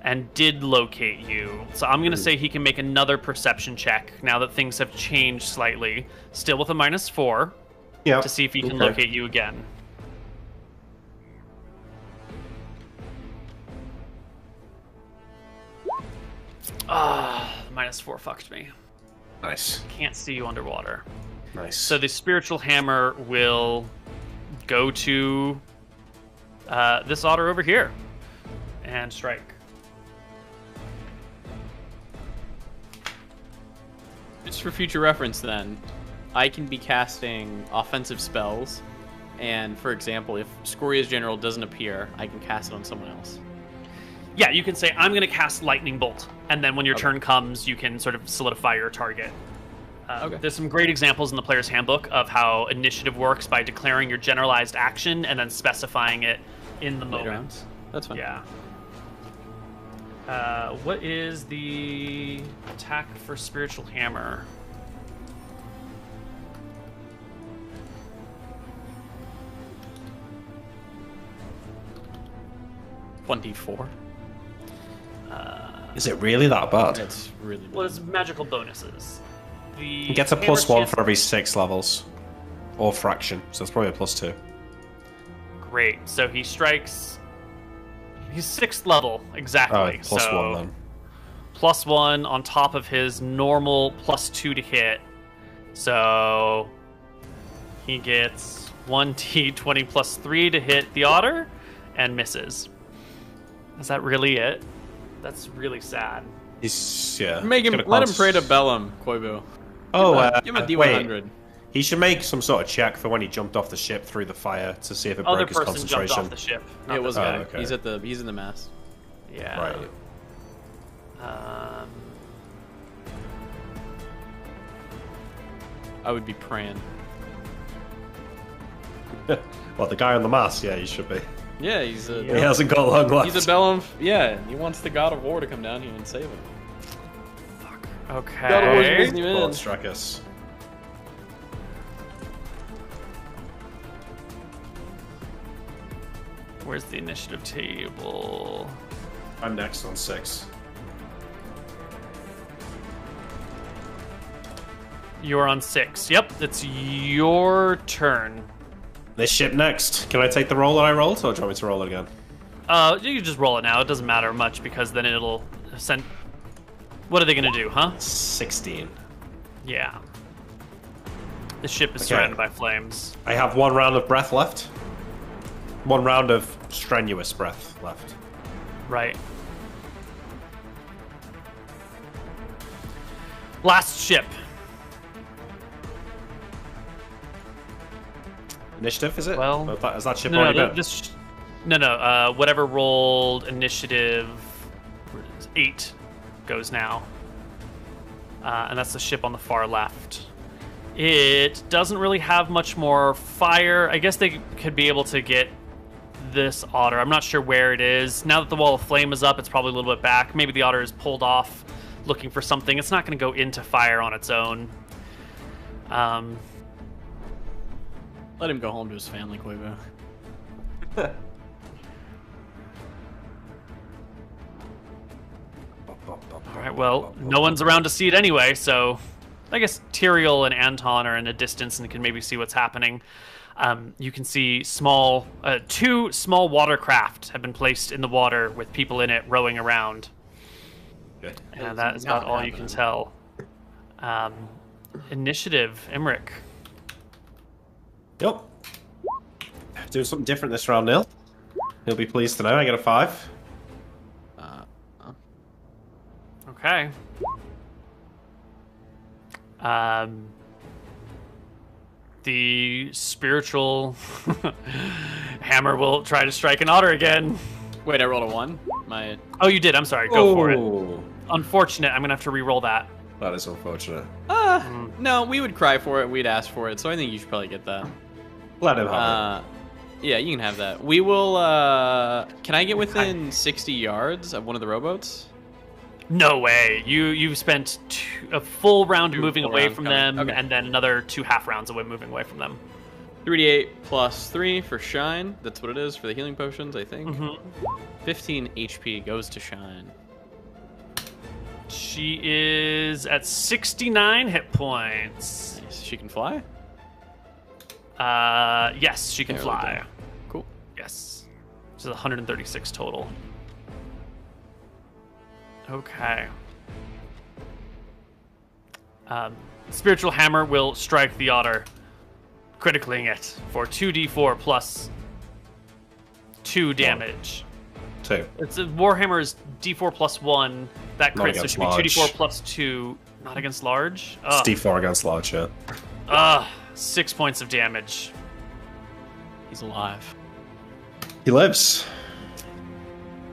and did locate you. So I'm going to say he can make another perception check now that things have changed slightly. Still with a -4. Yeah. To see if he can locate you again. -4 fucked me. Nice. Can't see you underwater. Nice. So the spiritual hammer will go to this otter over here and strike. Just for future reference, then, I can be casting offensive spells, and for example, if Scoria's General doesn't appear, I can cast it on someone else. Yeah, you can say, I'm going to cast Lightning Bolt, and then when your turn comes, you can sort of solidify your target. There's some great examples in the player's handbook of how initiative works by declaring your generalized action and then specifying it in the moment. That's fine. Yeah. What is the attack for Spiritual Hammer? $24. Is it really that bad? It's really bad. Well, it's magical bonuses. He gets a +1 for every 6 levels. Or fraction, so it's probably a +2. Great. So he strikes... He's 6th level, exactly. Oh, +1 then. +1 on top of his normal +2 to hit. So he gets 1d20 +3 to hit the otter and misses. Is that really it? That's really sad. He's, Let him pray to Bellum, Koibu. Oh, give him a D100. Wait. He should make some sort of check for when he jumped off the ship through the fire to see if it Other broke his person concentration. jumped off the ship. Not It was this guy. good. okay. He's in the mast. Yeah. Right. I would be praying. Well, the guy on the mast, yeah, he should be. Yeah, he's a. He hasn't got long left. He's a Bellum. Yeah, he wants the God of War to come down here and save him. Okay. God of War's Disney man. Lord struck us. Where's the initiative table? I'm next on 6. You're on 6. Yep, it's your turn. This ship next. Can I take the roll that I rolled, or do you want me to roll it again? You can just roll it now. It doesn't matter much because then it'll send. What are they gonna do, huh? 16. Yeah. The ship is Okay. surrounded by flames. I have 1 round of breath left. 1 round of strenuous breath left. Right. Last ship. Initiative, is it? Well, Has that ship no, already no, been? whatever rolled initiative 8 goes now. And that's the ship on the far left. It doesn't really have much more fire. I guess they could be able to get this otter. I'm not sure where it is. Now that the wall of flame is up, it's probably a little bit back. Maybe the otter is pulled off looking for something. It's not going to go into fire on its own. Let him go home to his family, Koibu. Alright, well, no one's around to see it anyway, so I guess Tyrael and Anton are in a distance and can maybe see what's happening. You can see 2 small watercraft have been placed in the water with people in it rowing around. Good. And that is about all you can tell. Initiative, Emmerich. Yep. Doing something different this round, Neil. He'll be pleased to know I get a 5. Okay. The spiritual hammer will try to strike an otter again. Wait, I rolled a 1? Oh, you did. I'm sorry. Go for it. Unfortunate. I'm going to have to re-roll that. That is unfortunate. No, we would cry for it. We'd ask for it. So I think you should probably get that. Let him have it. Yeah, you can have that. We will. Can I get within 60 yards of one of the rowboats? No way. You've spent a full round moving away from them, Okay. and then another 2 half rounds away moving away from them. 3d8 plus 3 for Shine. That's what it is for the healing potions, I think. 15 HP goes to Shine. She is at 69 hit points. Nice. She can fly? Yes, she can There we fly. go. Cool. Yes. So 136 total. Okay. Spiritual Hammer will strike the otter, critically it for 2d4 plus 2 damage. 2. It's Warhammer is d4 plus 1. That Not crit, so it against should be large. 2d4 plus 2. Not against large? It's Ugh. D4 against large, yeah. 6 points of damage. He's alive. He lives.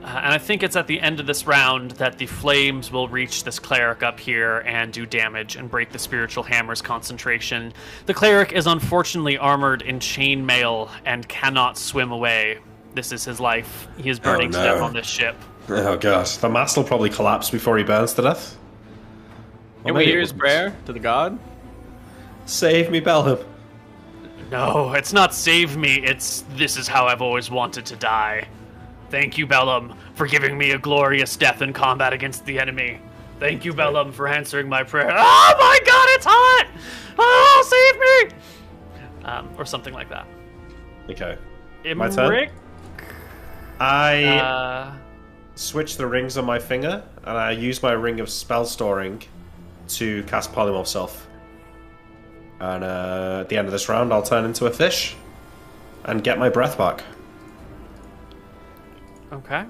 And I think it's at the end of this round that the flames will reach this cleric up here and do damage and break the spiritual hammer's concentration. The cleric is unfortunately armored in chainmail and cannot swim away. This is his life. He is burning to death on this ship. Oh god, the mast will probably collapse before he burns to death. Can we hear his prayer to the god? Save me, Belham. No, it's not save me, it's this is how I've always wanted to die. Thank you, Bellum, for giving me a glorious death in combat against the enemy. Thank you, Bellum, for answering my prayer. Oh my god, it's hot! Oh, save me! Or something like that. Okay. Imric? My turn? I switch the rings on my finger, and I use my ring of spell storing to cast Polymorph Self. And at the end of this round, I'll turn into a fish and get my breath back. Okay.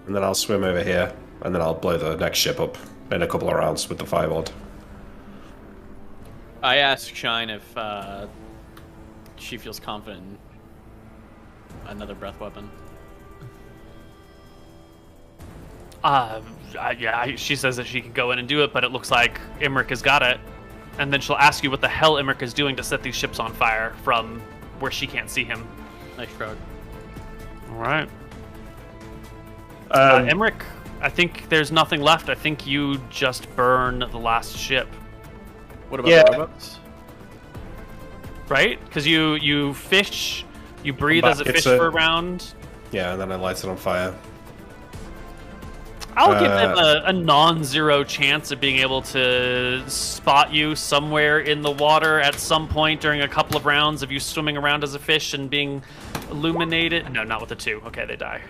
And then I'll swim over here, and then I'll blow the next ship up in a couple of rounds with the firebolt. I asked Shine if she feels confident in another breath weapon. Yeah, she says that she can go in and do it, but it looks like Imric has got it. And then she'll ask you what the hell Imric is doing to set these ships on fire from where she can't see him. Nice shrug. All right. Imric, I think there's nothing left. I think you just burn the last ship. What about the robots? Right? Because you fish, you breathe But as a it's fish for a round. Yeah, and then I light it on fire. I'll give them a non-zero chance of being able to spot you somewhere in the water at some point during a couple of rounds of you swimming around as a fish and being illuminated. No, not with the 2. Okay, they die.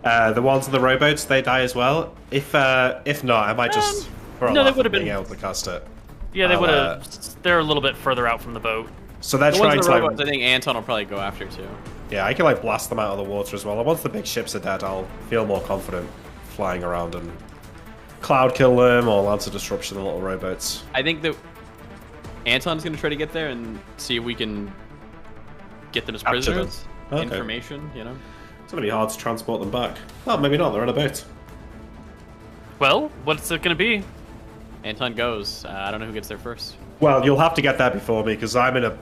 The ones in the rowboats, they die as well. If not, I might just no, they would have been able to cast it. Yeah, they would have. They're a little bit further out from the boat. So they're the ones trying in to. the robots, I think Anton will probably go after too. Yeah, I can like blast them out of the water as well. And once the big ships are dead, I'll feel more confident flying around and cloud kill them or lance of disruption the little rowboats. I think that Anton's going to try to get there and see if we can get them as Capture them. prisoners. Okay. Information, you know. It's going to be hard to transport them back. Well, maybe not. They're on a boat. Well, what's it going to be? Anton goes. I don't know who gets there first. Well, you'll have to get there before me because I'm in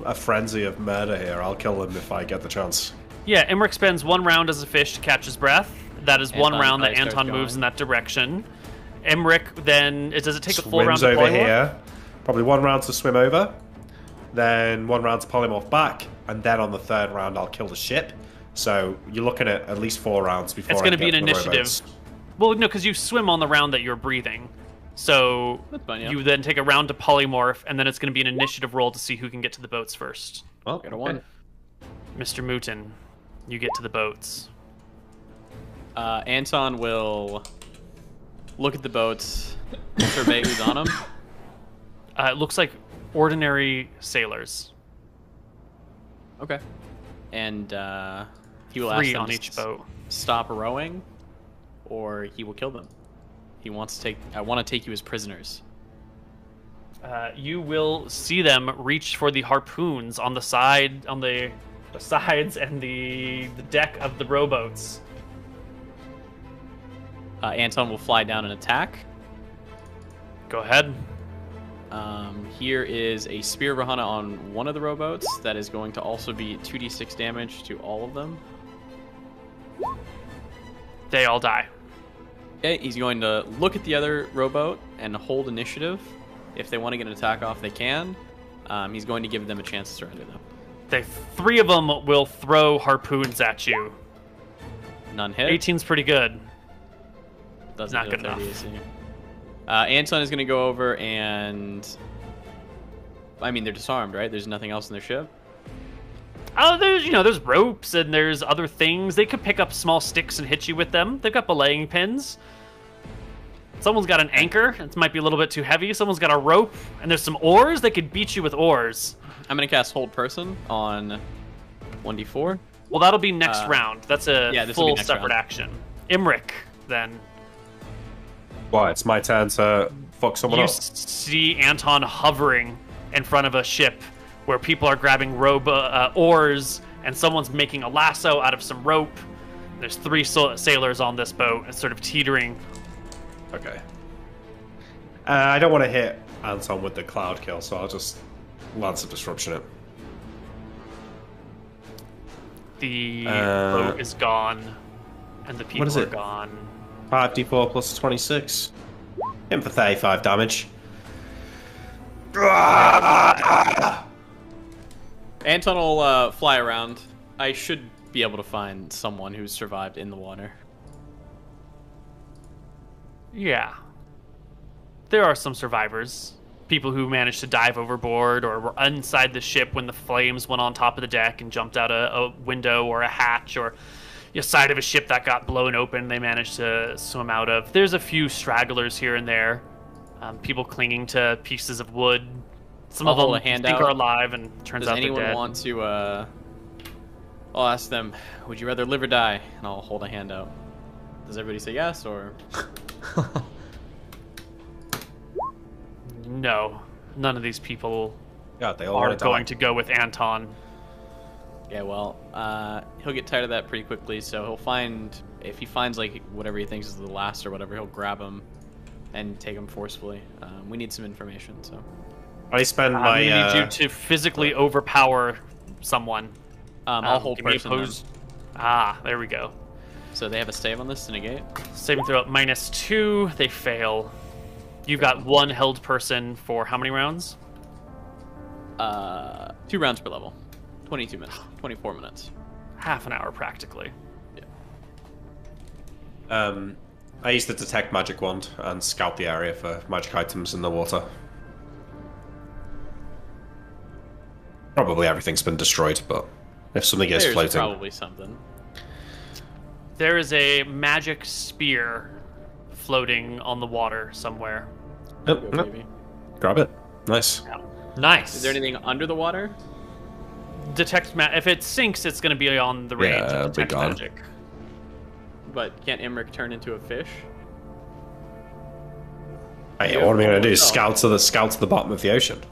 a frenzy of murder here. I'll kill them if I get the chance. Yeah, Imric spends 1 round as a fish to catch his breath. That is Anton 1 round that probably starts Anton moves going. in that direction. Emric then does it take a full round Swims to over polymorph? here. Probably 1 round to swim over. Then 1 round to polymorph back. And then on the 3rd round, I'll kill the ship. So you're looking at least 4 rounds before It's I going to get be an to the initiative. rowboats. Well, no, because you swim on the round that you're breathing. So That's fine, yeah. you then take a round to polymorph, and then it's going to be an initiative roll to see who can get to the boats first. Well, Got a 1. Mr. Mooten, you get to the boats. Anton will look at the boats, survey who's on them. It looks like ordinary sailors. Okay. And he will 3 ask them on to each boat. stop rowing, or he will kill them. He wants to take. I want to take you as prisoners. You will see them reach for the harpoons on the side, on the sides and the deck of the rowboats. Anton will fly down and attack. Go ahead. Here is a Spear of Rahana on one of the rowboats. That is going to also be 2d6 damage to all of them. They all die. Okay, he's going to look at the other rowboat and hold initiative. If they want to get an attack off, they can. He's going to give them a chance to surrender them. The 3 of them will throw harpoons at you. None hit. 18's pretty good. Doesn't Not hit good a 30 enough. AC. Anton is going to go over and... I mean, they're disarmed, right? There's nothing else in their ship? Oh, there's ropes and there's other things. They could pick up small sticks and hit you with them. They've got belaying pins. Someone's got an anchor. It might be a little bit too heavy. Someone's got a rope, and there's some oars. They could beat you with oars. I'm gonna cast Hold Person on 1d4. Well, that'll be next round. That's a full separate round. action. Imric, then. What? It's my turn to fuck someone You up. see Anton hovering in front of a ship where people are grabbing oars, and someone's making a lasso out of some rope. There's 3 sailors on this boat. It's sort of teetering. Okay. I don't want to hit Anton with the cloud kill, so I'll just Lance of Disruption it. The boat is gone, and the people is are it? gone. 5d4 plus 26. Hit him for 35 damage. Anton will fly around. I should be able to find someone who's survived in the water. Yeah. There are some survivors. People who managed to dive overboard or were inside the ship when the flames went on top of the deck and jumped out a window or a hatch, or a side of a ship that got blown open they managed to swim out of. There's a few stragglers here and there. People clinging to pieces of wood. Some of them hold a hand think out. are alive, and turns out Does they're anyone dead. want to, I'll ask them, would you rather live or die? And I'll hold a hand out. Does everybody say yes, or? No. None of these people God, they all are want to going die. to go with Anton. Yeah, well, he'll get tired of that pretty quickly, so he'll find, if he finds, like, whatever he thinks is the last or whatever, he'll grab him and take him forcefully. We need some information, so. I spend I'm my... gonna need you to physically overpower someone. I'll hold give me person then. opposed- Ah, there we go. So they have a save on this to negate? Saving throw at -2, they fail. You've got 1 held person for how many rounds? 2 rounds per level. 22 minutes. 24 minutes. Half an hour, practically. I use the Detect Magic Wand and scout the area for magic items in the water. Probably everything's been destroyed, but if something gets There's floating... probably something. There is a magic spear floating on the water somewhere. Yep, Go, yep. baby. Grab it. Nice. Nice. Is there anything under the water? If it sinks, it's going to be on the range Yeah, of be detect gone. magic. But can't Imric turn into a fish? Hey, what am I going to do? Scout to the bottom of the ocean?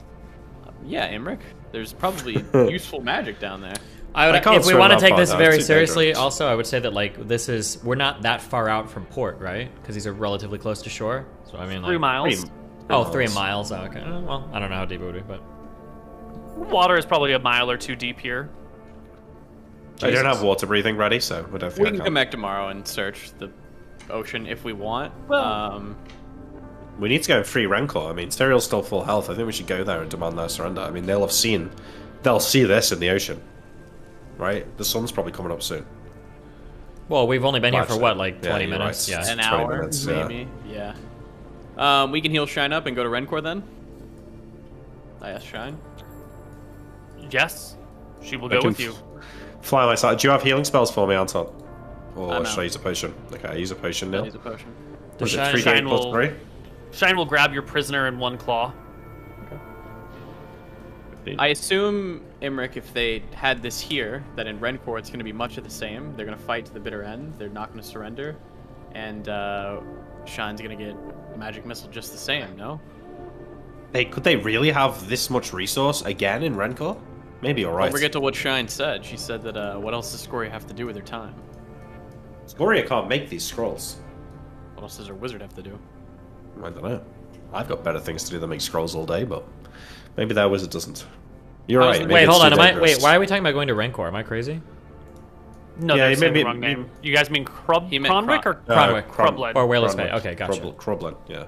Yeah, Imric. There's probably useful magic down there. I would, I can't if we swim want to that take far, this though. very It's too seriously, dangerous. also I would say that like we're not that far out from port, right? Because these are relatively close to shore. So I mean, like 3 miles. 3 miles. Oh, okay. Well, I don't know how deep it would be, but Water is probably a mile or 2 deep here. I don't have water breathing ready, so I don't think We I can can. come back tomorrow and search the ocean if we want. We need to go in free Rancor. I mean, Serial's still full health. I think we should go there and demand their surrender. I mean, they'll see this in the ocean, right? The sun's probably coming up soon. well, we've only been here Actually, for what, like 20 you're minutes? right. Yeah. An 20 hour, minutes, yeah. maybe. Yeah. We can heal Shine up and go to Rencor then. I asked Shine. Yes, she will I go can with you. Fly my side. Do you have healing spells for me, Anton? Or I'm should out. I use a potion? Okay, I use a potion now. Use a potion. Was it Shine- 3d8 Shine plus will- 3? Shine will grab your prisoner in 1 claw. I assume, Imric, if they had this here, that in Rencor it's going to be much of the same. They're going to fight to the bitter end. They're not going to surrender. And Shine's going to get a magic missile just the same, no? Could they really have this much resource again in Rencor? Maybe alright. Don't forget to what Shine said. She said that, what else does Scoria have to do with her time? Scoria can't make these scrolls. What else does her wizard have to do? I don't know. I've got better things to do than make scrolls all day, but maybe their wizard doesn't. You're right. maybe Wait, it's hold too on. dangerous. Why are we talking about going to Rencor? Am I crazy? No, Yeah, they're he saying may the be- wrong name. You guys mean He meant Cronwick or Cronwick. Crublin? Or Whalers Bay. Cronwick. Okay, gotcha. Crublin, yeah.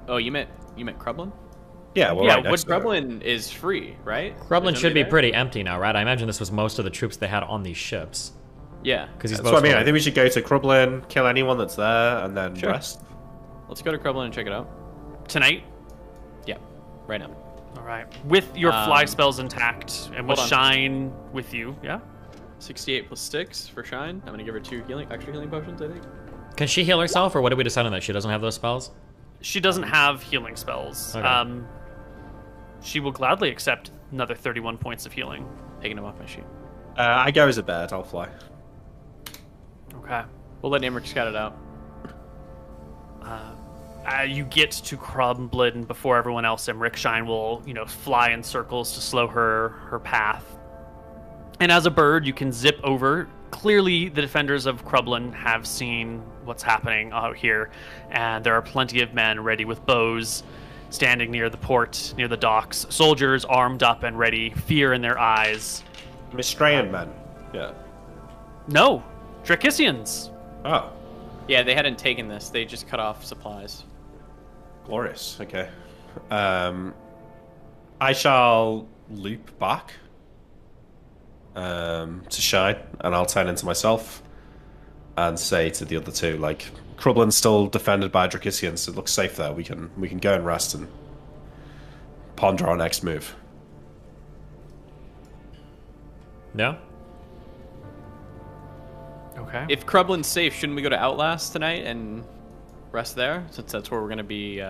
Oh, you meant Crublin? Yeah, well, Yeah, right next to it. Crublin is free, right? Crublin Is should be nobody there? pretty empty now, right? I imagine this was most of the troops they had on these ships. Yeah. Because he's That's what I mean. boastful. I think we should go to Crublin, kill anyone that's there, and then Sure. rest. Let's go to Crublin and check it out. Tonight? Yeah, right now. All right. With your fly spells intact and with hold on. Shine with you, yeah? 68 plus 6 for Shine. I'm going to give her 2 extra healing potions, I think. Can she heal herself, or what did we decide on that? She doesn't have those spells? She doesn't have healing spells. Okay. She will gladly accept another 31 points of healing. Taking them off my sheet. I go as a bird. I'll fly. Okay. We'll let Imric scout it out. You get to Crumblin before everyone else, and Rickshine will, fly in circles to slow her path. And as a bird, you can zip over. Clearly, the defenders of Crumblin have seen what's happening out here, and there are plenty of men ready with bows, standing near the port, near the docks. Soldiers armed up and ready, fear in their eyes. Mistrayan men. Yeah. No, Dracissians. Oh. Yeah, they hadn't taken this. They just cut off supplies. Glorious. Okay. I shall loop back to Shine, and I'll turn into myself and say to the other two, like, Crublin's still defended by Dracissians. It looks safe there. We can go and rest and ponder our next move. No? Okay. If Crublin's safe, shouldn't we go to Outlast tonight and rest there, since that's where we're going to be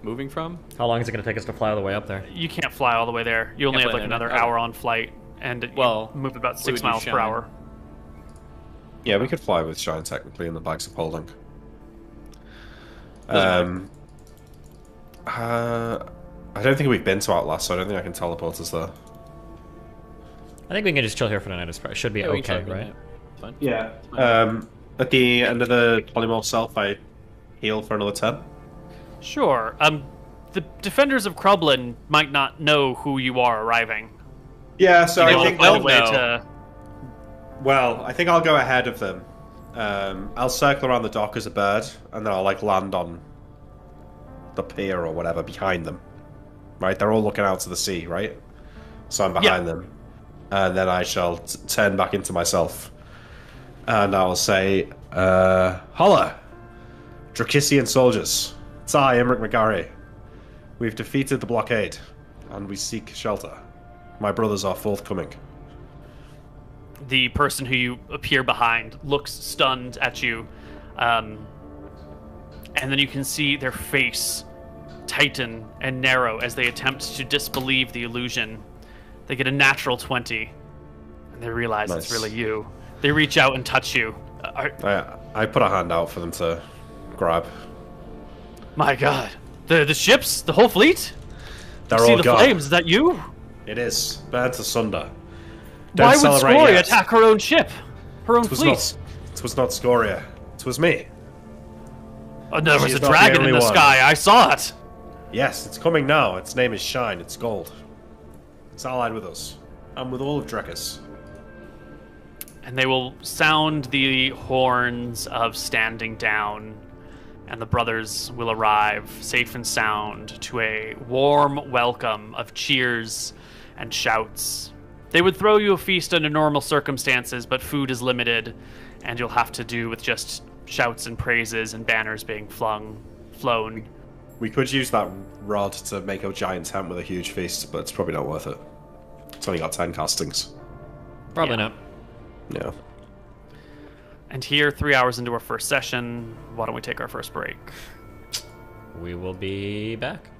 moving from? How long is it going to take us to fly all the way up there? You can't fly all the way there. You only have like another hour on flight, and you move about 6 miles per hour. Yeah, we could fly with Shine technically in the bags of holding. I don't think we've been to Outlast, so I don't think I can teleport us there. I think we can just chill here for the night. It should be okay, right? Fine. Yeah. At the end of the polymorph self, I heal for another 10. Sure. The defenders of Crublin might not know who you are arriving. Yeah, so I think they'll know. Well, I think I'll go ahead of them. I'll circle around the dock as a bird, and then I'll land on the pier or whatever behind them. Right? They're all looking out to the sea, right? So I'm behind them. And then I shall turn back into myself. And I'll say, Holla! Dracissian soldiers. It's I, Imric Magari. We've defeated the blockade, and we seek shelter. My brothers are forthcoming. The person who you appear behind looks stunned at you. And then you can see their face tighten and narrow as they attempt to disbelieve the illusion. They get a natural 20, and they realize it's really you. They reach out and touch you. I put a hand out for them to grab. My God. The ships? The whole fleet? They're see all the gone. flames. Is that you? It is. Burnt asunder. Why would Scoria attack her own ship? Her own fleet? It was not Scoria. It was me. Oh, there was a dragon in the sky. I saw it. Yes, it's coming now. Its name is Shine. It's gold. It's allied with us. I'm with all of Drekis. And they will sound the horns of standing down, and the brothers will arrive safe and sound to a warm welcome of cheers and shouts. They would throw you a feast under normal circumstances, but food is limited, and you'll have to do with just shouts and praises and banners being flown. We could use that rod to make a giant tent with a huge feast, but it's probably not worth it. It's only got 10 castings. Probably not. Yeah. And here, 3 hours into our first session, why don't we take our first break? We will be back.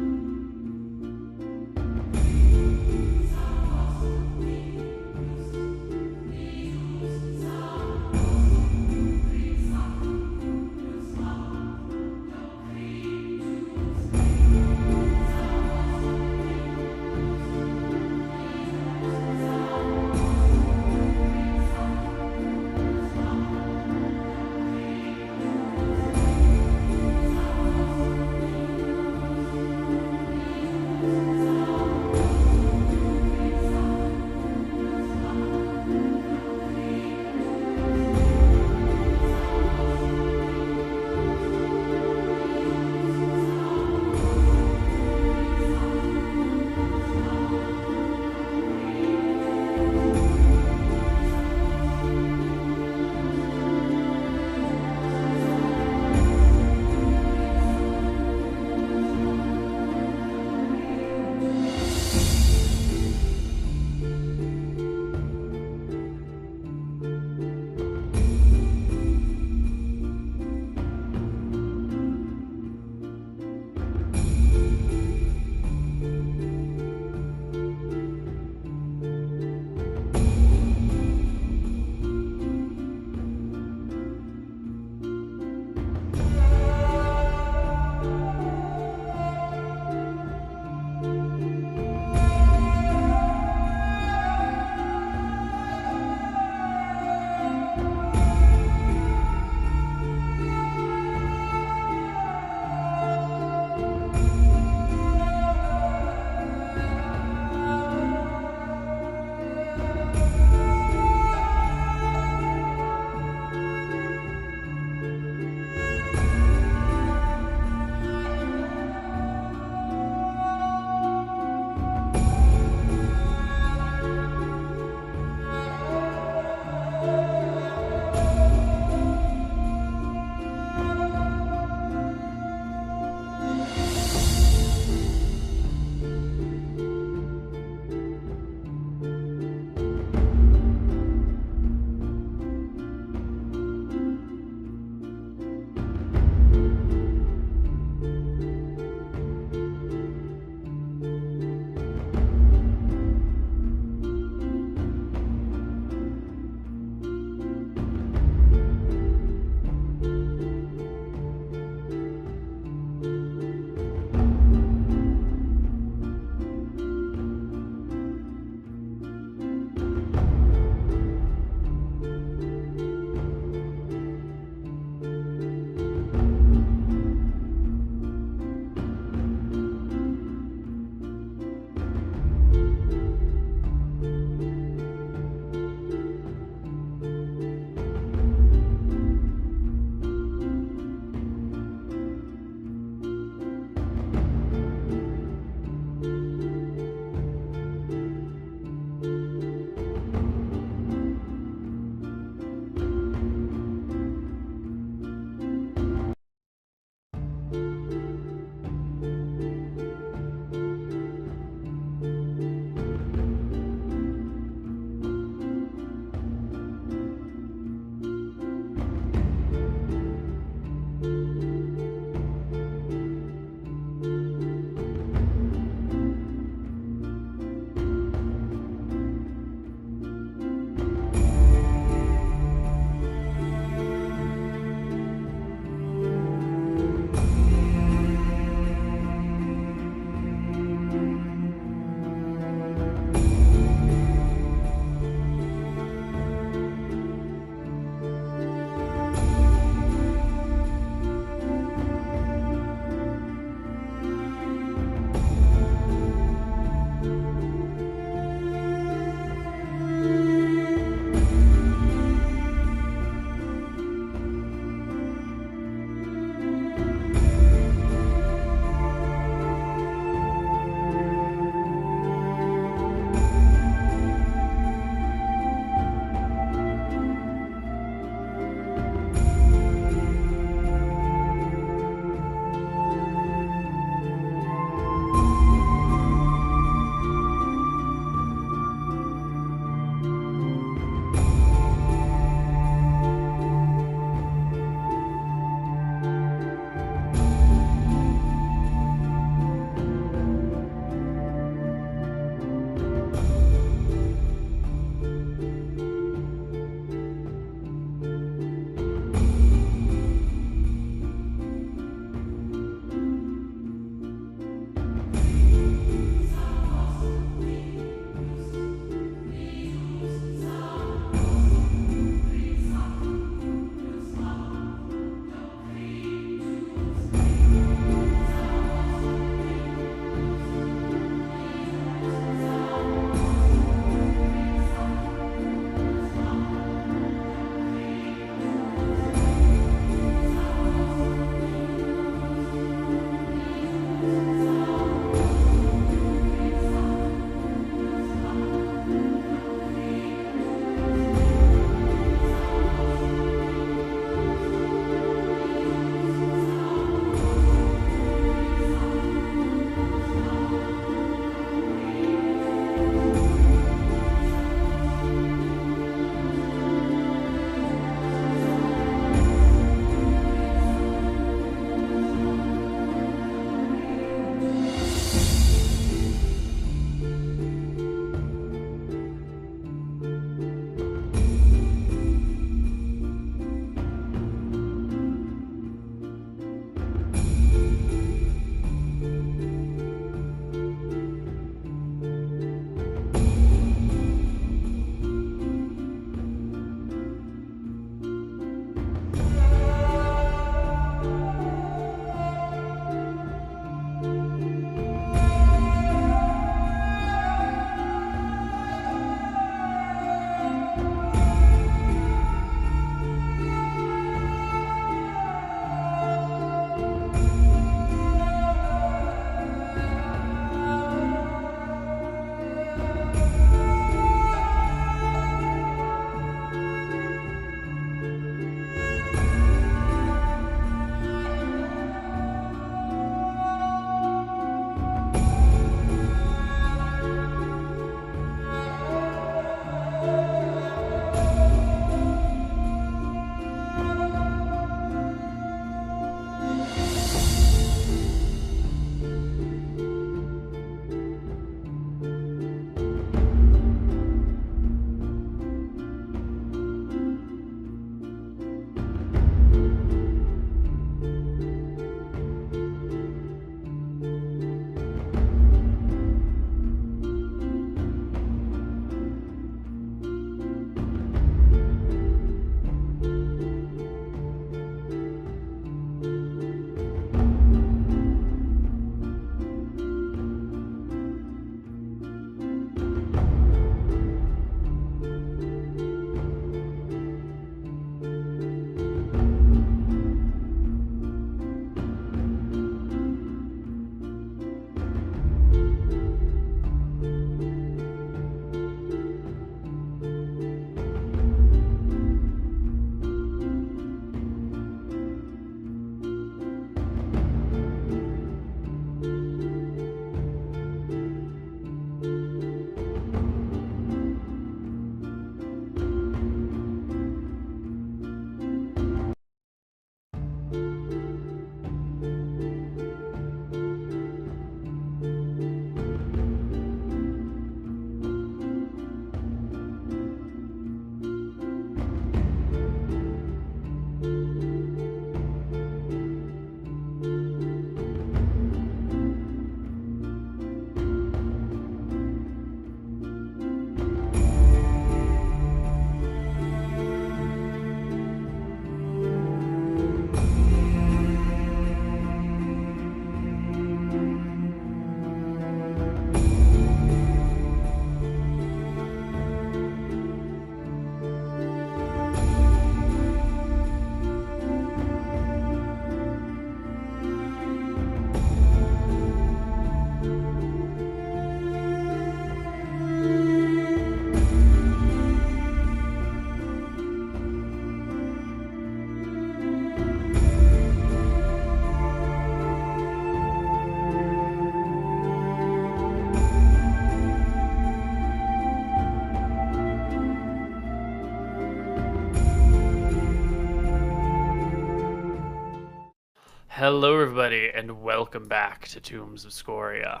Hello, everybody, and welcome back to Tombs of Scoria.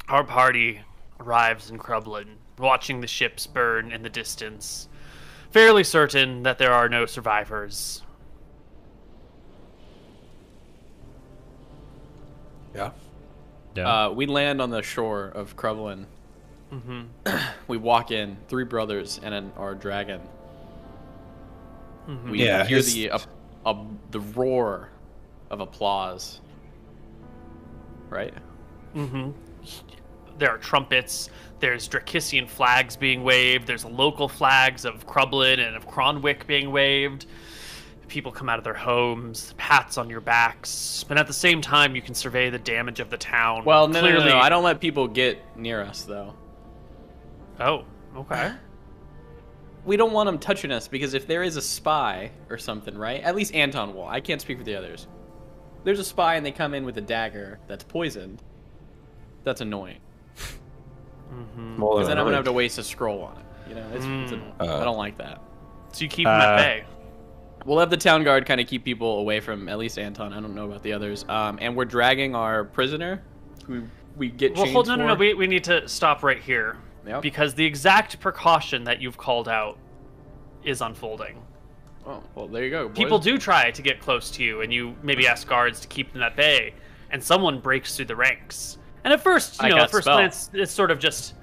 Our party arrives in Crublin, watching the ships burn in the distance, fairly certain that there are no survivors. Yeah. We land on the shore of Crublin. We walk in, 3 brothers and our dragon. We hear the roar of applause. Right? There are trumpets, there's Drakissian flags being waved, there's local flags of Crublin and of Cronwick being waved. People come out of their homes, pats on your backs, but at the same time you can survey the damage of the town. Well, no, I don't let people get near us, though. Oh, okay. We don't want them touching us, because if there is a spy or something, right? At least Anton will. I can't speak for the others. There's a spy and they come in with a dagger that's poisoned. That's annoying. Because then I'm going to have to waste a scroll on it. You know, it's annoying. I don't like that. So you keep them at bay. We'll have the town guard kind of keep people away from at least Anton. I don't know about the others. And we're dragging our prisoner. We get chains hold on, no, we need to stop right here. Yep. Because the exact precaution that you've called out is unfolding. Oh, well, there you go, boys. People do try to get close to you, and you maybe ask guards to keep them at bay, and someone breaks through the ranks. And at first, at first glance, it's sort of just...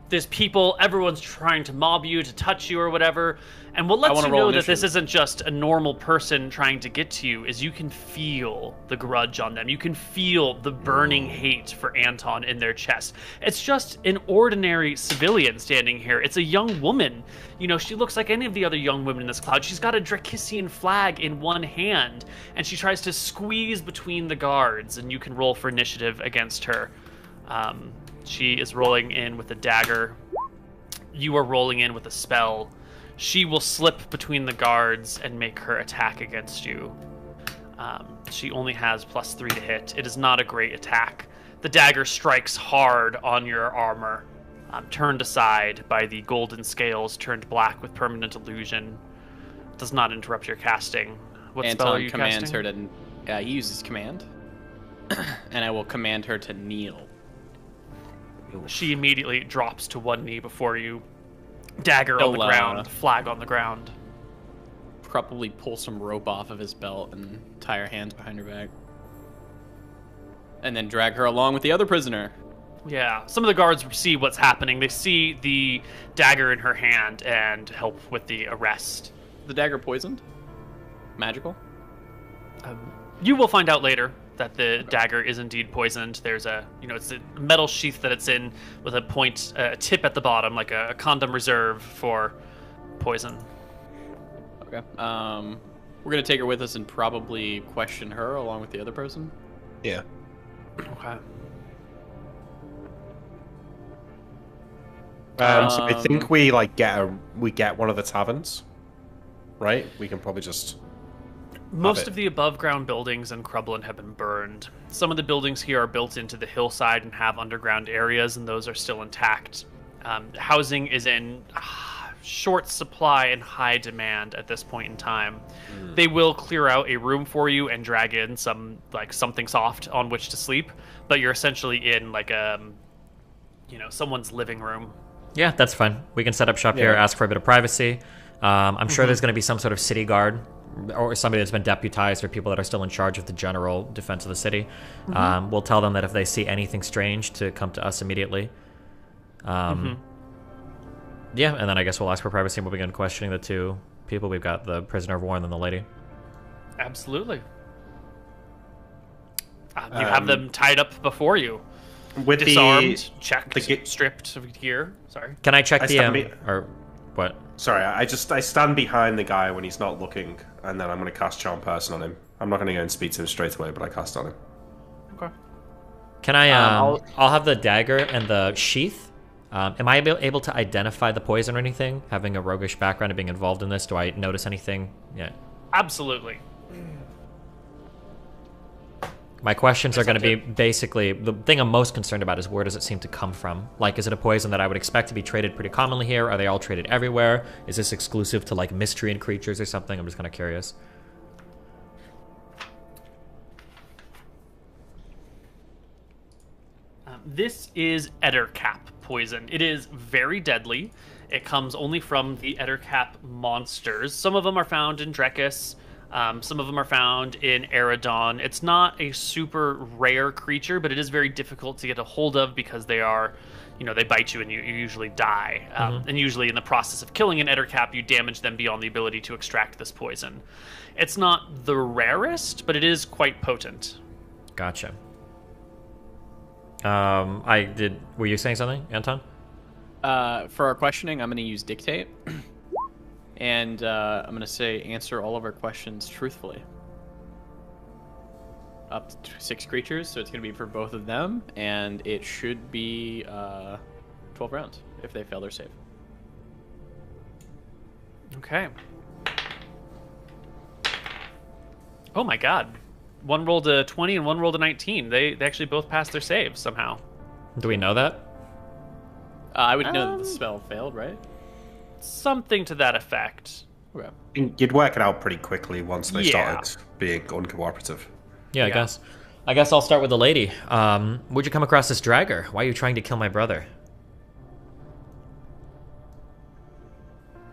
There's people, everyone's trying to mob you, to touch you or whatever. And what lets you know that this isn't just a normal person trying to get to you is you can feel the grudge on them. You can feel the burning hate for Anton in their chest. It's just an ordinary civilian standing here. It's a young woman. You know, she looks like any of the other young women in this cloud. She's got a Drakissian flag in one hand, and she tries to squeeze between the guards, and you can roll for initiative against her. She is rolling in with a dagger. You are rolling in with a spell. She will slip between the guards and make her attack against you. She only has +3 to hit. It is not a great attack. The dagger strikes hard on your armor, turned aside by the golden scales turned black with permanent illusion. Does not interrupt your casting. What Anton spell are you commands casting? her to... he uses command. And I will command her to kneel. She immediately drops to one knee before you. Dagger on the ground, flag on the ground. Probably pull some rope off of his belt and tie her hands behind her back. And then drag her along with the other prisoner. Yeah, some of the guards see what's happening. They see the dagger in her hand and help with the arrest. The dagger poisoned? Magical? You will find out later that the dagger is indeed poisoned. There's it's a metal sheath that it's in with a tip at the bottom, like a condom reserve for poison. Okay. We're gonna take her with us and probably question her along with the other person. Yeah. Okay. So I think we get one of the taverns, right? We can probably just. Most of the above-ground buildings in Crublin have been burned. Some of the buildings here are built into the hillside and have underground areas, and those are still intact. Housing is in short supply and high demand at this point in time. They will clear out a room for you and drag in something soft on which to sleep, but you're essentially in someone's living room. Yeah, that's fine. We can set up shop here, ask for a bit of privacy. I'm sure there's going to be some sort of city guard or somebody that's been deputized or people that are still in charge of the general defense of the city. We'll tell them that if they see anything strange to come to us immediately. Yeah, and then I guess we'll ask for privacy and we'll begin questioning the 2 people. We've got the prisoner of war and then the lady. Absolutely. You have them tied up before you. With disarmed, checked, stripped of gear. Sorry. Can I check or what? Sorry, I stand behind the guy when he's not looking, and then I'm going to cast Charm Person on him. I'm not going to go and speak to him straight away, but I cast on him. Okay. Can I? I'll have the dagger and the sheath. Am I able to identify the poison or anything? Having a roguish background and being involved in this, do I notice anything? Yeah. Absolutely. My questions are going to be basically, the thing I'm most concerned about is where does it seem to come from? Like, is it a poison that I would expect to be traded pretty commonly here? Are they all traded everywhere? Is this exclusive to, like, miscreant creatures or something? I'm just kind of curious. This is Ettercap poison. It is very deadly. It comes only from the Ettercap monsters. Some of them are found in Drekis. Some of them are found in Eridon. It's not a super rare creature, but it is very difficult to get a hold of because they are, they bite you and you usually die. And usually in the process of killing an Ettercap, you damage them beyond the ability to extract this poison. It's not the rarest, but it is quite potent. Gotcha. Were you saying something, Anton? For our questioning, I'm going to use dictate. And I'm going to say answer all of our questions truthfully. Up to 6 creatures, so it's going to be for both of them, and it should be 12 rounds if they fail their save. Okay. Oh my god. One rolled a 20 and one rolled a 19. They actually both passed their saves somehow. Do we know that? I would know that the spell failed, right? Something to that effect. Okay. You'd work it out pretty quickly once they started being uncooperative. Yeah, I guess I'll start with the lady. Where'd you come across this dragger? Why are you trying to kill my brother?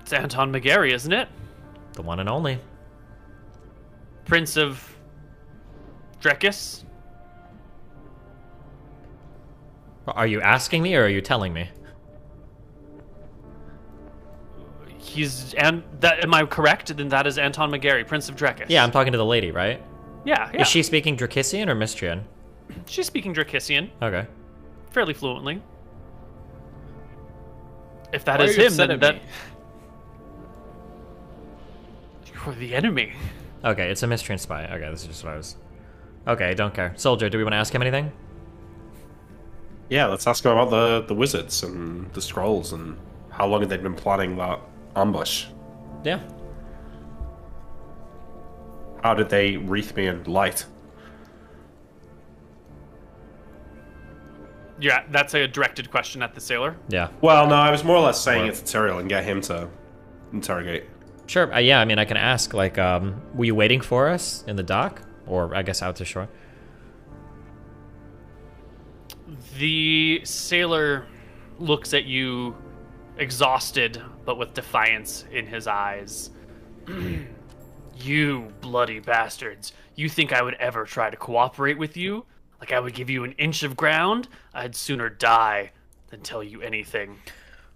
It's Anton McGarry, isn't it? The one and only. Prince of Drekis? Are you asking me or are you telling me? Am I correct? Then that is Anton McGarry, Prince of Drekis. Yeah, I'm talking to the lady, right? Yeah. Is she speaking Drakisian or Mistrian? She's speaking Drakisian. Okay. Fairly fluently. If that is him, then that... You're the enemy. Okay, it's a Mistrian spy. Okay, this is just what I was... Okay, don't care. Soldier, do we want to ask him anything? Yeah, let's ask him about the wizards and the scrolls and how long they've been planning that ambush. Yeah. How did they wreath me in light? Yeah, that's a directed question at the sailor. Yeah. Well, no, I was more or less saying it to Tyrael and get him to interrogate. Sure, yeah, I mean, I can ask, like, were you waiting for us in the dock? Or, I guess, out to shore? The sailor looks at you, exhausted, but with defiance in his eyes. You bloody bastards. You think I would ever try to cooperate with you? Like I would give you an inch of ground? I'd sooner die than tell you anything.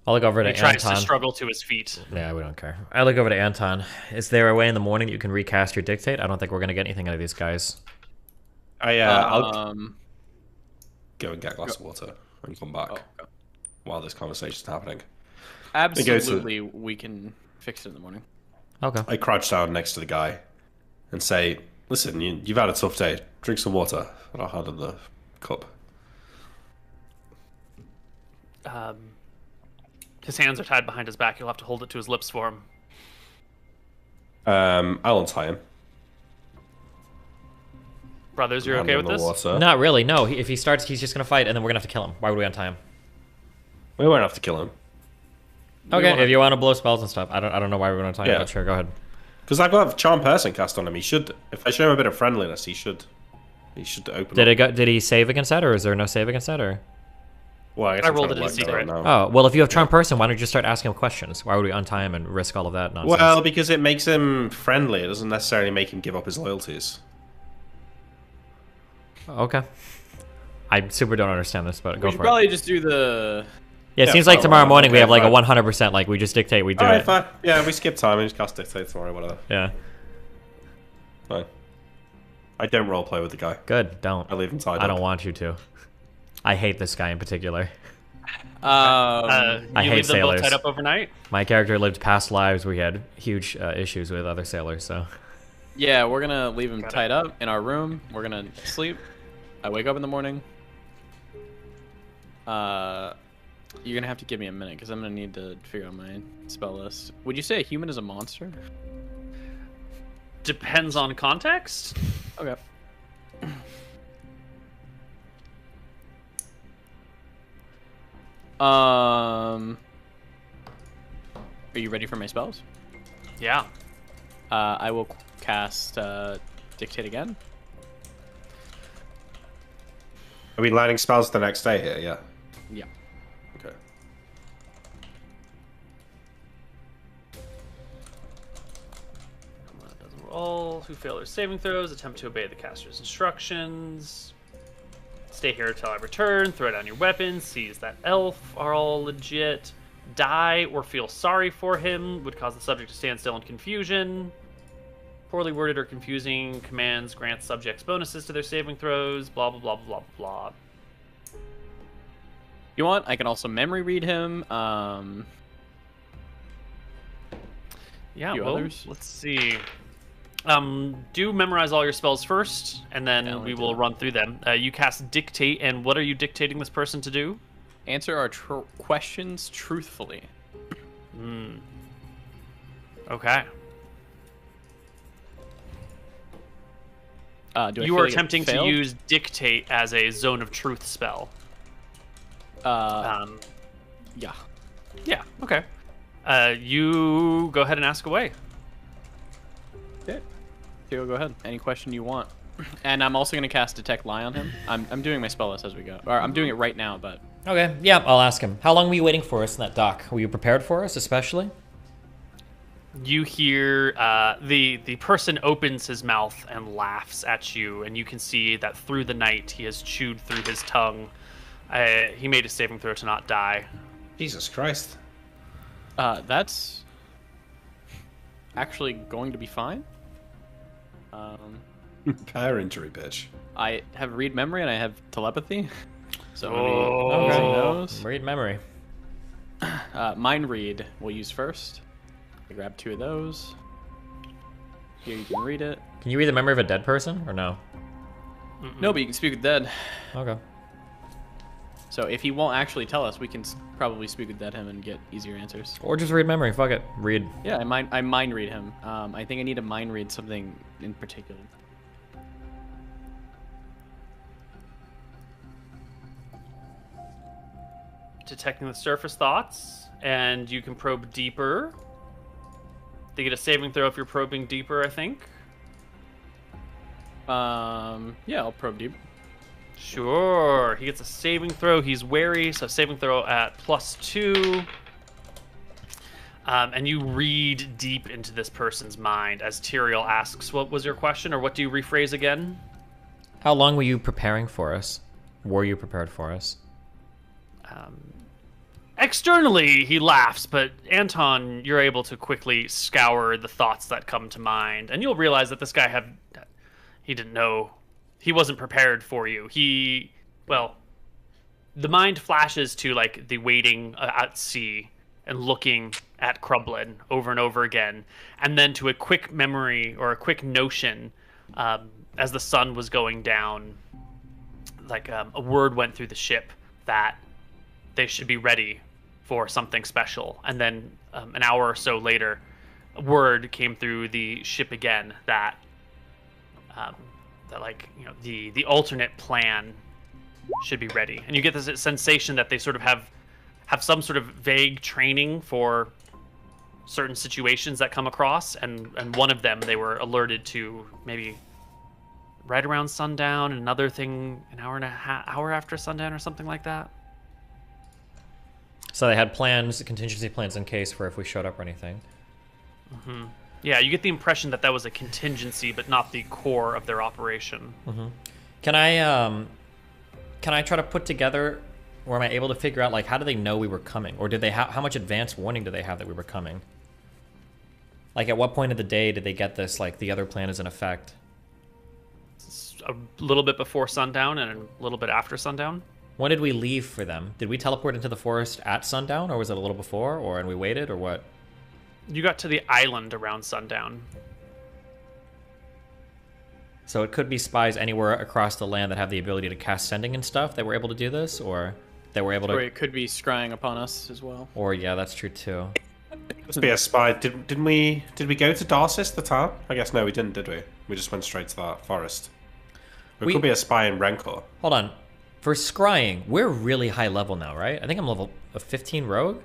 I'll look over to Anton. He tries to struggle to his feet. Yeah, we don't care. I look over to Anton. Is there a way in the morning that you can recast your dictate? I don't think we're going to get anything out of these guys. I'll go and get a glass of water and come back while this conversation's happening. Absolutely, we can fix it in the morning. Okay. I crouch down next to the guy and say, listen, you've had a tough day. Drink some water. And I'll hand him the cup. His hands are tied behind his back. You'll have to hold it to his lips for him. I'll untie him. Brothers, you're okay with this? Water. Not really, no. If he starts, he's just going to fight, and then we're going to have to kill him. Why would we untie him? We won't have to kill him. Okay, if you want to blow spells and stuff. I don't know why we're going to untie him, but sure, go ahead. Because I've got Charm Person cast on him. He should, if I show him a bit of friendliness, he should open up. Did he save against that, or is there no save against that, or? Well, I rolled it in secret. Oh, well, if you have Charm Person, why don't you just start asking him questions? Why would we untie him and risk all of that nonsense? Well, because it makes him friendly. It doesn't necessarily make him give up his loyalties. Okay. I super don't understand this, but go for it. We should probably just do the... Yeah, it seems like tomorrow morning we have like a 100%, like we just dictate, we do it. Fine. Yeah, we skip time and just cast dictate tomorrow, whatever. Yeah. Fine. I don't roleplay with the guy. Good, don't. I leave him tied up. I don't want you to. I hate this guy in particular. I hate them sailors. both tied up overnight? My character lived past lives where he had huge issues with other sailors, so... Yeah, we're gonna leave him tied up in our room. We're gonna sleep. I wake up in the morning. You're gonna have to give me a minute because I'm gonna need to figure out my spell list. Would you say a human is a monster? Depends on context. Okay. Are you ready for my spells? Yeah. I will cast Dictate again. Are we learning spells the next day here? Yeah. Yeah. Okay. Doesn't roll. Who fail their saving throws? Attempt to obey the caster's instructions. Stay here until I return. Throw down your weapons. Seize that elf. Are all legit. Die or feel sorry for him. Would cause the subject to stand still in confusion. Poorly worded or confusing commands grant subjects bonuses to their saving throws. Blah, blah, blah, blah, blah. You want? I can also memory read him. Yeah, well, let's see. Do memorize all your spells first, and then we will run through them. You cast Dictate, and what are you dictating this person to do? Answer our questions truthfully. Okay. You are attempting to use Dictate as a Zone of Truth spell. Yeah. Yeah, okay. You go ahead and ask away. Okay. Go ahead. Any question you want. And I'm also going to cast Detect Lie on him. I'm doing my spell list as we go. Or I'm doing it right now, but... Okay, yeah, I'll ask him. How long were you waiting for us in that dock? Were you prepared for us, especially? You hear the person opens his mouth and laughs at you, and you can see that through the night he has chewed through his tongue. He made a saving throw to not die. Jesus Christ. That's actually going to be fine. Power injury, bitch. I have read memory and I have telepathy. So read memory. Mind read we'll use first. I grab 2 of those. Here you can read it. Can you read the memory of a dead person or no? No, but you can speak with dead. Okay. So if he won't actually tell us, we can probably speak with dead him and get easier answers. Or just read memory. Fuck it. Read. Yeah, I mind read him. I think I need to mind read something in particular. Detecting the surface thoughts, and you can probe deeper. They get a saving throw if you're probing deeper, I think. Yeah, I'll probe deep. Sure. He gets a saving throw. He's wary, so saving throw at +2. And you read deep into this person's mind as Tyrael asks, what was your question, or what do you rephrase again? How long were you preparing for us? Were you prepared for us? Externally, he laughs, but Anton, you're able to quickly scour the thoughts that come to mind, and you'll realize that this guy he didn't know, he wasn't prepared for you. The mind flashes to like the waiting at sea and looking at Crublin over and over again, and then to a quick memory or a quick notion as the sun was going down, like a word went through the ship that they should be ready for something special. And then an hour or so later, a word came through the ship again that the alternate plan should be ready. And you get this sensation that they sort of have some sort of vague training for certain situations that come across, and one of them they were alerted to maybe right around sundown, and another thing an hour after sundown or something like that. So they had plans, contingency plans in case for if we showed up or anything. Mm-hmm. Yeah, you get the impression that was a contingency, but not the core of their operation. Mm-hmm. Can I try to put together, or am I able to figure out, like, how do they know we were coming? Or did they how much advance warning do they have that we were coming? Like, at what point of the day did they get this, like, the other plan is in effect? It's a little bit before sundown and a little bit after sundown. When did we leave for them? Did we teleport into the forest at sundown, or was it a little before, and we waited, or what? You got to the island around sundown. So it could be spies anywhere across the land that have the ability to cast sending and stuff that were able to do this, or that were able to... Or it could be scrying upon us as well. Or, yeah, that's true, too. Must be a spy. Did we go to Darcis, the town? I guess no, we didn't, did we? We just went straight to that forest. It could be a spy in Rencor. Hold on. For scrying, we're really high level now, right? I think I'm level 15 rogue.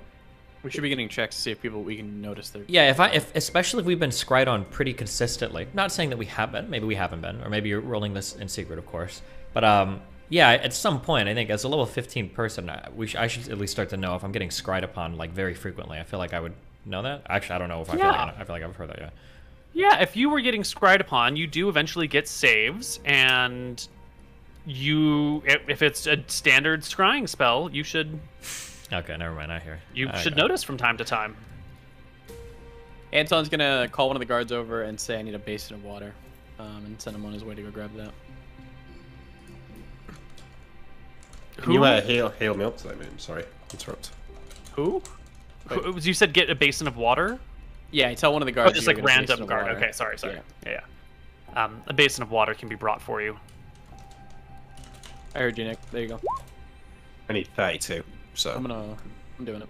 We should be getting checks to see if we can notice their... Yeah, especially if we've been scryed on pretty consistently. Not saying that we have been. Maybe we haven't been, or maybe you're rolling this in secret, of course. But Yeah, at some point, I think as a level 15 person, I should at least start to know if I'm getting scried upon like very frequently. I feel like I would know that. Actually, I don't know if I feel like I've heard that yet. Yeah, if you were getting scried upon, you do eventually get saves, and if it's a standard scrying spell, you should. Okay, never mind. I hear. You should notice from time to time. Anton's gonna call one of the guards over and say, "I need a basin of water," and send him on his way to go grab that. Can you heal me up today, man? Sorry, interrupt. Who? You said get a basin of water? Yeah, tell one of the guards. Oh, just like random guard. Okay, sorry. Yeah. A basin of water can be brought for you. I heard you, Nick. There you go. I need 32, so I'm doing it.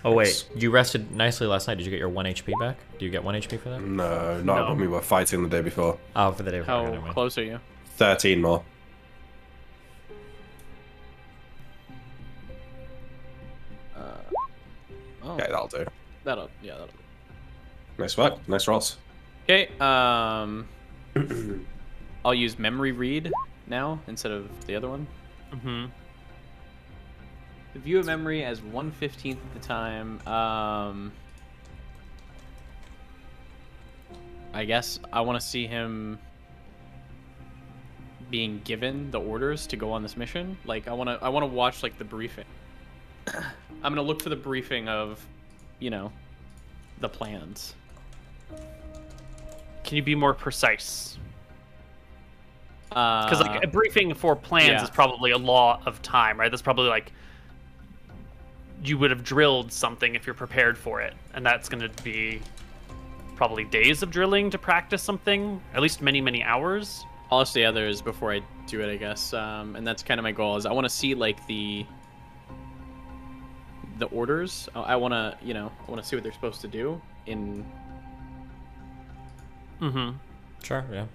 Oh wait, you rested nicely last night. Did you get your 1 HP back? Do you get 1 HP for that? No, not when we were fighting the day before. Oh, for the day before. How close are you? 13 more. Okay, that'll do. That'll do. Nice work. Nice rolls. Okay, I'll use memory read now instead of the other one. Mm-hmm. View a memory as 1/15 of the time. I guess I want to see him being given the orders to go on this mission. Like I want to watch like the briefing. I'm gonna look for the briefing of, the plans. Can you be more precise? Because like a briefing for plans is probably a lot of time, right? That's probably like you would have drilled something if you're prepared for it, and that's going to be probably days of drilling to practice something, at least many hours. I'll see others before I do it, I guess, and that's kind of my goal. Is I want to see like the orders. I want to, I want to see what they're supposed to do in. Mm-hmm. Sure. Yeah.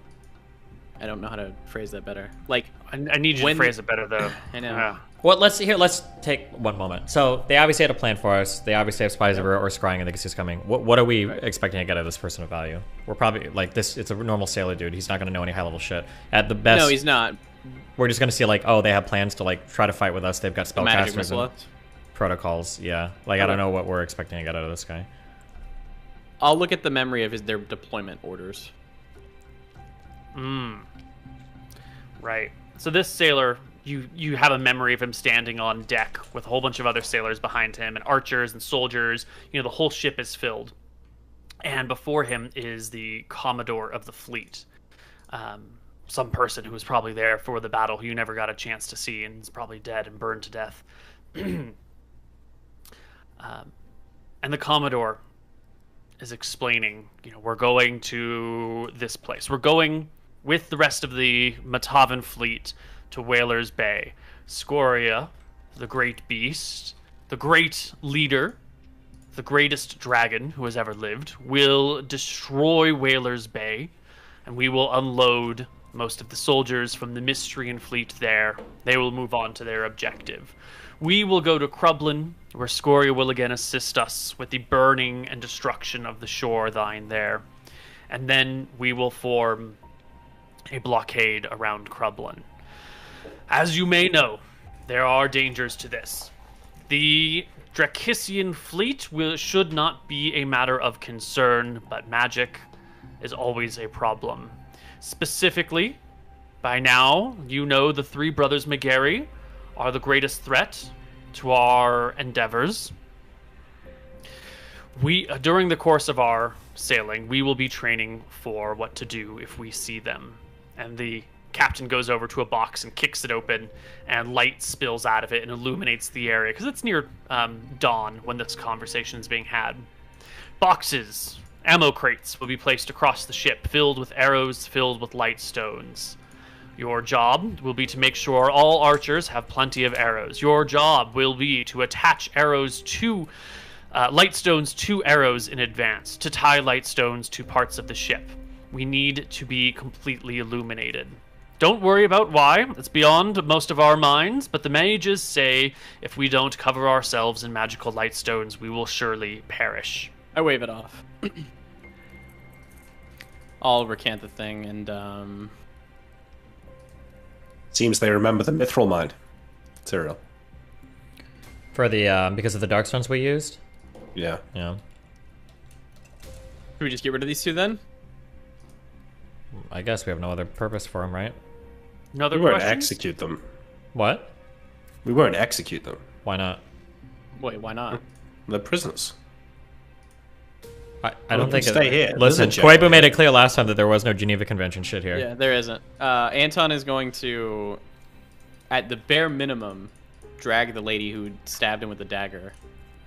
I don't know how to phrase that better. Like, I need you to phrase it better, though. I know. Yeah. Well, let's take one moment. So they obviously had a plan for us. They obviously have spies over or scrying, and they can see us coming. What are we expecting to get out of this person of value? We're probably like this. It's a normal sailor dude. He's not going to know any high level shit. At the best, no, he's not. We're just going to see like, oh, they have plans to like try to fight with us. They've got spellcasters and protocols. Yeah, like I don't know what we're expecting to get out of this guy. I'll look at the memory of their deployment orders. Right. So this sailor, you have a memory of him standing on deck with a whole bunch of other sailors behind him and archers and soldiers. The whole ship is filled. And before him is the Commodore of the fleet. Some person who was probably there for the battle who you never got a chance to see and is probably dead and burned to death. And the Commodore is explaining, we're going to this place. We're going with the rest of the Matavan fleet to Whalers Bay. Scoria, the great beast, the great leader, the greatest dragon who has ever lived, will destroy Whalers Bay, and we will unload most of the soldiers from the Mystrian fleet there. They will move on to their objective. We will go to Crublin, where Scoria will again assist us with the burning and destruction of the shoreline there. And then we will form a blockade around Crublin. As you may know, there are dangers to this. The Dracissian fleet should not be a matter of concern, but magic is always a problem. Specifically, by now, you know the three brothers McGarry are the greatest threat to our endeavors. During the course of our sailing, we will be training for what to do if we see them. And the captain goes over to a box and kicks it open, and light spills out of it and illuminates the area, because it's near dawn when this conversation is being had. Boxes, ammo crates will be placed across the ship, filled with arrows, filled with light stones. Your job will be to make sure all archers have plenty of arrows. Your job will be to attach arrows to light stones to arrows in advance, to tie light stones to parts of the ship. We need to be completely illuminated. Don't worry about why. It's beyond most of our minds, but the mages say if we don't cover ourselves in magical light stones, we will surely perish. I wave it off. I'll recant the thing and Seems they remember the mithril mine. Material. For the, because of the darkstones we used? Yeah. Yeah. Should we just get rid of these two then? I guess we have no other purpose for them, right? No other We won't questions? execute them. What? We won't execute them. Why not? Wait, why not? They're prisoners. I don't think stay here. Listen, There's a jail Koibu made it clear last time that there was no Geneva Convention shit here. Yeah, there isn't. Anton is going to, at the bare minimum, drag the lady who stabbed him with the dagger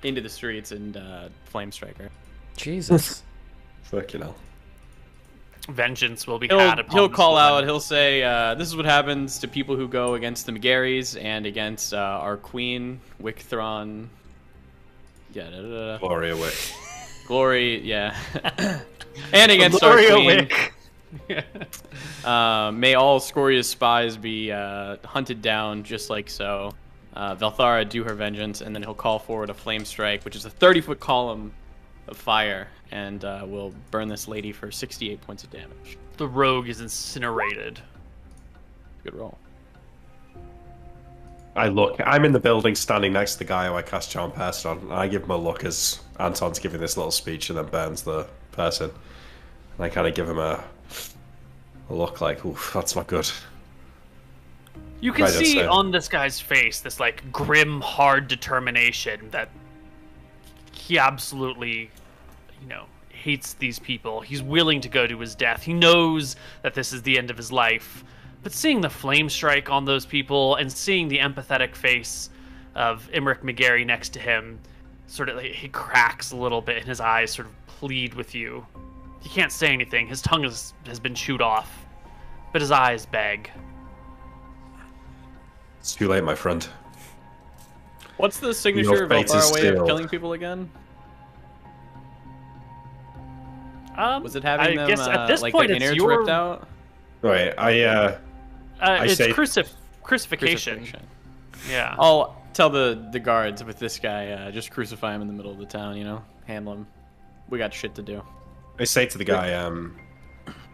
into the streets and flame strike her. Jesus. Fucking hell. Vengeance will be had upon He'll this call woman. out, he'll say, this is what happens to people who go against the McGarrys and against our queen, Wickthron. Yeah, Gloria Wick. Glory, yeah. And against our Gloria queen. May all Scoria's spies be hunted down just like so. Velthara do her vengeance, and then he'll call forward a flame strike, which is a 30-foot column of fire, and will burn this lady for 68 points of damage. The rogue is incinerated. Good roll. I'm in the building standing next to the guy who I cast Charm Person on, and I give him a look as Anton's giving this little speech and then burns the person. And I kind of give him a look like, oof, that's not good. You can see on this guy's face this like grim, hard determination that he absolutely, hates these people. He's willing to go to his death. He knows that this is the end of his life. But seeing the flame strike on those people and seeing the empathetic face of Imric McGarry next to him, sort of he cracks a little bit and his eyes sort of plead with you. He can't say anything. His tongue has been chewed off, but his eyes beg. It's too late, my friend. What's the signature Your fate is Velthara way of sealed. killing people again? Was it I having them guess at this like point their it's innards your... ripped out? Right, it's say crucifixion. Yeah. I'll tell the guards with this guy, just crucify him in the middle of the town, handle him. We got shit to do. I say to the guy,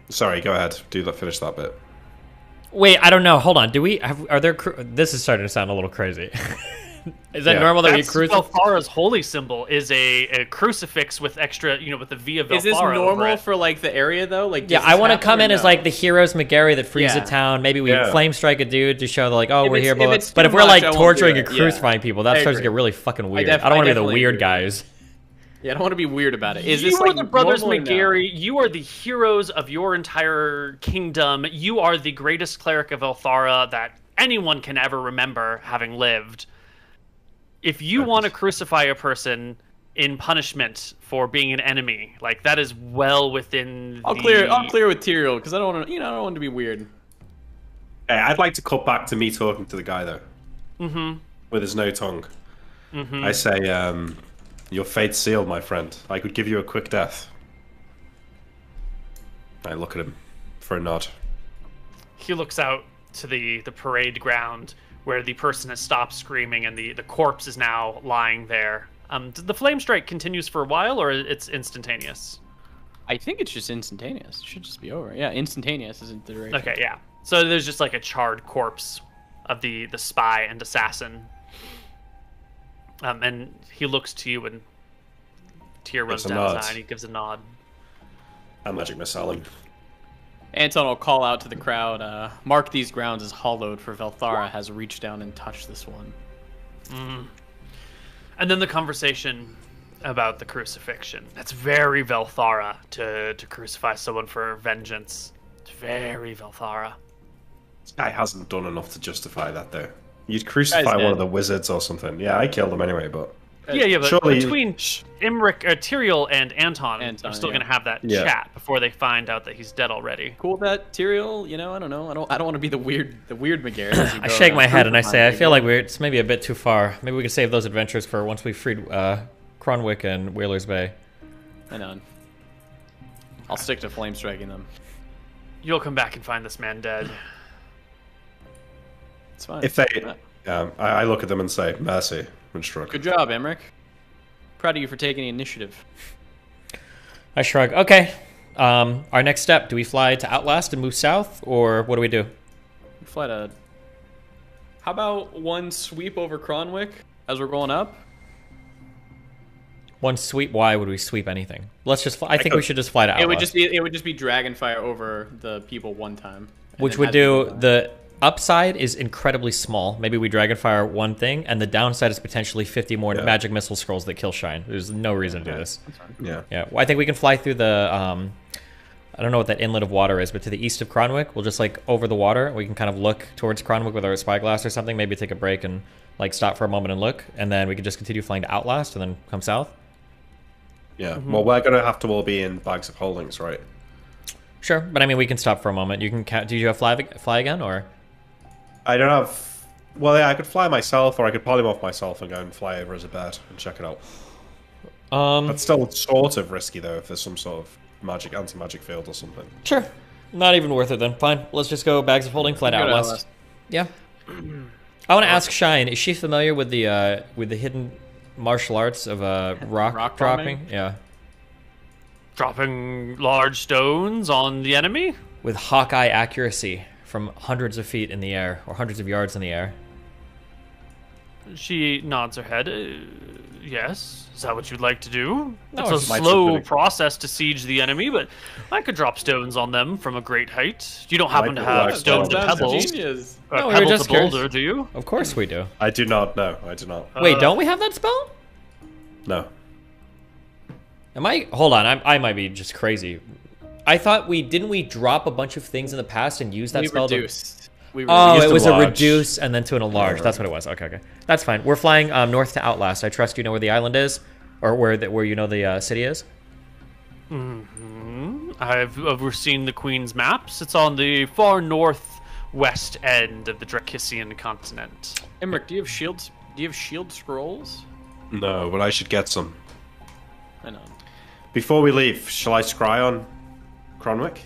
sorry, go ahead. Finish that bit. Wait, I don't know. Hold on. Are there... This is starting to sound a little crazy. Is that normal that we crucify? Velthara's holy symbol is a crucifix with extra, with the V of Velthara. Is this over normal it. for like the area though? Like, Yeah, I want to come in as like the heroes McGarry that frees Yeah. a town. Maybe we Yeah. flame strike a dude to show like, oh, If we're it's- here. if But it's but too if we're much, like I won't torturing do and it. crucifying people, that I starts to agree. get really fucking weird. I I don't want to be the definitely weird agree. guys. Yeah, I don't want to be weird about it. Is You this are like the brothers normal or no? McGarry. You are the heroes of your entire kingdom. You are the greatest cleric of Velthara that anyone can ever remember having lived. If you want to crucify a person in punishment for being an enemy, like that is well within. I'll clear with Tyrael because I don't want to. I don't want to be weird. Hey, I'd like to cut back to me talking to the guy though. Mm-hmm. With his no tongue. Mm-hmm. I say, your fate's sealed, my friend. I could give you a quick death. I look at him for a nod. He looks out to the parade ground where the person has stopped screaming and the corpse is now lying there. The flame strike continues for a while, or it's instantaneous? I think it's just instantaneous. It should just be over. Yeah, instantaneous isn't the duration. Okay, yeah. So there's just like a charred corpse of the spy and assassin. And he looks to you and tear runs Gives a down his nod. eye and he gives a nod. I'm magic missile him. Anton will call out to the crowd, mark these grounds as hallowed, for Velthara has reached down and touched this one. And then the conversation about the crucifixion. That's very Velthara to crucify someone for vengeance. It's very Velthara. This guy hasn't done enough to justify that though. You'd crucify one of the wizards or something. Yeah, I killed him anyway, but... Yeah, but surely... between Imric, Tyrael and Anton are still going to have that chat before they find out that he's dead already. Cool with that, Tyrael? I don't know. I don't want to be the weird McGarry. I shake my head and I say, I feel like it's maybe a bit too far. Maybe we can save those adventures for once we freed Cronwick and Whalers Bay. I know. I'll stick to flame striking them. You'll come back and find this man dead. It's fine. If they... I look at them and say, mercy, and shrug. Good job, Emmerich. Proud of you for taking the initiative. I shrug. Okay. Our next step, do we fly to Outlast and move south, or what do we do? We fly to How about one sweep over Cronwick as we're going up? One sweep? Why would we sweep anything? Let's just. I think we should just fly to Outlast. It would just be Dragonfire over the people one time. Which would do the upside is incredibly small. Maybe we Dragonfire one thing, and the downside is potentially 50 more magic missile scrolls that kill Shine. There's no reason to do this. Yeah. Yeah. Well, I think we can fly through the. I don't know what that inlet of water is, but to the east of Cronwick, we'll just like over the water. We can kind of look towards Cronwick with our spyglass or something. Maybe take a break and like stop for a moment and look, and then we can just continue flying to Outlast and then come south. Yeah. Well, we're gonna have to all be in bags of holdings, right? Sure, but I mean, we can stop for a moment. You can. Do you have fly again, or? I don't have. Well, yeah, I could fly myself, or I could polymorph myself and go and fly over as a bird and check it out. That's still sort of risky though, if there's some sort of anti-magic field or something. Sure. Not even worth it then. Fine. Let's just go bags of holding, fly to Outlast. Yeah. I want to ask Shine. Is she familiar with the hidden martial arts of rock dropping? Yeah. Dropping large stones on the enemy? With Hawkeye accuracy from hundreds of feet in the air, or hundreds of yards in the air. She nods her head. Yes. Is that what you'd like to do? No, it's a slow process to siege the enemy, but I could drop stones on them from a great height. You don't happen to have stone to pebbles. No, pebble just to boulder, do you? Of course we do. I do not. No, I do not. Wait, don't we have that spell? No. Am I? Hold on. I might be just crazy. I thought didn't we drop a bunch of things in the past and use that spell? Reduced. Oh, it was a reduce and then to an enlarge. That's what it was. Okay. That's fine. We're flying north to Outlast. I trust you know where the island is, or where you know the city is. I've overseen the Queen's maps. It's on the far northwest end of the Drakissian continent. Emmerich, do you have shields? Do you have shield scrolls? No, but I should get some. I know. Before we leave, shall I scry on Cronwick?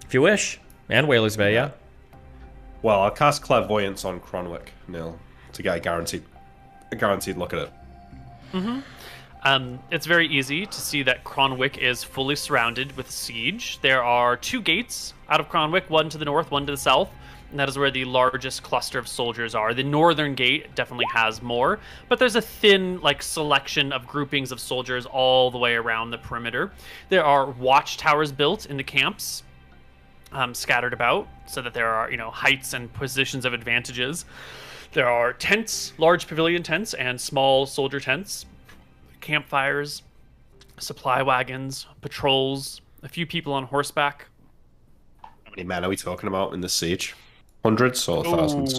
If you wish. And Whalers Bay, yeah. Well, I'll cast Clairvoyance on Cronwick, Neil, to get a guaranteed look at it. It's very easy to see that Cronwick is fully surrounded with siege. There are 2 gates out of Cronwick, one to the north, one to the south, and that is where the largest cluster of soldiers are. The northern gate definitely has more, but there's a thin selection of groupings of soldiers all the way around the perimeter. There are watchtowers built in the camps, scattered about, so that there are heights and positions of advantages. There are tents, large pavilion tents, and small soldier tents, campfires, supply wagons, patrols, a few people on horseback. How many men are we talking about in this siege? Hundreds or thousands?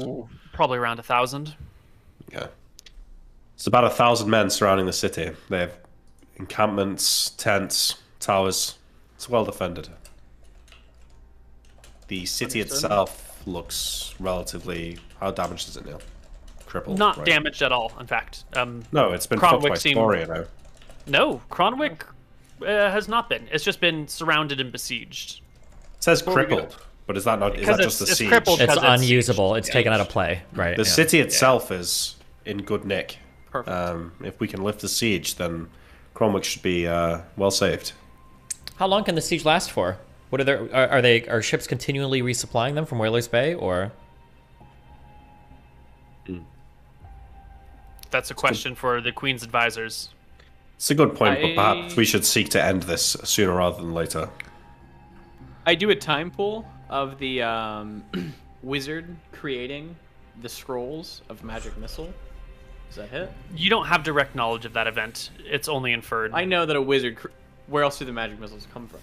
Probably around 1,000. Okay. It's about 1,000 men surrounding the city. They have encampments, tents, towers. It's well defended. The city itself looks relatively... How damaged is it now? Crippled, Not right? damaged at all, in fact. No, it's been fucked by Sporia now. No, Cronwick has not been. It's just been surrounded and besieged. It says crippled, but is that not? Is that just the siege? It's unusable. It's taken out of play. Right. The city itself is in good nick. Perfect. If we can lift the siege, then Cronwick should be well saved. How long can the siege last for? What are ships continually resupplying them from Whalers Bay, or? That's a question for the Queen's advisors. It's a good point, but perhaps we should seek to end this sooner rather than later. I do a time pool of the wizard creating the scrolls of magic missile. Does that hit? You don't have direct knowledge of that event. It's only inferred. I know that a wizard... Where else do the magic missiles come from?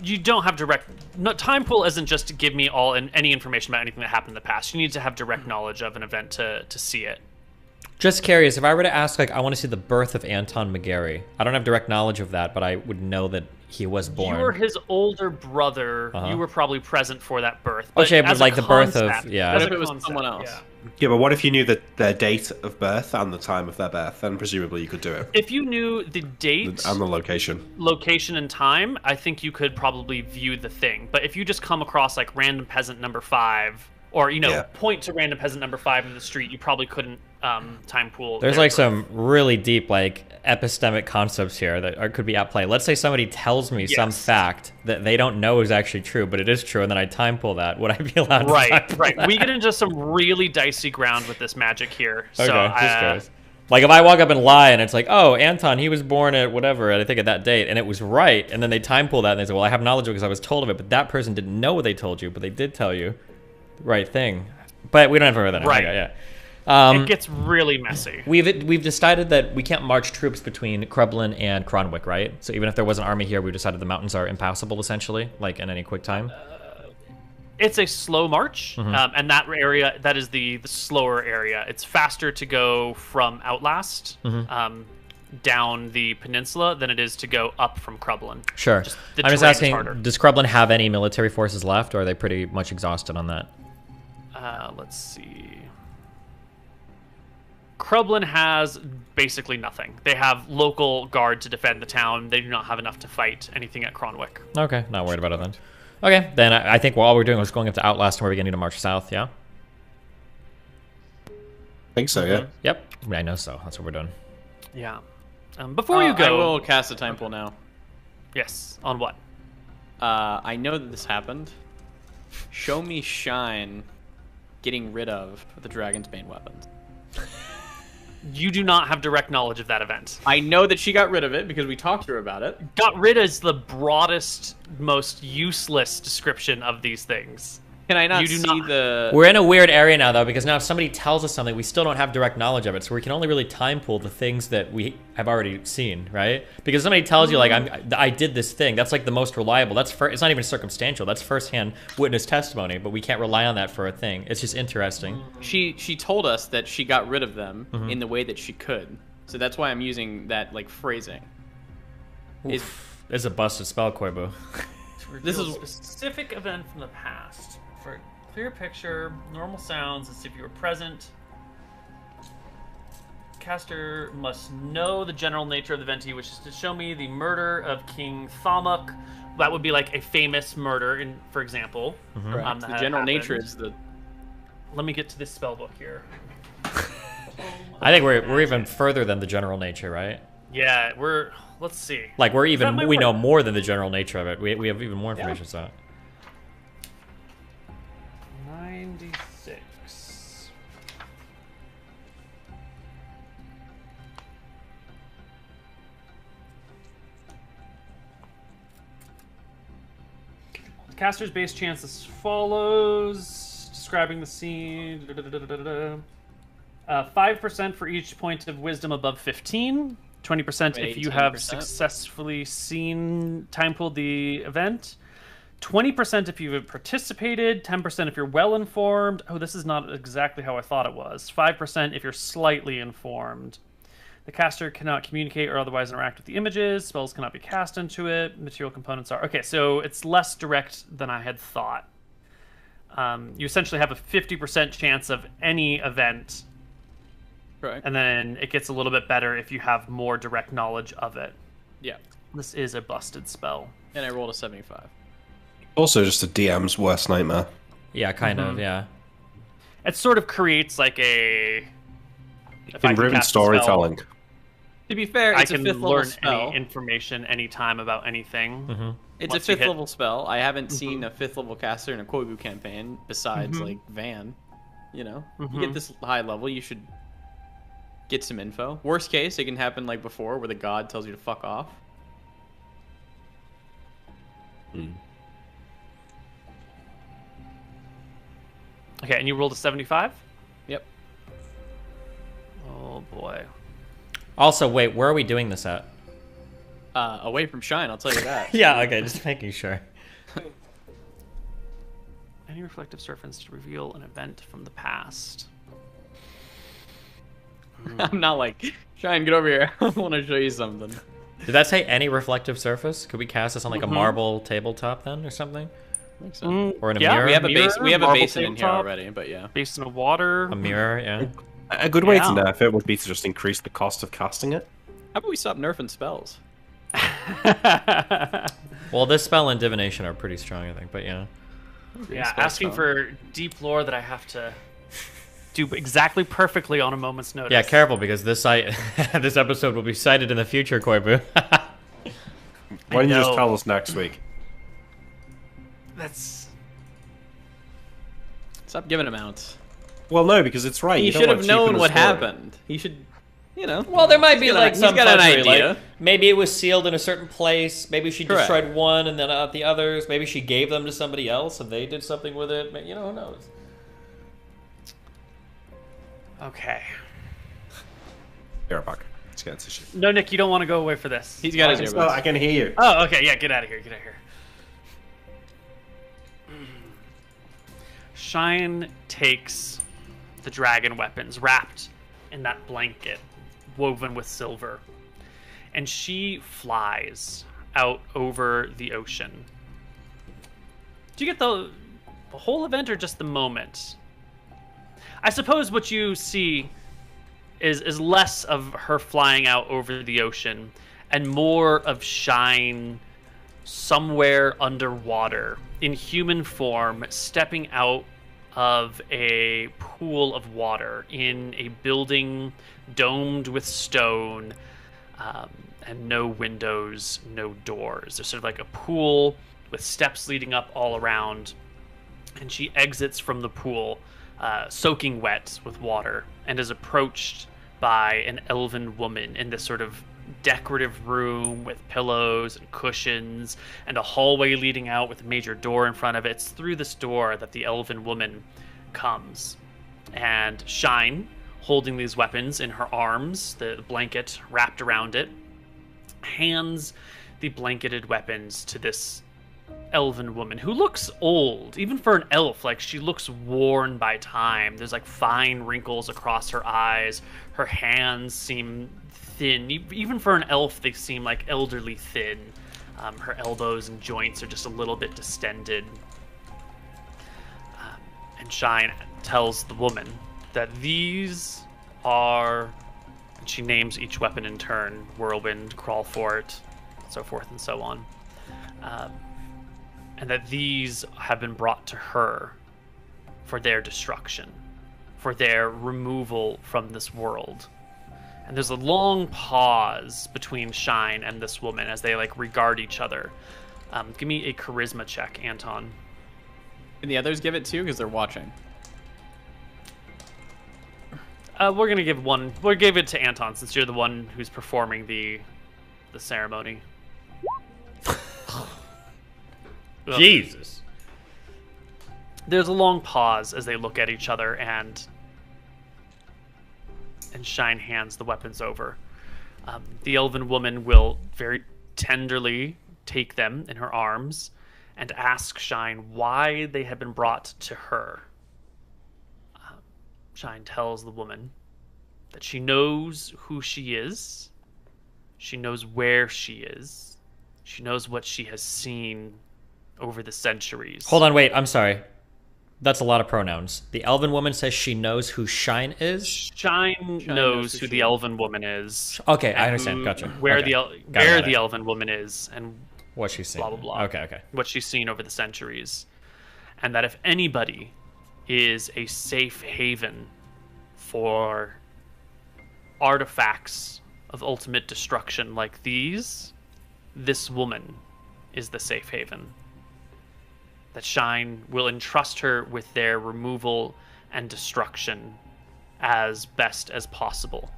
You don't have direct... No, time pool isn't just to give me any information about anything that happened in the past. You need to have direct knowledge of an event to see it. Just curious, if I were to ask, I want to see the birth of Anton McGarry. I don't have direct knowledge of that, but I would know that he was born. You were his older brother. You were probably present for that birth. Okay, but the birth of... Yeah. What if it was someone else? Yeah, but what if you knew their date of birth and the time of their birth? Then presumably you could do it. If you knew the date... And the location. Location and time, I think you could probably view the thing. But if you just come across, random peasant number 5... Or, point to random peasant number 5 in the street, you probably couldn't time pool. There's like some really deep like epistemic concepts here that could be at play. Let's say somebody tells me some fact that they don't know is actually true, but it is true, and then I time pull that. Would I be allowed to time pull that? We get into some really dicey ground with this magic here. So, just like if I walk up and lie and it's like, oh, Anton, he was born at whatever, and I think at that date, and it was right, and then they time pull that and they say, well, I have knowledge of it because I was told of it, but that person didn't know what they told you, but they did tell you the right thing. But we don't have to remember that. Right. Okay, it gets really messy. We've decided that we can't march troops between Krublin and Cronwick, right? So even if there was an army here, we decided the mountains are impassable, essentially, like in any quick time. It's a slow march, and that area, that is the slower area. It's faster to go from Outlast down the peninsula than it is to go up from Krublin. Sure. I'm just asking, does Krublin have any military forces left, or are they pretty much exhausted on that? Let's see. Krublin has basically nothing. They have local guard to defend the town. They do not have enough to fight anything at Cronwick. Okay, not worried about it then. Okay, then I think all we're doing is going up to Outlast and we're beginning to march south, yeah? I think so, yeah. Yep, I know so. That's what we're doing. Yeah. Before you go... I will cast a time pool now. Yes, on what? I know that this happened. Show me Shine getting rid of the Dragon's Bane weapons. You do not have direct knowledge of that event. I know that she got rid of it because we talked to her about it. Got rid is the broadest, most useless description of these things. Can I not see the... We're in a weird area now, though, because now if somebody tells us something, we still don't have direct knowledge of it, so we can only really time pool the things that we have already seen, right? Because somebody tells you, like, I did this thing, that's, like, the most reliable. That's it's not even circumstantial. That's first-hand witness testimony, but we can't rely on that for a thing. It's just interesting. She told us that she got rid of them in the way that she could. So that's why I'm using that, like, phrasing. It's a busted spell, Koibu. This is a specific event from the past. For a clear picture, normal sounds as if you were present. Caster must know the general nature of the event he wishes to show me. The murder of King Thamuk. That would be like a famous murder, for example. The general nature is the... Let me get to this spell book here. I think we're even further than the general nature, right? Yeah, let's see. Like we know more than the general nature of it. We have even more information. So 96. The caster's base chance as follows. Describing the scene. 5% for each point of wisdom above 15. 20% if you have successfully time pooled the event. 20% if you've participated. 10% if you're well informed. Oh, this is not exactly how I thought it was. 5% if you're slightly informed. The caster cannot communicate or otherwise interact with the images. Spells cannot be cast into it. Material components are... Okay, so it's less direct than I had thought. You essentially have a 50% chance of any event. Right. And then it gets a little bit better if you have more direct knowledge of it. Yeah. This is a busted spell. And I rolled a 75. Also just a DM's worst nightmare. Yeah, kind of, yeah. It sort of creates like a... Improving storytelling. To be fair, it's a fifth level spell. I can learn any information anytime about anything. It's a fifth level spell. I haven't seen a fifth level caster in a Koibu campaign besides like Van. You know, you get this high level, you should get some info. Worst case, it can happen like before, where the god tells you to fuck off. Okay, and you rolled a 75? Yep. Oh boy. Also, wait, where are we doing this at? Away from Shine, I'll tell you that. Yeah, okay, just making sure. Any reflective surface to reveal an event from the past. I'm not like, Shine, get over here. I want to show you something. Did that say any reflective surface? Could we cast this on like a marble tabletop then, or something? I think so. Or in a mirror? We have a basin in here already, but yeah. Basin of water. A mirror, yeah. A good way to nerf it would be to just increase the cost of casting it. How about we stop nerfing spells? Well, this spell and divination are pretty strong, I think, but yeah. Yeah, asking for deep lore that I have to do exactly perfectly on a moment's notice. Yeah, careful, because this this episode will be cited in the future, Koibu. Why don't you just tell us next week? That's... Stop giving him outs. Well, no, because it's right. He You don't should want have to cheapen known the what story. happened. He should, you know. Well, there might be like some he's got an fudgery, idea. like, maybe it was sealed in a certain place. Maybe she Correct. destroyed one and then not the others. Maybe she gave them to somebody else and they did something with it. You know, who knows? Okay. Here, Buck. Let's get into shit. No, Nick, you don't want to go away for this. He's got his earbuds. I can hear you. Oh, okay, yeah, get out of here, get out of here. Shine takes the dragon weapons wrapped in that blanket woven with silver, and she flies out over the ocean. Do you get the whole event or just the moment? I suppose what you see is less of her flying out over the ocean and more of Shine somewhere underwater in human form, stepping out of a pool of water in a building domed with stone, and no windows, no doors. There's sort of like a pool with steps leading up all around, and she exits from the pool soaking wet with water and is approached by an elven woman in this sort of decorative room with pillows and cushions and a hallway leading out with a major door in front of it. It's through this door that the elven woman comes, and Shine, holding these weapons in her arms, the blanket wrapped around it, hands the blanketed weapons to this elven woman who looks old, even for an elf. Like, she looks worn by time. There's like fine wrinkles across her eyes. Her hands seem thin. Even for an elf, they seem like elderly thin. Her elbows and joints are just a little bit distended. And Shine tells the woman that these are, and she names each weapon in turn: Whirlwind, Crawlfort, so forth and so on. And that these have been brought to her for their destruction, for their removal from this world. And there's a long pause between Shine and this woman as they like regard each other. Give me a charisma check, Anton. And the others give it too, because they're watching. We're gonna give one. We'll give it to Anton since you're the one who's performing the ceremony. Jesus. There's a long pause as they look at each other, and Shine hands the weapons over. The elven woman will very tenderly take them in her arms and ask Shine why they have been brought to her. Shine tells the woman that she knows who she is, she knows where she is, she knows what she has seen over the centuries. Hold on, wait, I'm sorry. That's a lot of pronouns. The elven woman says she knows who Shine is? Shine knows who the elven woman is. Okay, I understand. Gotcha. Where Okay. the elven woman is and what she's seen. Blah, blah, blah. Okay. What she's seen over the centuries. And that if anybody is a safe haven for artifacts of ultimate destruction like these, this woman is the safe haven. That Shine will entrust her with their removal and destruction as best as possible.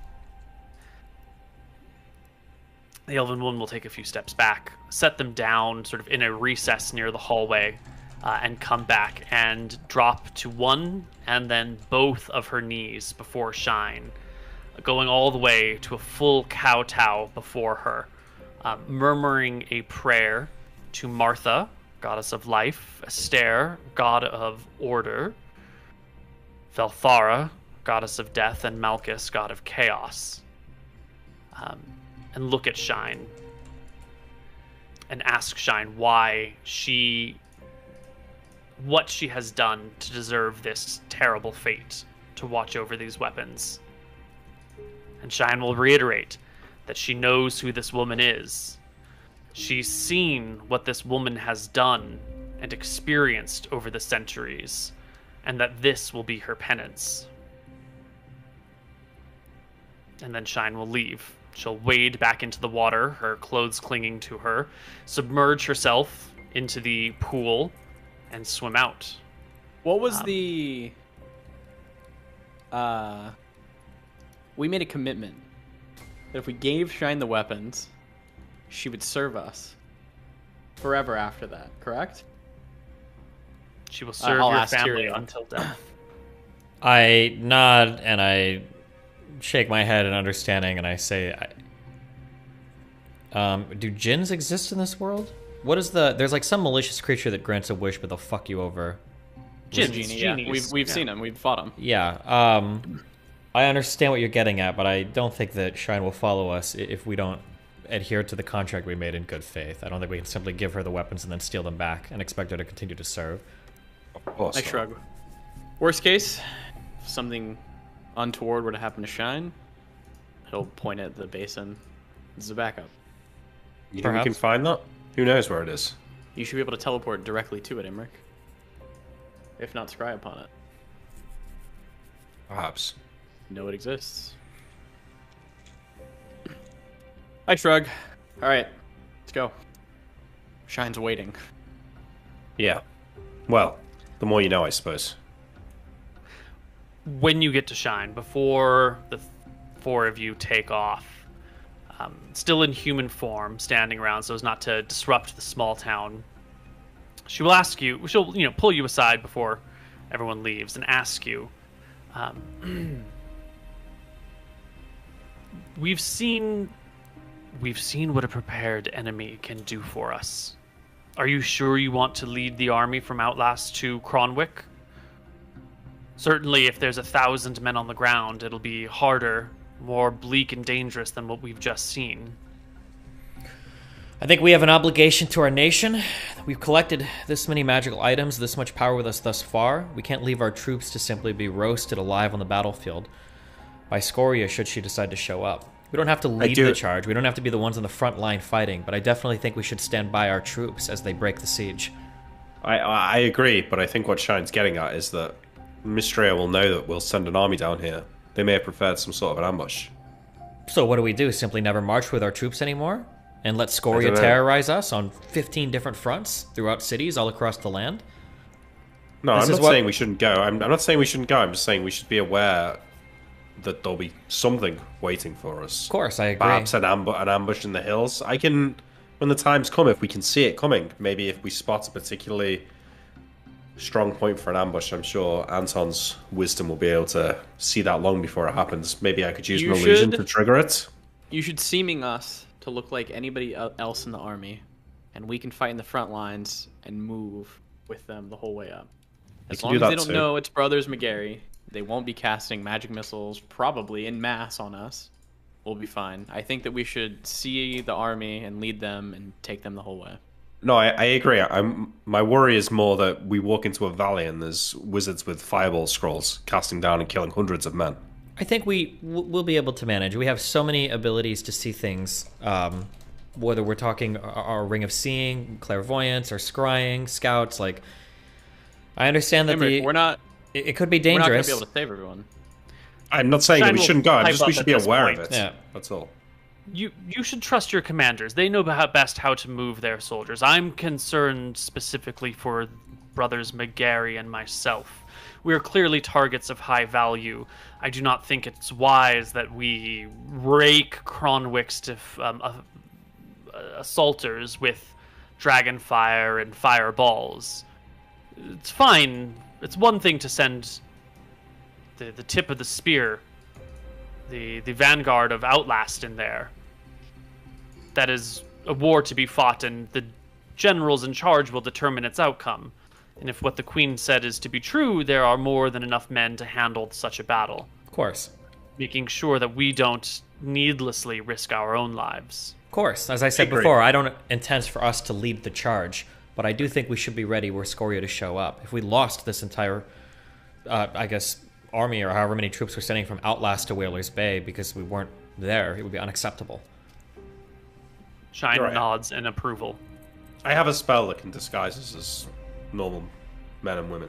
The elven woman will take a few steps back, set them down sort of in a recess near the hallway, and come back and drop to one and then both of her knees before Shine, going all the way to a full kowtow before her, murmuring a prayer to Martha, goddess of life, Esther, god of order, Velthara, goddess of death, and Malchus, god of chaos. And look at Shine and ask Shine what she has done to deserve this terrible fate to watch over these weapons. And Shine will reiterate that she knows who this woman is. She's seen what this woman has done and experienced over the centuries, and that this will be her penance. and then Shine will leave. She'll wade back into the water, her clothes clinging to her, submerge herself into the pool, and swim out. What was we made a commitment that if we gave Shine the weapons, she would serve us forever after that, correct? She will serve I'll your ask family Tyrion. until death. I nod and I shake my head in understanding, and I say, do jinns exist in this world? What is there's like some malicious creature that grants a wish but they'll fuck you over. Genies, yeah. We've seen them. We've fought them. Yeah. I understand what you're getting at, but I don't think that Shine will follow us if we don't adhere to the contract we made in good faith. I don't think we can simply give her the weapons and then steal them back and expect her to continue to serve. I shrug. Worst case, if something untoward were to happen to Shine, he'll point at the basin. This is a backup. You think we can find that? Who knows where it is? You should be able to teleport directly to it, Imric. If not, scry upon it. Perhaps. Know it exists. I shrug. Alright, let's go. Shine's waiting. Yeah. Well, the more you know, I suppose. When you get to Shine, before the four of you take off, still in human form, standing around so as not to disrupt the small town, she will ask you, she'll pull you aside before everyone leaves and ask you, we've seen what a prepared enemy can do for us. Are you sure you want to lead the army from Outlast to Cronwick? Certainly, if there's 1,000 men on the ground, it'll be harder, more bleak and dangerous than what we've just seen. I think we have an obligation to our nation. We've collected this many magical items, this much power with us thus far. We can't leave our troops to simply be roasted alive on the battlefield by Scoria should she decide to show up. We don't have to lead the charge. We don't have to be the ones on the front line fighting, but I definitely think we should stand by our troops as they break the siege. I agree, but I think what Shine's getting at is that Mistrea will know that we'll send an army down here. They may have prepared some sort of an ambush. So what do? Simply never march with our troops anymore? And let Scoria terrorize us on 15 different fronts throughout cities all across the land? No, I'm not saying we shouldn't go. I'm not saying we shouldn't go. I'm just saying we should be aware that there'll be something waiting for us. Of course, I agree. Perhaps an ambush in the hills. When the time's come, if we can see it coming, maybe if we spot a particularly strong point for an ambush, I'm sure Anton's wisdom will be able to see that long before it happens. Maybe I could use an illusion to trigger it. You should seeming us to look like anybody else in the army, and we can fight in the front lines and move with them the whole way up. As long as they don't know it's Brothers McGarry, they won't be casting magic missiles, probably in mass on us. We'll be fine. I think that we should see the army and lead them and take them the whole way. No, I agree. My worry is more that we walk into a valley and there's wizards with fireball scrolls casting down and killing hundreds of men. I think we'll be able to manage. We have so many abilities to see things, whether we're talking our Ring of Seeing, Clairvoyance, or Scrying, Scouts. Like, I understand that it could be dangerous. We're not going to be able to save everyone. I'm not saying that we shouldn't go. We should be aware of it. Yeah. That's all. You should trust your commanders. They know best how to move their soldiers. I'm concerned specifically for Brothers McGarry and myself. We are clearly targets of high value. I do not think it's wise that we rake Cronwick's assaulters with dragonfire and fireballs. It's fine. It's one thing to send the tip of the spear, the vanguard of Outlast in there. That is a war to be fought, and the generals in charge will determine its outcome. And if what the Queen said is to be true, there are more than enough men to handle such a battle. Of course. Making sure that we don't needlessly risk our own lives. Of course. As I said before, I don't intend for us to lead the charge, but I do think we should be ready were Scoria to show up. If we lost this entire, army or however many troops we're sending from Outlast to Whalers Bay because we weren't there, it would be unacceptable. Shine nods in approval. I have a spell that can disguise us as normal men and women.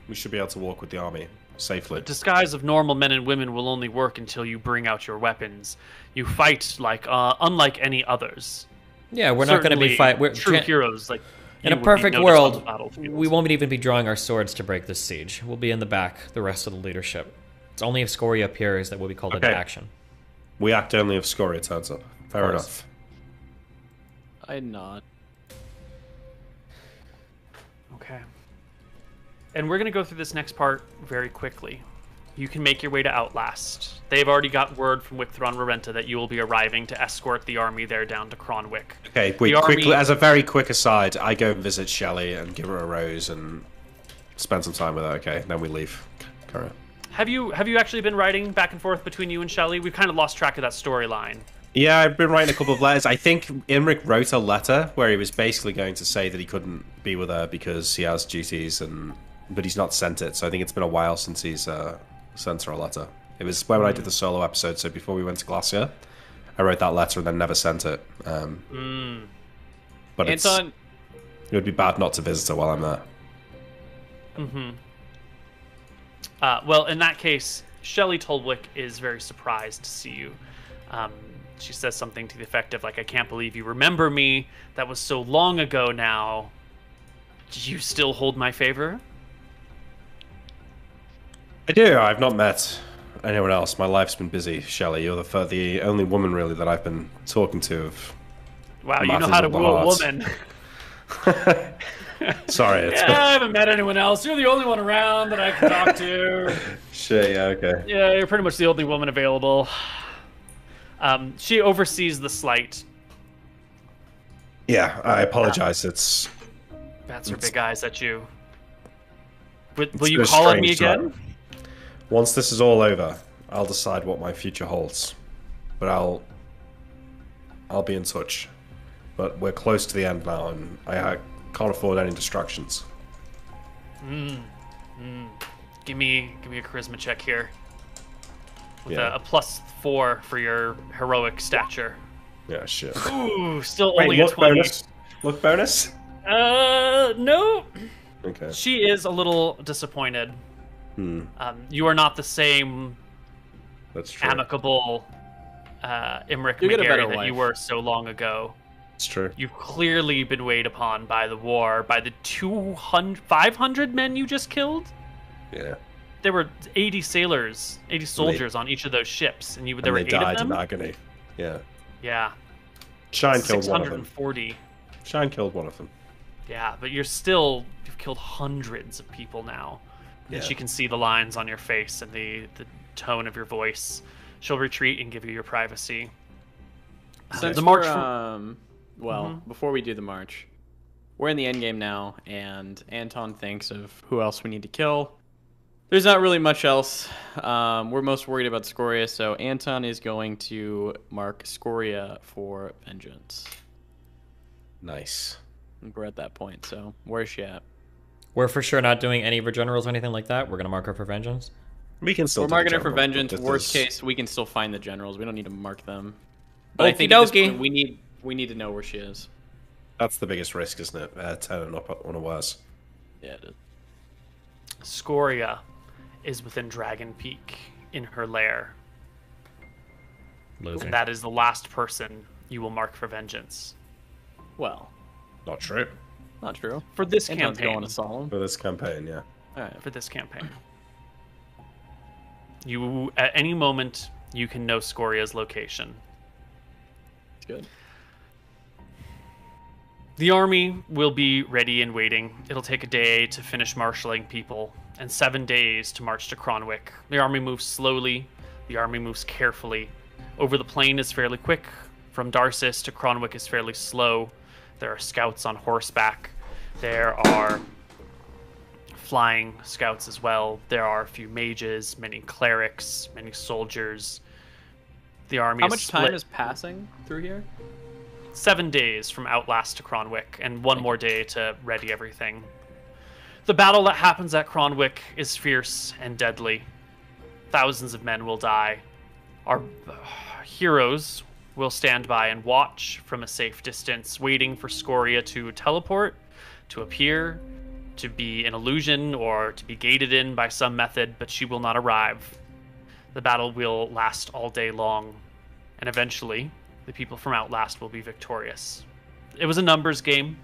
We should be able to walk with the army. safely. The disguise of normal men and women will only work until you bring out your weapons. You fight like unlike any others. Yeah, we're not going to be We're true heroes. Like in a perfect world, we won't even be drawing our swords to break this siege. We'll be in the back, the rest of the leadership. It's only if Scoria appears that we'll be called into action. We act only if Scoria turns up. Fair enough. I nod. Okay. And we're going to go through this next part very quickly. You can make your way to Outlast. They've already got word from Wicthron Rorenta that you will be arriving to escort the army there down to Cronwick. Okay, wait, quickly, as a very quick aside, I go and visit Shelley and give her a rose and spend some time with her, okay? Then we leave. Carry on. Have you actually been writing back and forth between you and Shelley? We've kind of lost track of that storyline. Yeah, I've been writing a couple of letters. I think Imric wrote a letter where he was basically going to say that he couldn't be with her because he has duties, but he's not sent it. So I think it's been a while since he's sent her a letter. It was when I did the solo episode, so before we went to Glacier, I wrote that letter and then never sent it. But Anton, it would be bad not to visit her while I'm there. Well, in that case, Shelley Tolwick is very surprised to see you. She says something to the effect of, like, I can't believe you remember me. That was so long ago now. Do you still hold my favor? I do. I've not met anyone else. My life's been busy, Shelley. You're the only woman, really, that I've been talking to. Wow, you know how to woo a woman. Sorry. I haven't met anyone else. You're the only one around that I can talk to. Shit, yeah, okay. Yeah, you're pretty much the only woman available. She oversees the slight. Yeah, I apologize. Bats her big eyes at you. Will you call on me again? Once this is all over, I'll decide what my future holds. But I'll be in touch. But we're close to the end now, and I can't afford any distractions. Give me a charisma check here. With a +4 for your heroic stature. Yeah, shit. Ooh, still only a 20. Bonus? Look bonus? No. Okay. She is a little disappointed. You are not the same amicable Imric McGarry that you were so long ago. It's true. You've clearly been weighed upon by the war, by the 500 men you just killed. Yeah. There were 80 sailors, 80 soldiers on each of those ships, and there were 8 of them. They died in agony. Yeah. Yeah. Shine killed one of them. 640. Shine killed one of them. Yeah, but you've killed hundreds of people now. Yeah. And she can see the lines on your face and the tone of your voice. She'll retreat and give you your privacy. Since the march. Before we do the march, we're in the end game now, and Anton thinks of who else we need to kill. There's not really much else. We're most worried about Scoria, so Anton is going to mark Scoria for vengeance. Nice. We're at that point, so where's she at? We're for sure not doing any of her generals or anything like that. We're going to mark her for vengeance. We can still. We're marking her for vengeance. Worst case, we can still find the generals. We don't need to mark them. But I think at this point, we need to know where she is. That's the biggest risk, isn't it? Turning up unawares. Yeah, it is. Scoria is within Dragon Peak in her lair. Loser. And that is the last person you will mark for vengeance. Well, not true. Not true. For this Anton's campaign. going to Solemn. For this campaign, yeah. All right. For this campaign. You, at any moment, you can know Scoria's location. Good. The army will be ready and waiting. It'll take a day to finish marshaling people, and 7 days to march to Cronwick. The army moves slowly. The army moves carefully. Over the plain is fairly quick. From Darcis to Cronwick is fairly slow. There are scouts on horseback. There are flying scouts as well. There are a few mages, many clerics, many soldiers. The army How is much split. time is passing through here? 7 days from Outlast to Cronwick, and one more day to ready everything. The battle that happens at Cronwick is fierce and deadly. Thousands of men will die. Our heroes will stand by and watch from a safe distance, waiting for Scoria to teleport, to appear, to be an illusion or to be gated in by some method, but she will not arrive. The battle will last all day long, and eventually, the people from Outlast will be victorious. It was a numbers game.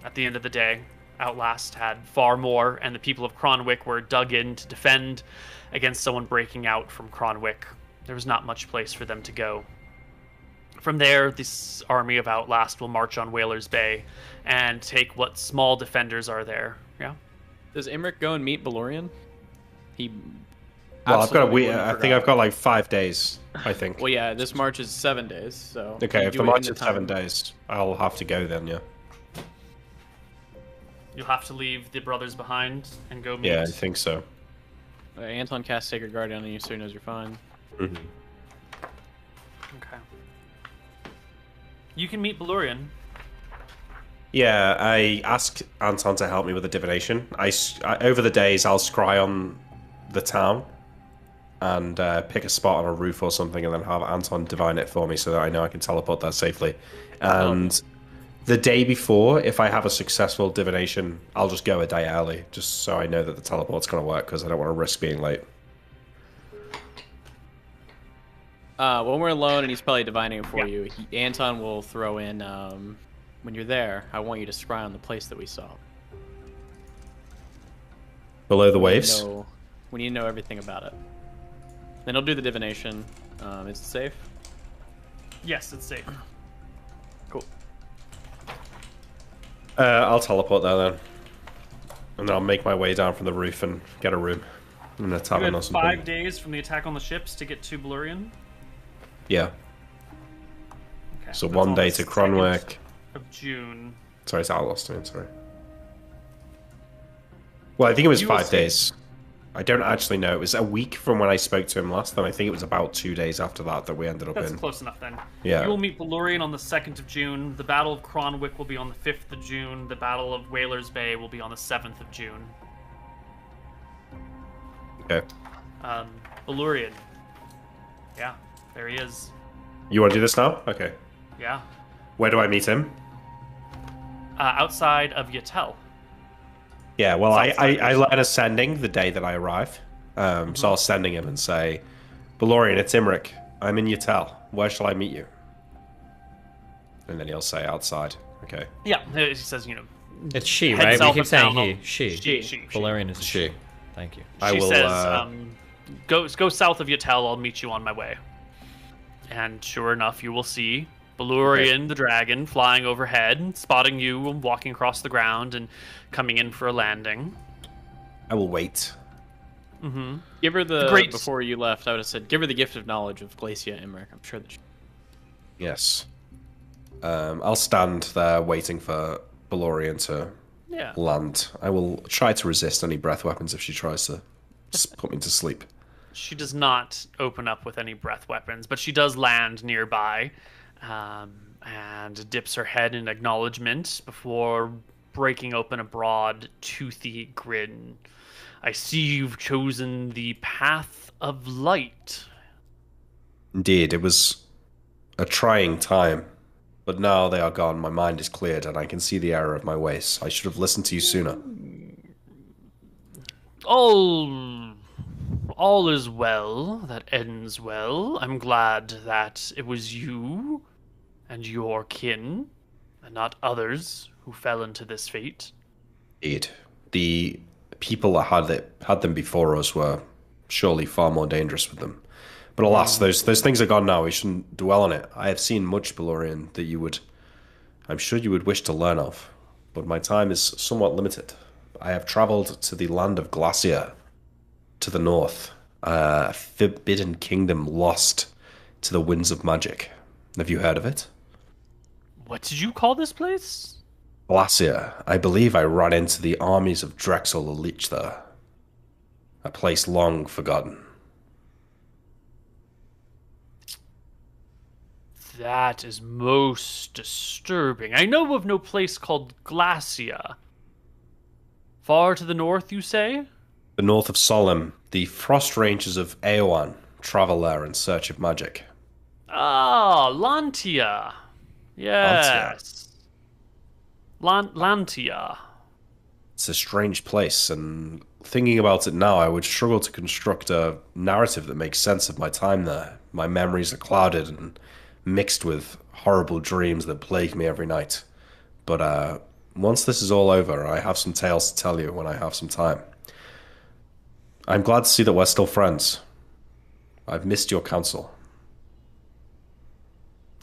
At the end of the day, Outlast had far more, and the people of Cronwick were dug in to defend against someone breaking out from Cronwick. There was not much place for them to go. From there, this army of Outlast will march on Whalers Bay and take what small defenders are there. Yeah. Does Imric go and meet Balorian? He. Well, I've got a week. absolutely I wouldn't think forgot. I've got like 5 days. I think. Well, yeah, this march is 7 days, so. Okay, you if do the it in march the is 7 time. days, I'll have to go then. Yeah. You'll have to leave the brothers behind and go meet. Yeah, I think so. Anton casts Sacred Guardian on you, so he knows you're fine. Mm-hmm. Okay. You can meet Balorian. Yeah, I asked Anton to help me with the divination. Over the days, I'll scry on the town and pick a spot on a roof or something, and then have Anton divine it for me so that I know I can teleport there safely. And the day before, if I have a successful divination, I'll just go a day early, just so I know that the teleport's going to work, because I don't want to risk being late. When we're alone and he's probably divining it for you, Anton will throw in, when you're there, I want you to scry on the place that we saw. Below the waves? We need to know everything about it. Then he'll do the divination. Is it safe? Yes, it's safe. Cool. I'll teleport there then. And then I'll make my way down from the roof and get a room in a You tavern or had something. 5 days from the attack on the ships to get to Balorian. Yeah. Okay, So that's 1 on day the to 2nd Cronwick. of June. Sorry, it's Outlost, sorry. Well, I think it was You will 5 see- days. I don't actually know. It was a week from when I spoke to him last, and I think it was about 2 days after that we ended up That's in. close enough then. Yeah. You will meet Balorian on the 2nd of June. The Battle of Cronwick will be on the 5th of June. The Battle of Whalers Bay will be on the 7th of June. Okay. Balorian. Yeah, there he is. You want to do this now? Okay. Yeah. Where do I meet him? Outside of Yatel. Yeah, well, South I learn ascending the day that I arrive. So I'll sending him and say, Balorian, it's Imric. I'm in Yatel. Where shall I meet you? And then he'll say outside. Okay. Yeah, he says, It's she, head right? We south keep of saying town. he. She. Valerian is a she. Thank you. She says, go south of Yatel, I'll meet you on my way. And sure enough, you will see Balorian, the dragon, flying overhead, spotting you, walking across the ground, and coming in for a landing. I will wait. Mm-hmm. Give her the great... before you left. I would have said, give her the gift of knowledge of Glacia Imric. I'm sure that. Yes. I'll stand there waiting for Balorian to land. I will try to resist any breath weapons if she tries to put me to sleep. She does not open up with any breath weapons, but she does land nearby and dips her head in acknowledgement before breaking open a broad, toothy grin. I see you've chosen the path of light. Indeed, it was a trying time, but now they are gone. My mind is cleared, and I can see the error of my ways. I should have listened to you sooner. All is well that ends well. I'm glad that it was you and your kin, and not others, who fell into this fate. Indeed. The people that had them before us were surely far more dangerous with them. But alas, those things are gone now. We shouldn't dwell on it. I have seen much, Balorian, that I'm sure you would wish to learn of. But my time is somewhat limited. I have traveled to the land of Glacia, to the north. A forbidden kingdom lost to the winds of magic. Have you heard of it? What did you call this place? Glacia. I believe I ran into the armies of Drexel the Lich there. A place long forgotten. That is most disturbing. I know of no place called Glacia. Far to the north, you say? The north of Solemn, the frost ranges of Aowan travel there in search of magic. Ah, Lantia. Yes. Lantia. It's a strange place, and thinking about it now, I would struggle to construct a narrative that makes sense of my time there. My memories are clouded and mixed with horrible dreams that plague me every night. But once this is all over, I have some tales to tell you when I have some time. I'm glad to see that we're still friends. I've missed your counsel.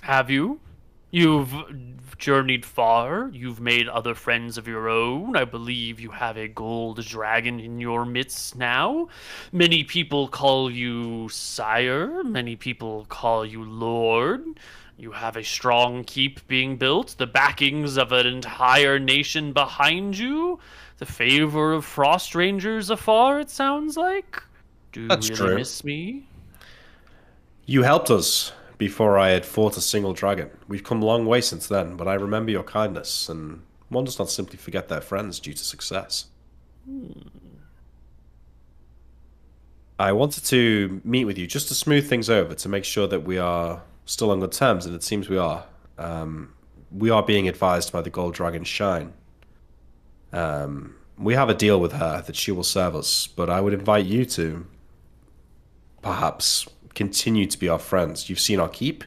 Have you? You've journeyed far. You've made other friends of your own. I believe you have a gold dragon in your midst now. Many people call you sire. Many people call you lord. You have a strong keep being built. The backings of an entire nation behind you. The favor of frost rangers afar, it sounds like. Do you That's really true. miss me? You helped us before I had fought a single dragon. We've come a long way since then, but I remember your kindness, and one does not simply forget their friends due to success. I wanted to meet with you just to smooth things over, to make sure that we are still on good terms, and it seems we are. We are being advised by the Gold Dragon Shine. We have a deal with her that she will serve us, but I would invite you to perhaps continue to be our friends. You've seen our keep.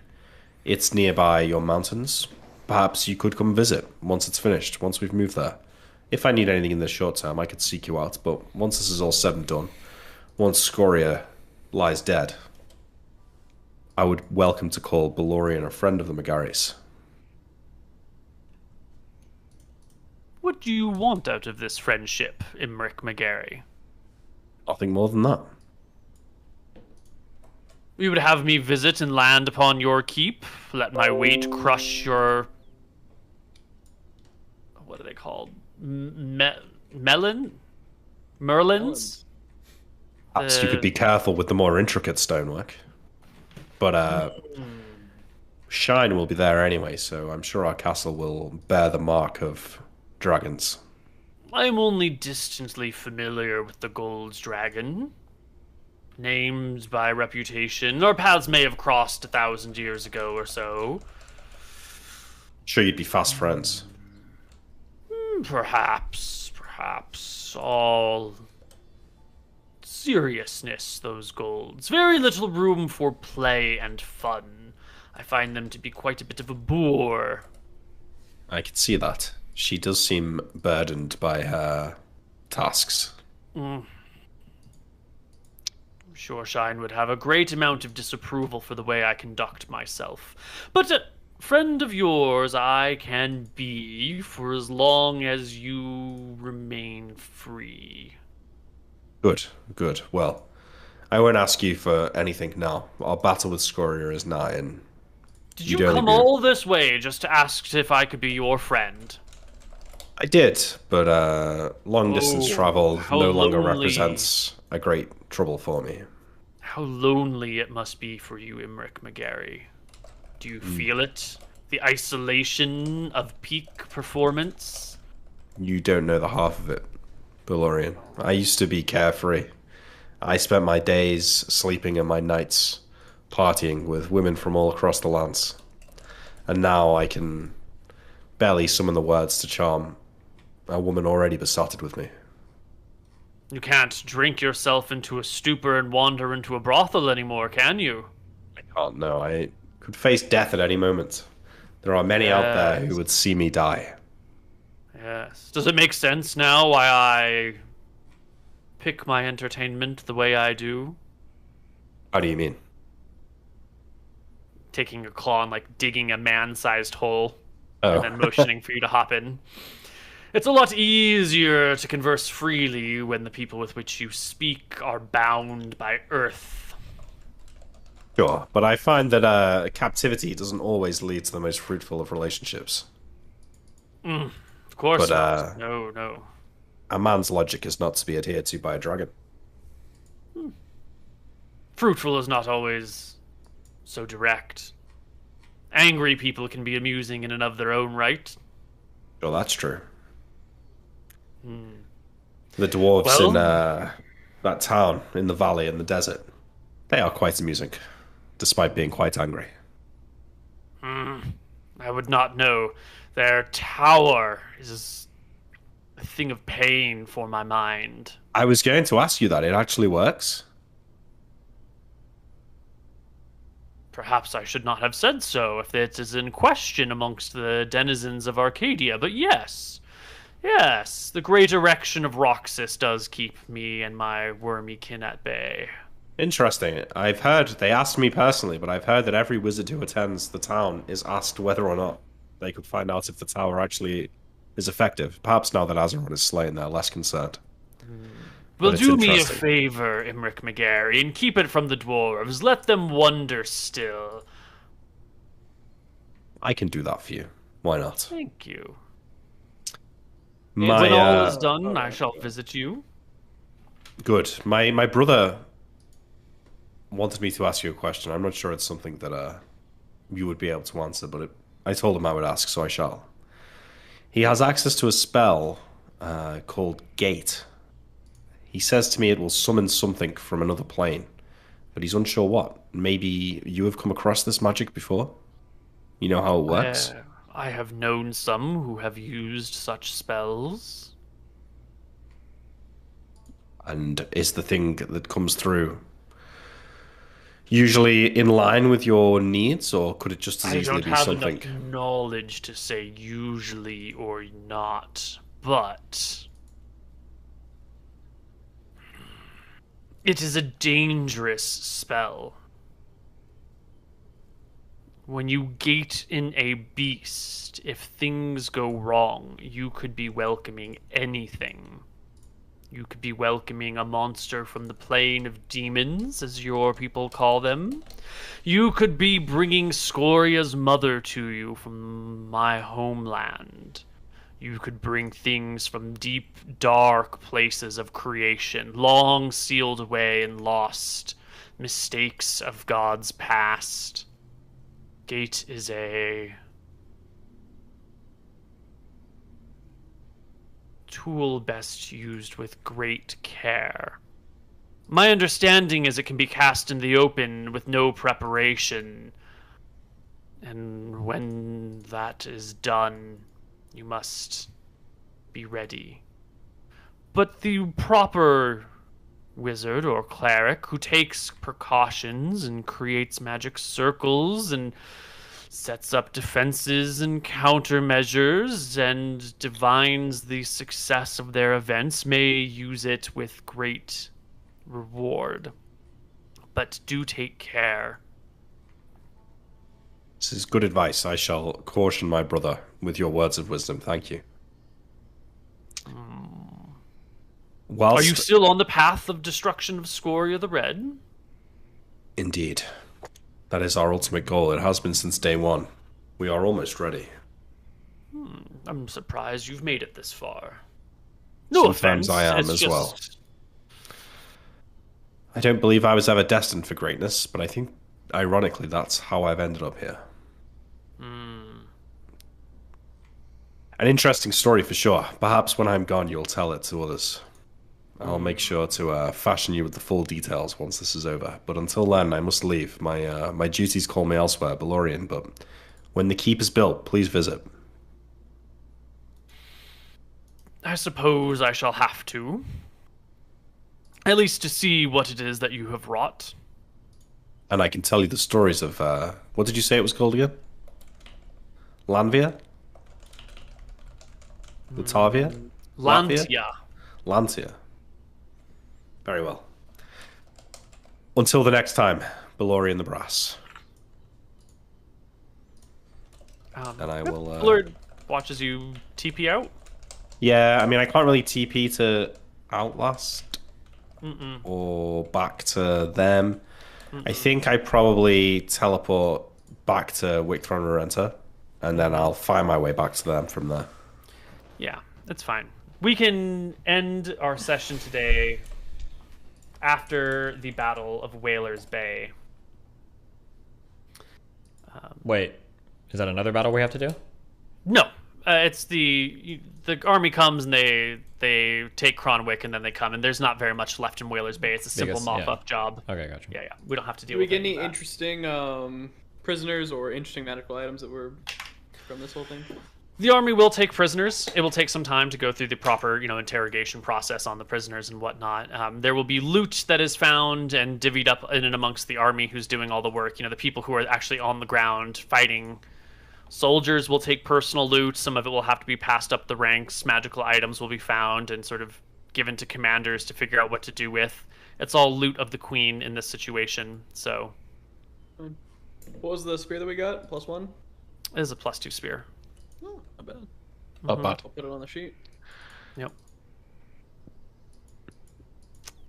It's nearby your mountains. Perhaps you could come visit once it's finished, once we've moved there. If I need anything in the short term, I could seek you out, but once this is all said and done, once Scoria lies dead, I would welcome to call Balorian a friend of the Megaris. What do you want out of this friendship, Imric McGarry? Nothing more than that. You would have me visit and land upon your keep, let my weight crush your... What are they called? Merlins? Perhaps you could be careful with the more intricate stonework. But Shine will be there anyway, so I'm sure our castle will bear the mark of dragons. I'm only distantly familiar with the Gold's Dragon. Named by reputation. Our paths may have crossed 1,000 years ago or so. Sure you'd be fast friends. Perhaps. All seriousness, those golds. Very little room for play and fun. I find them to be quite a bit of a bore. I could see that. She does seem burdened by her tasks. I'm sure Shine would have a great amount of disapproval for the way I conduct myself. But a friend of yours I can be for as long as you remain free. Good. Well, I won't ask you for anything now. Our battle with Scoria is nigh, and Did you come all this way just to ask if I could be your friend? I did, but long distance travel no longer lonely. represents a great trouble for me. How lonely it must be for you, Imric McGarry. Do you feel it? The isolation of peak performance? You don't know the half of it, Balorian. I used to be carefree. I spent my days sleeping and my nights partying with women from all across the lands. And now I can barely summon the words to charm a woman already besotted with me. You can't drink yourself into a stupor and wander into a brothel anymore, can you? I can't, no. I could face death at any moment. There are many out there who would see me die. Yes. Does it make sense now why I pick my entertainment the way I do? How do you mean? Taking a claw and like digging a man-sized hole Oh. and then motioning for you to hop in. It's a lot easier to converse freely when the people with which you speak are bound by earth. Sure, but I find that captivity doesn't always lead to the most fruitful of relationships. Of course But, not. No. A man's logic is not to be adhered to by a dragon. Fruitful is not always so direct. Angry people can be amusing in and of their own right. Sure, that's true. The dwarves in that town in the valley in the desert, they are quite amusing, despite being quite angry. I would not know. Their tower is a thing of pain for my mind. I was going to ask you that. It actually works. Perhaps I should not have said so if it is in question amongst the denizens of Arcadia, but yes. Yes, the great erection of Roxas does keep me and my wormy kin at bay. Interesting. I've heard, they asked me personally, but I've heard that every wizard who attends the town is asked whether or not they could find out if the tower actually is effective. Perhaps now that Azeron is slain, they're less concerned. Well, do me a favor, Imric McGarry, and keep it from the dwarves. Let them wonder still. I can do that for you. Why not? Thank you. When all is done, I shall visit you. Good. My brother wanted me to ask you a question. I'm not sure it's something that you would be able to answer, but I told him I would ask, so I shall. He has access to a spell called Gate. He says to me it will summon something from another plane, but he's unsure what. Maybe you have come across this magic before? You know how it works? I have known some who have used such spells. And is the thing that comes through usually in line with your needs, or could it just as easily be something? I don't have enough knowledge to say usually or not, but it is a dangerous spell. When you gate in a beast, if things go wrong, you could be welcoming anything. You could be welcoming a monster from the plane of demons, as your people call them. You could be bringing Scoria's mother to you from my homeland. You could bring things from deep, dark places of creation, long sealed away and lost, mistakes of gods past. Gate is a tool best used with great care. My understanding is it can be cast in the open with no preparation, and when that is done, you must be ready. But the proper wizard or cleric who takes precautions and creates magic circles and sets up defenses and countermeasures and divines the success of their events may use it with great reward. But do take care. This is good advice. I shall caution my brother with your words of wisdom. Thank you. Are you still on the path of destruction of Scoria the Red? Indeed. That is our ultimate goal. It has been since day one. We are almost ready. I'm surprised you've made it this far. No Sometimes offense. I am as well. I don't believe I was ever destined for greatness, but I think, ironically, that's how I've ended up here. An interesting story for sure. Perhaps when I'm gone, you'll tell it to others. I'll make sure to fashion you with the full details once this is over. But until then, I must leave. My duties call me elsewhere, Balorian, but when the keep is built, please visit. I suppose I shall have to. At least to see what it is that you have wrought. And I can tell you the stories of... what did you say it was called again? Lanvia? Latavia? Lantia. Lantia. Very well. Until the next time, Balorian the Brass. And I will... Blurred watches you TP out? Yeah, I mean, I can't really TP to Outlast. Or back to them. I think I probably teleport back to Wicktron Renta, and then I'll find my way back to them from there. Yeah, that's fine. We can end our session today after the Battle of Whalers Bay. Wait, is that another battle we have to do? No, it's the army comes and they take Cronwick and then they come, and there's not very much left in Whalers Bay. It's a simple mop-up job. Okay, gotcha. Yeah, we don't have to deal Do we with get any any of that. interesting prisoners or interesting magical items that were from this whole thing? The army will take prisoners. It will take some time to go through the proper, interrogation process on the prisoners and whatnot. There will be loot that is found and divvied up in and amongst the army who's doing all the work. The people who are actually on the ground fighting. Soldiers will take personal loot. Some of it will have to be passed up the ranks. Magical items will be found and sort of given to commanders to figure out what to do with. It's all loot of the queen in this situation, so... What was the spear that we got? +1? It is a +2 spear. Oh, not bad. Not bad. I'll put it on the sheet. Yep.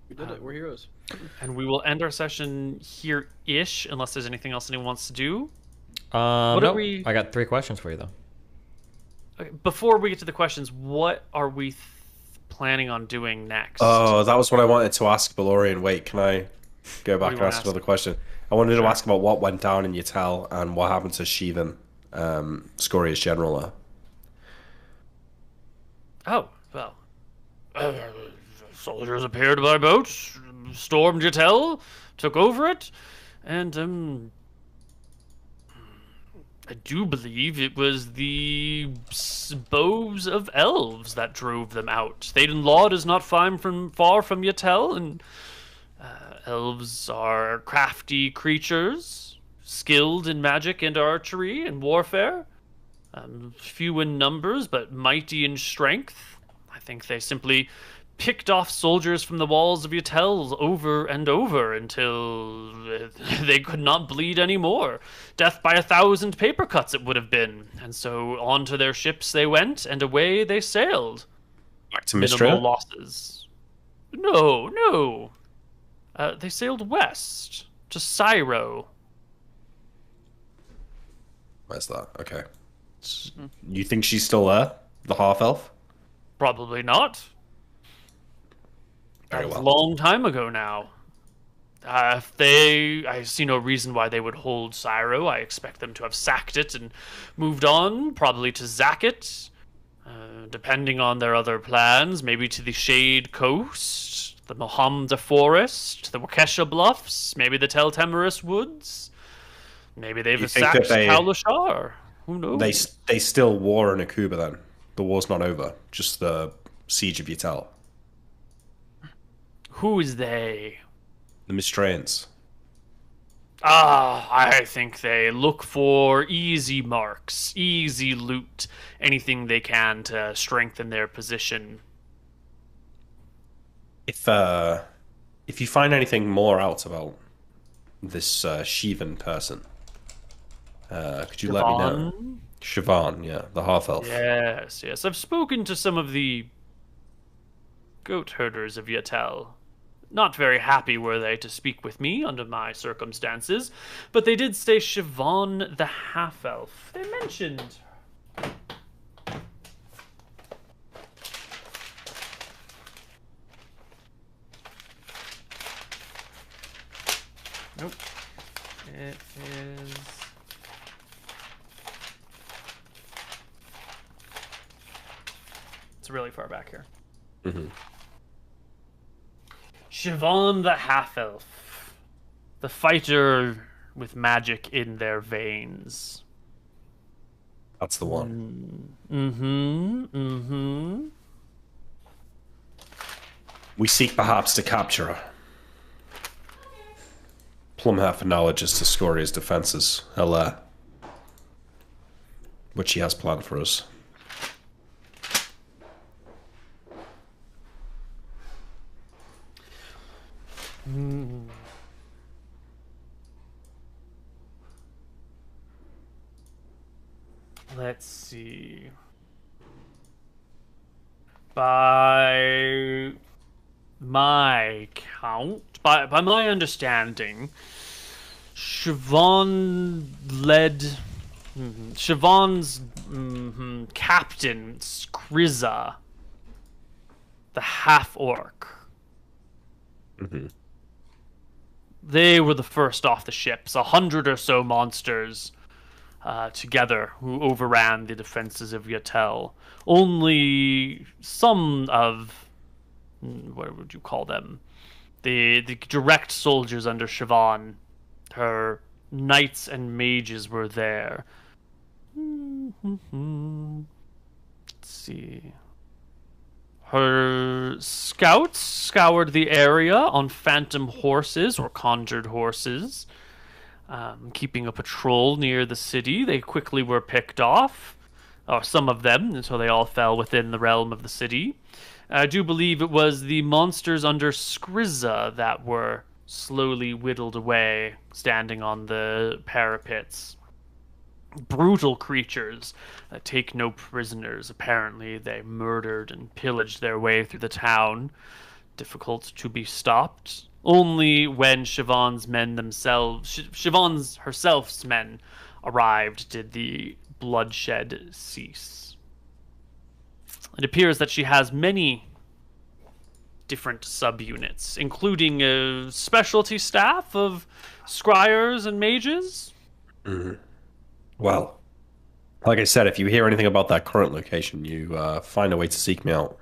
We did it. We're heroes. And we will end our session here-ish, unless there's anything else anyone wants to do. No, I got 3 questions for you, though. Okay, before we get to the questions, what are we planning on doing next? Oh, that was what I wanted to ask Valorian. Wait, can I go back and ask another question? I wanted to ask about what went down in Yatel and what happened to Shivan, Scoria's general. Oh, well. Soldiers appeared by boat, stormed Yatel, took over it, and, I do believe it was the bows of elves that drove them out. Thaden Laud is not far from Yatel, and elves are crafty creatures, skilled in magic and archery and warfare. Few in numbers, but mighty in strength. I think they simply picked off soldiers from the walls of Yatel over and over until they could not bleed anymore. Death by 1,000 paper cuts it would have been. And so onto their ships they went, and away they sailed. Back to Minimal Mistral? losses. No. They sailed west to Syro. Where's that? Okay. You think she's still there? The half-elf? Probably not. Very That was well. a long time ago now. I see no reason why they would hold Syro. I expect them to have sacked it and moved on, probably to Zakit, depending on their other plans, maybe to the Shade Coast, the Mohamda Forest, the Wakesha Bluffs, maybe the Tel Temeris Woods. Maybe they've You think sacked that they- Kalashar. Who knows? They still war in Akuba then? The war's not over, just the siege of Yatel. Who is they? The Mistrains. I think they look for easy marks, easy loot, anything they can to strengthen their position. If you find anything more out about this Shivan person, could you let me know? Siobhan, yeah, the half-elf. Yes. I've spoken to some of the goat herders of Yatel. Not very happy were they to speak with me under my circumstances, but they did say Siobhan the half-elf. They mentioned... Nope. It is... It's really far back here. Mm-hmm. Siobhan the half-elf. The fighter with magic in their veins. That's the one. Mm-hmm. We seek perhaps to capture her. Plumb her for knowledge as to Scoria's defences, her lair. Which she has planned for us. Let's see. By my count, by my understanding, Siobhan led... Siobhan's captain, Skriza, the half-orc. They were the first off the ships, 100 or so monsters together who overran the defenses of Yatel. Only some of, what would you call them? The direct soldiers under Siobhan, her knights and mages were there. see. Her scouts scoured the area on phantom horses or conjured horses, keeping a patrol near the city. They quickly were picked off, or some of them, until they all fell within the realm of the city. I do believe it was the monsters under Skrizza that were slowly whittled away, standing on the parapets. Brutal creatures that take no prisoners. Apparently, they murdered and pillaged their way through the town. Difficult to be stopped. Only when Siobhan's herself's men arrived did the bloodshed cease. It appears that she has many different subunits, including a specialty staff of scryers and mages. Well, like I said, if you hear anything about that current location, you find a way to seek me out.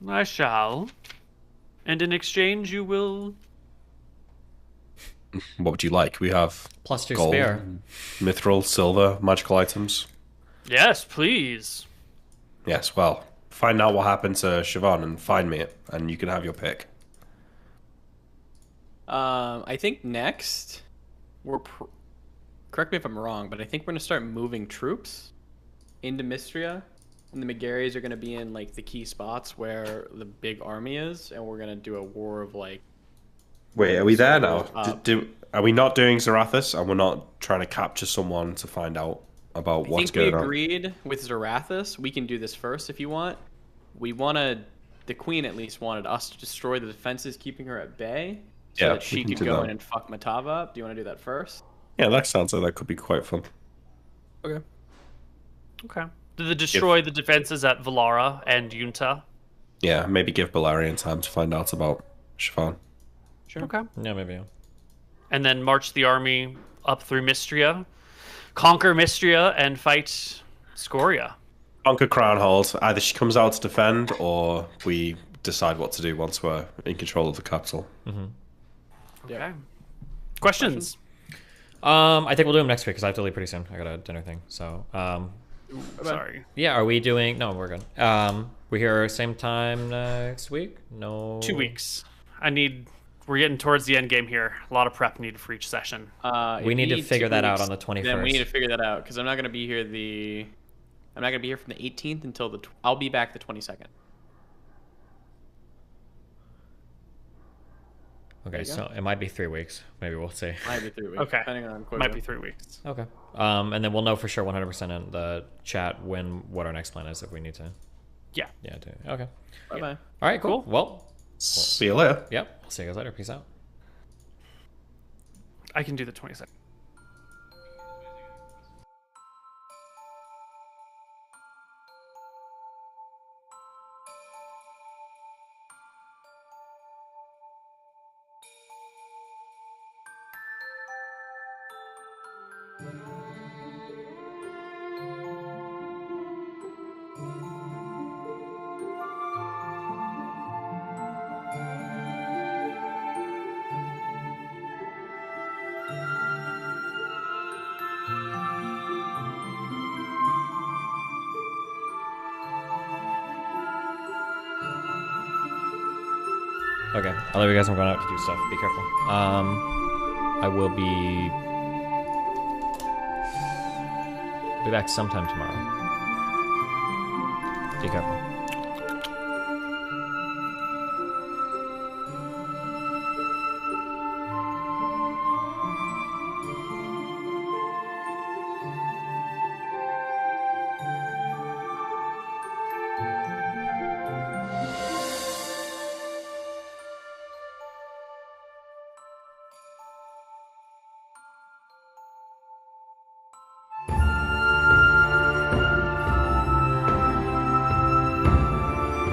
I shall. And in exchange, you will... What would you like? We have +2 gold, spare. mithril, silver, magical items. Yes, please. Yes, well, find out what happened to Siobhan and find me it, and you can have your pick. I think next correct me if I'm wrong, but I think we're gonna start moving troops into Mystria, and the Megaries are gonna be in like the key spots where the big army is, and we're gonna do a war of like. Wait, are we there now? Are we not doing Zarathus, and we're not trying to capture someone to find out about what's going on? I think we agreed with Zarathus. We can do this first if you want. The queen at least wanted us to destroy the defenses, keeping her at bay, so that she could go in and fuck Matava up. Do you want to do that first? Yeah, that sounds like that could be quite fun. Okay. Did they destroy the defenses at Valara and Yunta? Yeah, maybe give Balarian time to find out about Siobhan. Sure. Okay. Yeah, maybe. And then march the army up through Mystria, conquer Mystria, and fight Scoria. Conquer Crownhold. Either she comes out to defend, or we decide what to do once we're in control of the capital. Okay. Questions? I think we'll do them next week because I have to leave pretty soon. I got a dinner thing. So, sorry. Yeah, are we doing? No, we're good. We're here same time next week. No. 2 weeks. We're getting towards the end game here. A lot of prep needed for each session. We need to figure that out on the 21st. Then we need to figure that out because I'm not gonna be here I'm not gonna be here from the 18th until I'll be back the 22nd. Okay, so it might be 3 weeks. Maybe we'll see. Might be 3 weeks. Okay. Depending on might be 3 weeks. Okay. And then we'll know for sure 100% in the chat what our next plan is if we need to. Yeah. Yeah. Okay. Bye bye. All right. Cool. Well. See you later. Yep. I'll see you guys later. Peace out. I can do the 22nd. Okay, I'll leave you guys. I'm going out to do stuff. Be careful. I will be back sometime tomorrow. Be careful.